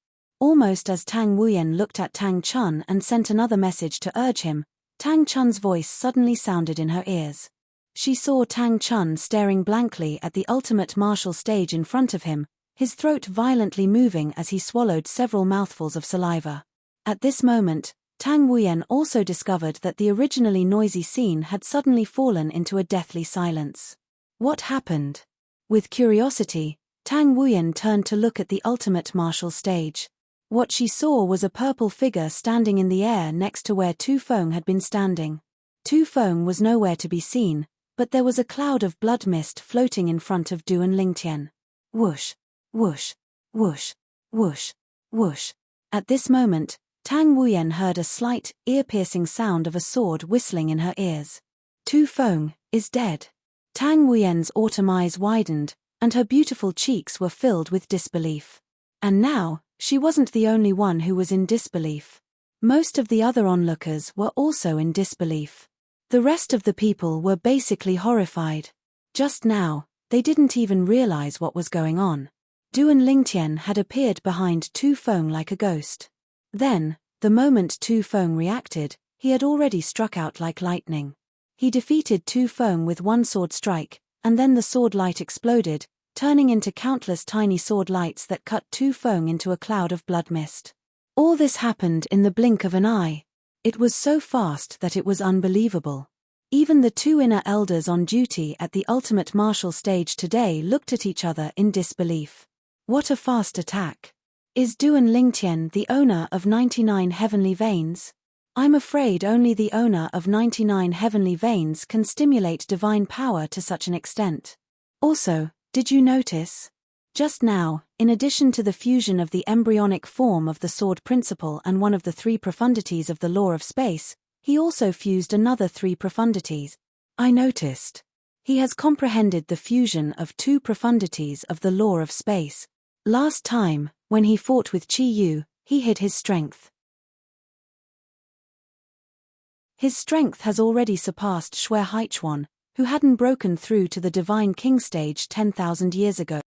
[SPEAKER 1] Almost as Tang Wuyan looked at Tang Chun and sent another message to urge him, Tang Chun's voice suddenly sounded in her ears. She saw Tang Chun staring blankly at the ultimate martial stage in front of him, his throat violently moving as he swallowed several mouthfuls of saliva. At this moment, Tang Wuyan also discovered that the originally noisy scene had suddenly fallen into a deathly silence. What happened? With curiosity, Tang Wuyan turned to look at the ultimate martial stage. What she saw was a purple figure standing in the air next to where Tu Feng had been standing. Tu Feng was nowhere to be seen, but there was a cloud of blood mist floating in front of Duan Lingtian. Whoosh, whoosh, whoosh, whoosh, whoosh. At this moment, Tang Wuyan heard a slight, ear-piercing sound of a sword whistling in her ears. Tu Feng is dead. Tang Wuyan's autumn eyes widened, and her beautiful cheeks were filled with disbelief. And now, she wasn't the only one who was in disbelief. Most of the other onlookers were also in disbelief. The rest of the people were basically horrified. Just now, they didn't even realize what was going on. Duan Lingtian had appeared behind Tu Feng like a ghost. Then, the moment Tu Feng reacted, he had already struck out like lightning. He defeated Tu Feng with one sword strike, and then the sword light exploded, turning into countless tiny sword lights that cut Tu Feng into a cloud of blood mist. All this happened in the blink of an eye. It was so fast that it was unbelievable. Even the two inner elders on duty at the ultimate martial stage today looked at each other in disbelief. What a fast attack. Is Duan Lingtian the owner of 99 heavenly veins? I'm afraid only the owner of 99 heavenly veins can stimulate divine power to such an extent. Also, did you notice? Just now, in addition to the fusion of the embryonic form of the sword principle and one of the three profundities of the law of space, he also fused another three profundities. I noticed. He has comprehended the fusion of two profundities of the law of space. Last time, when he fought with Chi Yu, he hid his strength. His strength has already surpassed Shui Haichuan, who hadn't broken through to the Divine King stage 10,000 years ago.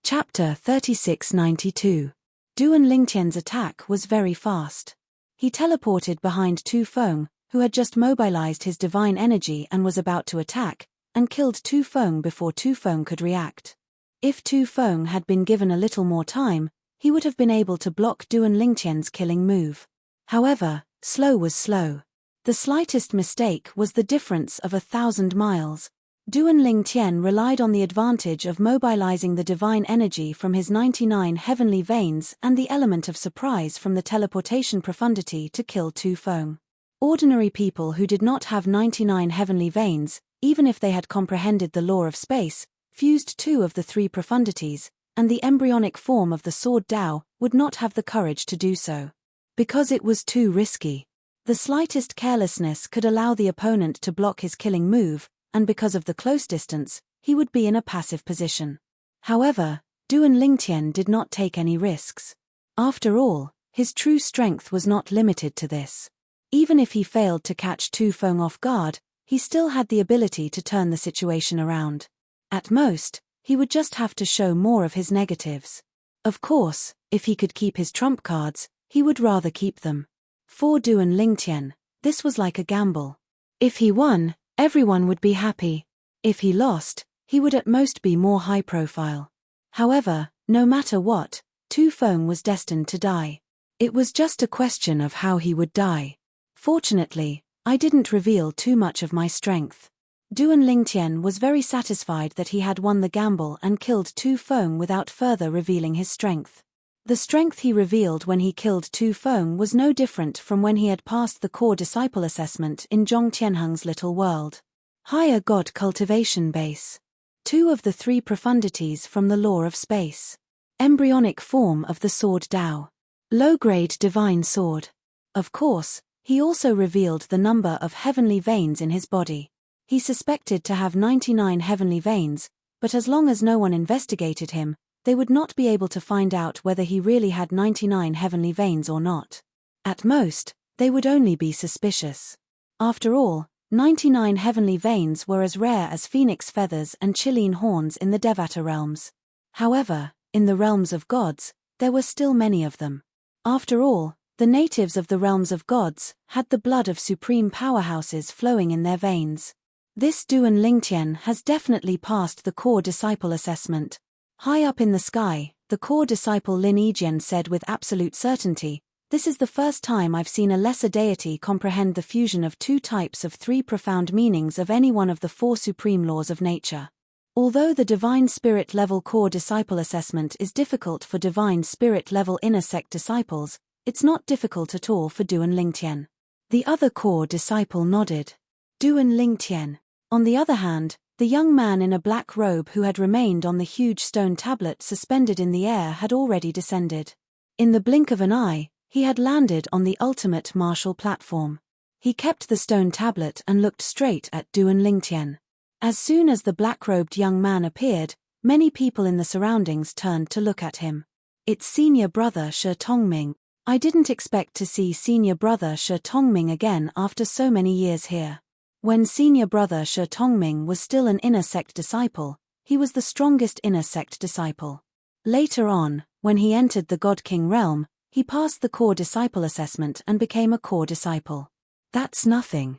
[SPEAKER 1] Chapter 3692. Duan Lingtian's attack was very fast. He teleported behind Tu Feng, who had just mobilized his divine energy and was about to attack, and killed Tu Feng before Tu Feng could react. If Tu Feng had been given a little more time, he would have been able to block Duan Lingtian's killing move. However, slow was slow. The slightest mistake was the difference of 1,000 miles. Duan Lingtian relied on the advantage of mobilizing the divine energy from his 99 heavenly veins and the element of surprise from the teleportation profundity to kill Tu Feng. Ordinary people who did not have 99 heavenly veins, even if they had comprehended the law of space, fused two of the three profundities, and the embryonic form of the sword Dao, would not have the courage to do so. Because it was too risky. The slightest carelessness could allow the opponent to block his killing move, and because of the close distance, he would be in a passive position. However, Duan Lingtian did not take any risks. After all, his true strength was not limited to this. Even if he failed to catch Tu Feng off guard, he still had the ability to turn the situation around. At most, he would just have to show more of his negatives. Of course, if he could keep his trump cards, he would rather keep them. For Duan Lingtian, this was like a gamble. If he won, everyone would be happy. If he lost, he would at most be more high profile. However, no matter what, Tu Feng was destined to die. It was just a question of how he would die. Fortunately, I didn't reveal too much of my strength. Duan Lingtian was very satisfied that he had won the gamble and killed Tu Feng without further revealing his strength. The strength he revealed when he killed Tu Feng was no different from when he had passed the core disciple assessment in Zhong Tianheng's little world. Higher God cultivation base. Two of the three profundities from the law of space. Embryonic form of the sword Dao. Low-grade divine sword. Of course, he also revealed the number of heavenly veins in his body. He suspected to have 99 heavenly veins, but as long as no one investigated him, they would not be able to find out whether he really had 99 heavenly veins or not. At most, they would only be suspicious. After all, 99 heavenly veins were as rare as phoenix feathers and Chilean horns in the Devata realms. However, in the realms of gods, there were still many of them. After all, the natives of the realms of gods had the blood of supreme powerhouses flowing in their veins. This Duan Lingtian has definitely passed the core disciple assessment. High up in the sky, the core disciple Lin Yijian said with absolute certainty, "This is the first time I've seen a lesser deity comprehend the fusion of two types of three profound meanings of any one of the four supreme laws of nature." Although the divine spirit level core disciple assessment is difficult for divine spirit level inner sect disciples, it's not difficult at all for Duan Lingtian. The other core disciple nodded. Duan Lingtian. On the other hand, the young man in a black robe who had remained on the huge stone tablet suspended in the air had already descended. In the blink of an eye, he had landed on the ultimate martial platform. He kept the stone tablet and looked straight at Duan Lingtian. As soon as the black-robed young man appeared, many people in the surroundings turned to look at him. It's senior brother Shi Tongming. I didn't expect to see senior brother Shi Tongming again after so many years here. When senior brother Shi Tongming was still an inner sect disciple, he was the strongest inner sect disciple. Later on, when he entered the God King realm, he passed the core disciple assessment and became a core disciple. That's nothing.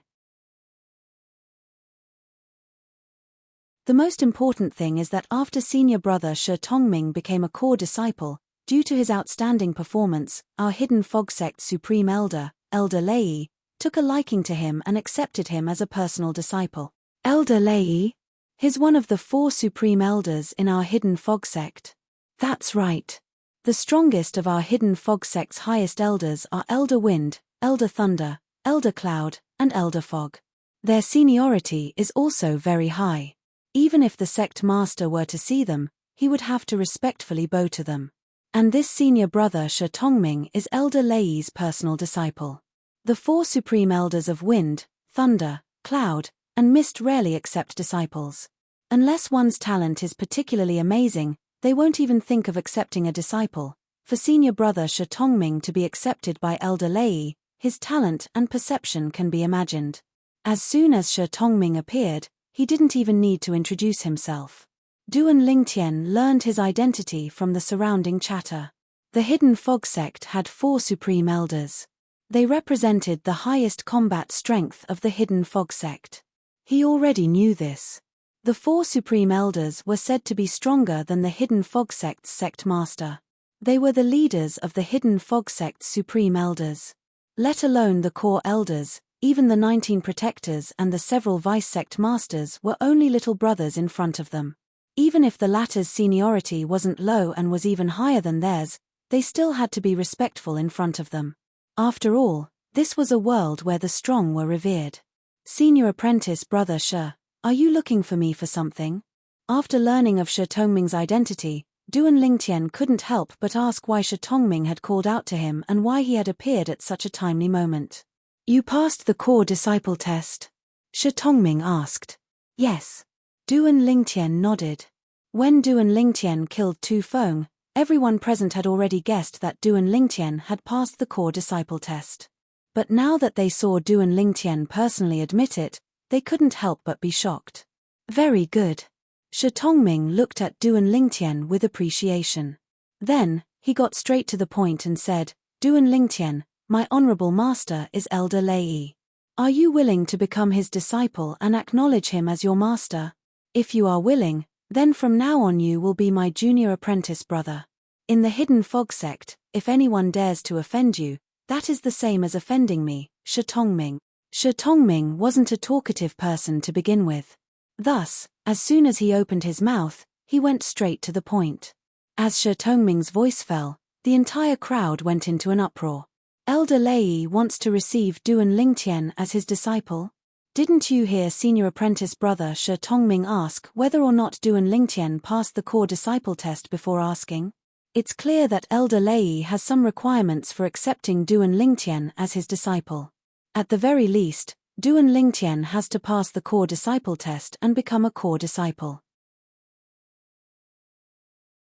[SPEAKER 1] The most important thing is that after senior brother Shi Tongming became a core disciple, due to his outstanding performance, our hidden fog sect supreme elder, Elder Lei, took a liking to him and accepted him as a personal disciple. Elder Lei? He's one of the four supreme elders in our hidden fog sect. That's right. The strongest of our hidden fog sect's highest elders are Elder Wind, Elder Thunder, Elder Cloud, and Elder Fog. Their seniority is also very high. Even if the sect master were to see them, he would have to respectfully bow to them. And this senior brother Shi Tongming is Elder Lei's personal disciple. The 4 supreme elders of wind, thunder, cloud, and mist rarely accept disciples. Unless one's talent is particularly amazing, they won't even think of accepting a disciple. For senior brother Shi Tongming to be accepted by Elder Lei, his talent and perception can be imagined. As soon as Shi Tongming appeared, he didn't even need to introduce himself. Duan Lingtian learned his identity from the surrounding chatter. The Hidden Fog sect had 4 supreme elders. They represented the highest combat strength of the Hidden Fog sect. He already knew this. The 4 supreme elders were said to be stronger than the Hidden Fog sect's sect master. They were the leaders of the Hidden Fog sect's supreme elders. Let alone the core elders, even the 19 protectors and the several vice sect masters were only little brothers in front of them. Even if the latter's seniority wasn't low and was even higher than theirs, they still had to be respectful in front of them. After all, this was a world where the strong were revered. Senior apprentice brother Shi, are you looking for me for something? After learning of Shi Tongming's identity, Duan Lingtian couldn't help but ask why Shi Tongming had called out to him and why he had appeared at such a timely moment. You passed the core disciple test? Shi Tongming asked. Yes. Duan Lingtian nodded. When Duan Lingtian killed Tu Feng, everyone present had already guessed that Duan Lingtian had passed the core disciple test. But now that they saw Duan Lingtian personally admit it, they couldn't help but be shocked. Very good. Shi Tongming looked at Duan Lingtian with appreciation. Then, he got straight to the point and said, Duan Lingtian, my honorable master is Elder Lei. Are you willing to become his disciple and acknowledge him as your master? If you are willing, then from now on you will be my junior apprentice brother. In the Hidden Fog sect, if anyone dares to offend you, that is the same as offending me, Shi Tongming. Shi Tongming wasn't a talkative person to begin with. Thus, as soon as he opened his mouth, he went straight to the point. As Shi Tongming's voice fell, the entire crowd went into an uproar. Elder Lei wants to receive Duan Lingtian as his disciple? Didn't you hear senior apprentice brother Shi Tongming ask whether or not Duan Lingtian passed the core disciple test before asking? It's clear that Elder Lei has some requirements for accepting Duan Lingtian as his disciple. At the very least, Duan Lingtian has to pass the core disciple test and become a core disciple.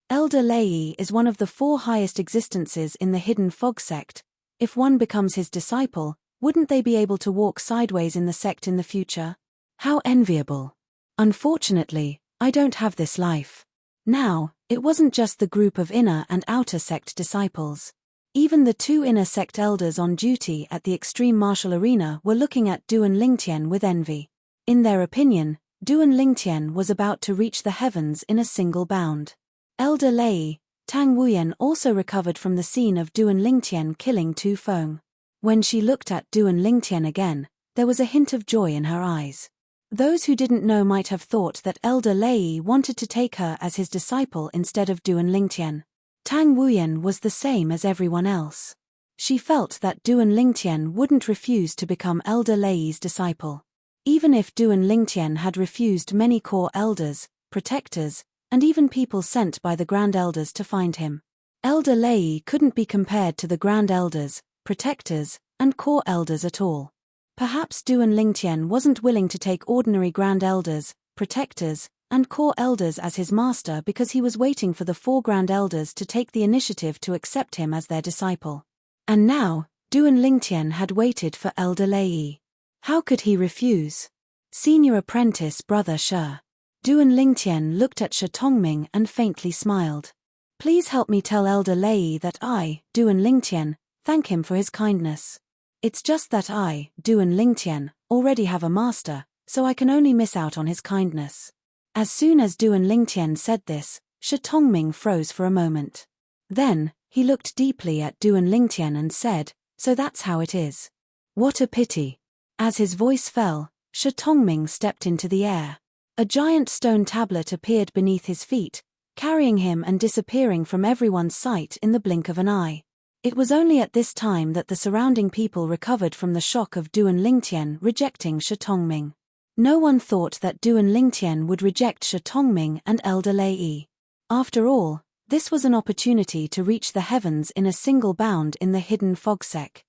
[SPEAKER 1] Elder Lei is one of the 4 highest existences in the Hidden Fog sect. If one becomes his disciple, wouldn't they be able to walk sideways in the sect in the future? How enviable. Unfortunately, I don't have this life. Now, it wasn't just the group of inner and outer sect disciples. Even the 2 inner sect elders on duty at the extreme martial arena were looking at Duan Lingtian with envy. In their opinion, Duan Lingtian was about to reach the heavens in a single bound. Elder Lei, Tang Wuyan also recovered from the scene of Duan Lingtian killing Tu Feng. When she looked at Duan Lingtian again, there was a hint of joy in her eyes. Those who didn't know might have thought that Elder Lei wanted to take her as his disciple instead of Duan Lingtian. Tang Wuyan was the same as everyone else. She felt that Duan Lingtian wouldn't refuse to become Elder Lei's disciple. Even if Duan Lingtian had refused many core elders, protectors, and even people sent by the Grand Elders to find him, Elder Lei couldn't be compared to the Grand Elders, protectors, and core elders at all. Perhaps Duan Lingtian wasn't willing to take ordinary Grand Elders, protectors, and core elders as his master because he was waiting for the 4 Grand Elders to take the initiative to accept him as their disciple. And now, Duan Lingtian had waited for Elder Lei. How could he refuse? Senior apprentice brother Shi. Duan Lingtian looked at Shi Tongming and faintly smiled. Please help me tell Elder Lei that I, Duan Lingtian, thank him for his kindness. It's just that I, Duan Lingtian, already have a master, so I can only miss out on his kindness. As soon as Duan Lingtian said this, Shi Tongming froze for a moment. Then, he looked deeply at Duan Lingtian and said, so that's how it is. What a pity. As his voice fell, Shi Tongming stepped into the air. A giant stone tablet appeared beneath his feet, carrying him and disappearing from everyone's sight in the blink of an eye. It was only at this time that the surrounding people recovered from the shock of Duan Lingtian rejecting Shi Tongming. No one thought that Duan Lingtian would reject Shi Tongming and Elder Lei Yi. After all, this was an opportunity to reach the heavens in a single bound in the hidden fogsec.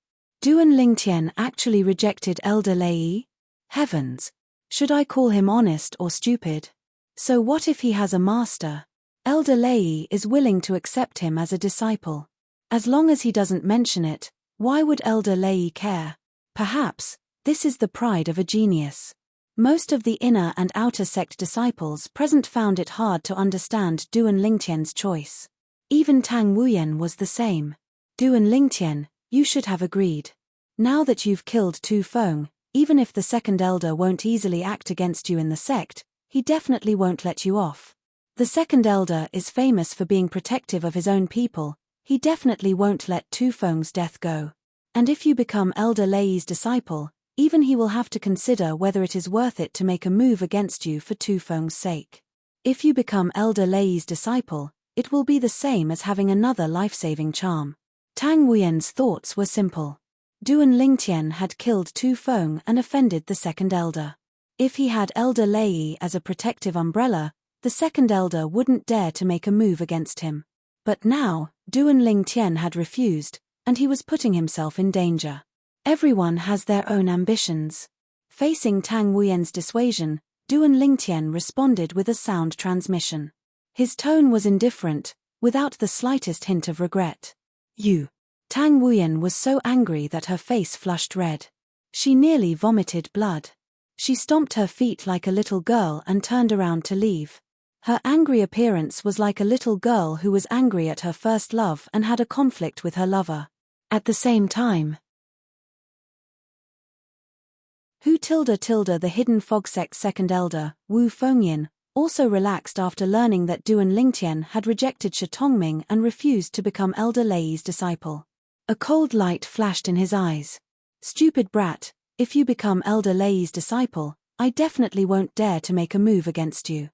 [SPEAKER 1] Duan Lingtian actually rejected Elder Lei Yi? Heavens! Should I call him honest or stupid? So what if he has a master? Elder Lei Yi is willing to accept him as a disciple. As long as he doesn't mention it, why would Elder Lei Yi care? Perhaps, this is the pride of a genius. Most of the inner and outer sect disciples present found it hard to understand Duan Lingtian's choice. Even Tang Wuyan was the same. Duan Lingtian, you should have agreed. Now that you've killed Tu Feng, even if the second elder won't easily act against you in the sect, he definitely won't let you off. The second elder is famous for being protective of his own people. He definitely won't let Tu Feng's death go. And if you become Elder Lei Yi's disciple, even he will have to consider whether it is worth it to make a move against you for Tu Feng's sake. If you become Elder Lei Yi's disciple, it will be the same as having another life-saving charm. Tang Wuyan's thoughts were simple. Duan Lingtian had killed Tu Feng and offended the second elder. If he had Elder Lei Yi as a protective umbrella, the second elder wouldn't dare to make a move against him. But now, Duan Lingtian had refused, and he was putting himself in danger. Everyone has their own ambitions. Facing Tang Wuyan's dissuasion, Duan Lingtian responded with a sound transmission. His tone was indifferent, without the slightest hint of regret. You. Tang Wuyan was so angry that her face flushed red. She nearly vomited blood. She stomped her feet like a little girl and turned around to leave. Her angry appearance was like a little girl who was angry at her first love and had a conflict with her lover. At the same time, the hidden fogsect's second elder, Wu Fengyin, also relaxed after learning that Duan Lingtian had rejected Shi Tongming and refused to become Elder Lei Yi's disciple. A cold light flashed in his eyes. Stupid brat, if you become Elder Lei Yi's disciple, I definitely won't dare to make a move against you.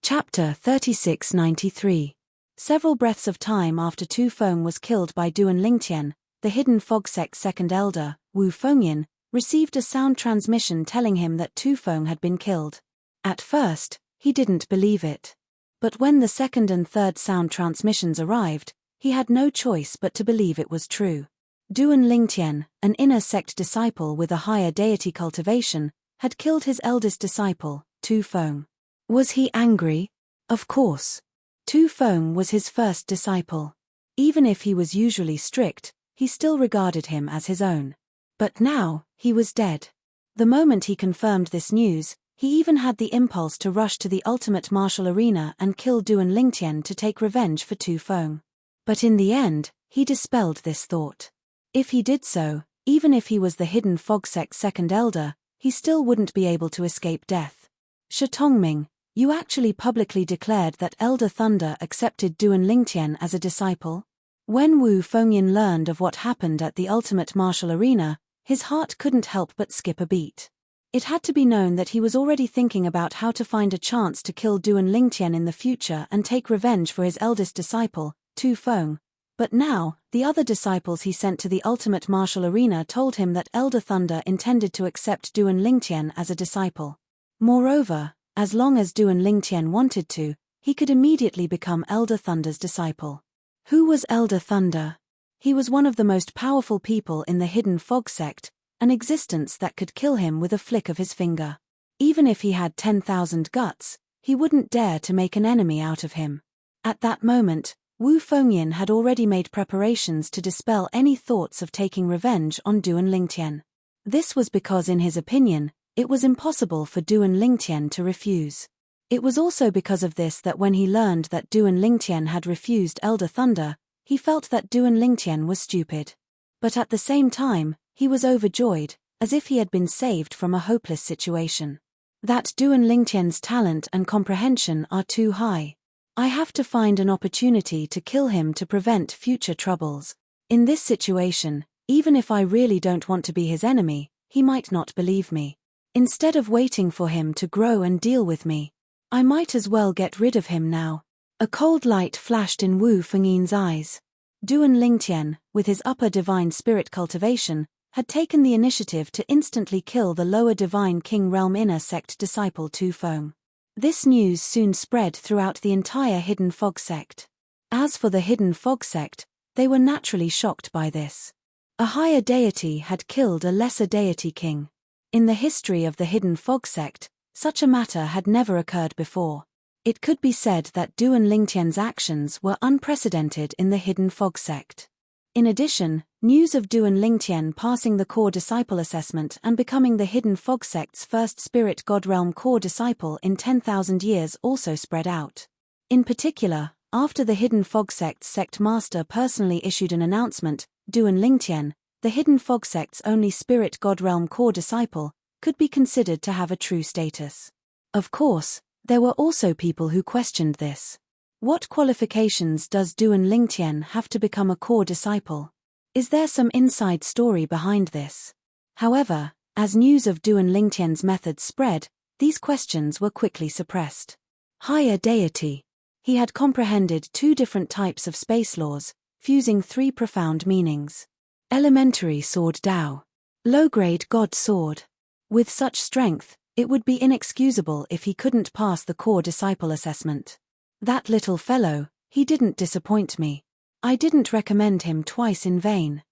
[SPEAKER 1] Chapter 3693. Several breaths of time after Tu Feng was killed by Duan Lingtian, the hidden fog sect's second elder, Wu Fengyin, received a sound transmission telling him that Tu Feng had been killed. At first, he didn't believe it. But when the second and third sound transmissions arrived, he had no choice but to believe it was true. Duan Lingtian, an inner sect disciple with a higher deity cultivation, had killed his eldest disciple, Tu Feng. Was he angry? Of course. Tu Feng was his first disciple. Even if he was usually strict, he still regarded him as his own. But now, he was dead. The moment he confirmed this news, he even had the impulse to rush to the ultimate martial arena and kill Duan Lingtian to take revenge for Tu Feng. But in the end, he dispelled this thought. If he did so, even if he was the hidden fog sect's second elder, he still wouldn't be able to escape death. Shitongming, you actually publicly declared that Elder Thunder accepted Duan Lingtian as a disciple? When Wu Fengyin learned of what happened at the ultimate martial arena, his heart couldn't help but skip a beat. It had to be known that he was already thinking about how to find a chance to kill Duan Lingtian in the future and take revenge for his eldest disciple, Tu Feng. But now, the other disciples he sent to the ultimate martial arena told him that Elder Thunder intended to accept Duan Lingtian as a disciple. Moreover, as long as Duan Lingtian wanted to, he could immediately become Elder Thunder's disciple. Who was Elder Thunder? He was one of the most powerful people in the hidden fog sect, an existence that could kill him with a flick of his finger. Even if he had 10,000 guts, he wouldn't dare to make an enemy out of him. At that moment, Wu Fengyin had already made preparations to dispel any thoughts of taking revenge on Duan Lingtian. This was because in his opinion, it was impossible for Duan Lingtian to refuse. It was also because of this that when he learned that Duan Lingtian had refused Elder Thunder, he felt that Duan Lingtian was stupid. But at the same time, he was overjoyed, as if he had been saved from a hopeless situation. That Duan Lingtian's talent and comprehension are too high. I have to find an opportunity to kill him to prevent future troubles. In this situation, even if I really don't want to be his enemy, he might not believe me. Instead of waiting for him to grow and deal with me, I might as well get rid of him now. A cold light flashed in Wu Fengyin's eyes. Duan Lingtian, with his upper divine spirit cultivation, had taken the initiative to instantly kill the lower divine king realm inner sect disciple Tu Feng. This news soon spread throughout the entire hidden fog sect. As for the hidden fog sect, they were naturally shocked by this. A higher deity had killed a lesser deity king. In the history of the hidden fog sect, such a matter had never occurred before. It could be said that Duan Lingtian's actions were unprecedented in the hidden fog sect. In addition, news of Duan Lingtian passing the core disciple assessment and becoming the hidden fog sect's first spirit god realm core disciple in 10,000 years also spread out. In particular, after the hidden fog sect's sect master personally issued an announcement, Duan Lingtian, the hidden fog sect's only spirit god realm core disciple, could be considered to have a true status. Of course, there were also people who questioned this. What qualifications does Duan Lingtian have to become a core disciple? Is there some inside story behind this? However, as news of Duan Lingtian's methods spread, these questions were quickly suppressed. Higher deity. He had comprehended two different types of space laws, fusing three profound meanings. Elementary sword Dao. Low-grade god sword. With such strength, it would be inexcusable if he couldn't pass the core disciple assessment. That little fellow, he didn't disappoint me. I didn't recommend him twice in vain.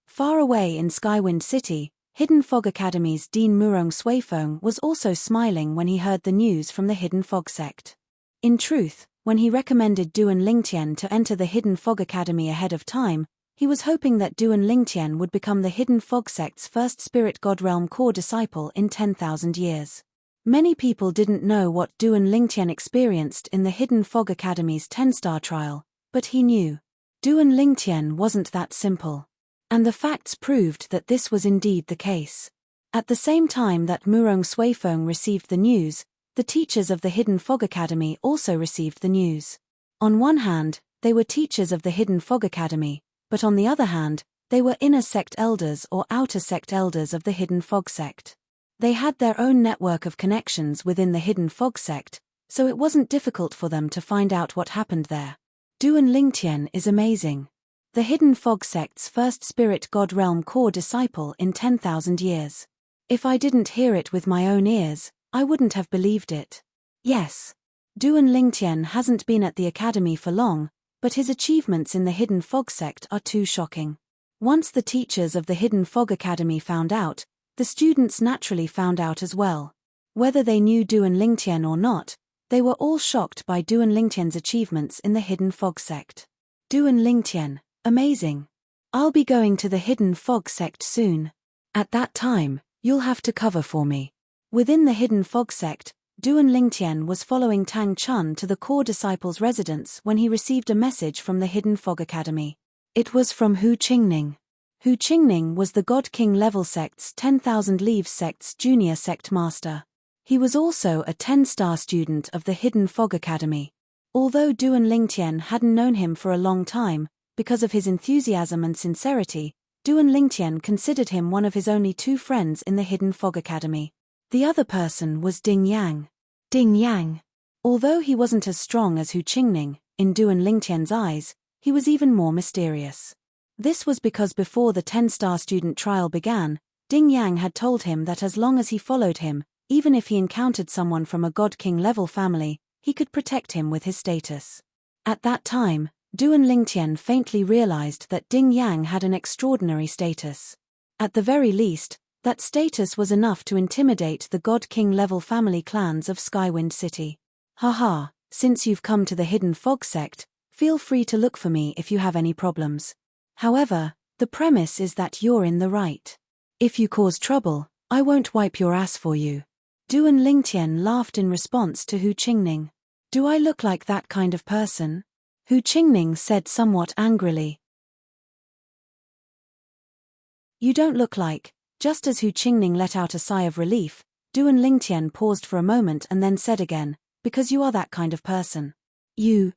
[SPEAKER 1] Far away in Skywind City, Hidden Fog Academy's Dean Murong Suifeng was also smiling when he heard the news from the Hidden Fog sect. In truth, when he recommended Duan Lingtian to enter the Hidden Fog Academy ahead of time, he was hoping that Duan Lingtian would become the Hidden Fog sect's first spirit god realm core disciple in 10,000 years. Many people didn't know what Duan Lingtian experienced in the Hidden Fog Academy's 10-star trial, but he knew. Duan Lingtian wasn't that simple. And the facts proved that this was indeed the case. At the same time that Murong Suifeng received the news, the teachers of the Hidden Fog Academy also received the news. On one hand, they were teachers of the Hidden Fog Academy, but on the other hand, they were inner sect elders or outer sect elders of the Hidden Fog sect. They had their own network of connections within the Hidden Fog sect, so it wasn't difficult for them to find out what happened there. Duan Lingtian is amazing. The Hidden Fog sect's first spirit god realm core disciple in 10,000 years. If I didn't hear it with my own ears, I wouldn't have believed it. Yes. Duan Lingtian hasn't been at the academy for long, but his achievements in the Hidden Fog sect are too shocking. Once the teachers of the Hidden Fog Academy found out, the students naturally found out as well. Whether they knew Duan Lingtian or not, they were all shocked by Duan Lingtian's achievements in the Hidden Fog sect. Duan Lingtian, amazing. I'll be going to the Hidden Fog sect soon. At that time, you'll have to cover for me. Within the Hidden Fog sect, Duan Lingtian was following Tang Chun to the core disciple's residence when he received a message from the Hidden Fog Academy. It was from Hu Qingning. Hu Qingning was the God King level sect's 10,000 Leaves sect's junior sect master. He was also a 10-star student of the Hidden Fog Academy. Although Duan Lingtian hadn't known him for a long time, because of his enthusiasm and sincerity, Duan Lingtian considered him one of his only 2 friends in the Hidden Fog Academy. The other person was Ding Yang. Ding Yang. Although he wasn't as strong as Hu Qingning, in Duan Lingtian's eyes, he was even more mysterious. This was because before the 10-star student trial began, Ding Yang had told him that as long as he followed him, even if he encountered someone from a God King level family, he could protect him with his status. At that time, Duan Lingtian faintly realized that Ding Yang had an extraordinary status. At the very least, that status was enough to intimidate the God King level family clans of Skywind City. Haha, since you've come to the Hidden Fog sect, feel free to look for me if you have any problems. However, the premise is that you're in the right. If you cause trouble, I won't wipe your ass for you. Duan Lingtian laughed in response to Hu Qingning. Do I look like that kind of person? Hu Qingning said somewhat angrily. You don't look like. Just as Hu Qingning let out a sigh of relief, Duan Lingtian paused for a moment and then said again, because you are that kind of person. You,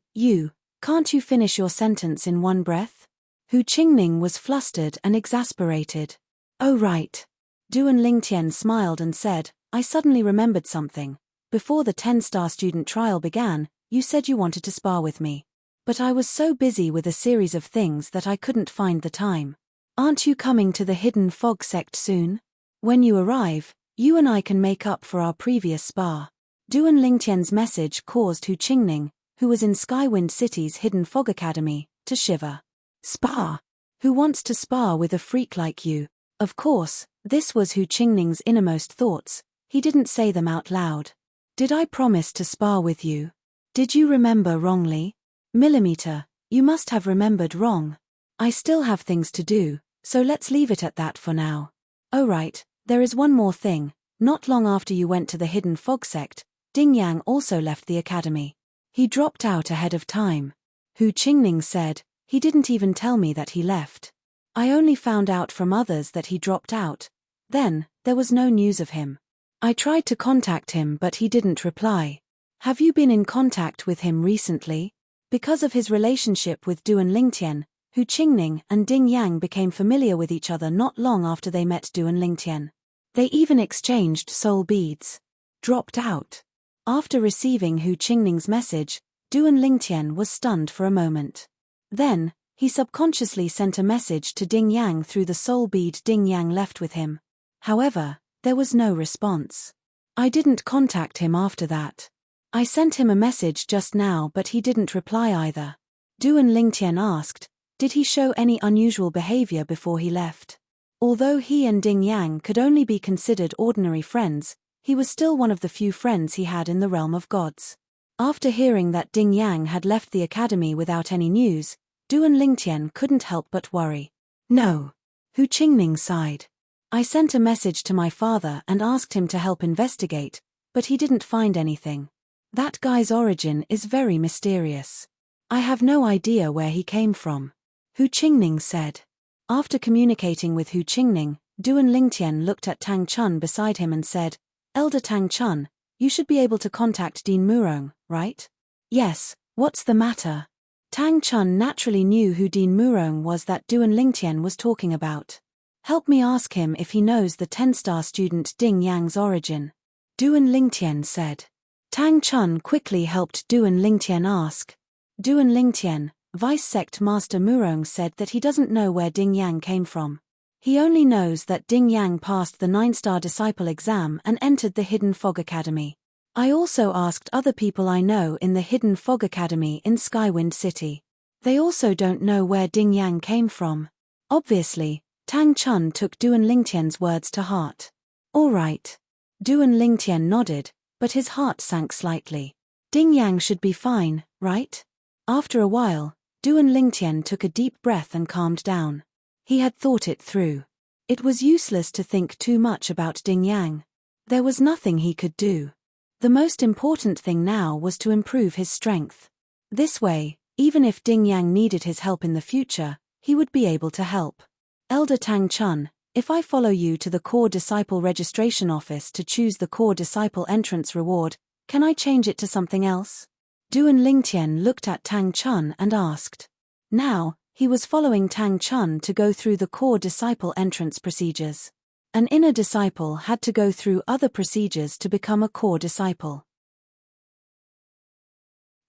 [SPEAKER 1] can't you finish your sentence in one breath? Hu Qingning was flustered and exasperated. Oh right. Duan Lingtian smiled and said, I suddenly remembered something. Before the 10-star student trial began, you said you wanted to spar with me. But I was so busy with a series of things that I couldn't find the time. Aren't you coming to the Hidden Fog sect soon? When you arrive, you and I can make up for our previous spar. Duan Lingtian's message caused Hu Qingning, who was in Skywind City's Hidden Fog Academy, to shiver. Spar? Who wants to spar with a freak like you? Of course, this was Hu Qingning's innermost thoughts. He didn't say them out loud. Did I promise to spar with you? Did you remember wrongly? Millimeter, you must have remembered wrong. I still have things to do, so let's leave it at that for now. Oh right, there is one more thing. Not long after you went to the Hidden Fog sect, Ding Yang also left the academy. He dropped out ahead of time. Hu Qingning said, he didn't even tell me that he left. I only found out from others that he dropped out. Then, there was no news of him. I tried to contact him but he didn't reply. Have you been in contact with him recently? Because of his relationship with Duan Lingtian, Hu Qingning and Ding Yang became familiar with each other not long after they met Duan Lingtian. They even exchanged soul beads. Dropped out. After receiving Hu Qingning's message, Duan Lingtian was stunned for a moment. Then, he subconsciously sent a message to Ding Yang through the soul bead Ding Yang left with him. However, there was no response. I didn't contact him after that. I sent him a message just now but he didn't reply either. Duan Lingtian asked, did he show any unusual behavior before he left? Although he and Ding Yang could only be considered ordinary friends, he was still one of the few friends he had in the realm of gods. After hearing that Ding Yang had left the academy without any news, Duan Lingtian couldn't help but worry. No. Hu Qingning sighed. I sent a message to my father and asked him to help investigate, but he didn't find anything. That guy's origin is very mysterious. I have no idea where he came from. Hu Qingning said. After communicating with Hu Qingning, Duan Lingtian looked at Tang Chun beside him and said, Elder Tang Chun, you should be able to contact Dean Murong, right? Yes, what's the matter? Tang Chun naturally knew who Dean Murong was that Duan Lingtian was talking about. Help me ask him if he knows the 10-star student Ding Yang's origin. Duan Lingtian said. Tang Chun quickly helped Duan Lingtian ask. Duan Lingtian, Vice Sect Master Murong, said that he doesn't know where Ding Yang came from. He only knows that Ding Yang passed the 9-star disciple exam and entered the Hidden Fog Academy. I also asked other people I know in the Hidden Fog Academy in Skywind City. They also don't know where Ding Yang came from. Obviously, Tang Chun took Duan Lingtian's words to heart. All right. Duan Lingtian nodded, but his heart sank slightly. Ding Yang should be fine, right? After a while, Duan Lingtian took a deep breath and calmed down. He had thought it through. It was useless to think too much about Ding Yang. There was nothing he could do. The most important thing now was to improve his strength. This way, even if Ding Yang needed his help in the future, he would be able to help. Elder Tang Chun, if I follow you to the Core Disciple Registration Office to choose the Core Disciple Entrance Reward, can I change it to something else? Duan Lingtian looked at Tang Chun and asked. Now, he was following Tang Chun to go through the Core Disciple entrance procedures. An inner disciple had to go through other procedures to become a core disciple.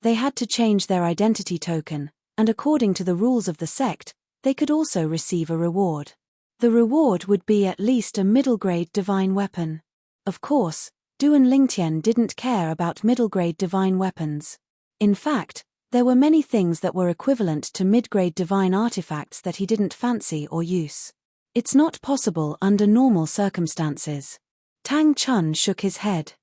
[SPEAKER 1] They had to change their identity token, and according to the rules of the sect, they could also receive a reward. The reward would be at least a middle-grade divine weapon. Of course, Duan Lingtian didn't care about middle-grade divine weapons. In fact, there were many things that were equivalent to mid-grade divine artifacts that he didn't fancy or use. It's not possible under normal circumstances. Tang Chun shook his head.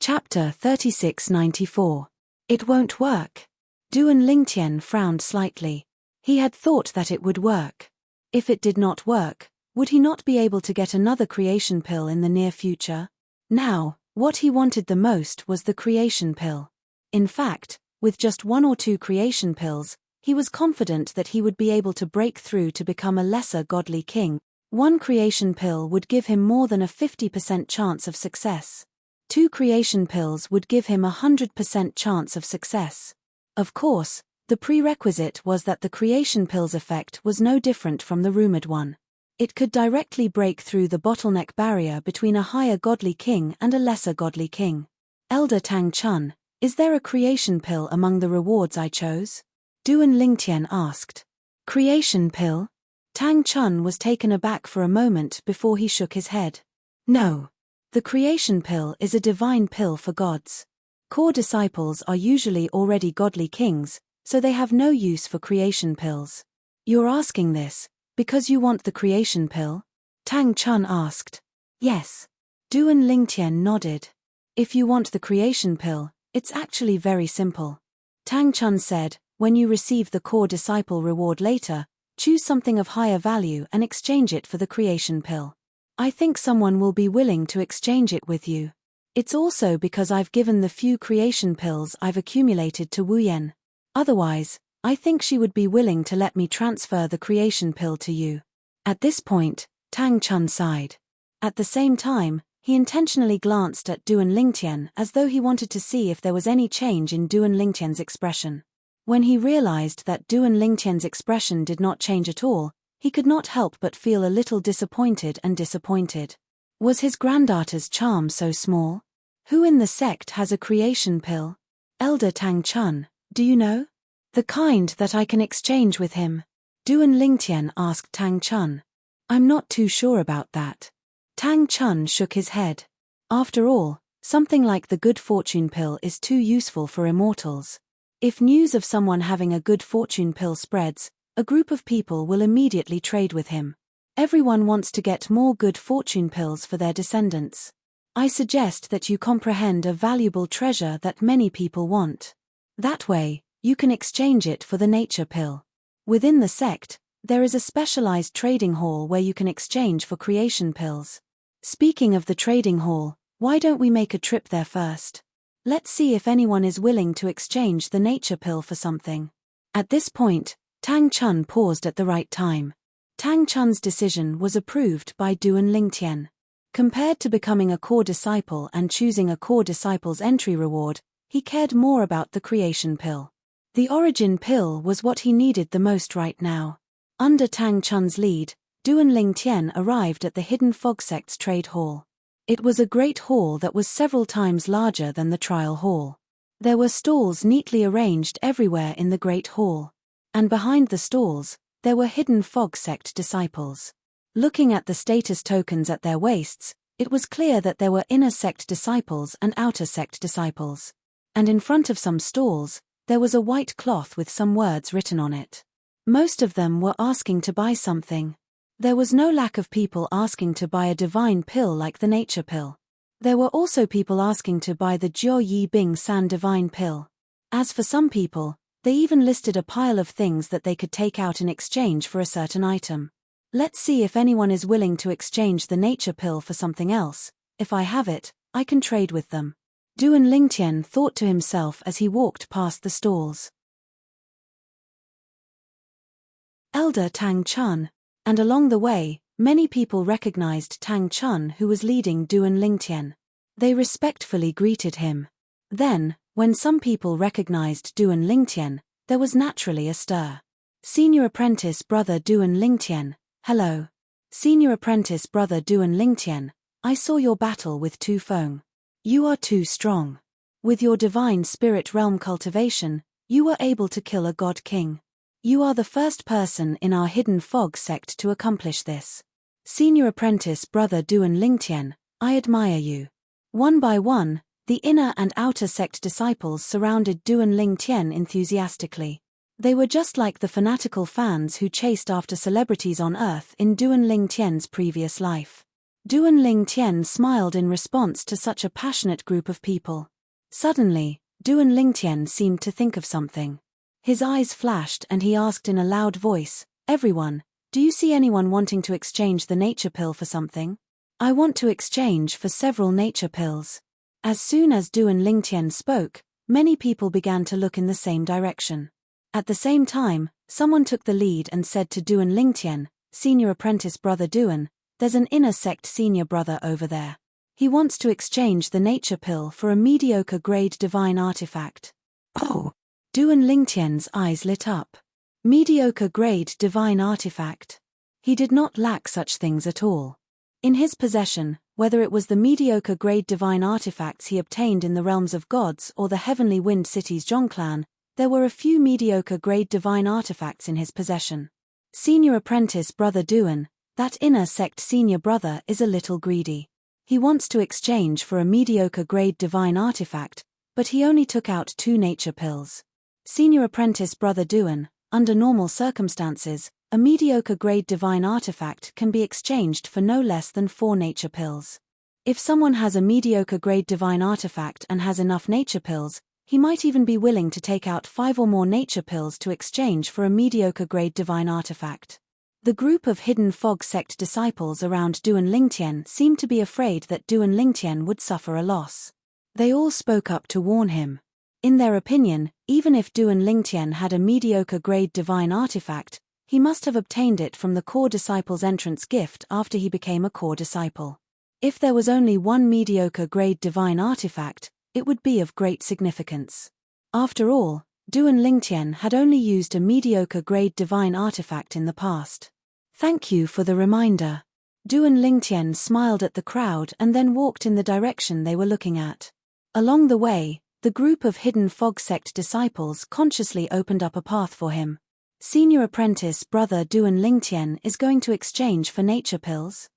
[SPEAKER 1] Chapter 3694. It won't work. Duan Lingtian frowned slightly. He had thought that it would work. If it did not work, would he not be able to get another creation pill in the near future? Now, what he wanted the most was the creation pill. In fact, with just 1 or 2 creation pills, he was confident that he would be able to break through to become a lesser godly king. 1 creation pill would give him more than a 50% chance of success. 2 creation pills would give him a 100% chance of success. Of course, the prerequisite was that the creation pill's effect was no different from the rumored one. It could directly break through the bottleneck barrier between a higher godly king and a lesser godly king. Elder Tang Chun, is there a creation pill among the rewards I chose? Duan Lingtian asked. Creation pill? Tang Chun was taken aback for a moment before he shook his head. No. The creation pill is a divine pill for gods. Core disciples are usually already godly kings, so they have no use for creation pills. You're asking this because you want the creation pill? Tang Chun asked. Yes. Duan Lingtian nodded. If you want the creation pill, it's actually very simple. Tang Chun said, when you receive the core disciple reward later, choose something of higher value and exchange it for the creation pill. I think someone will be willing to exchange it with you. It's also because I've given the few creation pills I've accumulated to Wu Yan. Otherwise, I think she would be willing to let me transfer the creation pill to you. At this point, Tang Chun sighed. At the same time, he intentionally glanced at Duan Lingtian as though he wanted to see if there was any change in Duan Lingtian's expression. When he realized that Duan Lingtian's expression did not change at all, he could not help but feel a little disappointed and disappointed. Was his granddaughter's charm so small? Who in the sect has a creation pill? Elder Tang Chun, do you know? The kind that I can exchange with him. Duan Lingtian asked Tang Chun. I'm not too sure about that. Tang Chun shook his head. After all, something like the good fortune pill is too useful for immortals. If news of someone having a good fortune pill spreads, a group of people will immediately trade with him. Everyone wants to get more good fortune pills for their descendants. I suggest that you comprehend a valuable treasure that many people want. That way, you can exchange it for the nature pill. Within the sect, there is a specialized trading hall where you can exchange for creation pills. Speaking of the trading hall, why don't we make a trip there first? Let's see if anyone is willing to exchange the nature pill for something. At this point, Tang Chun paused at the right time. Tang Chun's decision was approved by Duan Lingtian. Compared to becoming a core disciple and choosing a core disciple's entry reward, he cared more about the creation pill. The origin pill was what he needed the most right now. Under Tang Chun's lead, Duan Lingtian arrived at the Hidden Fog Sect's trade hall. It was a great hall that was several times larger than the trial hall. There were stalls neatly arranged everywhere in the great hall. And behind the stalls, there were Hidden Fog Sect disciples. Looking at the status tokens at their waists, it was clear that there were inner sect disciples and outer sect disciples. And in front of some stalls, there was a white cloth with some words written on it. Most of them were asking to buy something. There was no lack of people asking to buy a divine pill like the nature pill. There were also people asking to buy the Jiao Yi Bing San divine pill. As for some people, they even listed a pile of things that they could take out in exchange for a certain item. Let's see if anyone is willing to exchange the nature pill for something else. If I have it, I can trade with them. Duan Lingtian thought to himself as he walked past the stalls. Elder Tang Chun. And along the way, many people recognized Tang Chun, who was leading Duan Lingtian. They respectfully greeted him. Then, when some people recognized Duan Lingtian, there was naturally a stir. Senior apprentice brother Duan Lingtian, hello. Senior apprentice brother Duan Lingtian, I saw your battle with Tu Feng. You are too strong. With your divine spirit realm cultivation, you were able to kill a god king. You are the first person in our Hidden Fog sect to accomplish this. Senior apprentice brother Duan Lingtian, I admire you. One by one, the inner and outer sect disciples surrounded Duan Lingtian enthusiastically. They were just like the fanatical fans who chased after celebrities on Earth in Duan Lingtian's previous life. Duan Lingtian smiled in response to such a passionate group of people. Suddenly, Duan Lingtian seemed to think of something. His eyes flashed and he asked in a loud voice, everyone, do you see anyone wanting to exchange the nature pill for something? I want to exchange for several nature pills. As soon as Duan Lingtian spoke, many people began to look in the same direction. At the same time, someone took the lead and said to Duan Lingtian, senior apprentice brother Duan, there's an inner sect senior brother over there. He wants to exchange the nature pill for a mediocre grade divine artifact. Oh! Duan Lingtian's eyes lit up. Mediocre grade divine artifact. He did not lack such things at all. In his possession, whether it was the mediocre grade divine artifacts he obtained in the realms of gods or the heavenly wind city's Zhongclan, there were a few mediocre grade divine artifacts in his possession. Senior apprentice brother Duan, that inner sect senior brother is a little greedy. He wants to exchange for a mediocre grade divine artifact, but he only took out 2 nature pills. Senior apprentice brother Duan, under normal circumstances, a mediocre grade divine artifact can be exchanged for no less than 4 nature pills. If someone has a mediocre grade divine artifact and has enough nature pills, he might even be willing to take out 5 or more nature pills to exchange for a mediocre grade divine artifact. The group of Hidden Fog sect disciples around Duan Lingtian seemed to be afraid that Duan Lingtian would suffer a loss. They all spoke up to warn him. In their opinion, even if Duan Lingtian had a mediocre grade divine artifact, he must have obtained it from the core disciple's entrance gift after he became a core disciple. If there was only one mediocre grade divine artifact, it would be of great significance. After all, Duan Lingtian had only used a mediocre grade divine artifact in the past. Thank you for the reminder. Duan Lingtian smiled at the crowd and then walked in the direction they were looking at. Along the way, the group of Hidden Fog sect disciples consciously opened up a path for him. Senior apprentice brother Duan Lingtian is going to exchange for nature pills.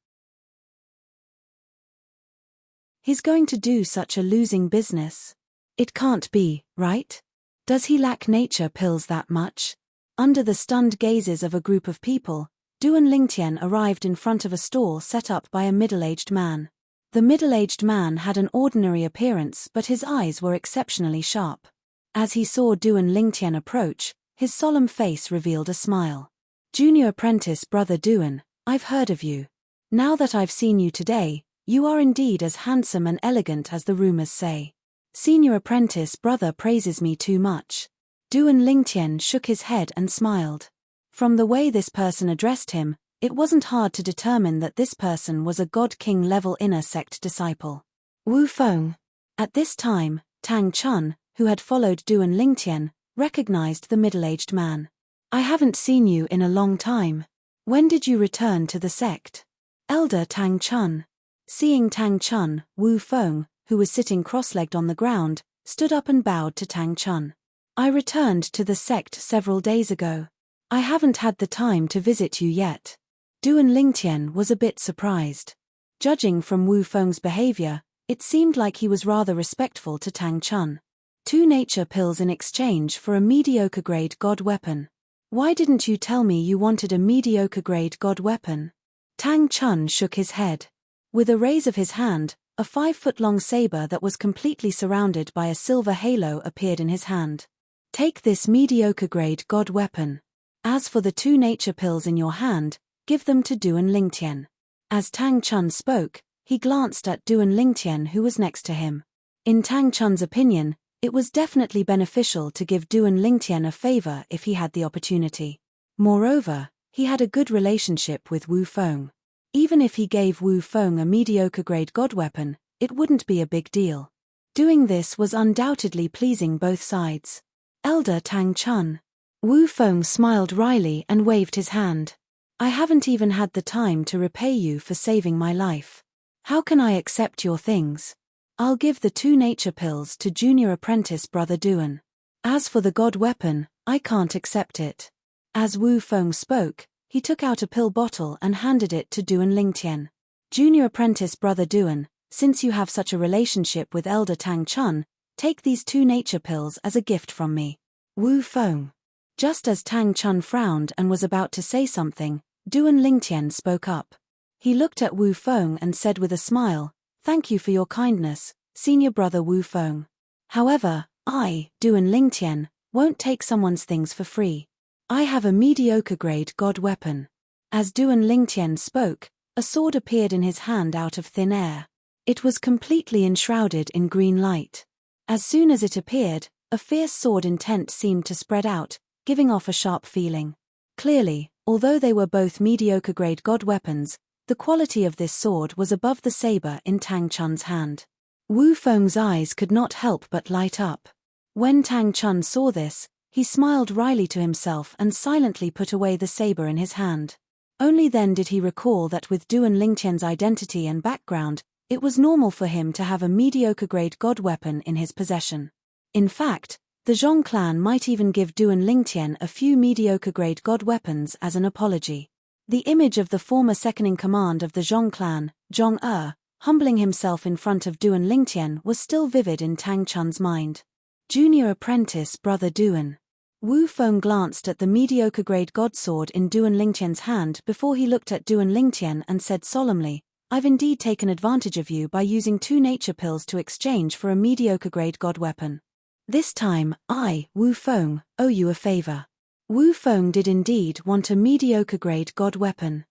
[SPEAKER 1] He's going to do such a losing business. It can't be, right? Does he lack nature pills that much? Under the stunned gazes of a group of people, Duan Lingtian arrived in front of a stall set up by a middle-aged man. The middle-aged man had an ordinary appearance, but his eyes were exceptionally sharp. As he saw Duan Lingtian approach, his solemn face revealed a smile. Junior apprentice brother Duan, I've heard of you. Now that I've seen you today, you are indeed as handsome and elegant as the rumors say. Senior apprentice brother praises me too much. Duan Lingtian shook his head and smiled. From the way this person addressed him, it wasn't hard to determine that this person was a God King level inner sect disciple. Wu Feng. At this time, Tang Chun, who had followed Duan Lingtian, recognized the middle-aged man. I haven't seen you in a long time. When did you return to the sect? Elder Tang Chun. Seeing Tang Chun, Wu Feng, who was sitting cross-legged on the ground, stood up and bowed to Tang Chun. I returned to the sect several days ago. I haven't had the time to visit you yet. Duan Lingtian was a bit surprised. Judging from Wu Feng's behavior, it seemed like he was rather respectful to Tang Chun. 2 nature pills in exchange for a mediocre-grade god weapon. Why didn't you tell me you wanted a mediocre-grade god weapon? Tang Chun shook his head. With a raise of his hand, a 5-foot-long saber that was completely surrounded by a silver halo appeared in his hand. Take this mediocre-grade god weapon. As for the 2 nature pills in your hand, give them to Duan Lingtian. As Tang Chun spoke, he glanced at Duan Lingtian who was next to him. In Tang Chun's opinion, it was definitely beneficial to give Duan Lingtian a favor if he had the opportunity. Moreover, he had a good relationship with Wu Feng. Even if he gave Wu Feng a mediocre-grade god weapon, it wouldn't be a big deal. Doing this was undoubtedly pleasing both sides. Elder Tang Chun. Wu Feng smiled wryly and waved his hand. I haven't even had the time to repay you for saving my life. How can I accept your things? I'll give the 2 nature pills to junior apprentice brother Duan. As for the god weapon, I can't accept it. As Wu Feng spoke, he took out a pill bottle and handed it to Duan Lingtian. Junior apprentice brother Duan, since you have such a relationship with Elder Tang Chun, take these 2 nature pills as a gift from me. Wu Feng. Just as Tang Chun frowned and was about to say something, Duan Lingtian spoke up. He looked at Wu Feng and said with a smile, "Thank you for your kindness, senior brother Wu Feng. However, I, Duan Lingtian, won't take someone's things for free. I have a mediocre-grade god weapon." As Duan Lingtian spoke, a sword appeared in his hand out of thin air. It was completely enshrouded in green light. As soon as it appeared, a fierce sword intent seemed to spread out, giving off a sharp feeling. Clearly, although they were both mediocre-grade god weapons, the quality of this sword was above the saber in Tang Chun's hand. Wu Feng's eyes could not help but light up. When Tang Chun saw this, he smiled wryly to himself and silently put away the saber in his hand. Only then did he recall that with Duan Lingtian's identity and background, it was normal for him to have a mediocre-grade god weapon in his possession. In fact, the Zhong clan might even give Duan Lingtian a few mediocre-grade god weapons as an apology. The image of the former second-in-command of the Zhong clan, Zhong humbling himself in front of Duan Lingtian was still vivid in Tang Chun's mind. Junior apprentice brother Duan. Wu Feng glanced at the mediocre-grade god sword in Duan Lingtian's hand before he looked at Duan Lingtian and said solemnly, "I've indeed taken advantage of you by using 2 nature pills to exchange for a mediocre-grade god weapon. This time, I, Wu Feng, owe you a favor." Wu Feng did indeed want a mediocre-grade god weapon.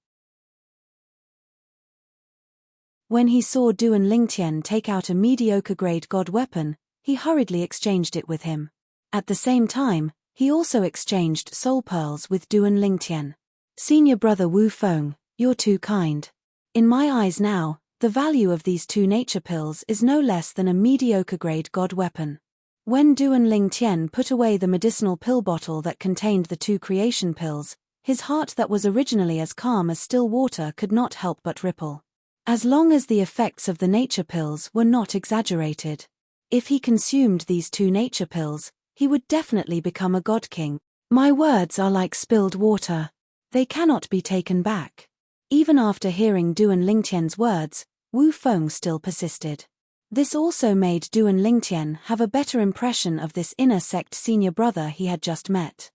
[SPEAKER 1] When he saw Duan Lingtian take out a mediocre-grade god weapon, he hurriedly exchanged it with him. At the same time, he also exchanged soul pearls with Duan Lingtian. "Senior brother Wu Feng, you're too kind. In my eyes now, the value of these 2 nature pills is no less than a mediocre-grade god weapon." When Duan Lingtian put away the medicinal pill bottle that contained the 2 creation pills, his heart that was originally as calm as still water could not help but ripple. As long as the effects of the nature pills were not exaggerated. If he consumed these 2 nature pills, he would definitely become a god king. My words are like spilled water. They cannot be taken back. Even after hearing Duan Lingtian's words, Wu Feng still persisted. This also made Duan Lingtian have a better impression of this inner sect senior brother he had just met.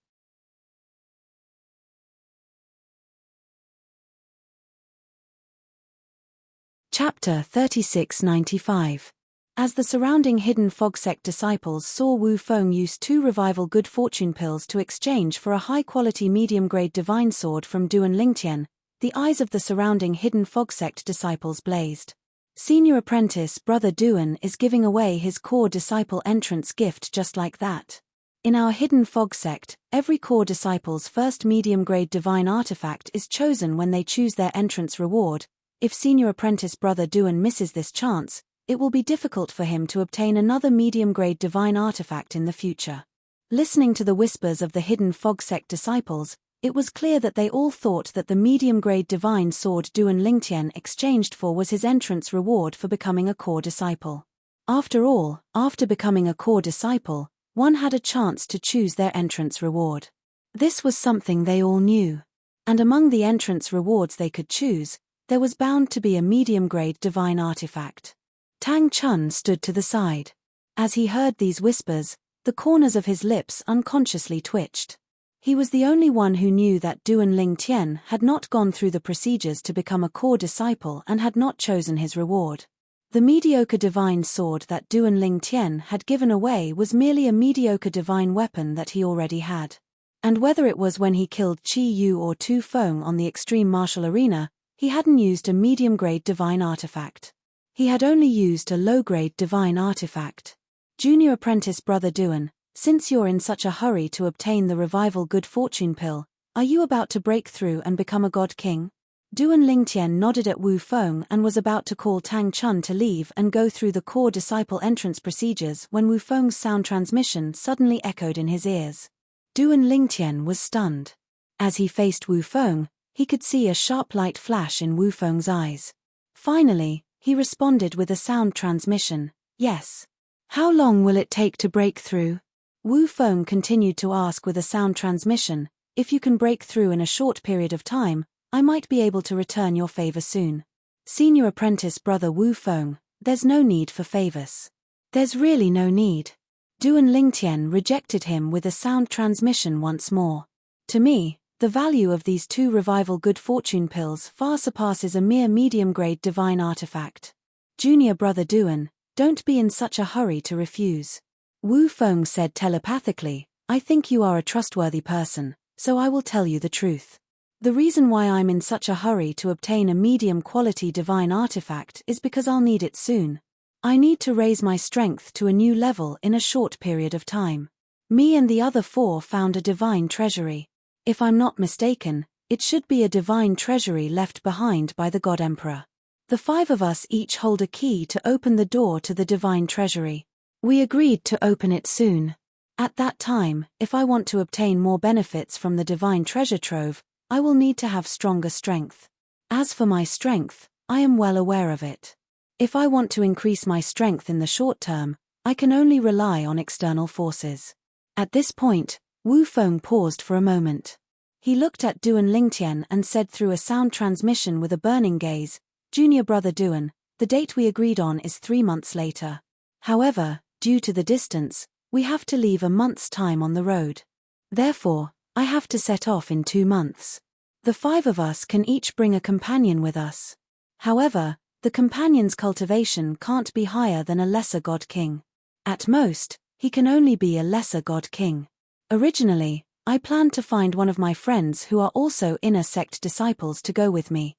[SPEAKER 1] Chapter 3695. As the surrounding hidden fog sect disciples saw Wu Feng use 2 revival good fortune pills to exchange for a high-quality medium-grade divine sword from Duan Lingtian, the eyes of the surrounding hidden fog sect disciples blazed. Senior apprentice brother Duan is giving away his core disciple entrance gift just like that. In our hidden fog sect, every core disciple's first medium-grade divine artifact is chosen when they choose their entrance reward. If senior apprentice brother Duan misses this chance, it will be difficult for him to obtain another medium-grade divine artifact in the future. Listening to the whispers of the hidden fog sect disciples, it was clear that they all thought that the medium-grade divine sword Duan Lingtian exchanged for was his entrance reward for becoming a core disciple. After all, after becoming a core disciple, one had a chance to choose their entrance reward. This was something they all knew. And among the entrance rewards they could choose, there was bound to be a medium-grade divine artifact. Tang Chun stood to the side. As he heard these whispers, the corners of his lips unconsciously twitched. He was the only one who knew that Duan Lingtian had not gone through the procedures to become a core disciple and had not chosen his reward. The mediocre divine sword that Duan Lingtian had given away was merely a mediocre divine weapon that he already had. And whether it was when he killed Qi Yu or Tu Feng on the extreme martial arena, he hadn't used a medium-grade divine artifact. He had only used a low-grade divine artifact. Junior apprentice Brother Duan, since you're in such a hurry to obtain the revival good fortune pill, are you about to break through and become a god king? Duan Lingtian nodded at Wu Feng and was about to call Tang Chun to leave and go through the core disciple entrance procedures when Wu Feng's sound transmission suddenly echoed in his ears. Duan Lingtian was stunned. As he faced Wu Feng, he could see a sharp light flash in Wu Feng's eyes. Finally, he responded with a sound transmission, "Yes." "How long will it take to break through?" Wu Feng continued to ask with a sound transmission, "If you can break through in a short period of time, I might be able to return your favor soon." Senior apprentice Brother Wu Feng, there's no need for favors. There's really no need. Duan Lingtian rejected him with a sound transmission once more. To me, the value of these 2 revival good fortune pills far surpasses a mere medium-grade divine artifact. Junior Brother Duan, don't be in such a hurry to refuse. Wu Feng said telepathically, "I think you are a trustworthy person, so I will tell you the truth. The reason why I'm in such a hurry to obtain a medium-quality divine artifact is because I'll need it soon. I need to raise my strength to a new level in a short period of time. Me and the other 4 found a divine treasury. If I'm not mistaken, it should be a divine treasury left behind by the God Emperor. The 5 of us each hold a key to open the door to the divine treasury. We agreed to open it soon. At that time, if I want to obtain more benefits from the divine treasure trove, I will need to have stronger strength. As for my strength, I am well aware of it. If I want to increase my strength in the short term, I can only rely on external forces." At this point, Wu Feng paused for a moment. He looked at Duan Lingtian and said through a sound transmission with a burning gaze, "Junior Brother Duan, the date we agreed on is 3 months later. However, due to the distance, we have to leave a month's time on the road. Therefore, I have to set off in 2 months. The 5 of us can each bring a companion with us. However, the companion's cultivation can't be higher than a lesser god king. At most, he can only be a lesser god king. Originally, I planned to find one of my friends who are also inner sect disciples to go with me.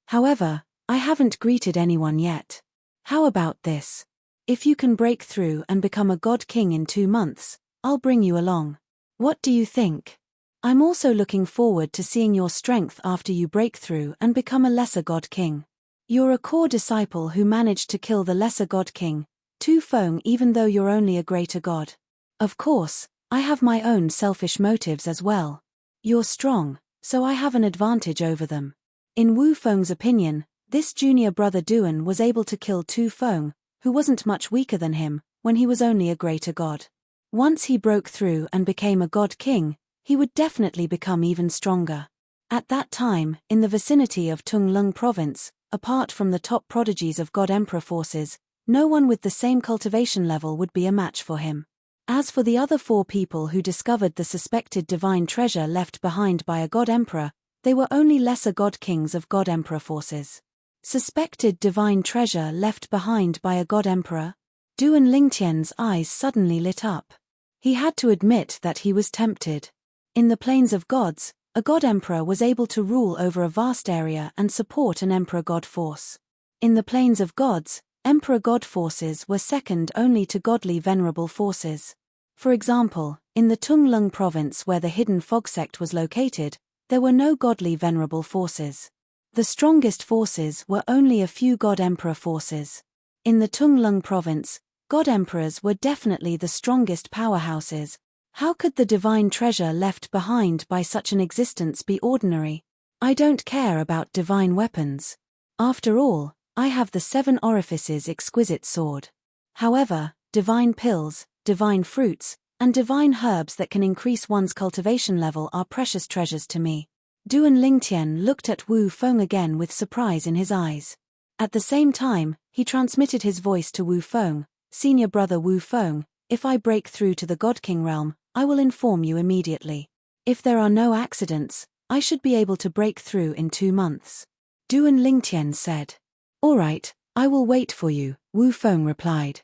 [SPEAKER 1] However, I haven't greeted anyone yet. How about this? If you can break through and become a god king in 2 months, I'll bring you along. What do you think? I'm also looking forward to seeing your strength after you break through and become a lesser god king. You're a core disciple who managed to kill the lesser god king, Tu Feng, even though you're only a greater god. Of course, I have my own selfish motives as well. You're strong, so I have an advantage over them." In Wu Feng's opinion, this junior Brother Duan was able to kill Tu Feng, who wasn't much weaker than him, when he was only a greater god. Once he broke through and became a god king, he would definitely become even stronger. At that time, in the vicinity of Tunglung province, apart from the top prodigies of God Emperor forces, no one with the same cultivation level would be a match for him. As for the other 4 people who discovered the suspected divine treasure left behind by a God Emperor, they were only lesser god kings of God Emperor forces. Suspected divine treasure left behind by a God Emperor? Duan Lingtian's eyes suddenly lit up. He had to admit that he was tempted. In the plains of gods, a God Emperor was able to rule over a vast area and support an Emperor God force. In the plains of gods, Emperor God forces were second only to godly venerable forces. For example, in the Tunglung province where the hidden fog sect was located, there were no godly venerable forces. The strongest forces were only a few God Emperor forces. In the Tunglung province, God Emperors were definitely the strongest powerhouses. How could the divine treasure left behind by such an existence be ordinary? I don't care about divine weapons. After all, I have the 7 orifices exquisite sword. However, divine pills, divine fruits, and divine herbs that can increase one's cultivation level are precious treasures to me. Duan Lingtian looked at Wu Feng again with surprise in his eyes. At the same time, he transmitted his voice to Wu Feng. Senior brother Wu Feng, if I break through to the God King realm, I will inform you immediately. If there are no accidents, I should be able to break through in 2 months. Duan Lingtian said. All right, I will wait for you, Wu Feng replied.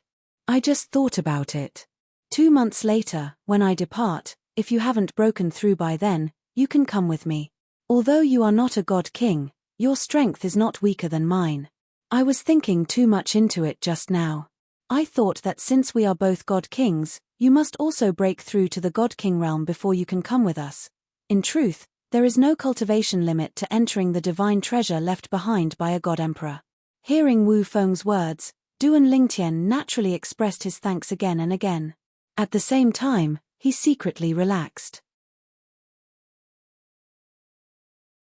[SPEAKER 1] I just thought about it. 2 months later, when I depart, if you haven't broken through by then, you can come with me. Although you are not a God King, your strength is not weaker than mine. I was thinking too much into it just now. I thought that since we are both God Kings, you must also break through to the God King realm before you can come with us. In truth, there is no cultivation limit to entering the divine treasure left behind by a God Emperor. Hearing Wu Feng's words, Duan Lingtian naturally expressed his thanks again and again. At the same time, he secretly relaxed.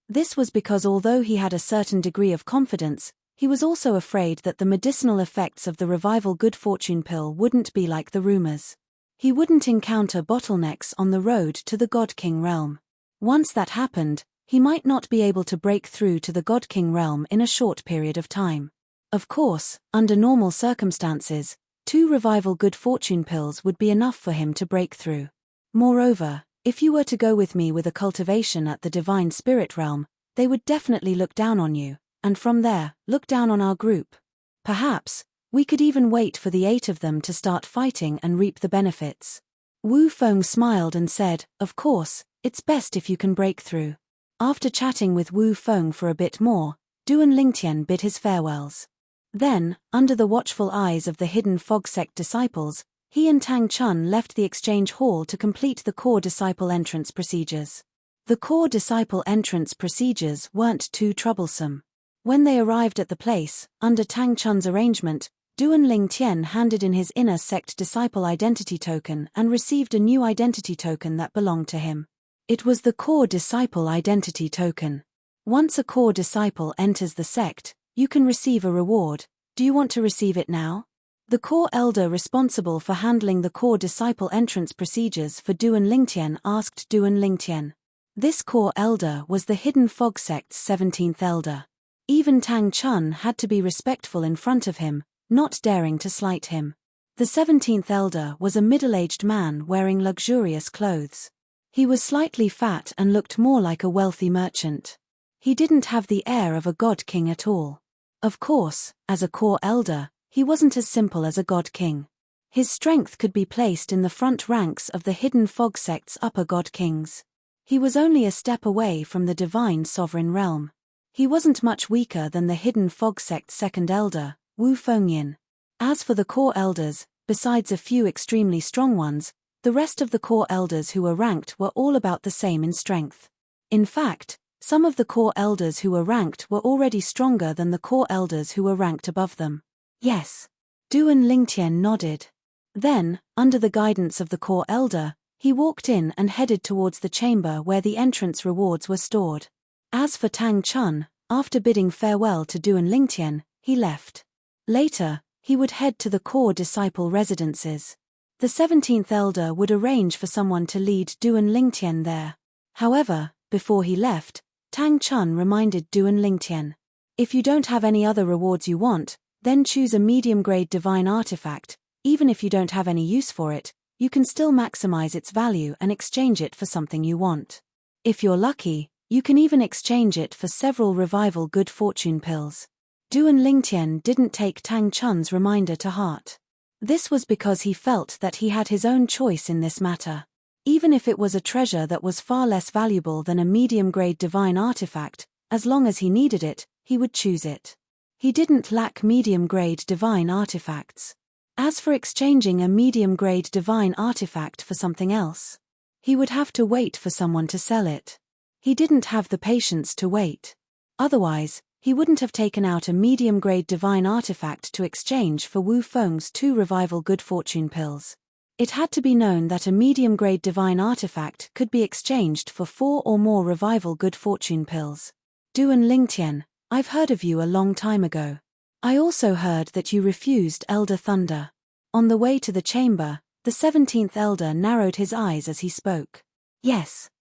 [SPEAKER 1] This was because although he had a certain degree of confidence, he was also afraid that the medicinal effects of the revival good fortune pill wouldn't be like the rumors. He wouldn't encounter bottlenecks on the road to the God King realm. Once that happened, he might not be able to break through to the God King realm in a short period of time. Of course, under normal circumstances, 2 revival good fortune pills would be enough for him to break through. Moreover, if you were to go with me with a cultivation at the divine spirit realm, they would definitely look down on you, and from there, look down on our group. Perhaps, we could even wait for the 8 of them to start fighting and reap the benefits. Wu Feng smiled and said, of course, it's best if you can break through. After chatting with Wu Feng for a bit more, Duan Lingtian bid his farewells. Then, under the watchful eyes of the hidden fog sect disciples, he and Tang Chun left the exchange hall to complete the core disciple entrance procedures. The core disciple entrance procedures weren't too troublesome. When they arrived at the place, under Tang Chun's arrangement, Duan Lingtian handed in his inner sect disciple identity token and received a new identity token that belonged to him. It was the core disciple identity token. Once a core disciple enters the sect, you can receive a reward. Do you want to receive it now? The core elder responsible for handling the core disciple entrance procedures for Duan Lingtian asked Duan Lingtian. This core elder was the hidden fog sect's 17th elder. Even Tang Chun had to be respectful in front of him, not daring to slight him. The 17th elder was a middle-aged man wearing luxurious clothes. He was slightly fat and looked more like a wealthy merchant. He didn't have the air of a god king at all. Of course, as a core elder, he wasn't as simple as a god king. His strength could be placed in the front ranks of the hidden fog sect's upper god kings. He was only a step away from the divine sovereign realm. He wasn't much weaker than the hidden fog sect's second elder, Wu Fengyin. As for the core elders, besides a few extremely strong ones, the rest of the core elders who were ranked were all about the same in strength. In fact, some of the core elders who were ranked were already stronger than the core elders who were ranked above them. Yes. Duan Lingtian nodded. Then, under the guidance of the core elder, he walked in and headed towards the chamber where the entrance rewards were stored. As for Tang Chun, after bidding farewell to Duan Lingtian, he left. Later, he would head to the core disciple residences. The 17th elder would arrange for someone to lead Duan Lingtian there. However, before he left, Tang Chun reminded Duan Lingtian. If you don't have any other rewards you want, then choose a medium-grade divine artifact. Even if you don't have any use for it, you can still maximize its value and exchange it for something you want. If you're lucky, you can even exchange it for several revival good fortune pills. Duan Lingtian didn't take Tang Chun's reminder to heart. This was because he felt that he had his own choice in this matter. Even if it was a treasure that was far less valuable than a medium-grade divine artifact, as long as he needed it, he would choose it. He didn't lack medium-grade divine artifacts. As for exchanging a medium-grade divine artifact for something else, he would have to wait for someone to sell it. He didn't have the patience to wait. Otherwise, he wouldn't have taken out a medium-grade divine artifact to exchange for Wu Feng's 2 revival good fortune pills. It had to be known that a medium-grade divine artifact could be exchanged for 4 or more revival good fortune pills. Duan Lingtian, I've heard of you a long time ago. I also heard that you refused Elder Thunder. On the way to the chamber, the 17th Elder narrowed his eyes as he spoke. Yes.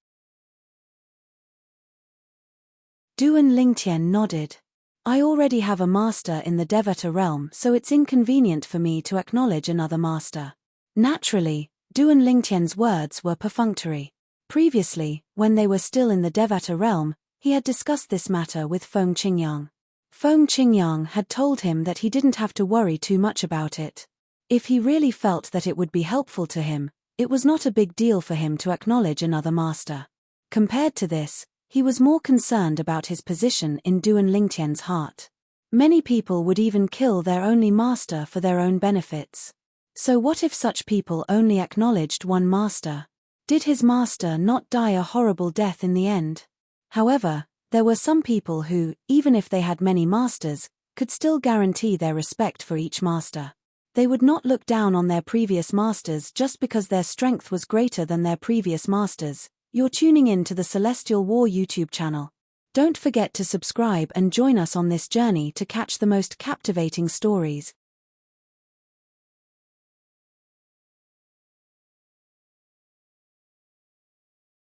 [SPEAKER 1] Duan Lingtian nodded. I already have a master in the Devata realm, so it's inconvenient for me to acknowledge another master. Naturally, Duan Lingtian's words were perfunctory. Previously, when they were still in the Devata realm, he had discussed this matter with Feng Qingyang. Feng Qingyang had told him that he didn't have to worry too much about it. If he really felt that it would be helpful to him, it was not a big deal for him to acknowledge another master. Compared to this, he was more concerned about his position in Duan Lingtian's heart. Many people would even kill their only master for their own benefits. So what if such people only acknowledged one master? Did his master not die a horrible death in the end? However, there were some people who, even if they had many masters, could still guarantee their respect for each master. They would not look down on their previous masters just because their strength was greater than their previous masters. You're tuning in to the Celestial War YouTube channel. Don't forget to subscribe and join us on this journey to catch the most captivating stories.